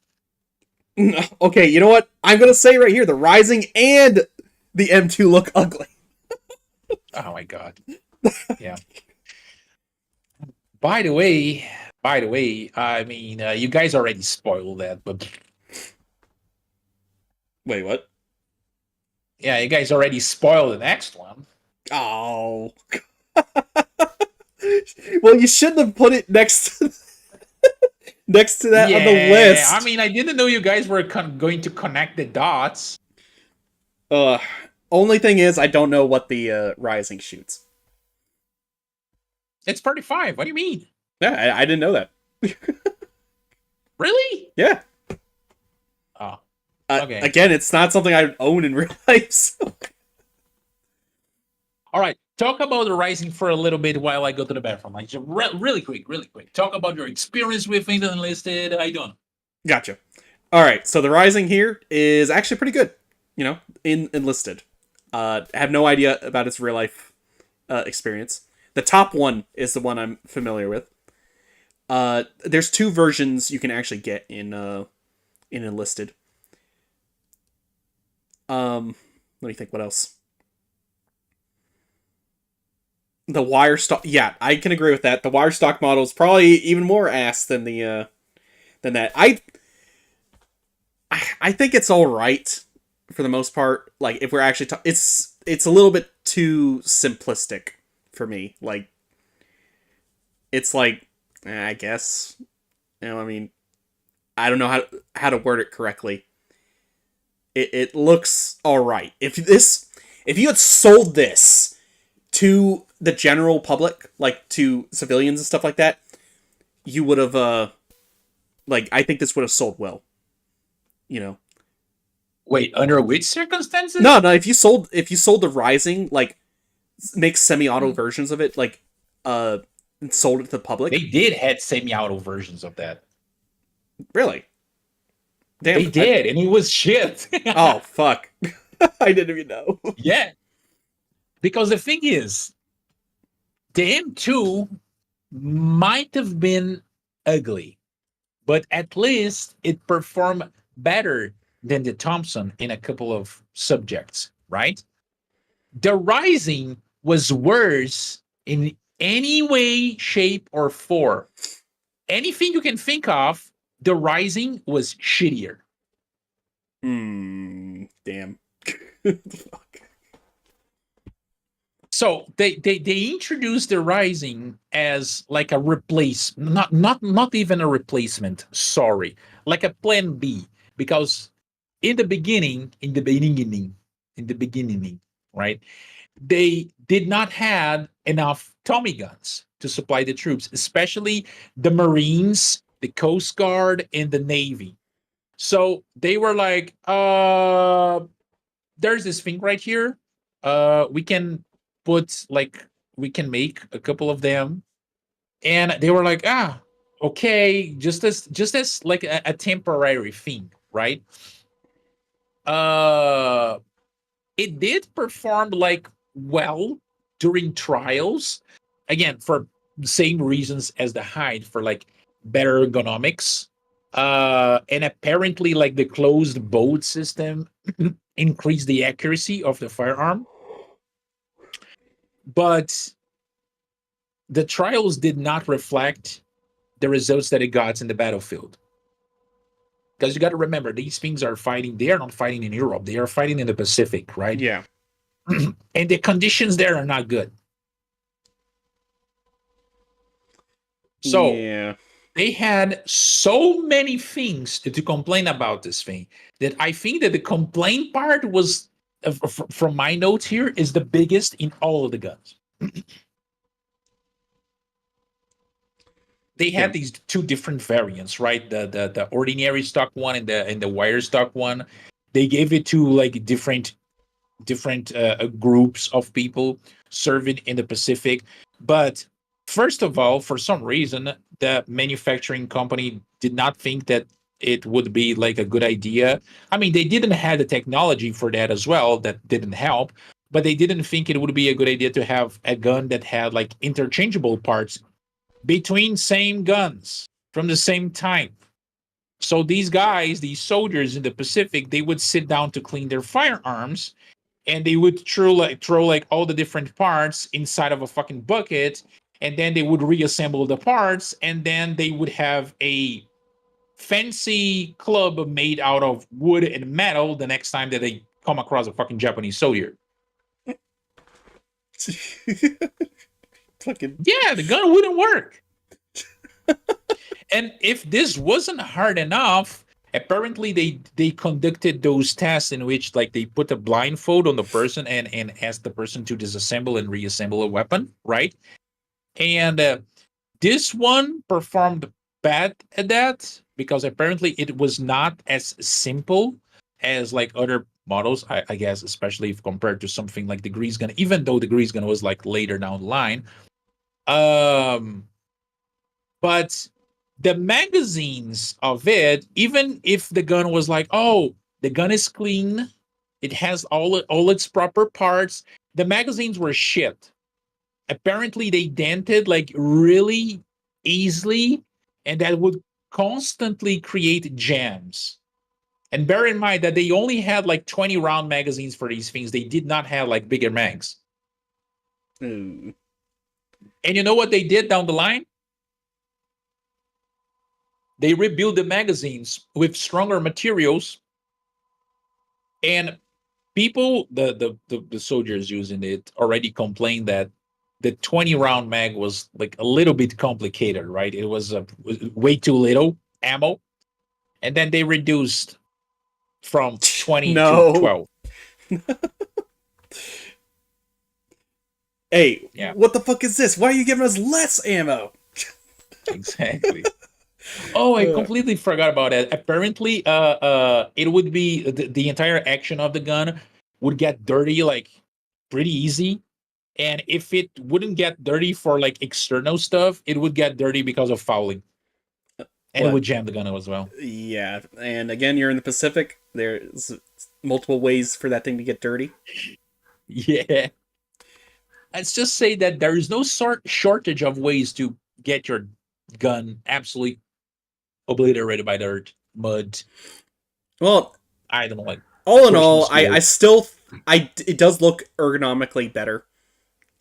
Okay, you know what? I'm gonna say right here, the Rising and the M2 look ugly.
Oh my god. Yeah. By the way, I mean, you guys already spoiled that, but
Wait, what?
yeah, you guys already spoiled the next one.
Oh. Well, you shouldn't have put it next to, next to that on the list.
I mean, I didn't know you guys were going to connect the dots.
Uh, only thing is, I don't know what the Rising shoots.
It's 35. What do you mean?
Yeah, I didn't know that.
Really?
Yeah.
Oh,
Okay. Again, it's not something I own in real life. So.
All right. Talk about the Rising for a little bit while I go to the bathroom. Like, just really quick, really quick. Talk about your experience with it enlisted. How you doing?
Gotcha. All right, so the Rising here is actually pretty good. You know, in enlisted. I have no idea about its real life experience. The top one is the one I'm familiar with. There's two versions you can actually get in enlisted. Let me think. What else? The wire stock. Yeah, I can agree with that. The wire stock model is probably even more ass than the than that. I think it's all right for the most part. Like if we're actually it's a little bit too simplistic for me. Like it's like I guess I mean I don't know how to word it correctly. It looks all right. If you had sold this to the general public, like to civilians and stuff like that, you would have like I think this would have sold well. You know.
Wait, under which circumstances?
No, if you sold the Rising, like make semi-auto versions of it, like and sold it to the public.
They did had semi-auto versions of that.
Really? Damn.
They did, and it was shit.
Oh fuck. I didn't even know.
Yeah. Because the thing is, the M2 might have been ugly, but at least it performed better than the Thompson in a couple of subjects, right? The Rising was worse in any way, shape, or form. Anything you can think of, the Rising was shittier.
Damn. Fuck.
So they introduced the Rising as like a replace, not even a replacement. Sorry, like a plan B, because in the beginning, right? They did not have enough Tommy guns to supply the troops, especially the Marines, the Coast Guard, and the Navy. So they were like, there's this thing right here. We can make a couple of them. And they were like, okay, just as like a temporary thing, right? It did perform like well during trials, again for the same reasons as the Hyde, for like better ergonomics, and apparently like the closed bolt system increased the accuracy of the firearm. But the trials did not reflect the results that it got in the battlefield. Because you got to remember, these things are fighting, they are not fighting in Europe, they are fighting in the Pacific, right?
Yeah.
And the conditions there are not good. So
yeah.
They had so many things to complain about this thing that I think that the complaint part was, from my notes here, is the biggest in all of the guns. They had these two different variants, right? The ordinary stock one and the wire stock one. They gave it to like different groups of people serving in the Pacific. But first of all, for some reason, the manufacturing company did not think that it would be like a good idea. I mean, they didn't have the technology for that as well. That didn't help. But they didn't think it would be a good idea to have a gun that had like interchangeable parts between same guns from the same type. So these guys, these soldiers in the Pacific, they would sit down to clean their firearms, and they would throw like all the different parts inside of a fucking bucket, and then they would reassemble the parts, and then they would have a fancy club made out of wood and metal the next time that they come across a fucking Japanese soldier.
Fucking
yeah, the gun wouldn't work. And if this wasn't hard enough, apparently they conducted those tests in which like they put a blindfold on the person and asked the person to disassemble and reassemble a weapon, right? And this one performed bad at that because apparently it was not as simple as like other models, I guess, especially if compared to something like the grease gun, even though the grease gun was like later down the line. But the magazines of it, even if the gun was like, oh, the gun is clean, it has all its proper parts, the magazines were shit. Apparently they dented like really easily, and that would constantly create jams. And bear in mind that they only had like 20 round magazines for these things. They did not have like bigger mags.
Mm.
And you know what they did down the line? They rebuilt the magazines with stronger materials, and people, the soldiers using it, already complained that the 20 round mag was like a little bit complicated, right? It was way too little ammo, and then they reduced from 20 to 12.
Hey, what the fuck is this? Why are you giving us less ammo?
Exactly. Oh, I
Uh,
completely forgot about that. Apparently, it would be the entire action of the gun would get dirty like pretty easy. And if it wouldn't get dirty for like external stuff, it would get dirty because of fouling. And it
what?
would jam the gun as well.
Yeah, and again, you're in the Pacific. There's multiple ways for that thing to get dirty.
Yeah. Let's just say that there is no shortage of ways to get your gun absolutely obliterated by dirt, mud.
Well,
I don't know, like
all in all,
Christmas
I
field.
still, it does look ergonomically better,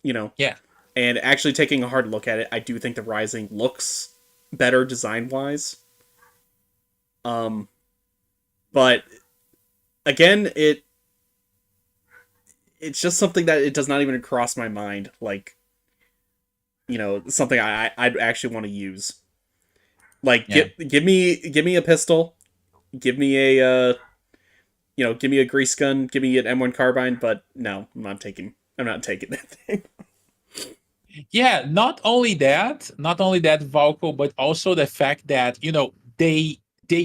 you know.
Yeah.
And actually taking a hard look at it, I do think the Rising looks better design wise. But again, it's just something that it does not even cross my mind. Like, something I'd actually want to use. Like,
Yeah.
give me a pistol, give me give me a grease gun, give me an M1 carbine. But no, I'm not taking that thing.
Yeah, not only that, Valko, but also the fact that, they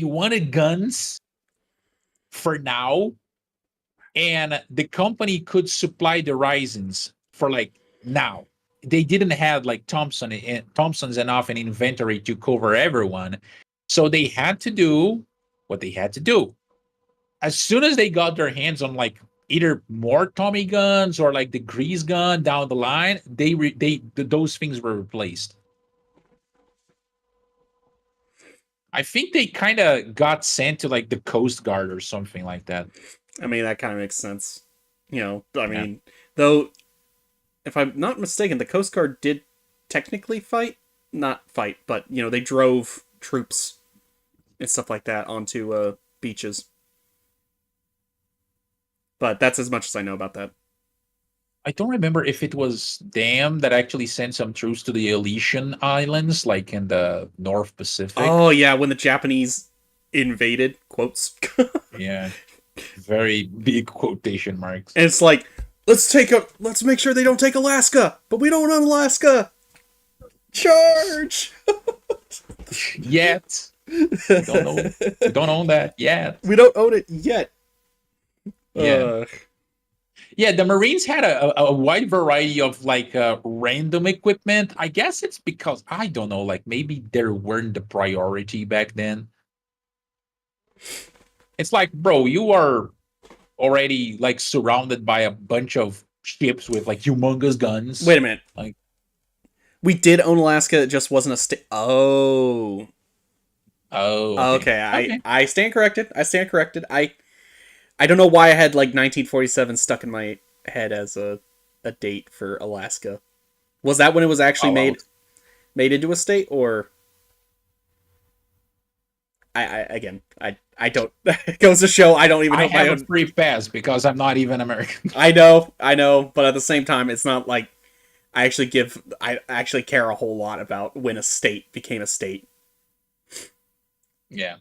wanted guns for now, and the company could supply the Ryzens for like now. They didn't have like Thompson's enough in inventory to cover everyone. So they had to do what they had to do. As soon as they got their hands on like either more Tommy guns or like the grease gun down the line, those things were replaced. I think they kind of got sent to like the Coast Guard or something like that.
I mean, that kind of makes sense. I
Yeah.
mean, though, if I'm not mistaken, the Coast Guard did technically fight, not fight, but they drove troops and stuff like that onto beaches. But that's as much as I know about that.
I don't remember if it was them that actually sent some troops to the Aleutian Islands, like in the North Pacific.
Oh yeah, when the Japanese invaded, quotes.
Yeah, very big quotation marks.
And it's like, let's make sure they don't take Alaska, but we don't own Alaska. Charge.
Yet, we don't own that yet.
We don't own it yet.
Yeah. Yeah, the Marines had a wide variety of like random equipment. I guess it's because I don't know, like maybe there weren't the priority back then. It's like, bro, you are already like surrounded by a bunch of ships with like humongous guns.
Wait a minute.
Like,
we did own Alaska. It just wasn't a state. Oh.
oh,
Okay. I stand corrected. I don't know why I had like 1947 stuck in my head as a date for Alaska. Was that when it was actually made into a state, or I don't. It goes to show I don't even know
I have
my
a
own.
free pass because I'm not even American.
I know, but at the same time, it's not like I actually care a whole lot about when a state became a state.
Yeah.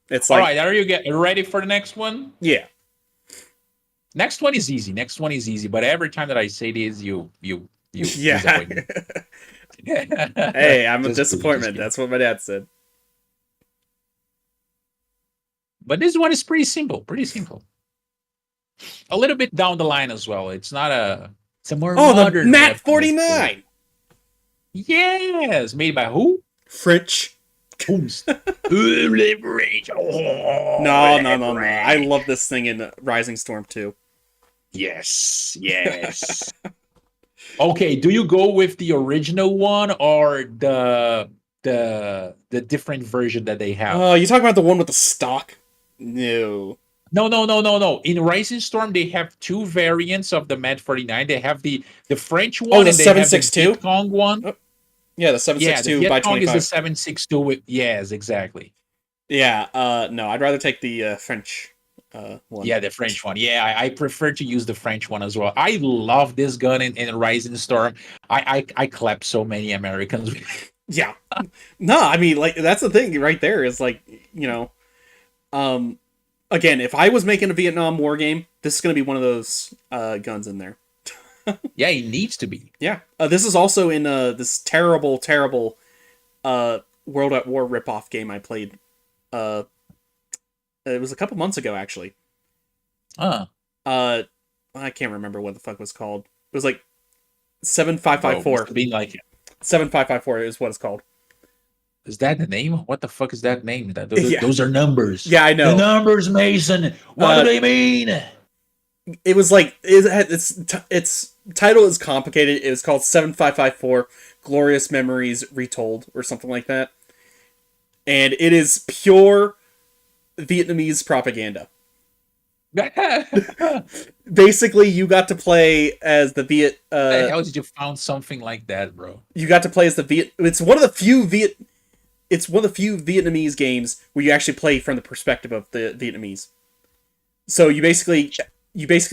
It's
All
like,
right, are you ready for the next one?
yeah.
Next one is easy. But every time that I say this, you
Yeah.
disappoint me.
Hey, I'm a
Just
disappointment.
kidding.
That's what my dad said.
But this one is pretty simple. A little bit down the line as well. It's not a. It's a more
Oh, the
modern
Mat
weapon.
49.
Yes, made by who?
French.
Liberation.
No. I love this thing in Rising Storm 2.
Yes. Okay, do you go with the original one or the different version that they have?
Oh, you talking about the one with the stock? No.
No. In Rising Storm, they have two variants of the Med 49. They have the French one,
Oh, the
and they have the
762?
Viet Cong one.
Oh, yeah, the
Yeah,
762
the
by
Viet Cong is
25.
the 762 with, yes, exactly.
Yeah, no, I'd rather take the French one.
Yeah, the French one. Yeah, I prefer to use the French one as well. I love this gun in Rising Storm. I clap so many Americans.
Yeah. No, I mean, like, that's the thing right there is, like, again, if I was making a Vietnam War game, this is going to be one of those guns in there.
Yeah, it needs to be.
Yeah. This is also in this terrible World at War ripoff game I played. Uh, it was a couple months ago actually.
Huh.
I can't remember what the fuck it was called. It was like 7554.
Must have been like,
7554 is what it's called.
is that the name? What the fuck is that name?
Yeah.
Those are numbers.
Yeah, I know.
The numbers, Mason. What do they mean?
It was like its title is complicated. It was called 7554 Glorious Memories Retold or something like that. And it is pure Vietnamese propaganda. Basically, you got to play as the Viet.
The hell did you found something like that, bro?
You got to play as the Viet. It's one of the few Vietnamese games where you actually play from the perspective of the Vietnamese. So you basically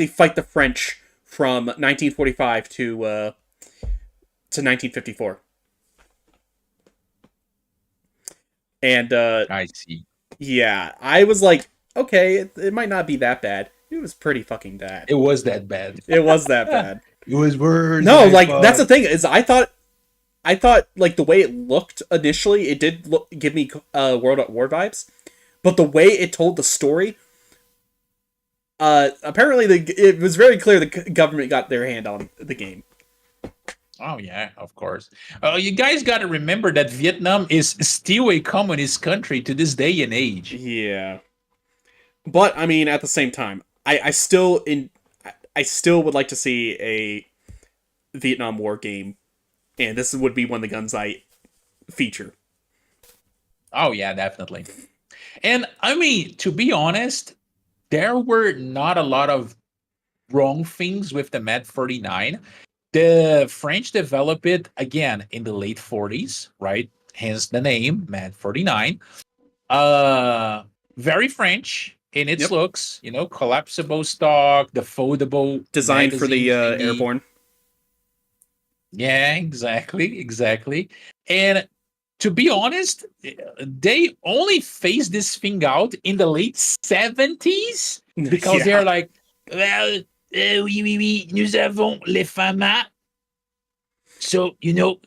fight the French from 1945 to 1954. And
I see.
yeah, I was like, okay, it might not be that bad. It was pretty fucking bad.
It was that bad.
It was that bad.
It was worse.
No, like that's the thing is I thought like the way it looked initially, it did give me World at War vibes, but the way it told the story, apparently it was very clear the government got their hand on the game.
Oh yeah, of course. You guys got to remember that Vietnam is still a communist country to this day and age.
Yeah, but I mean, at the same time, I still would like to see a Vietnam War game, and this would be one of the guns I feature.
Oh yeah, definitely. And I mean, to be honest, there were not a lot of wrong things with the Med 49. The French developed it again in the late 40s, right? Hence the name Med 49. Very French in its looks, collapsible stock, the foldable,
designed for the airborne.
Yeah, exactly. And to be honest, they only phased this thing out in the late 70s because they're like, well, oui, nous avons les FAMA. So,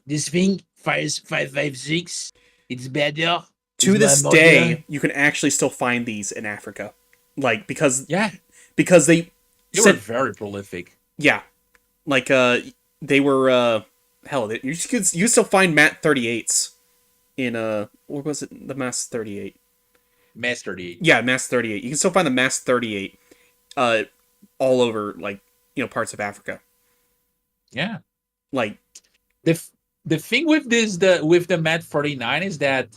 this thing fires 5.56. It's better.
To this day, you can actually still find these in Africa. Like, because they
were very prolific.
Yeah. Like, they were, hell, you still find MAT 38s in, what was it? The MAS 38.
MAS 38.
Yeah, MAS 38. You can still find the MAS 38, all over, like, parts of Africa.
Yeah.
Like,
the thing with with the MAT 49 is that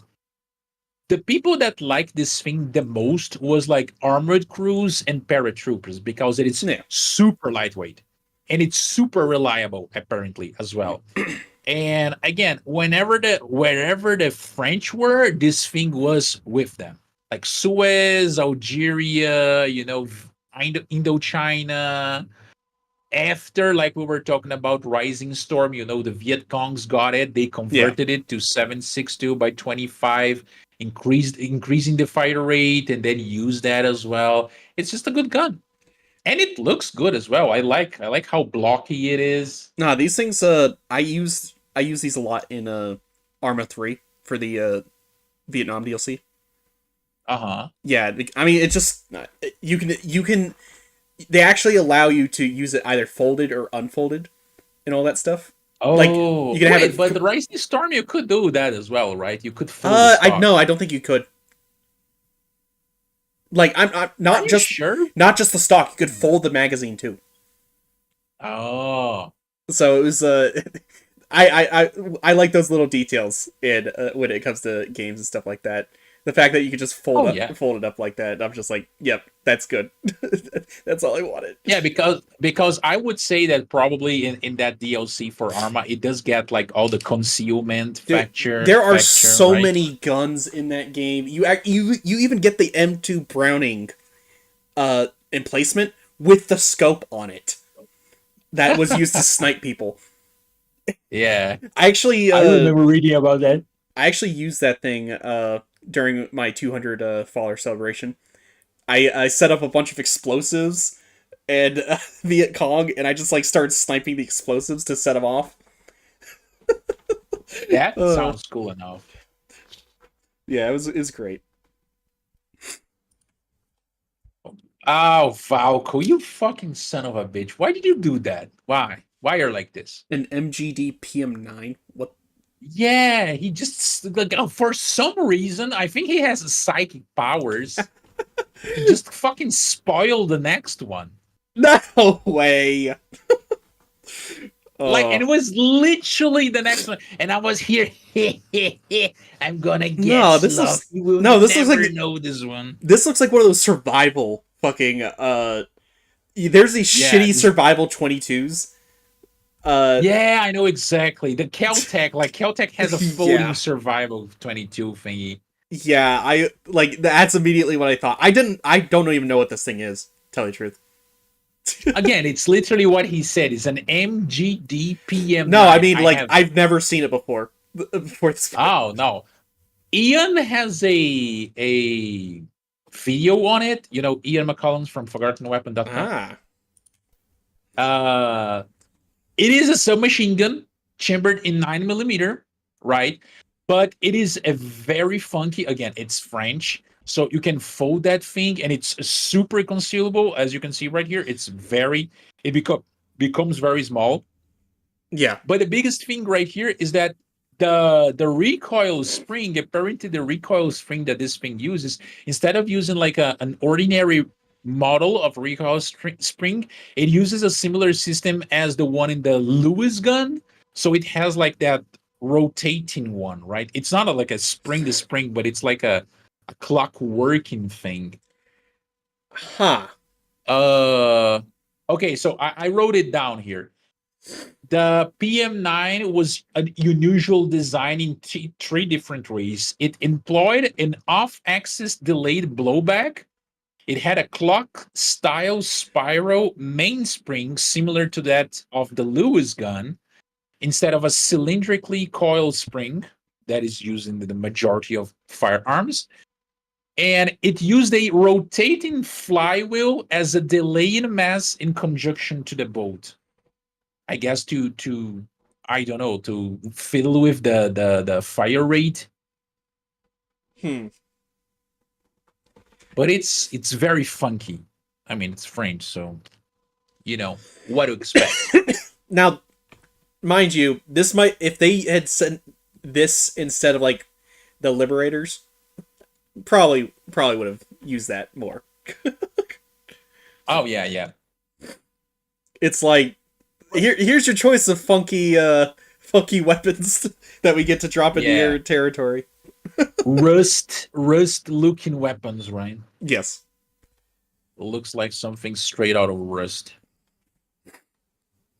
the people that like this thing the most was like armored crews and paratroopers because it is super lightweight and it's super reliable apparently as well. And again, wherever the French were, this thing was with them. Like Suez, Algeria, Indochina. After, like we were talking about Rising Storm, the Viet Congs got it. They converted it to 7.62 by 25, increasing the fire rate, and then use that as well. It's just a good gun, and it looks good as well. I like how blocky it is.
Nah, these things. I use these a lot in Arma 3 for the Vietnam DLC. Yeah, I mean, it's just you can. They actually allow you to use it either folded or unfolded, and all that stuff.
Oh,
like you can have it.
But the Rising Storm, you could do that as well, right? You could fold.
I don't think you could. Like, I'm not just
sure?
Not just the stock. You could fold the magazine too.
Oh,
so it was. I like those little details in when it comes to games and stuff like that. The fact that you could just fold it up like that, I'm just like, yep, that's good. That's all I wanted.
Yeah, because I would say that probably in that DLC for Arma, it does get like all the concealment feature.
There are so many guns in that game. You even get the M2 Browning emplacement with the scope on it that was used to snipe people.
Yeah,
I
remember reading about that.
I actually used that thing during my 200 Faller celebration. I set up a bunch of explosives and Viet Cong, and I just like started sniping the explosives to set them off.
That sounds cool enough.
Yeah, it was great.
Oh, Valko, you fucking son of a bitch. Why did you do that? Why? Why are you like this?
An MGD PM9. What?
Yeah, he just like for some reason, I think he has psychic powers. He just fucking spoiled the next one.
No way.
Like, and
Oh
it was literally the next one, and I was here. I'm gonna get
no,
slow. You will
this looks
never
like
know this one.
this looks like one of those survival fucking there's these
Yeah,
shitty survival 22s.
yeah, I know exactly. The Caltech, like Caltech has a floating
Yeah.
survival 22 thingy.
Yeah, I like that's immediately what I thought. I don't even know what this thing is, to tell you the truth.
Again, it's literally what he said. It's an MGDPM.
No, I mean I've never seen it before. Before this.
Oh no, Ian has a video on it. You know, Ian McCollums from ForgottenWeapon.com.
Ah.
It is a submachine gun chambered in 9mm, right? But it is a very funky. Again, it's French, so you can fold that thing, and it's super concealable. As you can see right here, it becomes very small.
Yeah.
But the biggest thing right here is that the recoil spring, apparently the recoil spring that this thing uses, instead of using like an ordinary model of recoil spring, it uses a similar system as the one in the Lewis gun. So it has like that rotating one, right? It's not like a spring to spring, but it's like a clock working thing.
Huh.
Okay, so I wrote it down here. The PM9 was an unusual design in three different ways. It employed an off-axis delayed blowback. It had a clock-style spiral mainspring similar to that of the Lewis gun, instead of a cylindrically coiled spring that is used in the majority of firearms. And it used a rotating flywheel as a delaying mass in conjunction to the bolt. I guess to I don't know, to fiddle with the fire rate. But it's very funky. I mean, it's French, so you know what to expect.
Now, mind you, this might if they had sent this instead of like the Liberators, probably would have used that more.
Oh yeah.
It's like here's your choice of funky weapons that we get to drop into your territory.
Rust looking weapons, right?
Yes.
Looks like something straight out of Rust.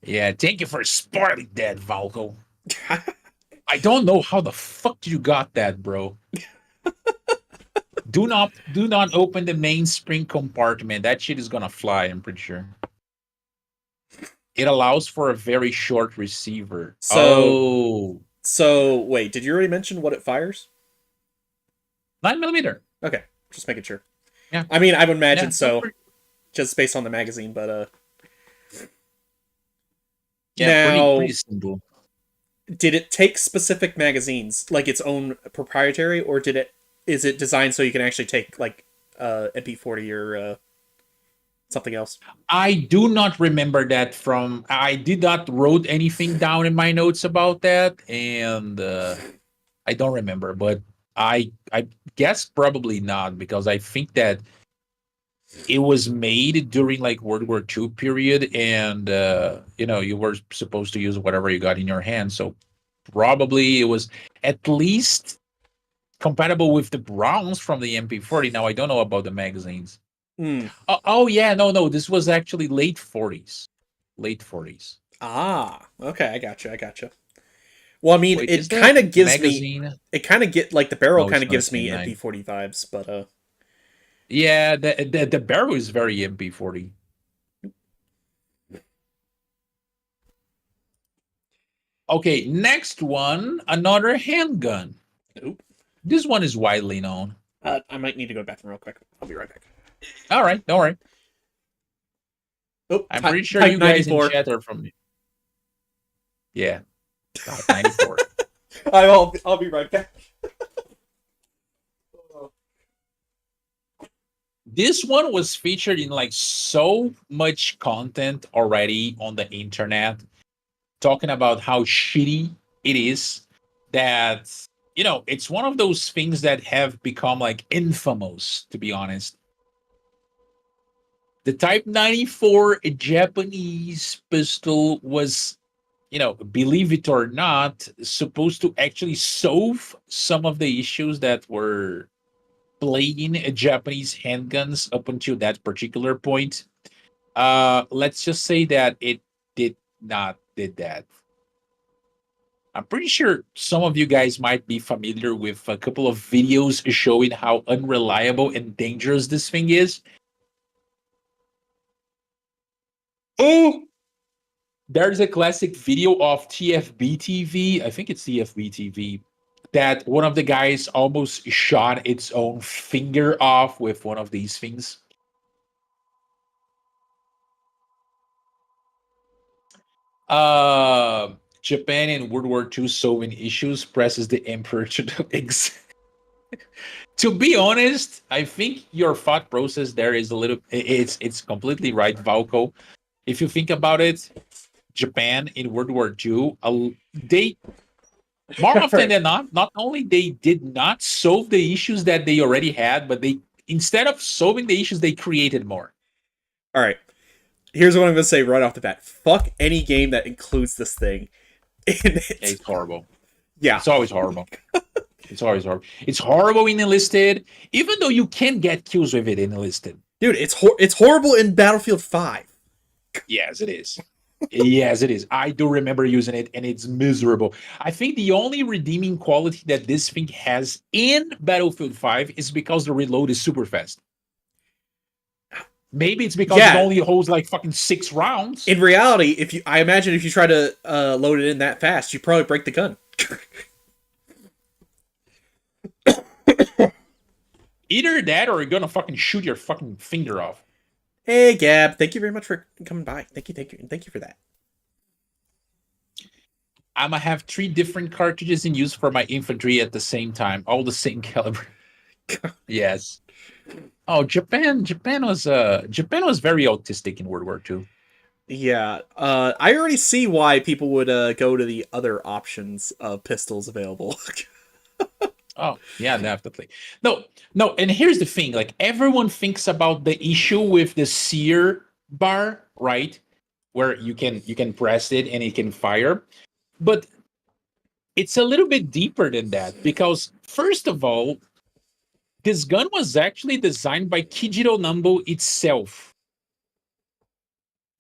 Yeah, thank you for spoiling that, Valko. I don't know how the fuck you got that, bro. Do not open the main spring compartment. That shit is gonna fly, I'm pretty sure. It allows for a very short receiver.
So wait, did you already mention what it fires?
9mm.
Okay, just making sure.
Yeah.
I mean, I would imagine
Yeah,
so, just based on the magazine, but
yeah,
now,
pretty simple.
did it take specific magazines, like its own proprietary, or is it designed so you can actually take like MP40 or something else?
I do not remember that from. I did not wrote anything down in my notes about that, and I don't remember. But I guess probably not, because I think that it was made during like World War II period, and you were supposed to use whatever you got in your hand. So probably it was at least compatible with the Browns from the MP40. Now I don't know about the magazines. Oh yeah, no, this was actually late 40s.
Ah, okay, I gotcha. Well, I mean,
Wait,
it kind of gives
magazine?
me, it kind of get like the barrel
No,
kind
it's
of
not
gives me
C9.
MP40 vibes, but
Yeah, the barrel is very MP40. Okay, next one, another handgun.
Oop.
This one is widely known.
I might need to go to the bathroom real quick. I'll be right back.
All right, don't worry.
Oh,
I'm pretty sure
type
you guys
94.
in chat are from. Yeah, 94.
I'll be right back.
This one was featured in like so much content already on the internet, talking about how shitty it is, that it's one of those things that have become like infamous, to be honest. The Type 94 Japanese pistol was, believe it or not, supposed to actually solve some of the issues that were plaguing Japanese handguns up until that particular point. Let's just say that it did not did that. I'm pretty sure some of you guys might be familiar with a couple of videos showing how unreliable and dangerous this thing is. Oh, there's a classic video of TFB TV. I think it's TFB TV, that one of the guys almost shot its own finger off with one of these things. Japan in World War II solving issues presses the emperor to the To be honest, I think your thought process there is a little. It's completely right, Valko. If you think about it, Japan in World War II, they more often than not only they did not solve the issues that they already had, but they, instead of solving the issues, they created more.
All right. Here's what I'm going to say right off the bat. Fuck any game that includes this thing in it.
It's horrible.
Yeah.
It's always horrible. It's always horrible. It's horrible in enlisted, even though you can get kills with it in enlisted.
Dude, it's horrible in Battlefield 5.
Yes, it is. Yes, it is. I do remember using it, and it's miserable. I think the only redeeming quality that this thing has in Battlefield 5 is because the reload is super fast. Maybe it's because it only holds like fucking 6 rounds.
In reality, I imagine if you try to load it in that fast, you probably break the gun.
Either that, or you're gonna fucking shoot your fucking finger off.
Hey, Gab, thank you very much for coming by. Thank you for that.
I'm gonna have 3 different cartridges in use for my infantry at the same time, all the same caliber. Yes. Oh, Japan was very autistic in World War II.
Yeah, I already see why people would go to the other options of pistols available.
Oh, yeah, definitely. No, and here's the thing, like, everyone thinks about the issue with the sear bar, right? Where you can press it and it can fire. But it's a little bit deeper than that, because first of all, this gun was actually designed by Kijiro Nambo itself.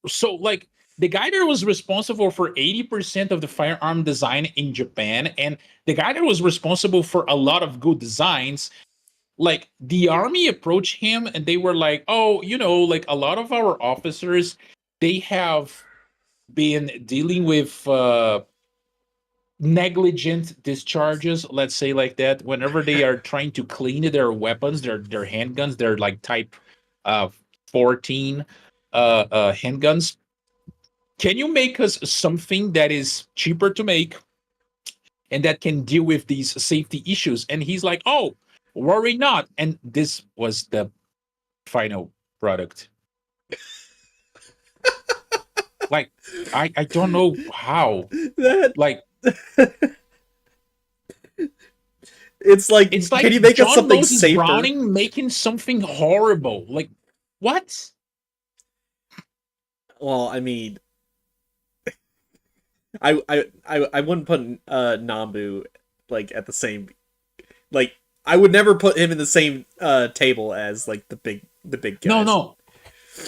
So, like, the guy that was responsible for 80% of the firearm design in Japan, and the guy that was responsible for a lot of good designs, like, the army approached him and they were like, oh, like, a lot of our officers, they have been dealing with negligent discharges, let's say like that, whenever they are trying to clean their weapons, their handguns, they're like type 14 handguns. Can you make us something that is cheaper to make and that can deal with these safety issues? And he's like, oh, worry not. And this was the final product. Like, I don't know how. Like,
it's like can you make
John
us something
Moses
safer?
Browning making something horrible. Like, what?
Well, I mean, I wouldn't put Nambu like at the same, like, I would never put him in the same table as like the big guys.
No,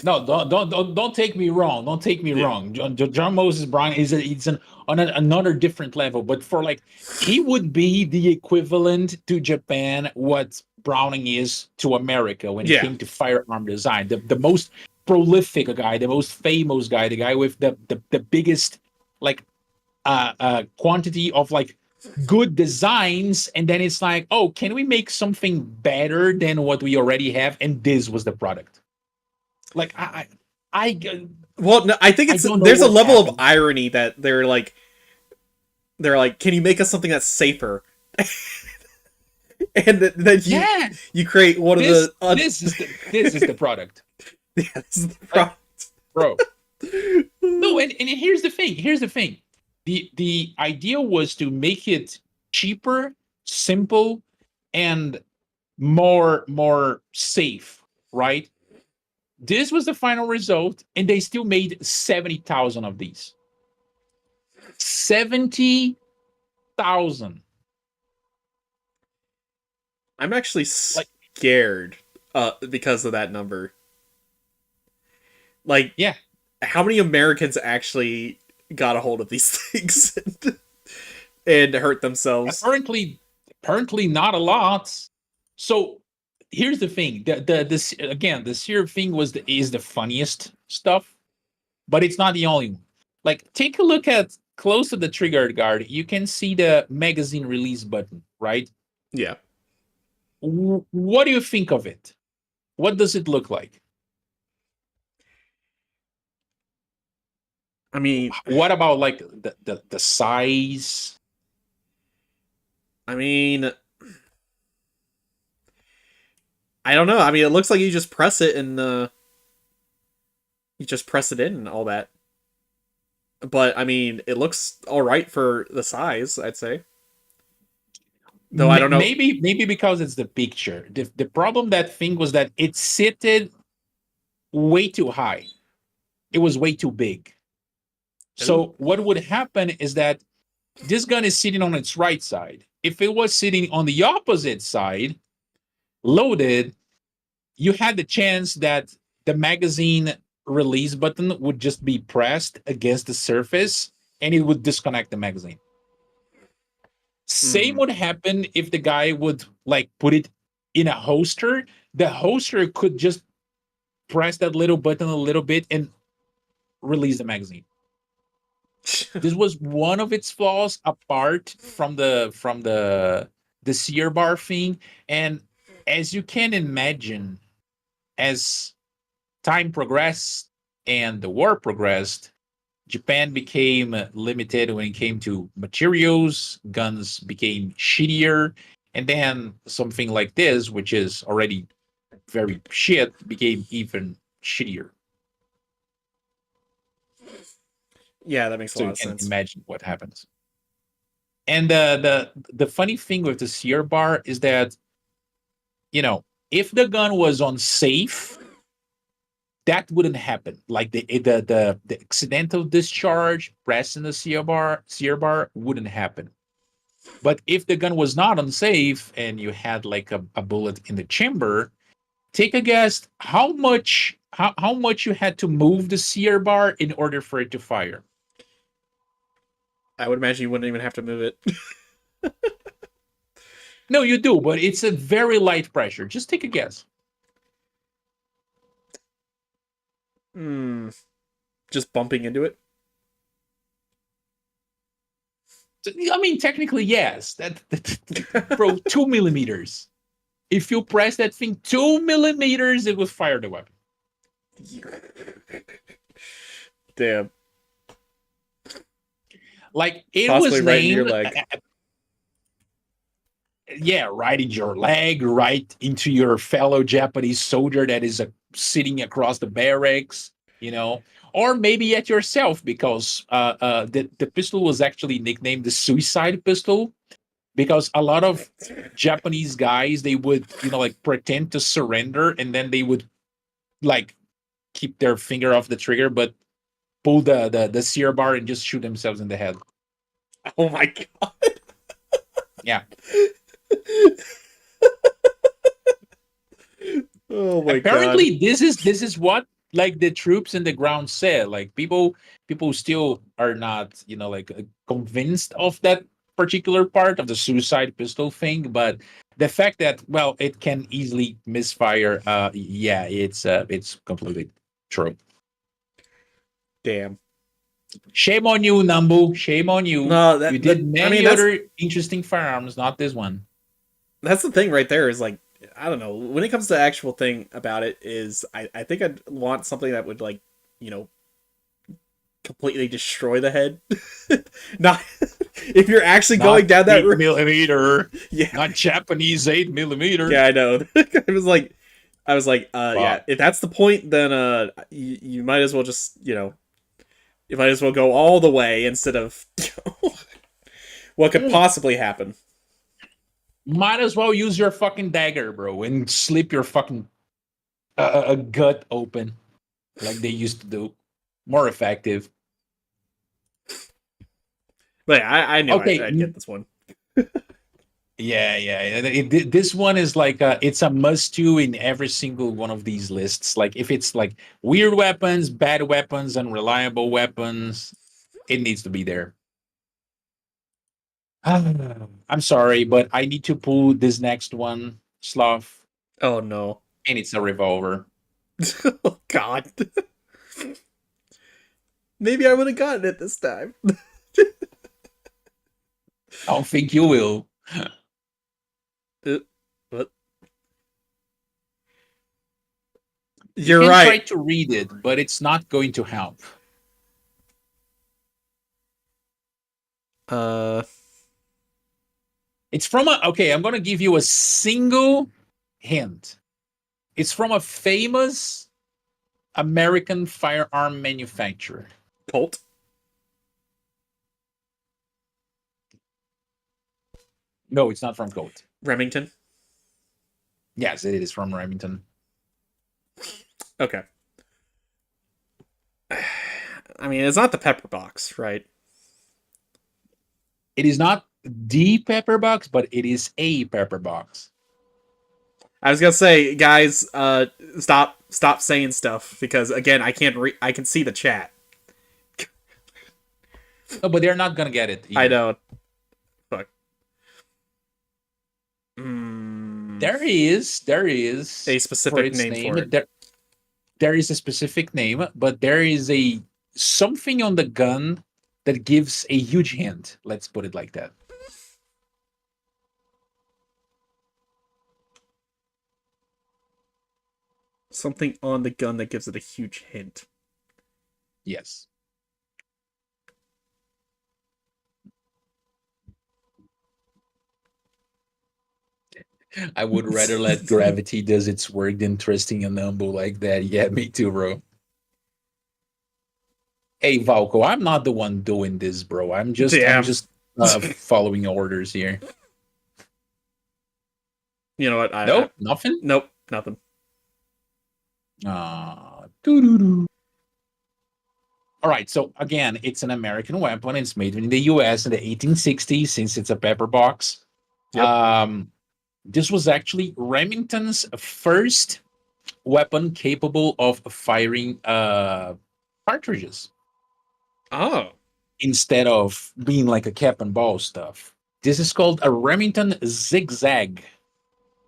don't take me wrong. Don't take me wrong. John Moses Brown is on another different level, but for like, he would be the equivalent to Japan what Browning is to America when it came to firearm design. The most prolific guy, the most famous guy, the guy with the biggest like quantity of like good designs, and then it's like, oh, can we make something better than what we already have? And this was the product. Like,
well, no, I think there's a level of irony that they're like, can you make us something that's safer? and then
Yeah,
you create one of
this
the
this is the product,
yeah, this is the
like,
product.
bro. No, and here's the thing. Here's the thing. The idea was to make it cheaper, simple, and more safe, right? This was the final result, and they still made 70,000 of these. 70,000.
I'm actually
Like,
scared because of that number. Like,
yeah.
how many Americans actually got a hold of these things and hurt themselves?
Apparently not a lot. So here's the thing. This again, the syrup thing is the funniest stuff, but it's not the only one. Like, take a look at close to the trigger guard. You can see the magazine release button, right?
Yeah.
What do you think of it? What does it look like?
I mean,
What about like the size?
I mean, I don't know. I mean, it looks like you just press it and you just press it in and all that. But I mean, it looks all right for the size, I'd say. Though I don't know.
Maybe because it's the picture. The problem that thing was that it seated way too high. It was way too big. So what would happen is that this gun is sitting on its right side. If it was sitting on the opposite side, loaded, you had the chance that the magazine release button would just be pressed against the surface and it would disconnect the magazine. Same would happen if the guy would like put it in a holster. The holster could just press that little button a little bit and release the magazine. This was one of its flaws apart from the sear bar thing. And as you can imagine, as time progressed and the war progressed, Japan became limited when it came to materials, guns became shittier, and then something like this, which is already very shit, became even shittier.
Yeah, that makes a
So
lot
you
of
can
sense.
imagine what happens. And the funny thing with the sear bar is that, you know, if the gun was on safe, that wouldn't happen. Like the accidental discharge, pressing the sear bar wouldn't happen. But if the gun was not unsafe and you had like a bullet in the chamber, take a guess how much you had to move the sear bar in order for it to fire.
I would imagine you wouldn't even have to move it.
No, you do, but it's a very light pressure. Just take a guess.
Just bumping into it.
I mean, technically, yes. Bro, 2 millimeters. If you press that thing 2 millimeters, it will fire the weapon.
Damn.
Like it
Possibly
was
right in your
named.
leg.
Yeah, right in your leg, right into your fellow Japanese soldier that is sitting across the barracks, you know, or maybe at yourself because the pistol was actually nicknamed the suicide pistol because a lot of Japanese guys they would like pretend to surrender and then they would like keep their finger off the trigger but pull the sear bar and just shoot themselves in the head.
Oh my god.
Yeah.
Oh my
Apparently
god.
this is what like the troops in the ground said. Like people still are not like convinced of that particular part of the suicide pistol thing, but the fact that well it can easily misfire, yeah, it's completely true.
Damn.
Shame on you, Nambu. Shame on you.
No,
You
that
did
I mean
many other interesting firearms, not this one.
that's the thing right there is like I don't know, when it comes to the actual thing about it is I think I'd want something that would like, you know, completely destroy the head. not if you're actually going down that route,
millimeter,
yeah,
not Japanese 8 millimeter.
yeah, I know. I was like,
Wow.
yeah, if that's the point, then you might as well just, you might as well go all the way instead of what could possibly happen.
Might as well use your fucking dagger, bro, and slip your fucking gut open like they used to do. More effective.
But yeah, I knew
Okay.
I'd get this one.
Yeah. This one is like it's a must-do in every single one of these lists. Like if it's like weird weapons, bad weapons, unreliable weapons, it needs to be there. I'm sorry, but I need to pull this next one, Sloth,
Oh no.
and it's a revolver.
Oh god. Maybe I would have gotten it this time.
I don't think you will.
What?
You
You're
can
right.
try to read it, but it's not going to help. It's from okay, I'm going to give you a single hint. It's from a famous American firearm manufacturer.
Colt.
No, it's not from Colt.
Remington.
Yes, it is from Remington.
Okay. I mean, it's not the pepper box, right?
It is not the pepper box, but it is a pepper box.
I was gonna say, guys, stop saying stuff because again, I can see the chat.
No, but they're not gonna get it either.
I know. Fuck.
There is
A specific name for it.
There is a specific name, but there is a something on the gun that gives a huge hint. Let's put it like that.
Something on the gun that gives it a huge hint.
Yes. I would rather let gravity does its work than trusting a number like that. Yeah, me too, bro. Hey, Valko, I'm not the one doing this, bro. I'm just following orders here.
You know what?
Nope, nothing.
Nope, nothing.
Doo-doo-doo. All right, so again, it's an American weapon. It's made in the U.S. in the 1860s, since it's a pepper box.
Yep.
This was actually Remington's first weapon capable of firing cartridges.
Oh.
Instead of being like a cap and ball stuff. This is called a Remington zigzag.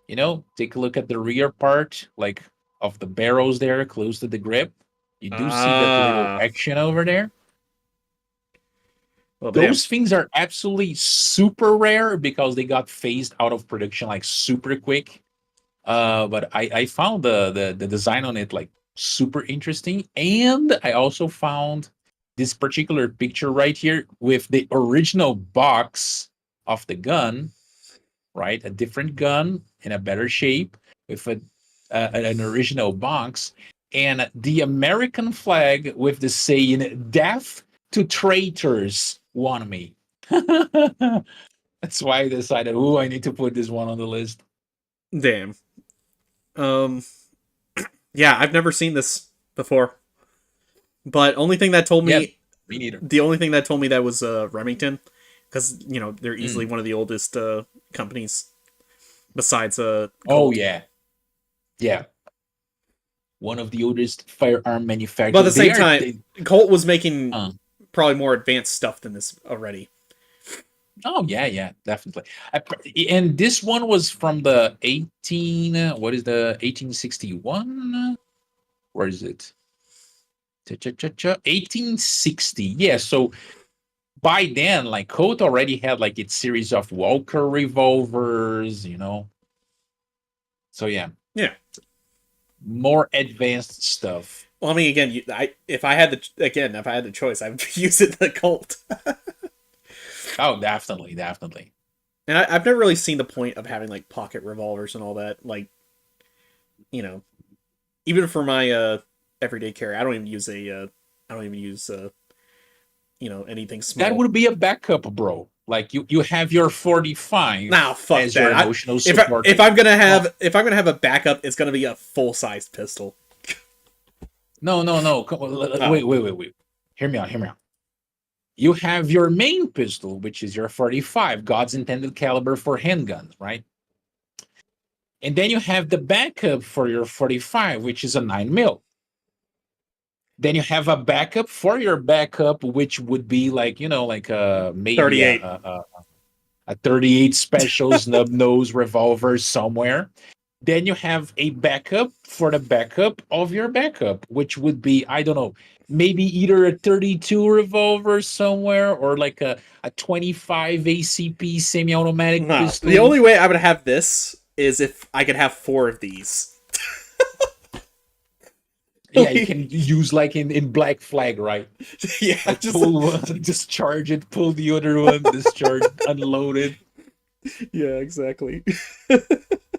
You know, take a look at the rear part, like of the barrels there, close to the grip. You do see that little action over there. Well, those things are absolutely super rare because they got phased out of production like super quick. But I found the design on it like super interesting. And I also found this particular picture right here with the original box of the gun, right? A different gun in a better shape with an original box, and the American flag with the saying "Death to traitors, won me." That's why I decided, I need to put this one on the list.
Damn. Yeah, I've never seen this before. But only thing that told me,
me neither.
The only thing that told me that was Remington, because they're easily one of the oldest companies besides Colt.
Oh yeah, one of the oldest firearm manufacturers.
But at the same time, Colt was making probably more advanced stuff than this already.
Oh yeah, definitely. And this one was from the 1861? Where is it? 1860. Yeah, so by then, like Colt already had like its series of Walker revolvers, So yeah. More advanced stuff.
Well, I mean, again, if I had the choice, I would use it the Colt.
Oh, definitely, definitely.
And I've never really seen the point of having like pocket revolvers and all that. Like, you know, even for my everyday carry, I don't even use anything
That
small.
would be a backup, bro. Like you have your 45
Nah, fuck
as your
that.
emotional support. Well,
If I'm gonna have a backup, it's gonna be a full sized pistol.
no, no, no.
Oh,
Wait, wait, wait, wait. Hear me out. Hear me out. You have your main pistol, which is your 45, God's intended caliber for handguns, right? And then you have the backup for your 45, which is a 9 mil. Then you have a backup for your backup, which would be like, like maybe
38.
a 38 special snub nose revolver somewhere. Then you have a backup for the backup of your backup, which would be, I don't know, maybe either a 32 revolver somewhere or like a 25 ACP semi automatic
Nah, the
pistol.
only way I would have this is if I could have 4 of these.
Yeah, you can use like in Black Flag, right?
Yeah,
Like
just
pull one, discharge it, pull the other one, discharge, unload it.
yeah, exactly.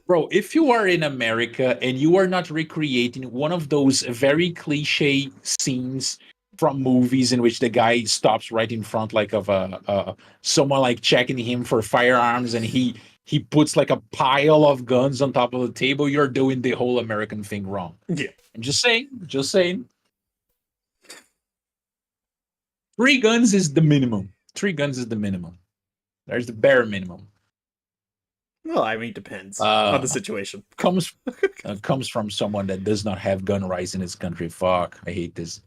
Bro, if you are in America and you are not recreating one of those very cliche scenes from movies in which the guy stops right in front like of someone like checking him for firearms and he puts like a pile of guns on top of the table, you're doing the whole American thing wrong.
Yeah.
I'm just saying, just saying. 3 guns is the minimum. 3 guns is the minimum. There's the bare minimum.
Well, I mean, it depends on the
Uh,
situation.
comes from someone that does not have gun rights in his country. Fuck, I hate this.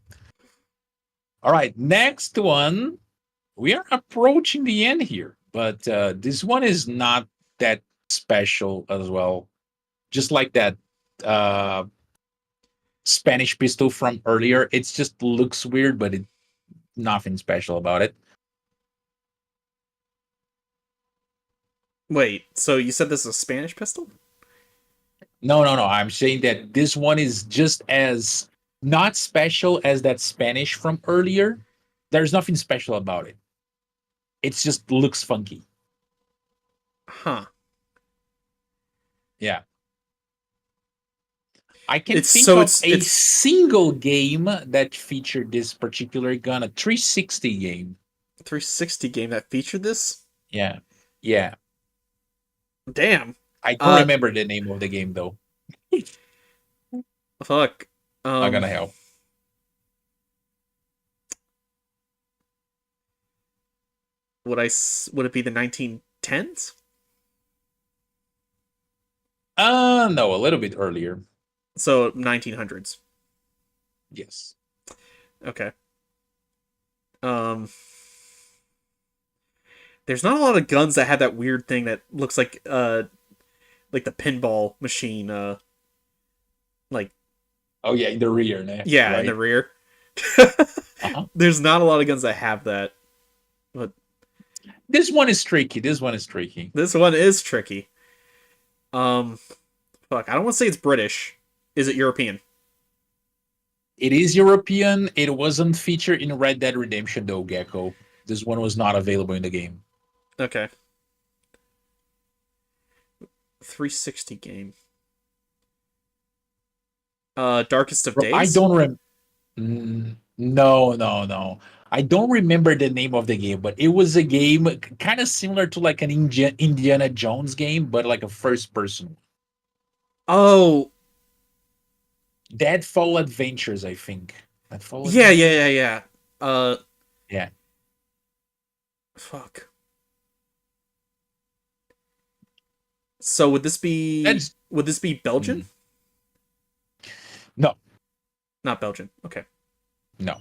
All right, next one. We are approaching the end here, but this one is not that special as well. Just like that uh, Spanish pistol from earlier, it just looks weird, but it nothing special about it.
Wait, so you said this is a Spanish pistol?
No, no, no. I'm saying that this one is just as not special as that Spanish from earlier. There's nothing special about it. It just looks funky.
Huh.
Yeah. I can
It's
think
so
of a
it's
single game that featured this particular gun, a 360 game.
360 game that featured this?
Yeah. Yeah.
Damn.
I don't
Uh
remember the name of the game though.
fuck.
Not gonna help.
Would it be the 1910s?
No, a little bit earlier.
So 1900s.
Yes.
Okay. There's not a lot of guns that have that weird thing that looks like the pinball machine like
Oh yeah, in the rear, né?
yeah, in
Right.
the rear.
Uh-huh.
There's not a lot of guns that have that. But
This one is tricky. This one is tricky.
this one is tricky. Fuck, I don't want to say it's British. Is it European?
It is European. It wasn't featured in Red Dead Redemption though, Gecko. This one was not available in the game.
Okay. 360 game. Darkest of
Bro,
Days?
I don't No, no, no. I don't remember the name of the game, but it was a game kind of similar to like an Indiana Jones game, but like a first person.
Oh,
Deadfall Adventures, I think. Deadfall
yeah,
Adventures?
yeah, yeah, yeah.
Yeah.
Fuck. So would this
That's
be Belgian?
mm, no,
Not Belgian. Okay.
no.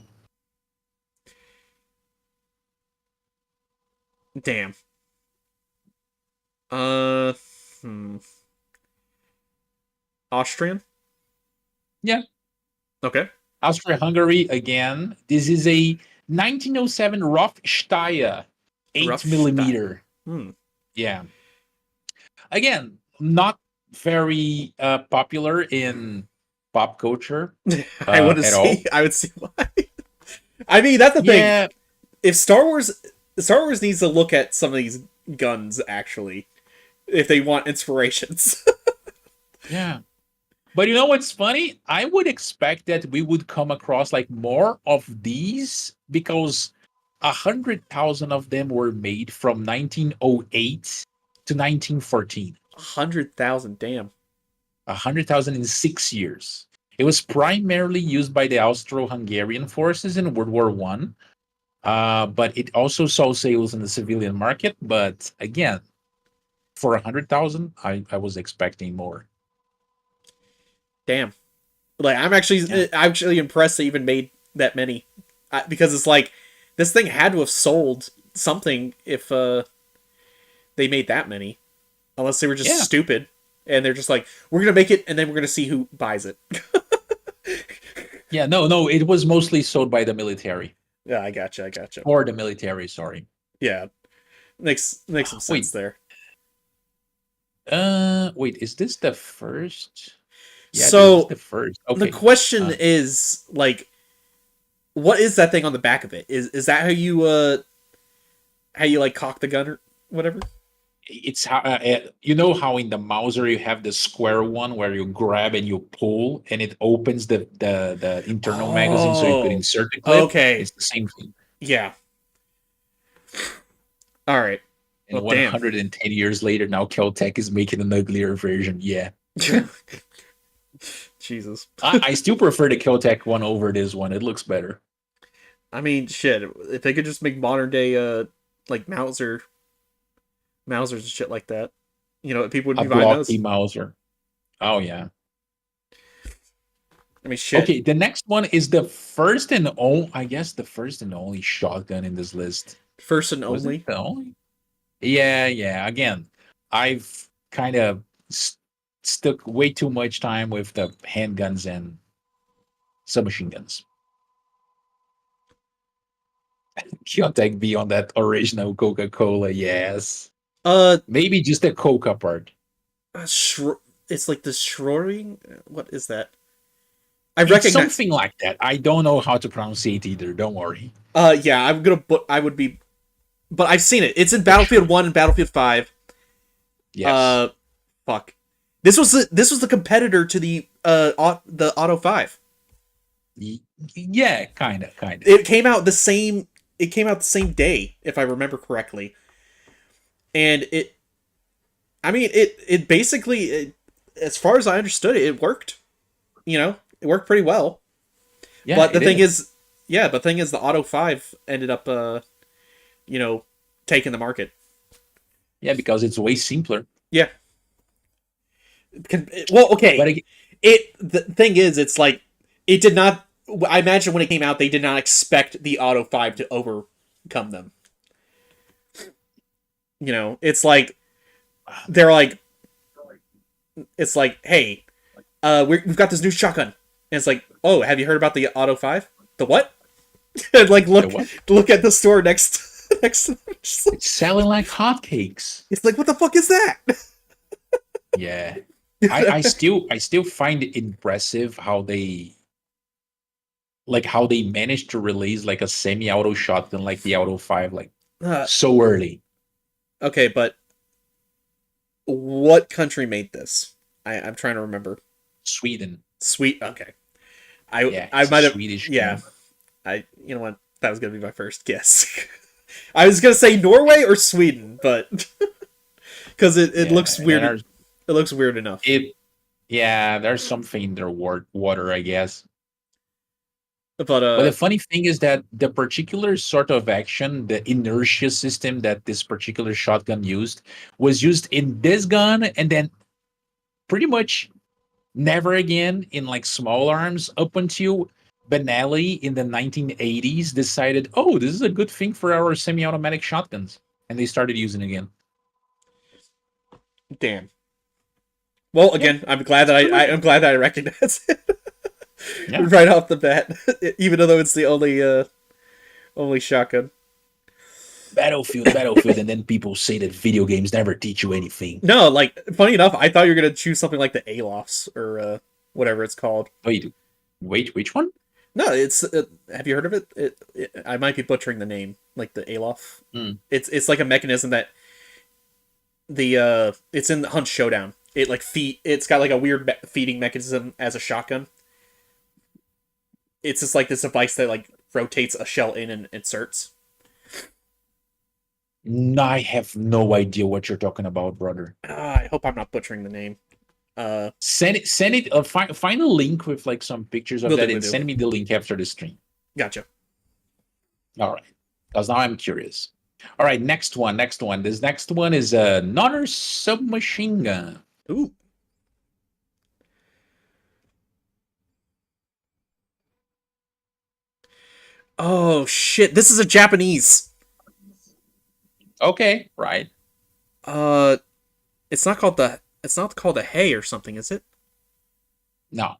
Damn. Uh, hmm. Austrian?
Yeah.
Okay.
Austria-Hungary again. This is a 1907 Rothsteyr 8
Rough
millimeter.
Hmm.
Yeah. Again, not very popular in pop culture
I would
at all.
see. I would see why. I mean, that's the thing.
Yeah.
If Star Wars Star Wars needs to look at some of these guns actually, if they want inspirations.
Yeah. But you know what's funny? I would expect that we would come across like more of these because 100,000 of them were made from 1908 to 1914.
100,000, damn.
100,000 in 6 years. It was primarily used by the Austro-Hungarian forces in World War One, but it also saw sales in the civilian market. But again, for 100,000, I was expecting more.
Damn. Like I'm actually impressed they even made that many, because it's like this thing had to have sold something if they made that many, unless they were just
Yeah.
stupid and they're just like, we're gonna make it and then we're gonna see who buys it.
Yeah, no, it was mostly sold by the military.
Yeah, I gotcha.
Or the military, sorry.
Yeah, makes some sense
Wait.
there.
Wait, is this the first? Yeah,
So,
this is the first. Okay.
the question is like, what is that thing on the back of it? Is that how you like cock the gun or whatever?
It's how you know how in the Mauser you have the square one where you grab and you pull and it opens the internal magazine so you could
Oh,
insert the clip.
okay.
It's the same thing.
Yeah. All right.
And
Well, damn.
110 years later, now Caltech is making an uglier version. Yeah.
Jesus.
I still prefer the Caltech one over this one. It looks better.
I mean, shit. If they could just make modern day like Mausers and shit like that, people would
A
be buying those.
blocky Mauser. Oh yeah.
I mean, shit.
Okay, the next one is the first and only, I guess, the first and only shotgun in this list.
First and
Was
only.
it the only? Yeah. Again, I've kind of stuck way too much time with the handguns and submachine guns. Kiotek be on that original Coca-Cola, yes. Maybe just the Coca part.
It's like the Schroering. What is that? I
It's
recognize
something like that. I don't know how to pronounce it either. Don't worry.
Yeah, I would be, but I've seen it. It's in Battlefield 1 and Battlefield 5.
Yes.
Fuck. This was the competitor to the Auto 5.
Yeah, kind of.
It came out the same day, if I remember correctly. And it basically, as far as I understood it, it worked. It worked pretty well.
Yeah,
But the thing is, the Auto 5 ended up taking the market.
Yeah, because it's way simpler.
Yeah. Well, okay.
But
The thing is, it's like it did not. I imagine when it came out, they did not expect the Auto 5 to overcome them. It's like they're like, it's like, hey, we've got this new shotgun, and it's like, oh, have you heard about the Auto 5? The what? And like look at the store next to them.
It's selling like hotcakes.
It's like, what the fuck is that?
Yeah. I still find it impressive how they managed to release like a semi-auto shotgun like the Auto 5 so early.
Okay, but what country made this? I'm trying to remember.
Sweden.
Okay.
I might have Swedish.
Yeah. You know what? That was gonna be my first guess. I was gonna say Norway or Sweden, but because it looks weird. It looks weird enough.
There's something in their water, I guess.
But
the funny thing is that the particular sort of action, the inertia system that this particular shotgun was used in this gun, and then pretty much never again in like small arms up until Benelli in the 1980s decided, oh, this is a good thing for our semi-automatic shotguns, and they started using it again.
Damn. Well, again, I'm glad that I'm glad that I recognize it right off the bat, even though it's the only shotgun.
Battlefield, and then people say that video games never teach you anything.
No, like, funny enough, I thought you were gonna choose something like the Alos or whatever it's called.
Wait, which one?
No, it's have you heard of it? I might be butchering the name. like the Alof.
Mm.
It's like a mechanism that it's in the Hunt Showdown. It like it's got like a weird feeding mechanism as a shotgun. It's just like this device that like rotates a shell in and inserts.
I have no idea what you're talking about, brother.
I hope I'm not butchering the name.
Send it. Find a link with like some pictures of
Will
that
do, will
and
do.
send me the link after the stream.
Gotcha.
All right, because now I'm curious. All right, next one. This next one is another submachine gun.
Ooh. Oh shit! This is a Japanese.
Okay, right.
It's not called the. It's not called a Hay or something, is it?
No,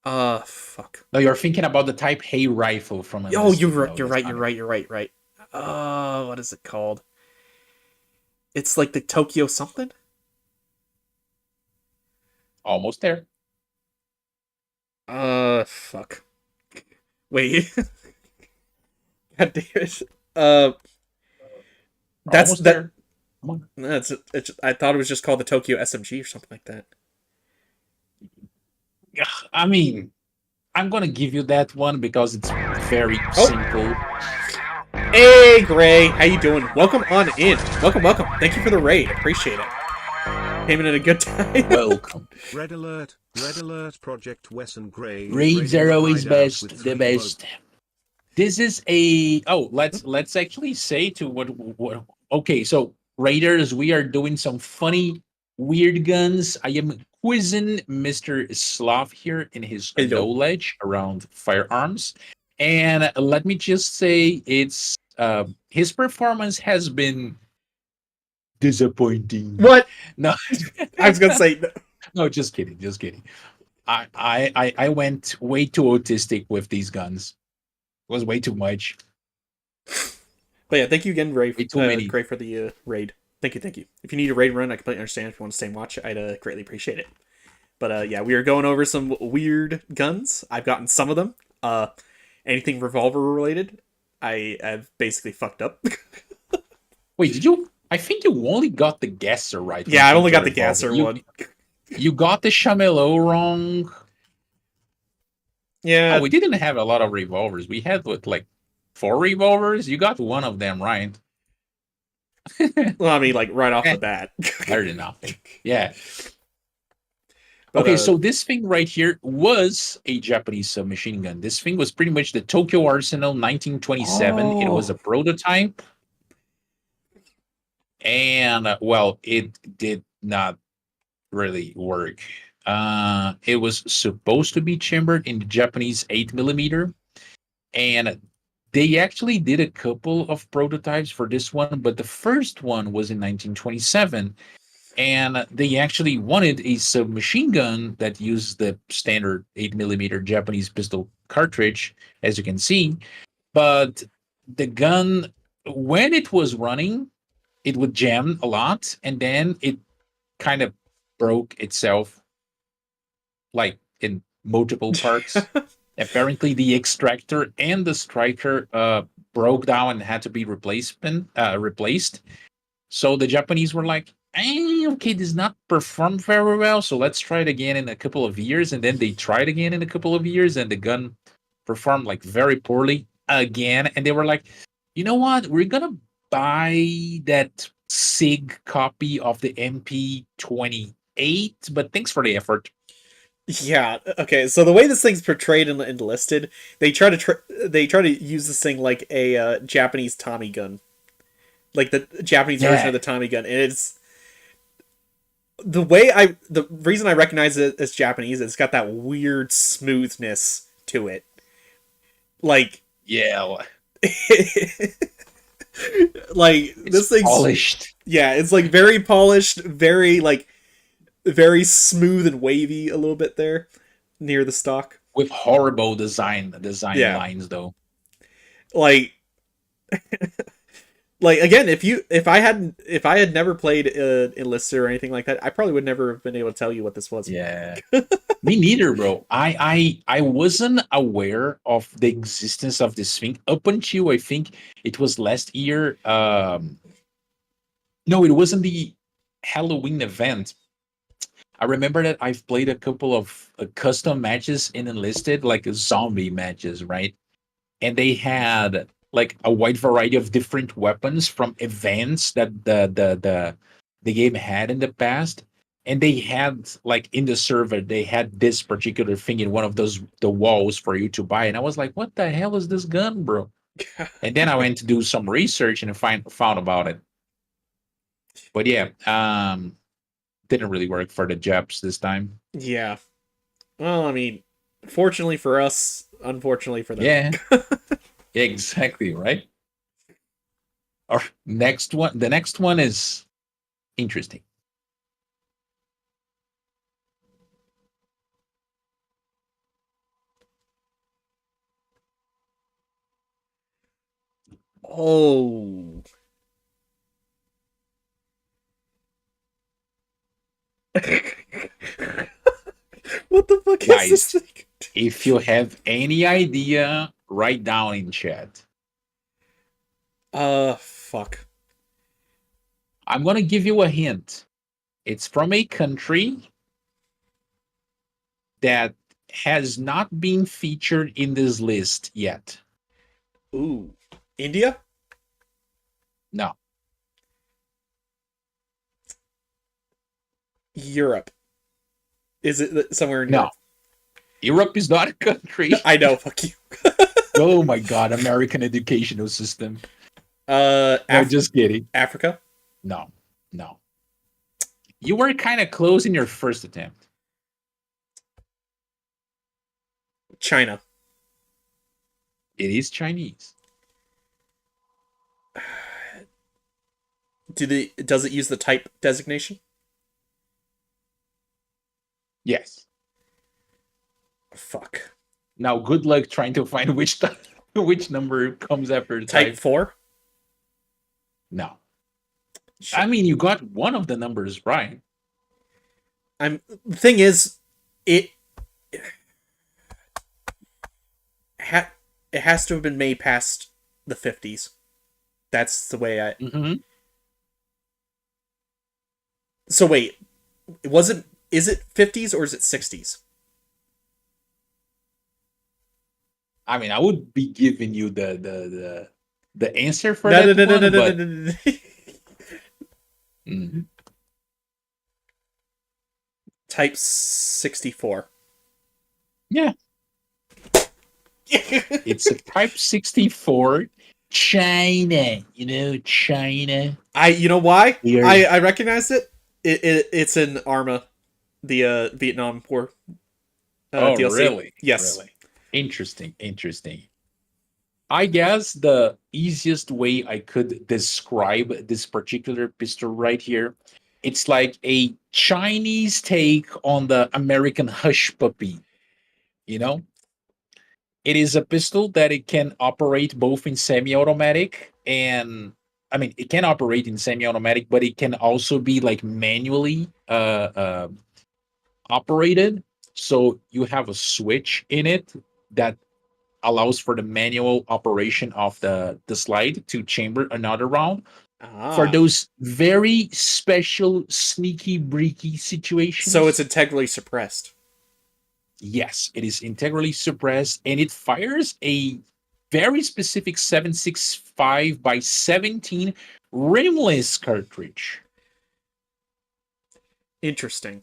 Fuck.
no, you're thinking about the Type Hay rifle from.
Oh,
Enlisted.
you're right.
No,
You're
that's
right.
not
You're
it.
right. You're right. Right. What is it called? It's like the Tokyo something.
Almost there.
Fuck. Wait. God damn it. That's
Almost
that.
there. Come on.
It's. I thought it was just called the Tokyo SMG or something like that.
I mean, I'm gonna give you that one because it's very
Oh.
simple.
Hey, Gray, how you doing? Welcome on in. Welcome. Thank you for the raid. Appreciate it. Came in at a good time.
Welcome.
Red alert, Project Wesson Gray.
Raids
raiding
are
the
always
hideout
best,
with
the
3
best. This is a let's actually say to what okay, so Raiders, we are doing some funny weird guns. I am quizzing Mr. Slav here in his
Hello.
knowledge around firearms. And let me just say it's his performance has been disappointing.
What?
No,
I was gonna say.
no, just kidding. I went way too autistic with these guns. It was way too much.
But yeah, thank you again, Gray.
Way too many.
Gray for the raid. Thank you. If you need a raid run, I completely understand. If you want to stay and watch, I'd greatly appreciate it. But yeah, we are going over some weird guns. I've gotten some of them. Anything revolver related, I've basically fucked up.
Wait, did you? I think you only got the Gasser right. when
Yeah,
it
I
came
only
to
got the
revolver.
Gasser
You-
one.
You got the Chamelot wrong.
Yeah.
Oh, we didn't have a lot of revolvers. We had what, like 4 revolvers? You got one of them right.
Well, I mean, like right off
Eh.
the bat.
Better than nothing. Yeah.
But,
Okay, so this thing right here was a Japanese submachine gun. This thing was pretty much the Tokyo Arsenal 1927. It was a prototype. And, well, it did not really work. It was supposed to be chambered in the Japanese 8mm. And they actually did a couple of prototypes for this one, but the first one was in 1927. And they actually wanted a submachine gun that used the standard 8mm Japanese pistol cartridge, as you can see. But the gun, when it was running, it would jam a lot, and then it kind of broke itself, like in multiple parts. Apparently, the extractor and the striker broke down and had to be replaced. So the Japanese were like, okay, this not perform very well, so let's try it again in a couple of years. And then they tried again in a couple of years, and the gun performed like very poorly again. And they were like, you know what? We're gonna buy that SIG copy of the MP28, but thanks for the effort.
Yeah. Okay. So the way this thing's portrayed and listed, they try to use this thing like a Japanese Tommy gun, like the Japanese version of the Tommy gun. And it's the reason I recognize it as Japanese. It's got that weird smoothness to it. Like
Yeah,
like
it's
this thing's
polished.
Yeah, it's like very polished, very smooth and wavy a little bit there near the stock.
With horrible design
Yeah.
lines though.
Like like again, if I had never played Enlisted or anything like that, I probably would never have been able to tell you what this was.
Yeah. Me neither, bro. I wasn't aware of the existence of this thing up until I think it was last year. No, it wasn't the Halloween event. I remember that I've played a couple of custom matches in enlisted, like zombie matches, right? And they had like a wide variety of different weapons from events that the game had in the past. And they had like in the server, they had this particular thing in one of those the walls for you to buy. And I was like, what the hell is this gun, bro? And then I went to do some research and found about it. But yeah, didn't really work for the Japs this time.
Yeah. Well, I mean, fortunately for us, unfortunately for them.
Yeah, exactly, right? Our next one, the next one is interesting.
Oh. What the fuck is this
Guys,
thing?
if you have any idea, write down in chat.
Fuck.
I'm gonna give you a hint. It's from a country that has not been featured in this list yet.
Ooh. India?
No,
Europe. Is it somewhere in
no.
Europe?
Europe is not a country.
I know, fuck you.
Oh my god, American educational system.
Uh,
No, just kidding.
Africa?
No, no. You were kind of close in your first attempt.
China.
It is Chinese.
Does it use the type designation?
Yes.
Fuck.
Now, good luck trying to find which number comes after the
Type
type.
4?
No.
Shit.
I mean, you got one of the numbers right.
The thing is, it has to have been made past the 50s. That's the way I.
Mm-hmm.
So wait, is it 50s or is it 60s?
I mean, I would be giving you the answer for
No,
that
no, no, no,
one,
no,
but
no, no, no.
Mhm.
Type 64.
Yeah, it's a Type 64 China. You know, China.
You know why?
Weird.
I recognize it. It's in Arma, the Vietnam War
Oh,
DLC.
really?
Yes.
Really? Interesting. Interesting. I guess the easiest way I could describe this particular pistol right here, it's like a Chinese take on the American hush puppy. You know, it is a pistol that it can operate both in semi-automatic and I mean, it can operate in semi-automatic, but it can also be like manually operated. So you have a switch in it that allows for the manual operation of the slide to chamber another round for
Ah.
those very special sneaky breaky
So it's
situations.
integrally suppressed.
Yes, it is integrally suppressed and it fires a very specific 765 by 17 rimless cartridge.
Interesting.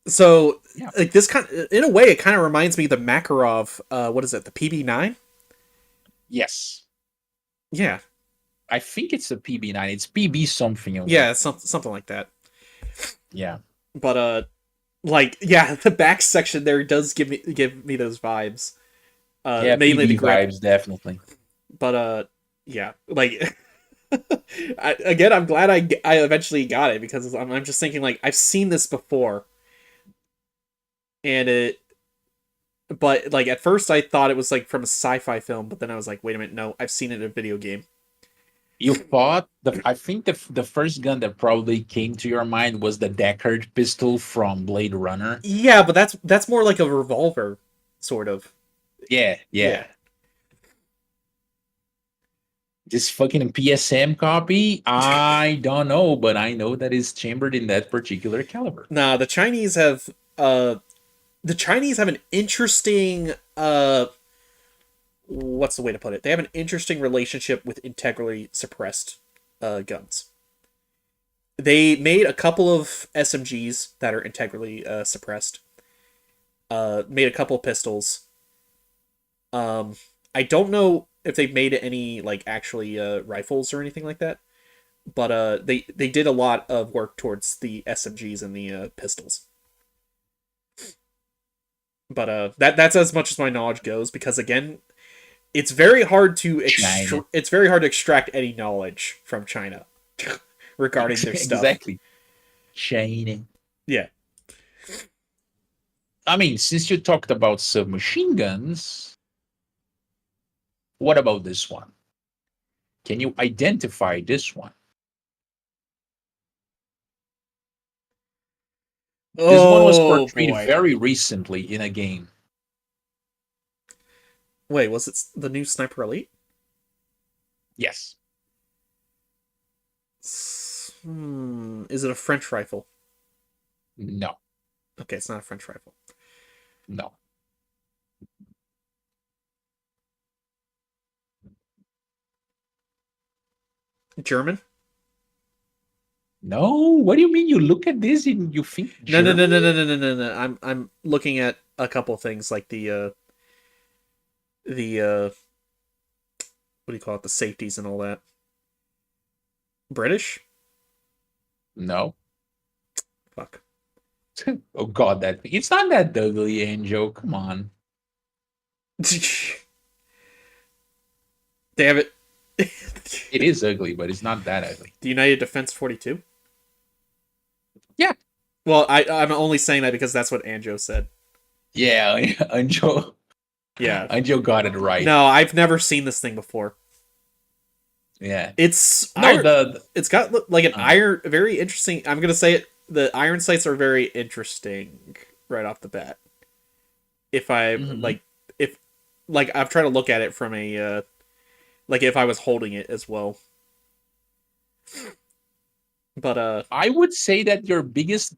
So,
Yeah.
like this in a way, it kind of reminds me of the Makarov. What is it? The PB9?
Yes.
Yeah,
I think it's a PB9. It's PB something.
yeah, something like that.
Yeah.
But like yeah, the back section there does give me those vibes.
Yeah,
Mainly
PB
the grip,
vibes, definitely.
but yeah, like again, I'm glad I eventually got it because I'm just thinking like I've seen this before, and but like at first I thought it was like from a sci-fi film, but then I was like, wait a minute, no, I've seen it in a video game.
You thought I think the first gun that probably came to your mind was the Deckard pistol from Blade Runner.
Yeah, but that's more like a revolver, sort of.
Yeah,
Yeah.
yeah. This fucking PSM copy, I don't know, but I know that it's chambered in that particular caliber.
Nah, the Chinese have an interesting what's the way to put it? They have an interesting relationship with integrally suppressed guns. They made a couple of SMGs that are integrally suppressed. Made a couple of pistols. I don't know if they've made any like actually rifles or anything like that, but they did a lot of work towards the SMGs and the pistols. But that's as much as my knowledge goes because again, it's very hard to it's very hard to extract any knowledge from China regarding their stuff.
Exactly. China.
Yeah.
I mean, since you talked about submachine guns, what about this one? Can you identify this one? This one was portrayed very recently in a game.
Wait, was it the new Sniper Elite?
Yes.
Is it a French rifle?
No.
Okay, it's not a French rifle.
No.
German?
No. What do you mean? You look at this and you think
No, no, no,
German?
no, no, no, no, no. I'm looking at a couple things like the what do you call it? The safeties and all that. British?
No.
Fuck.
Oh God, that it's not that ugly, Angel. Come on.
They have it.
It is ugly, but it's not that ugly.
The United Defense 42?
Yeah.
Well, I'm only saying that because that's what Anjo said.
Yeah, Angel.
Yeah.
Angel got it right.
No, I've never seen this thing before.
Yeah.
It's it's got like an iron, very interesting. I'm gonna say it. The iron sights are very interesting right off the bat. If I like I've tried to look at it from a like if I was holding it as well. But
I would say that your biggest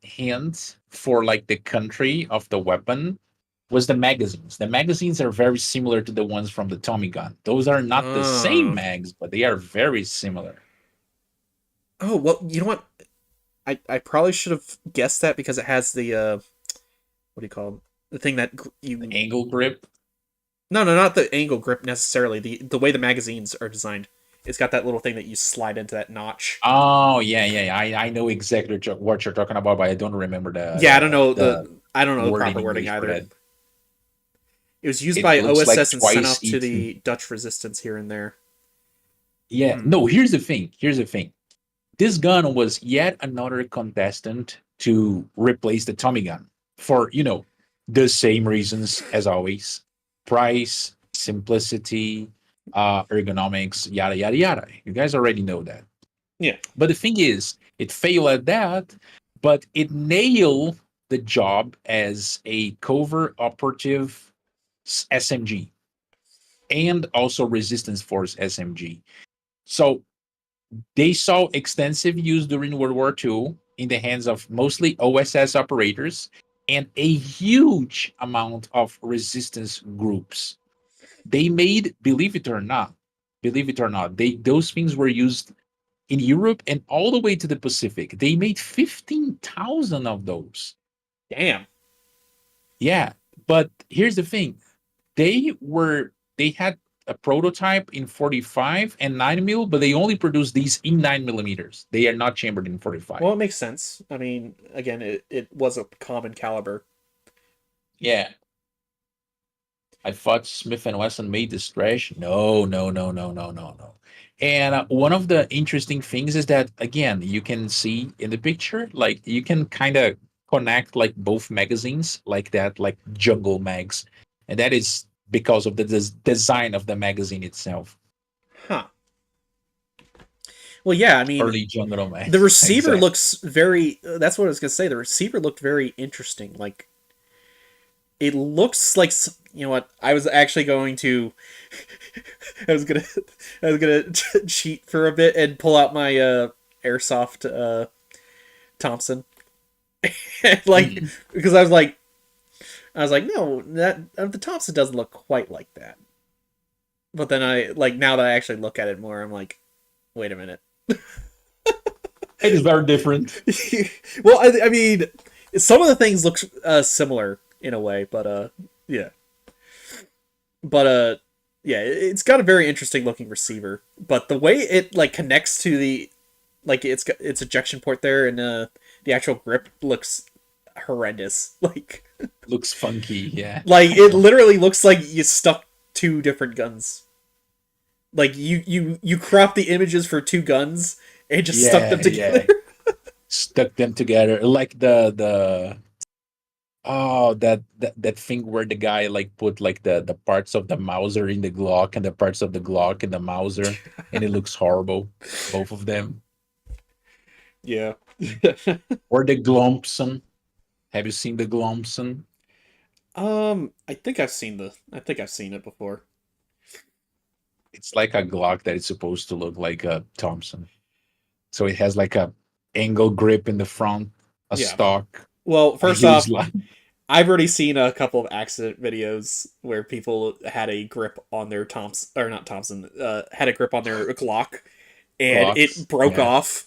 hint for like the country of the weapon was the magazines. The magazines are very similar to the ones from the Tommy gun. Those are not the same mags, but they are very similar.
Oh, well, you know what? I probably should have guessed that because it has the what do you call it? The thing that you
the angle grip.
No, not the angle grip necessarily. The way the magazines are designed. It's got that little thing that you slide into that notch.
Oh yeah. I know exactly what you're talking about, but I don't remember the.
Yeah, I don't know the proper wording
English
either. It was used by OSS like and sent off to the Dutch resistance here and there.
Yeah. No, here's the thing. This gun was yet another contestant to replace the Tommy gun for, the same reasons as always. Price, simplicity, ergonomics, yada, yada, yada. You guys already know that.
Yeah.
But the thing is, it failed at that, but it nailed the job as a covert operative SMG and also resistance force SMG. So they saw extensive use during World War II in the hands of mostly OSS operators and a huge amount of resistance groups. They made, believe it or not, those things were used in Europe and all the way to the Pacific. They made 15,000 of those.
Damn.
Yeah, but here's the thing. They had a prototype in 45 and 9 mil, but they only produce these in 9 millimeters. They are not chambered in 45.
Well, it makes sense. I mean, again, it was a common caliber.
Yeah. I thought Smith & Wesson made this trash. No. And one of the interesting things is that, again, you can see in the picture, like you can kind of connect like both magazines like that, like jungle mags. And that is because of the design of the magazine itself.
Huh. Well, yeah. I mean,
Early Jungle Man.
the receiver
Exactly.
looks very. That's what I was gonna say. The receiver looked very interesting. Like it looks like you know what? I was actually going to. I was gonna. I was gonna cheat for a bit and pull out my airsoft Thompson. Like
Mm.
because I was like, no, that the Thompson doesn't look quite like that. But then now that I actually look at it more, I'm like, wait a minute.
It is very different.
Well, I mean, some of the things look similar in a way, but yeah, but yeah, it's got a very interesting looking receiver. But the way it like connects to the like its ejection port there and the actual grip looks horrendous.
Looks funky. Yeah.
Like it literally looks like you stuck two different guns. Like you crop the images for two guns and just stuck them
Yeah.
together.
Yeah. Stuck them together like the oh that thing where the guy like put like the parts of the Mauser in the Glock and the parts of the Glock in the Mauser, and it looks horrible, both of them.
Yeah.
Or the Glompson. Have you seen the Glompson?
I think I've seen it before.
It's like a Glock that is supposed to look like a Thompson. So it has like a angle grip in the front, a
Yeah.
stock,
Well,
a
first
huge
off,
line.
I've already seen a couple of accident videos where people had a grip on their Thompson or not Thompson, had a grip on their Glock and
Glocks.
it broke
Yeah.
off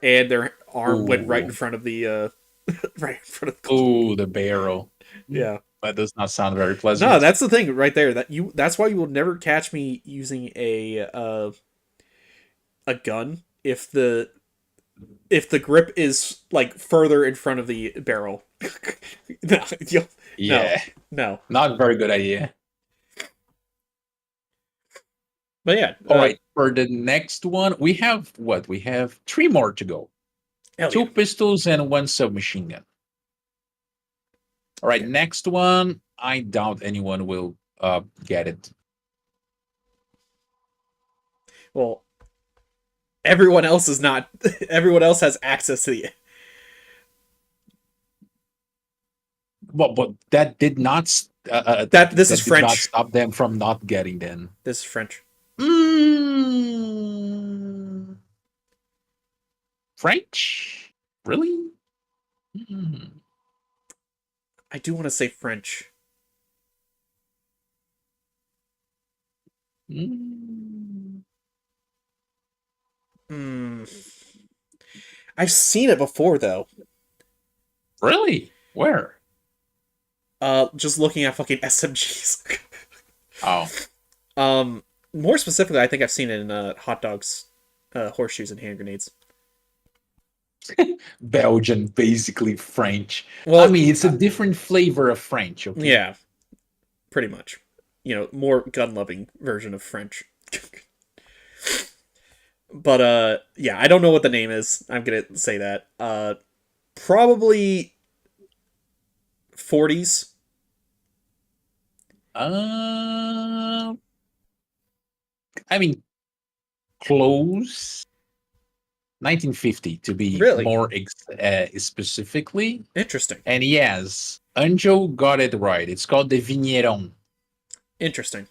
and their arm went right in
Ooh.
front of the right in front of the Glock.
Ooh, the barrel.
Yeah.
That does not sound very
No,
pleasant.
that's the thing right there. That's why you will never catch me using a gun if the grip is like further in front of the barrel. No, no,
Yeah.
no.
Not a very good idea.
But yeah,
All right. For the next one, we have what? We have three more to go.
hell
Two
yeah.
pistols and one submachine gun. All right.
Yeah.
Next one. I doubt anyone will get it.
Well, everyone else is not. Everyone else has access to the.
Well, but that did not
That this is
that did not
French.
stop them from not getting them.
This is French.
Mm. French? Really? Mm.
I do want to say French.
Mm.
Hmm. I've seen it before though.
Really? Where?
Just looking at fucking SMGs.
Oh,
More specifically, I think I've seen it in hot dogs, horseshoes, and hand grenades.
Belgian, basically French.
Well,
I mean, it's a different flavor of French, okay?
yeah, pretty much. More gun-loving version of French. But yeah, I don't know what the name is. I'm gonna say that. Probably 40s.
I mean, close. 1950 to be
Really
more specifically.
interesting.
And yes, Anjo got it right. It's called the Vigneron.
Interesting.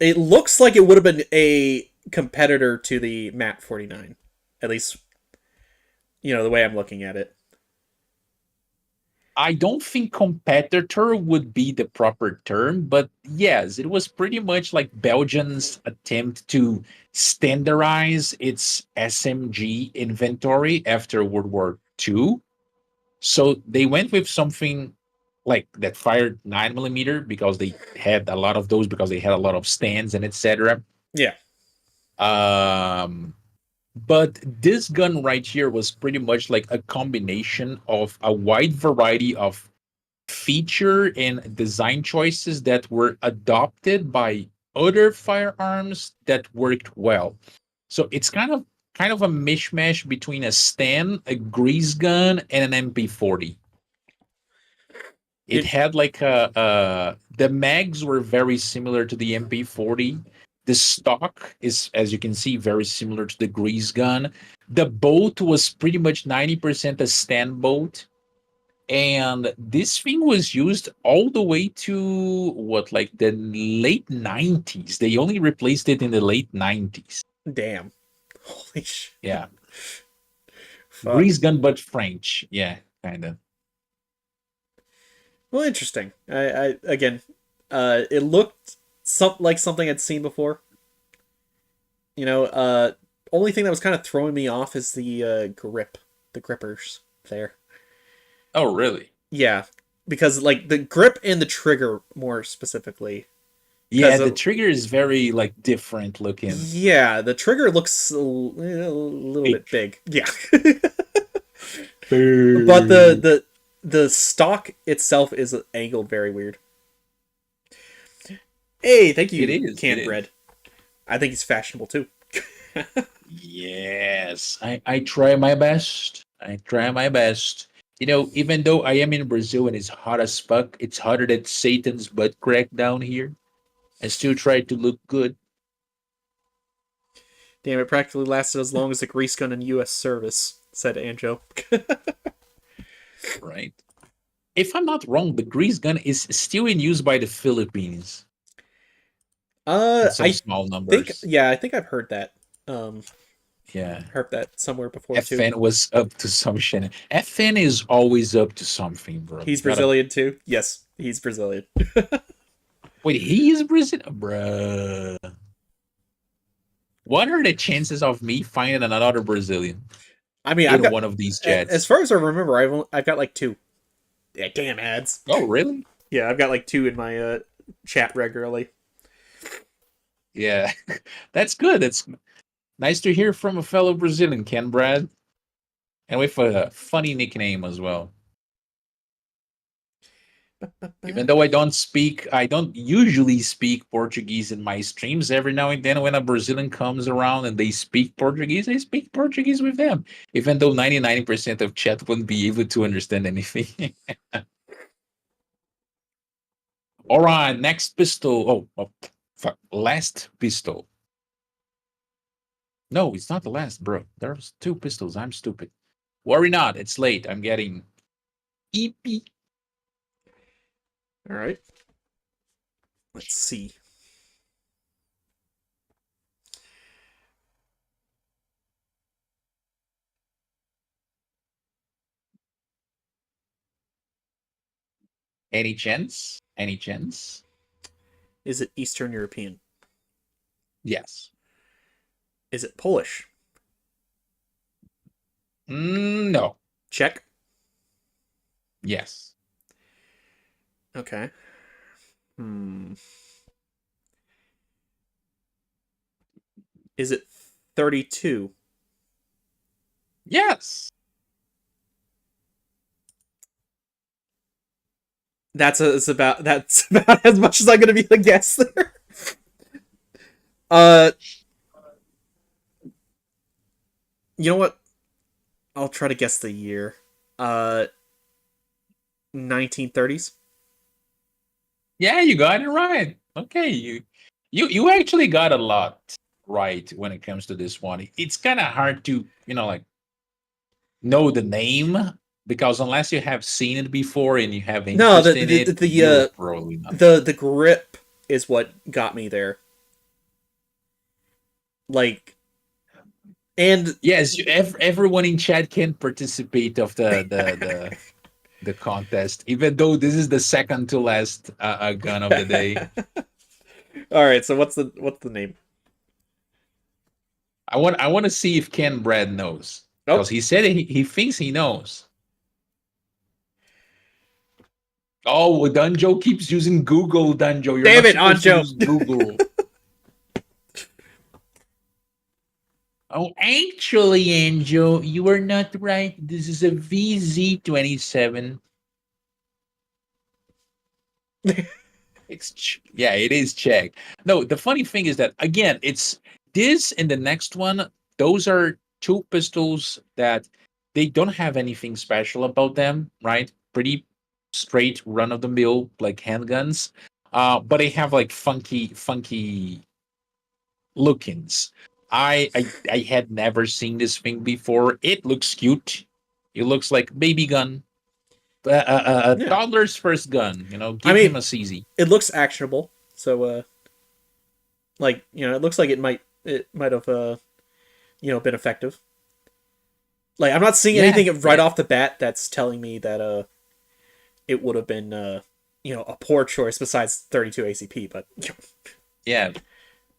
It looks like it would have been a competitor to the Mat 49. At least, the way I'm looking at it.
I don't think competitor would be the proper term, but yes, it was pretty much like Belgium's attempt to standardize its SMG inventory after World War II. So they went with something like that fired 9 millimeter because they had a lot of those because they had a lot of stands and etc.
Yeah.
But this gun right here was pretty much like a combination of a wide variety of feature and design choices that were adopted by other firearms that worked well. So it's kind of a mishmash between a stand, a grease gun, and an MP40. It had like the mags were very similar to the MP40. The stock is, as you can see, very similar to the grease gun. The bolt was pretty much 90% a stand bolt. And this thing was used all the way to what, like the late 90s. They only replaced it in the late 90s.
Damn. Holy shit.
Yeah.
Fuck.
Grease gun, but French. Yeah, kind of.
Well, interesting. I again, it looked like something I'd seen before. You know, only thing that was kind of throwing me off is the grip, the grippers there.
Oh, really?
Yeah, because like the grip and the trigger more specifically.
Yeah,
'Cause
the
of-
trigger is very like different looking.
Yeah, the trigger looks little bit big. Yeah. But the stock itself is angled very weird. Hey, thank you,
It is,
Canned
it is.
Bread. I think he's fashionable too.
Yes, I try my best. I try my best. You know, even though I am in Brazil and it's hot as fuck, it's hotter than Satan's butt crack down here. I still try to look good,
Damn, it practically lasted as long as the grease gun in U.S. service, said Anjo.
right? If I'm not wrong, the grease gun is still in use by the Philippines in some
I
small
think,
numbers.
yeah, I think I've heard that. Um,
Yeah.
heard that somewhere before too.
FN was up to some shit. FN is always up to something, bro.
He's
Gotta-
Brazilian too. Yes, he's Brazilian.
Wait, he is Brazilian, bruh. What are the chances of me finding another Brazilian
I mean, I've
in
got
one of these
as
jets?
far as I remember, I've got like two. Yeah, damn ads.
Oh, really?
Yeah, I've got like two in my chat regularly.
Yeah, that's good. It's nice to hear from a fellow Brazilian, Ken Brad, and with a funny nickname as well. Even though I don't usually speak Portuguese in my streams. Every now and then, when a Brazilian comes around and they speak Portuguese, I speak Portuguese with them. Even though 99% of chat wouldn't be able to understand anything. All right, next pistol. Oh, fuck. Last pistol. No, it's not the last, bro. There's two pistols. I'm stupid. Worry not. It's late. I'm getting EP.
All right. Let's see.
Any chance? Any chance?
Is it Eastern European?
Yes.
Is it Polish?
No.
Czech?
Yes.
Okay. Is it 32?
Yes.
That's about as much as I'm gonna be the guess there. Uh, you know what? I'll try to guess the year. 1930s.
Yeah, you got it right. Okay, you actually got a lot right when it comes to this one. It's kind of hard to, like know the name because unless you have seen it before and you have
No,
interest in it, you're probably not.
the grip is what got me there. Like, and
Yes, everyone in chat can participate of the contest, even though this is the second to last gun of the day.
all right. So what's the name?
I want to see if Ken Brad knows
Oh,
because he said he thinks he knows. Oh, Dunjo keeps using Google. Dunjo, you're
damn
not
it,
supposed to
Anjo.
use Google. Oh, actually, Anjo, you are not right. This is a VZ27. Yeah, it is Czech. No, the funny thing is that again, it's this and the next one. Those are two pistols that they don't have anything special about them, right? Pretty straight run of the mill like handguns. But they have like funky lookings. I had never seen this thing before. It looks cute. It looks like baby gun, a
Yeah.
toddler's first gun.
I
Give
mean,
him a CZ.
it looks actionable. So, like, it looks like it might have, been effective. Like, I'm not seeing
Yeah,
anything right
yeah,
off the bat that's telling me that it would have been a poor choice besides 32 ACP. But
yeah.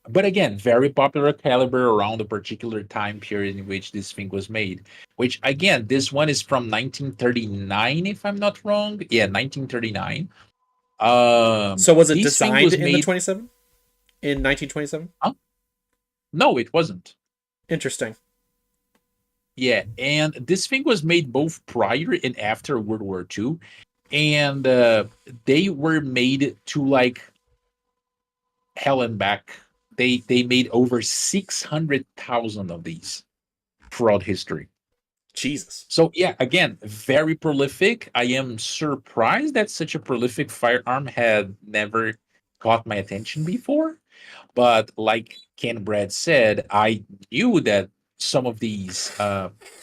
But again, very popular caliber around the particular time period in which this thing was made. Which again, this one is from 1939, if I'm not wrong. Yeah, 1939.
so was it
This thing
designed
was
in the
made.
27 in 1927?
Huh? No, it wasn't.
Interesting.
Yeah, and this thing was made both prior and after World War II, and they were made to like hell and back. They made over 600,000 of these throughout history.
Jesus.
So yeah, again, very prolific. I am surprised that such a prolific firearm had never caught my attention before. But like Ken Brad said, I knew that some of these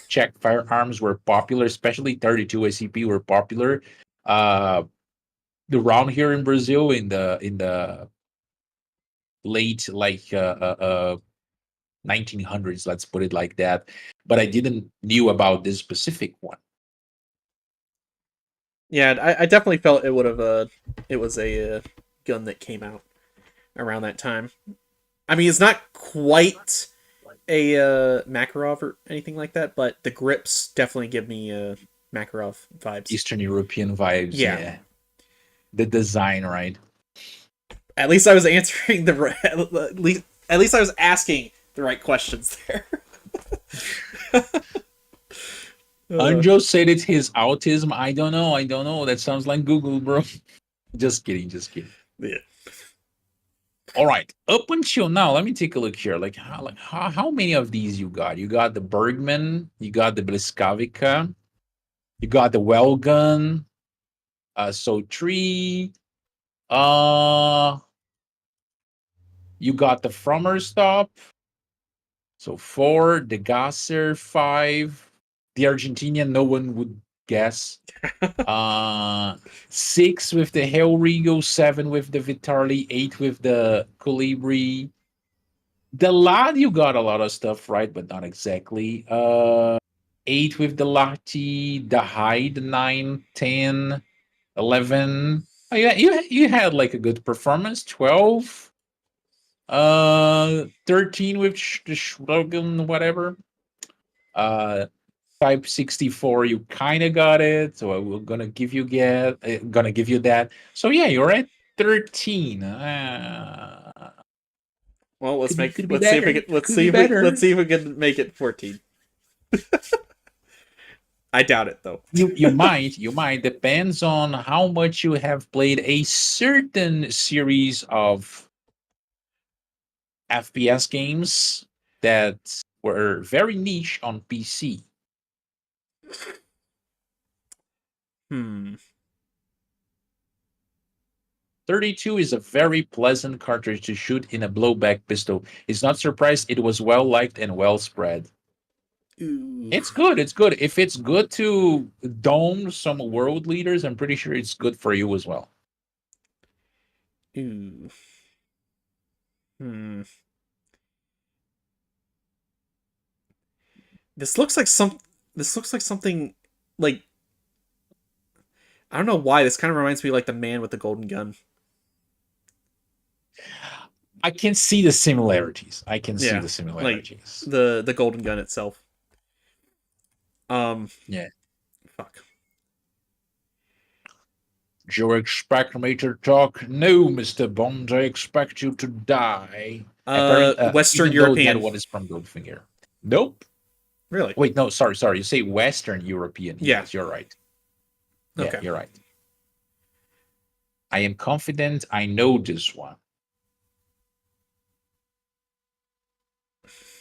Czech firearms were popular, especially 32 ACP were popular. Uh, around here in Brazil in the late 1900s, let's put it like that. But I didn't knew about this specific one.
Yeah, I definitely felt it would have. It was a gun that came out around that time. I mean, it's not quite a Makarov or anything like that, but the grips definitely give me Makarov vibes.
Eastern European vibes,
Yeah.
yeah. The design, right?
At least I was answering at least I was asking the right questions there.
Anjo said it's his autism. I don't know. I don't know. That sounds like Google, bro. Just kidding. Just kidding.
Yeah.
All right. Up until now, let me take a look here. How many of these you got? You got the Bergman. You got the Bliskavica. You got the Wellgun. So three. Uh, you got the Frommer Stop. So four. The Gasser, five. The Argentinian, no one would guess. Six with the Hellrigo, seven with the Vitarli, eight with the Colibri. The Lad, you got a lot of stuff right, but not exactly. Eight with the Lati, the Hyde, 9, 10, 11. Oh, yeah, you had like a good performance. 12. 13 with the Schrogen, whatever. Type 64, you kind of got it, so I'm gonna give you that. So yeah, you're at 13.
Well, let's
Could be
let's see if we
better.
can let's
Could
see
be
if we
better.
let's see if we can make it 14. I doubt it though.
You might depends on how much you have played a certain series of FPS games that were very niche on PC.
Hmm.
32 is a very pleasant cartridge to shoot in a blowback pistol. It's not surprised it was well liked and well spread.
Ooh.
It's good. It's good. If it's good to dome some world leaders, I'm pretty sure it's good for you as well.
Ooh. Hmm. This looks like some. This looks like something like I don't know why. This kind of reminds me of, like the man with the golden gun.
I can see the similarities. I can see
Yeah,
the
like
similarities.
the golden gun itself.
Yeah.
Fuck.
Do you expect me to talk? No, Mr. Bond, I expect you to die. Apparently,
Western
even though that
European.
one is from Goldfinger. Nope.
Really?
Wait, no, sorry. You say Western European.
Yeah.
Yes, you're right. Yeah,
Okay.
you're right. I am confident I know this one.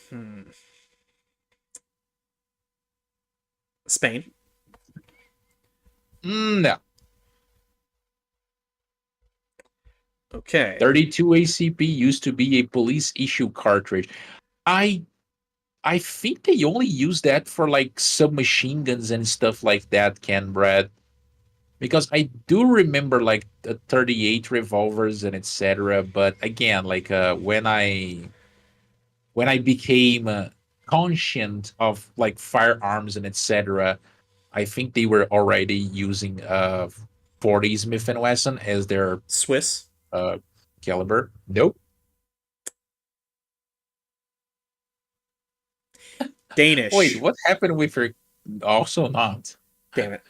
Hmm. Spain.
No.
Okay.
32 ACP used to be a police issue cartridge. I I think they only use that for like submachine guns and stuff like that, Ken Brad. Because I do remember like the 38 revolvers and etc. But again, like when I became conscient of like firearms and etc., I think they were already using 40 Smith and Wesson as their
Swiss.
uh caliber. Nope.
Danish.
Wait, what happened with her? Also not
Damn it.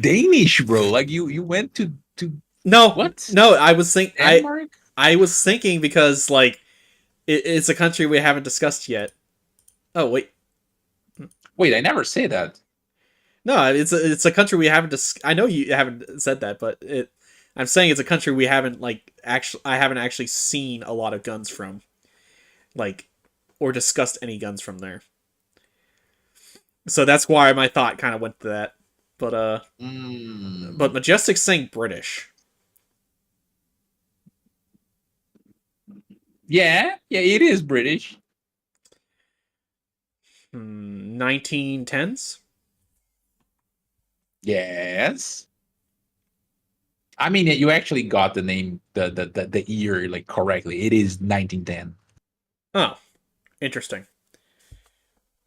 Danish, bro. Like you went to
No,
what?
no. I was think
Denmark?
I was thinking because like it's a country we haven't discussed yet. Oh wait,
Wait, I never say that.
no. It's a country we haven't. I know you haven't said that, but I'm saying it's a country we haven't like actually. I haven't actually seen a lot of guns from, like, or discussed any guns from there. So that's why my thought kind of went to that. But Majestic's saying British.
Yeah, yeah, it is British.
1910s.
Yes. I mean, you actually got the name, the year like correctly. It is 1910.
Oh, interesting.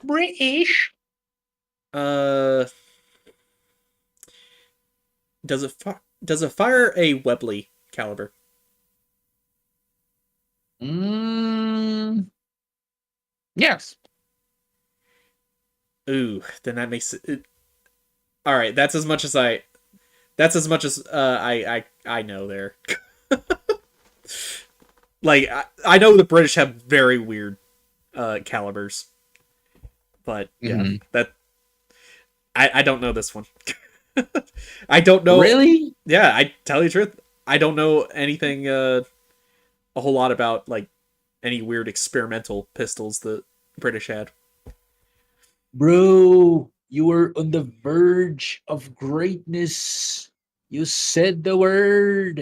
British.
Uh, does it fire a Webley caliber?
Mm, yes.
Ooh, then that makes it. All right, that's as much as I. That's as much as I know there. Like I know the British have very weird calibers, but yeah, that I don't know this one. I don't know.
Really?
Yeah, I tell you the truth. I don't know anything a whole lot about like any weird experimental pistols the British had.
Bro, you were on the verge of greatness. You said the word.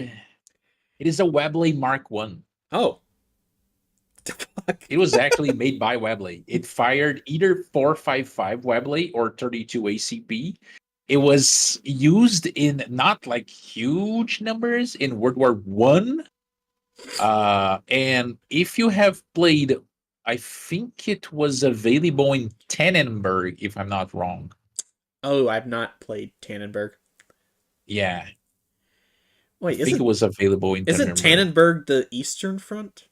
It is a Webley Mark One.
Oh.
It was actually made by Webley. It fired either 4.55 Webley or 32 ACP. It was used in not like huge numbers in World War One. And if you have played, I think it was available in Tannenberg, if I'm not wrong.
Oh, I've not played Tannenberg.
Yeah,
Wait,
I think it was available in
isn't
Tannenberg.
Tannenberg the Eastern Front?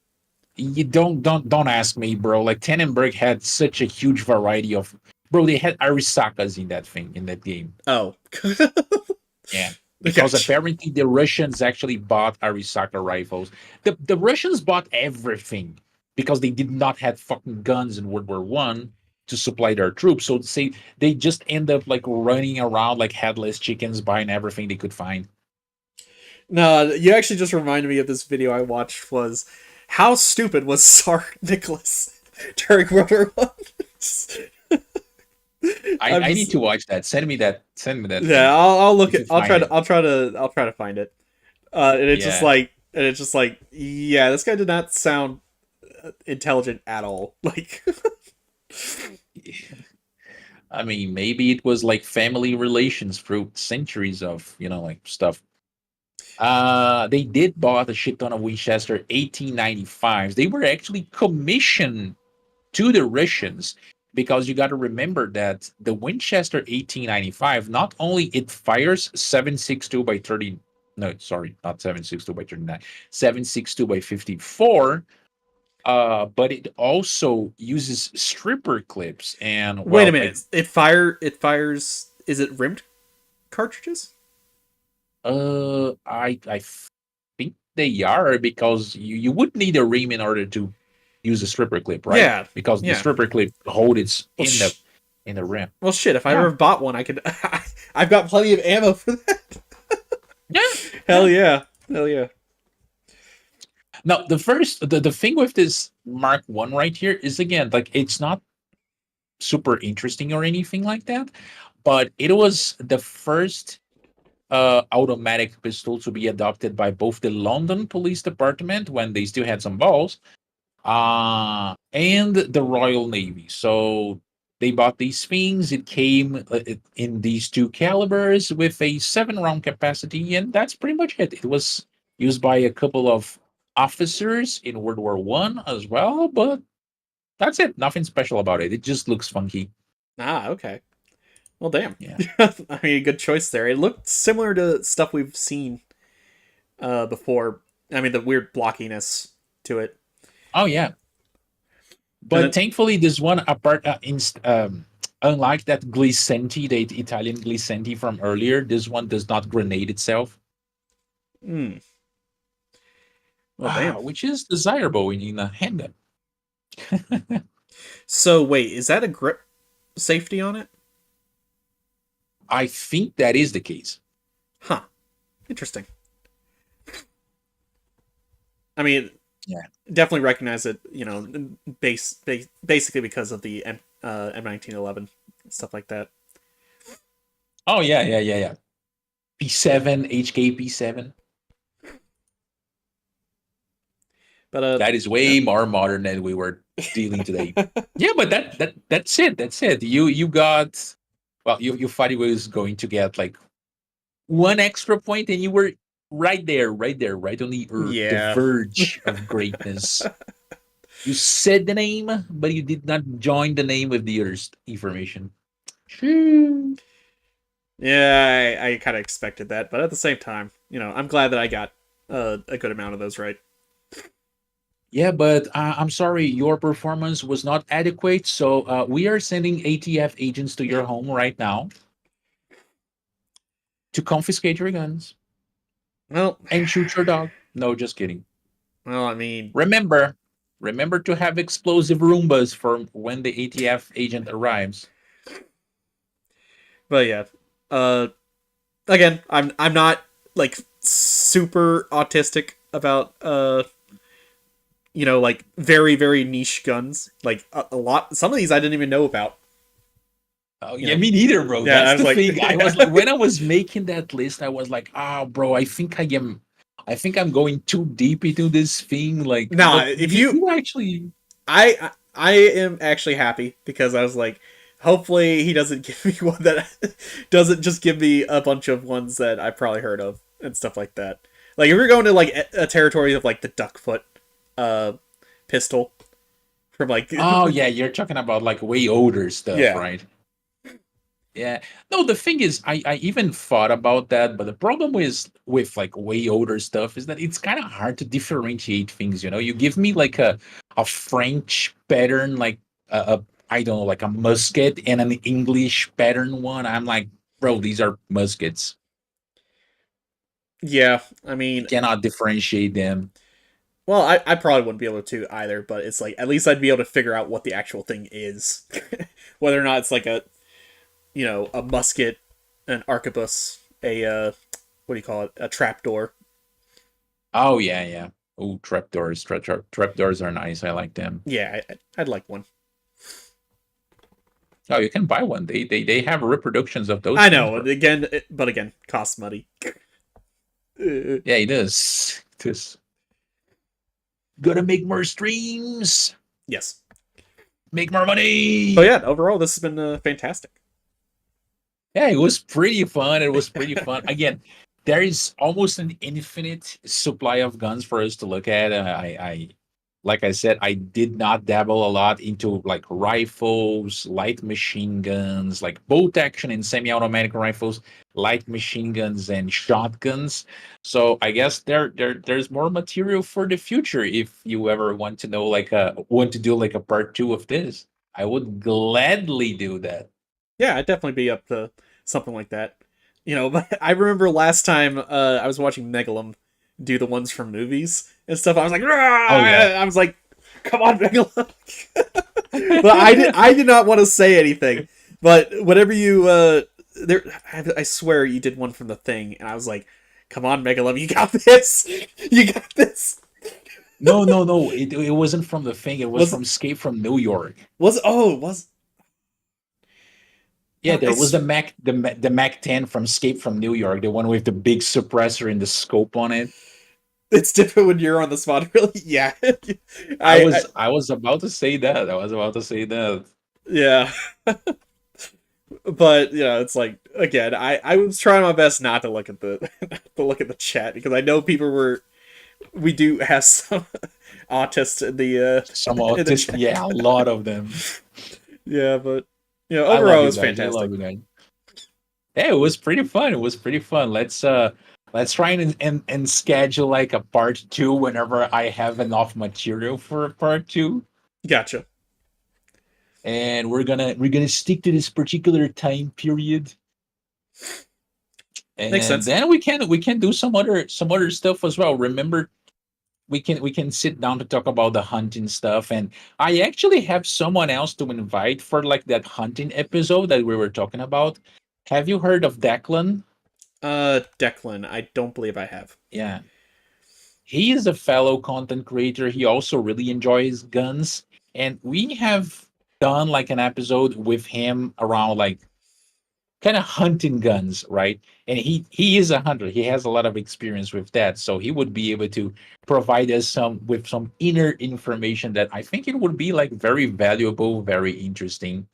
You don't ask me, bro. Like Tannenberg had such a huge variety of, bro. They had Arisakas in that thing in that game.
Oh.
Yeah, because apparently the Russians actually bought Arisaka rifles. The Russians bought everything because they did not have fucking guns in World War One to supply their troops. So say they just end up like running around like headless chickens, buying everything they could find.
No, you actually just reminded me of this video I watched. Was how stupid was Tsar Nicholas during World War One?
I need to watch that. Send me that. Send me that.
Yeah, I'll look
If
at.
you find it.
I'll try to find it. And it's just
Yeah.
like, yeah, this guy did not sound intelligent at all. Like,
I mean, maybe it was like family relations through centuries of, like stuff. They did bought a shit ton of Winchester 1895s. They were actually commissioned to the Russians because you got to remember that the Winchester 1895 not only it fires 7.62 by 30, no, sorry, not 7.62 by 39, 7.62 by 54, but it also uses stripper clips and
wait a minute, it fires. Is it rimmed cartridges?
I think they are because you would need a rim in order to use a stripper clip, right?
Yeah,
Because the
yeah.
stripper clip hold its
Well,
in the rim.
Well, shit. If I
Yeah.
ever bought one, I could. I've got plenty of ammo for that.
Yeah.
Hell yeah. Hell yeah.
Now the thing with this Mark One right here is again like it's not super interesting or anything like that, but it was the first automatic pistol to be adopted by both the London Police Department when they still had some balls, and the Royal Navy. So they bought these things. It came in these two calibers with a 7 round capacity, and that's pretty much it. It was used by a couple of officers in World War I as well, but that's it. Nothing special about it. It just looks funky.
Ah, okay. Well, damn.
Yeah.
I mean, good choice there. It looked similar to stuff we've seen before. I mean, the weird blockiness to it.
Oh yeah. But
And then-
thankfully, this one unlike that Glisenti, the Italian Glisenti from earlier, this one does not grenade itself.
Hmm. Well, damn.
Which is desirable in a handgun.
So wait, is that a grip safety on it?
I think that is the case.
Huh. Interesting. I mean,
Yeah.
definitely recognize it. You know, basically because of the M1911 stuff like that.
Oh yeah. P7, HK P7.
But
That is way more modern than we were dealing today. Yeah, but that's it. That's it. You got, well, you thought you was going to get like one extra point, and you were right there, right on the
Yeah.
the verge of greatness. You said the name, but you did not join the name with the other information.
yeah, I kind of expected that, but at the same time, you know, I'm glad that I got a good amount of those right.
Yeah, but I'm sorry, your performance was not adequate. So we are sending ATF agents to your home right now to confiscate your guns
Well,
and shoot your dog. No, just kidding.
well, I mean,
Remember to have explosive Roombas for when the ATF agent arrives.
but yeah, again, I'm not like super autistic about you know, like very very niche guns. Like a lot, some of these I didn't even know about.
Oh
You
yeah,
know?
me neither, bro.
Yeah, I
That's
was
the
like-
thing. I was like, when I was making that list, I was like, bro, I think I'm going too deep into this thing. Like,
Nah,
but
if you-
actually,
I am actually happy because I was like, hopefully he doesn't give me one that doesn't just give me a bunch of ones that I probably heard of and stuff like that. Like if we're going to like a territory of like the Duckfoot pistol from like
oh yeah, you're talking about like way older stuff,
Yeah.
right? Yeah. No, the thing is, I even thought about that, but the problem with like way older stuff is that it's kind of hard to differentiate things. You give me like a French pattern, like I don't know, like a musket, and an English pattern one. I'm like, bro, these are muskets.
yeah, I mean,
Cannot differentiate them.
well, I probably wouldn't be able to either, but it's like at least I'd be able to figure out what the actual thing is, whether or not it's like a a musket, an arquebus, a what do you call it, a trapdoor.
Oh yeah. Oh, trapdoors. Trapdoors are nice. I like them.
Yeah, I'd like one.
Oh, you can buy one. They have reproductions of those.
I
things
know.
for-
But again, costs money.
Yeah, it is. It is. Gotta make more streams.
Yes.
Make more money.
But yeah, overall, this has been fantastic.
Yeah, it was pretty fun. It was pretty fun. Again, there is almost an infinite supply of guns for us to look at. Like I said, I did not dabble a lot into like rifles, light machine guns, like bolt action and semi-automatic rifles, light machine guns and shotguns. So I guess there's more material for the future if you ever want to know want to do like a part 2 of this. I would gladly do that.
Yeah, I'd definitely be up to something like that. But I remember last time I was watching Megalum do the ones from movies and stuff. I was like, "Rah!"
Oh, yeah.
I was like, come on, Megalum. But I did not want to say anything. But whatever you I swear you did one from The Thing, and I was like, come on, Megalum, you got this. You got this.
No. It wasn't from The Thing. It was from Escape from New York.
Was
Yeah, there was
It's
the Mac 10 from Escape from New York, the one with the big suppressor and the scope on it.
it's different when you're on the spot. Really, yeah.
I
I
was I was about to say that. I was about to say that.
yeah. But yeah, it's like again, I was trying my best not to look at the to look at the chat because I know people were we do have some autists
Some
in the
autistic,
chat.
yeah, a lot of them.
Yeah, but
I
overall
love
it
you
was
guys. I
fantastic.
love you guys. Yeah, it was pretty fun. It was pretty fun. Let's try and schedule like a part two whenever I have enough material for a part two.
Gotcha.
And we're gonna stick to this particular time period.
Makes
And
sense.
then we can do some other stuff as well. Remember, we can sit down to talk about the hunting stuff. And I actually have someone else to invite for like that hunting episode that we were talking about. Have you heard of Declan?
Declan, I don't believe I have.
Yeah, he is a fellow content creator. He also really enjoys guns, and we have done like an episode with him around like kind of hunting guns, right? And he is a hunter. He has a lot of experience with that, so he would be able to provide us some inner information that I think it would be like very valuable, very interesting.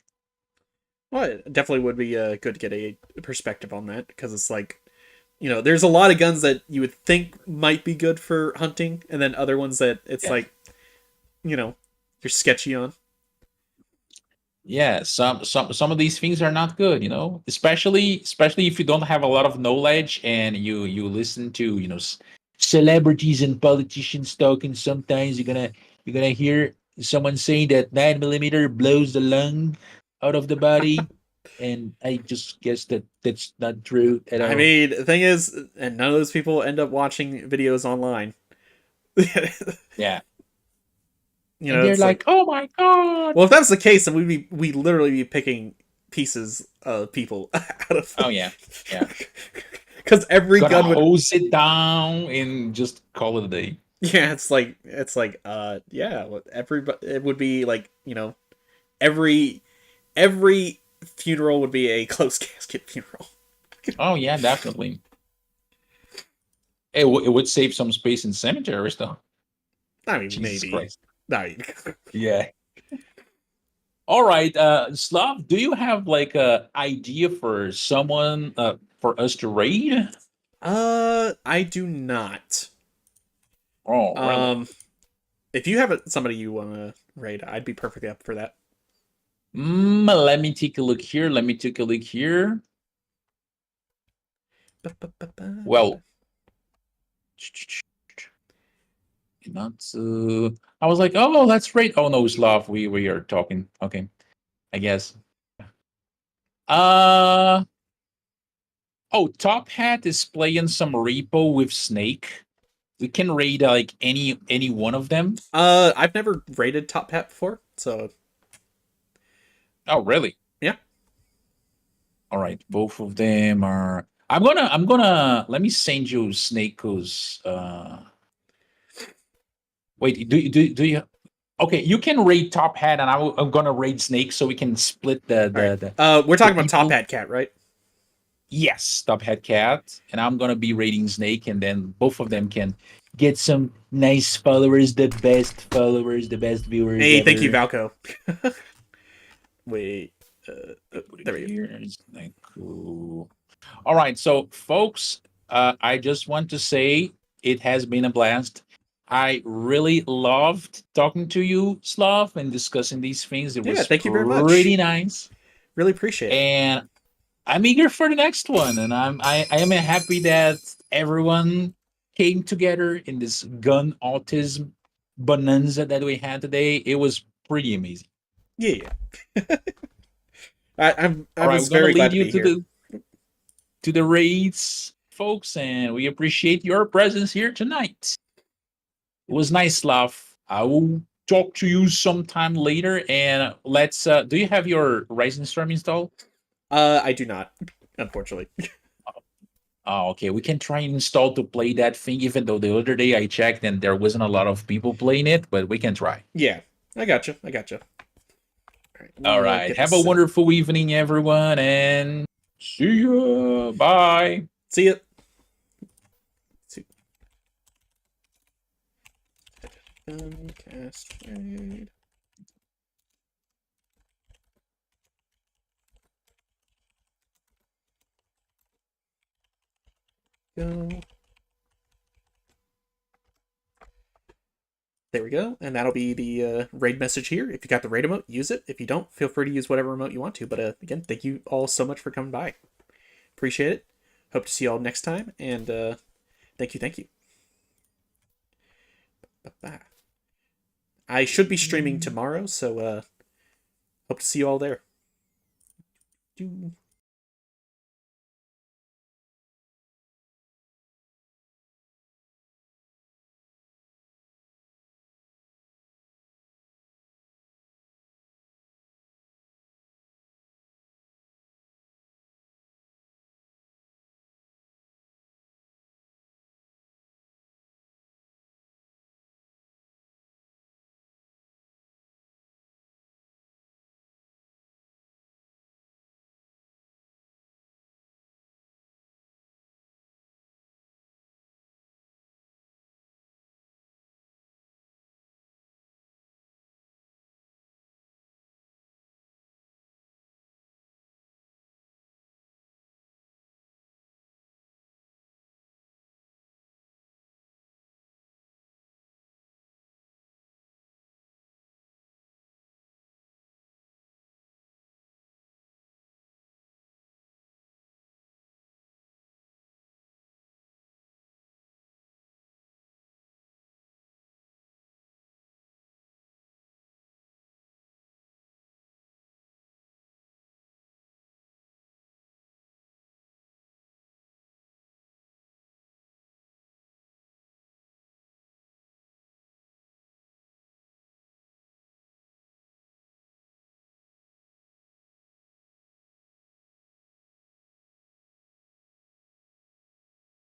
Well, it definitely would be good to get a perspective on that because it's like, there's a lot of guns that you would think might be good for hunting, and then other ones that it's
Yeah.
like, you're sketchy on.
Yeah, some of these things are not good, especially if you don't have a lot of knowledge and you listen to celebrities and politicians talking. Sometimes you're gonna hear someone saying that 9 millimeter blows the lung out of the body, and I just guess that that's not true at
I
all.
mean, the thing is, and none of those people end up watching videos online.
Yeah, and they're
It's like,
like, "Oh my god!"
well, if that was the case, then we literally be picking pieces of people out of.
Oh yeah, yeah.
Because every
Gonna
gun would.
hose it down and just call it a day.
Yeah, yeah. Everybody, it would be like every funeral would be a closed casket funeral.
Oh yeah, definitely. It would save some space in cemeteries, though.
I mean,
Jesus
maybe.
Christ.
I mean,
Yeah. All right, Slav, do you have like a idea for someone for us to raid?
I do not.
Oh, really?
If you have somebody you want to raid, I'd be perfectly up for that.
Let me take a look here. Let me take a look here. Well, not. I was like, oh, let's raid. Oh no, Slav, we are talking. Okay, I guess. Uh oh, Top Hat is playing some repo with Snake. We can raid like any one of them.
I've never raided Top Hat before, so
Oh, really?
yeah.
All right, both of them are. I'm gonna let me send you Snake's. Wait, do you? Okay, you can raid Top Hat, and I'm gonna raid Snake, so we can split the
All right. We're
the
talking about Top
people.
Hat Cat, right?
Yes, Top Hat Cat, and I'm gonna be raiding Snake, and then both of them can get some nice followers, the best viewers
Hey,
ever.
thank you, Valco. Wait, there we go.
Here is like cool. All right, so folks, I just want to say it has been a blast. I really loved talking to you, Slav, and discussing these things. It
Yeah,
was
thank you very
pretty
much.
nice,
Really appreciate it.
and I'm eager for the next one. And I am happy that everyone came together in this gun autism bonanza that we had today. It was pretty amazing.
Yeah. I
All right,
was
we're gonna
very glad
lead
to
you
be
to
here.
the raids, folks, and we appreciate your presence here tonight. It was nice, Slav. I will talk to you sometime later, and let's. Do you have your Ryzen Storm installed?
I do not, unfortunately.
Oh, okay. We can try and install to play that thing, even though the other day I checked and there wasn't a lot of people playing it, but we can try.
Yeah, I gotcha. All right.
All
we'll,
right.
get
Have
this
a
set up.
wonderful evening, everyone, and see ya. Bye.
See ya. Guncast raid. Go. There we go, and that'll be the raid message here. If you got the raid emote, use it. If you don't, feel free to use whatever emote you want to. But again, thank you all so much for coming by. Appreciate it. Hope to see you all next time, and thank you. Bye-bye. I should be streaming tomorrow, so hope to see you all there.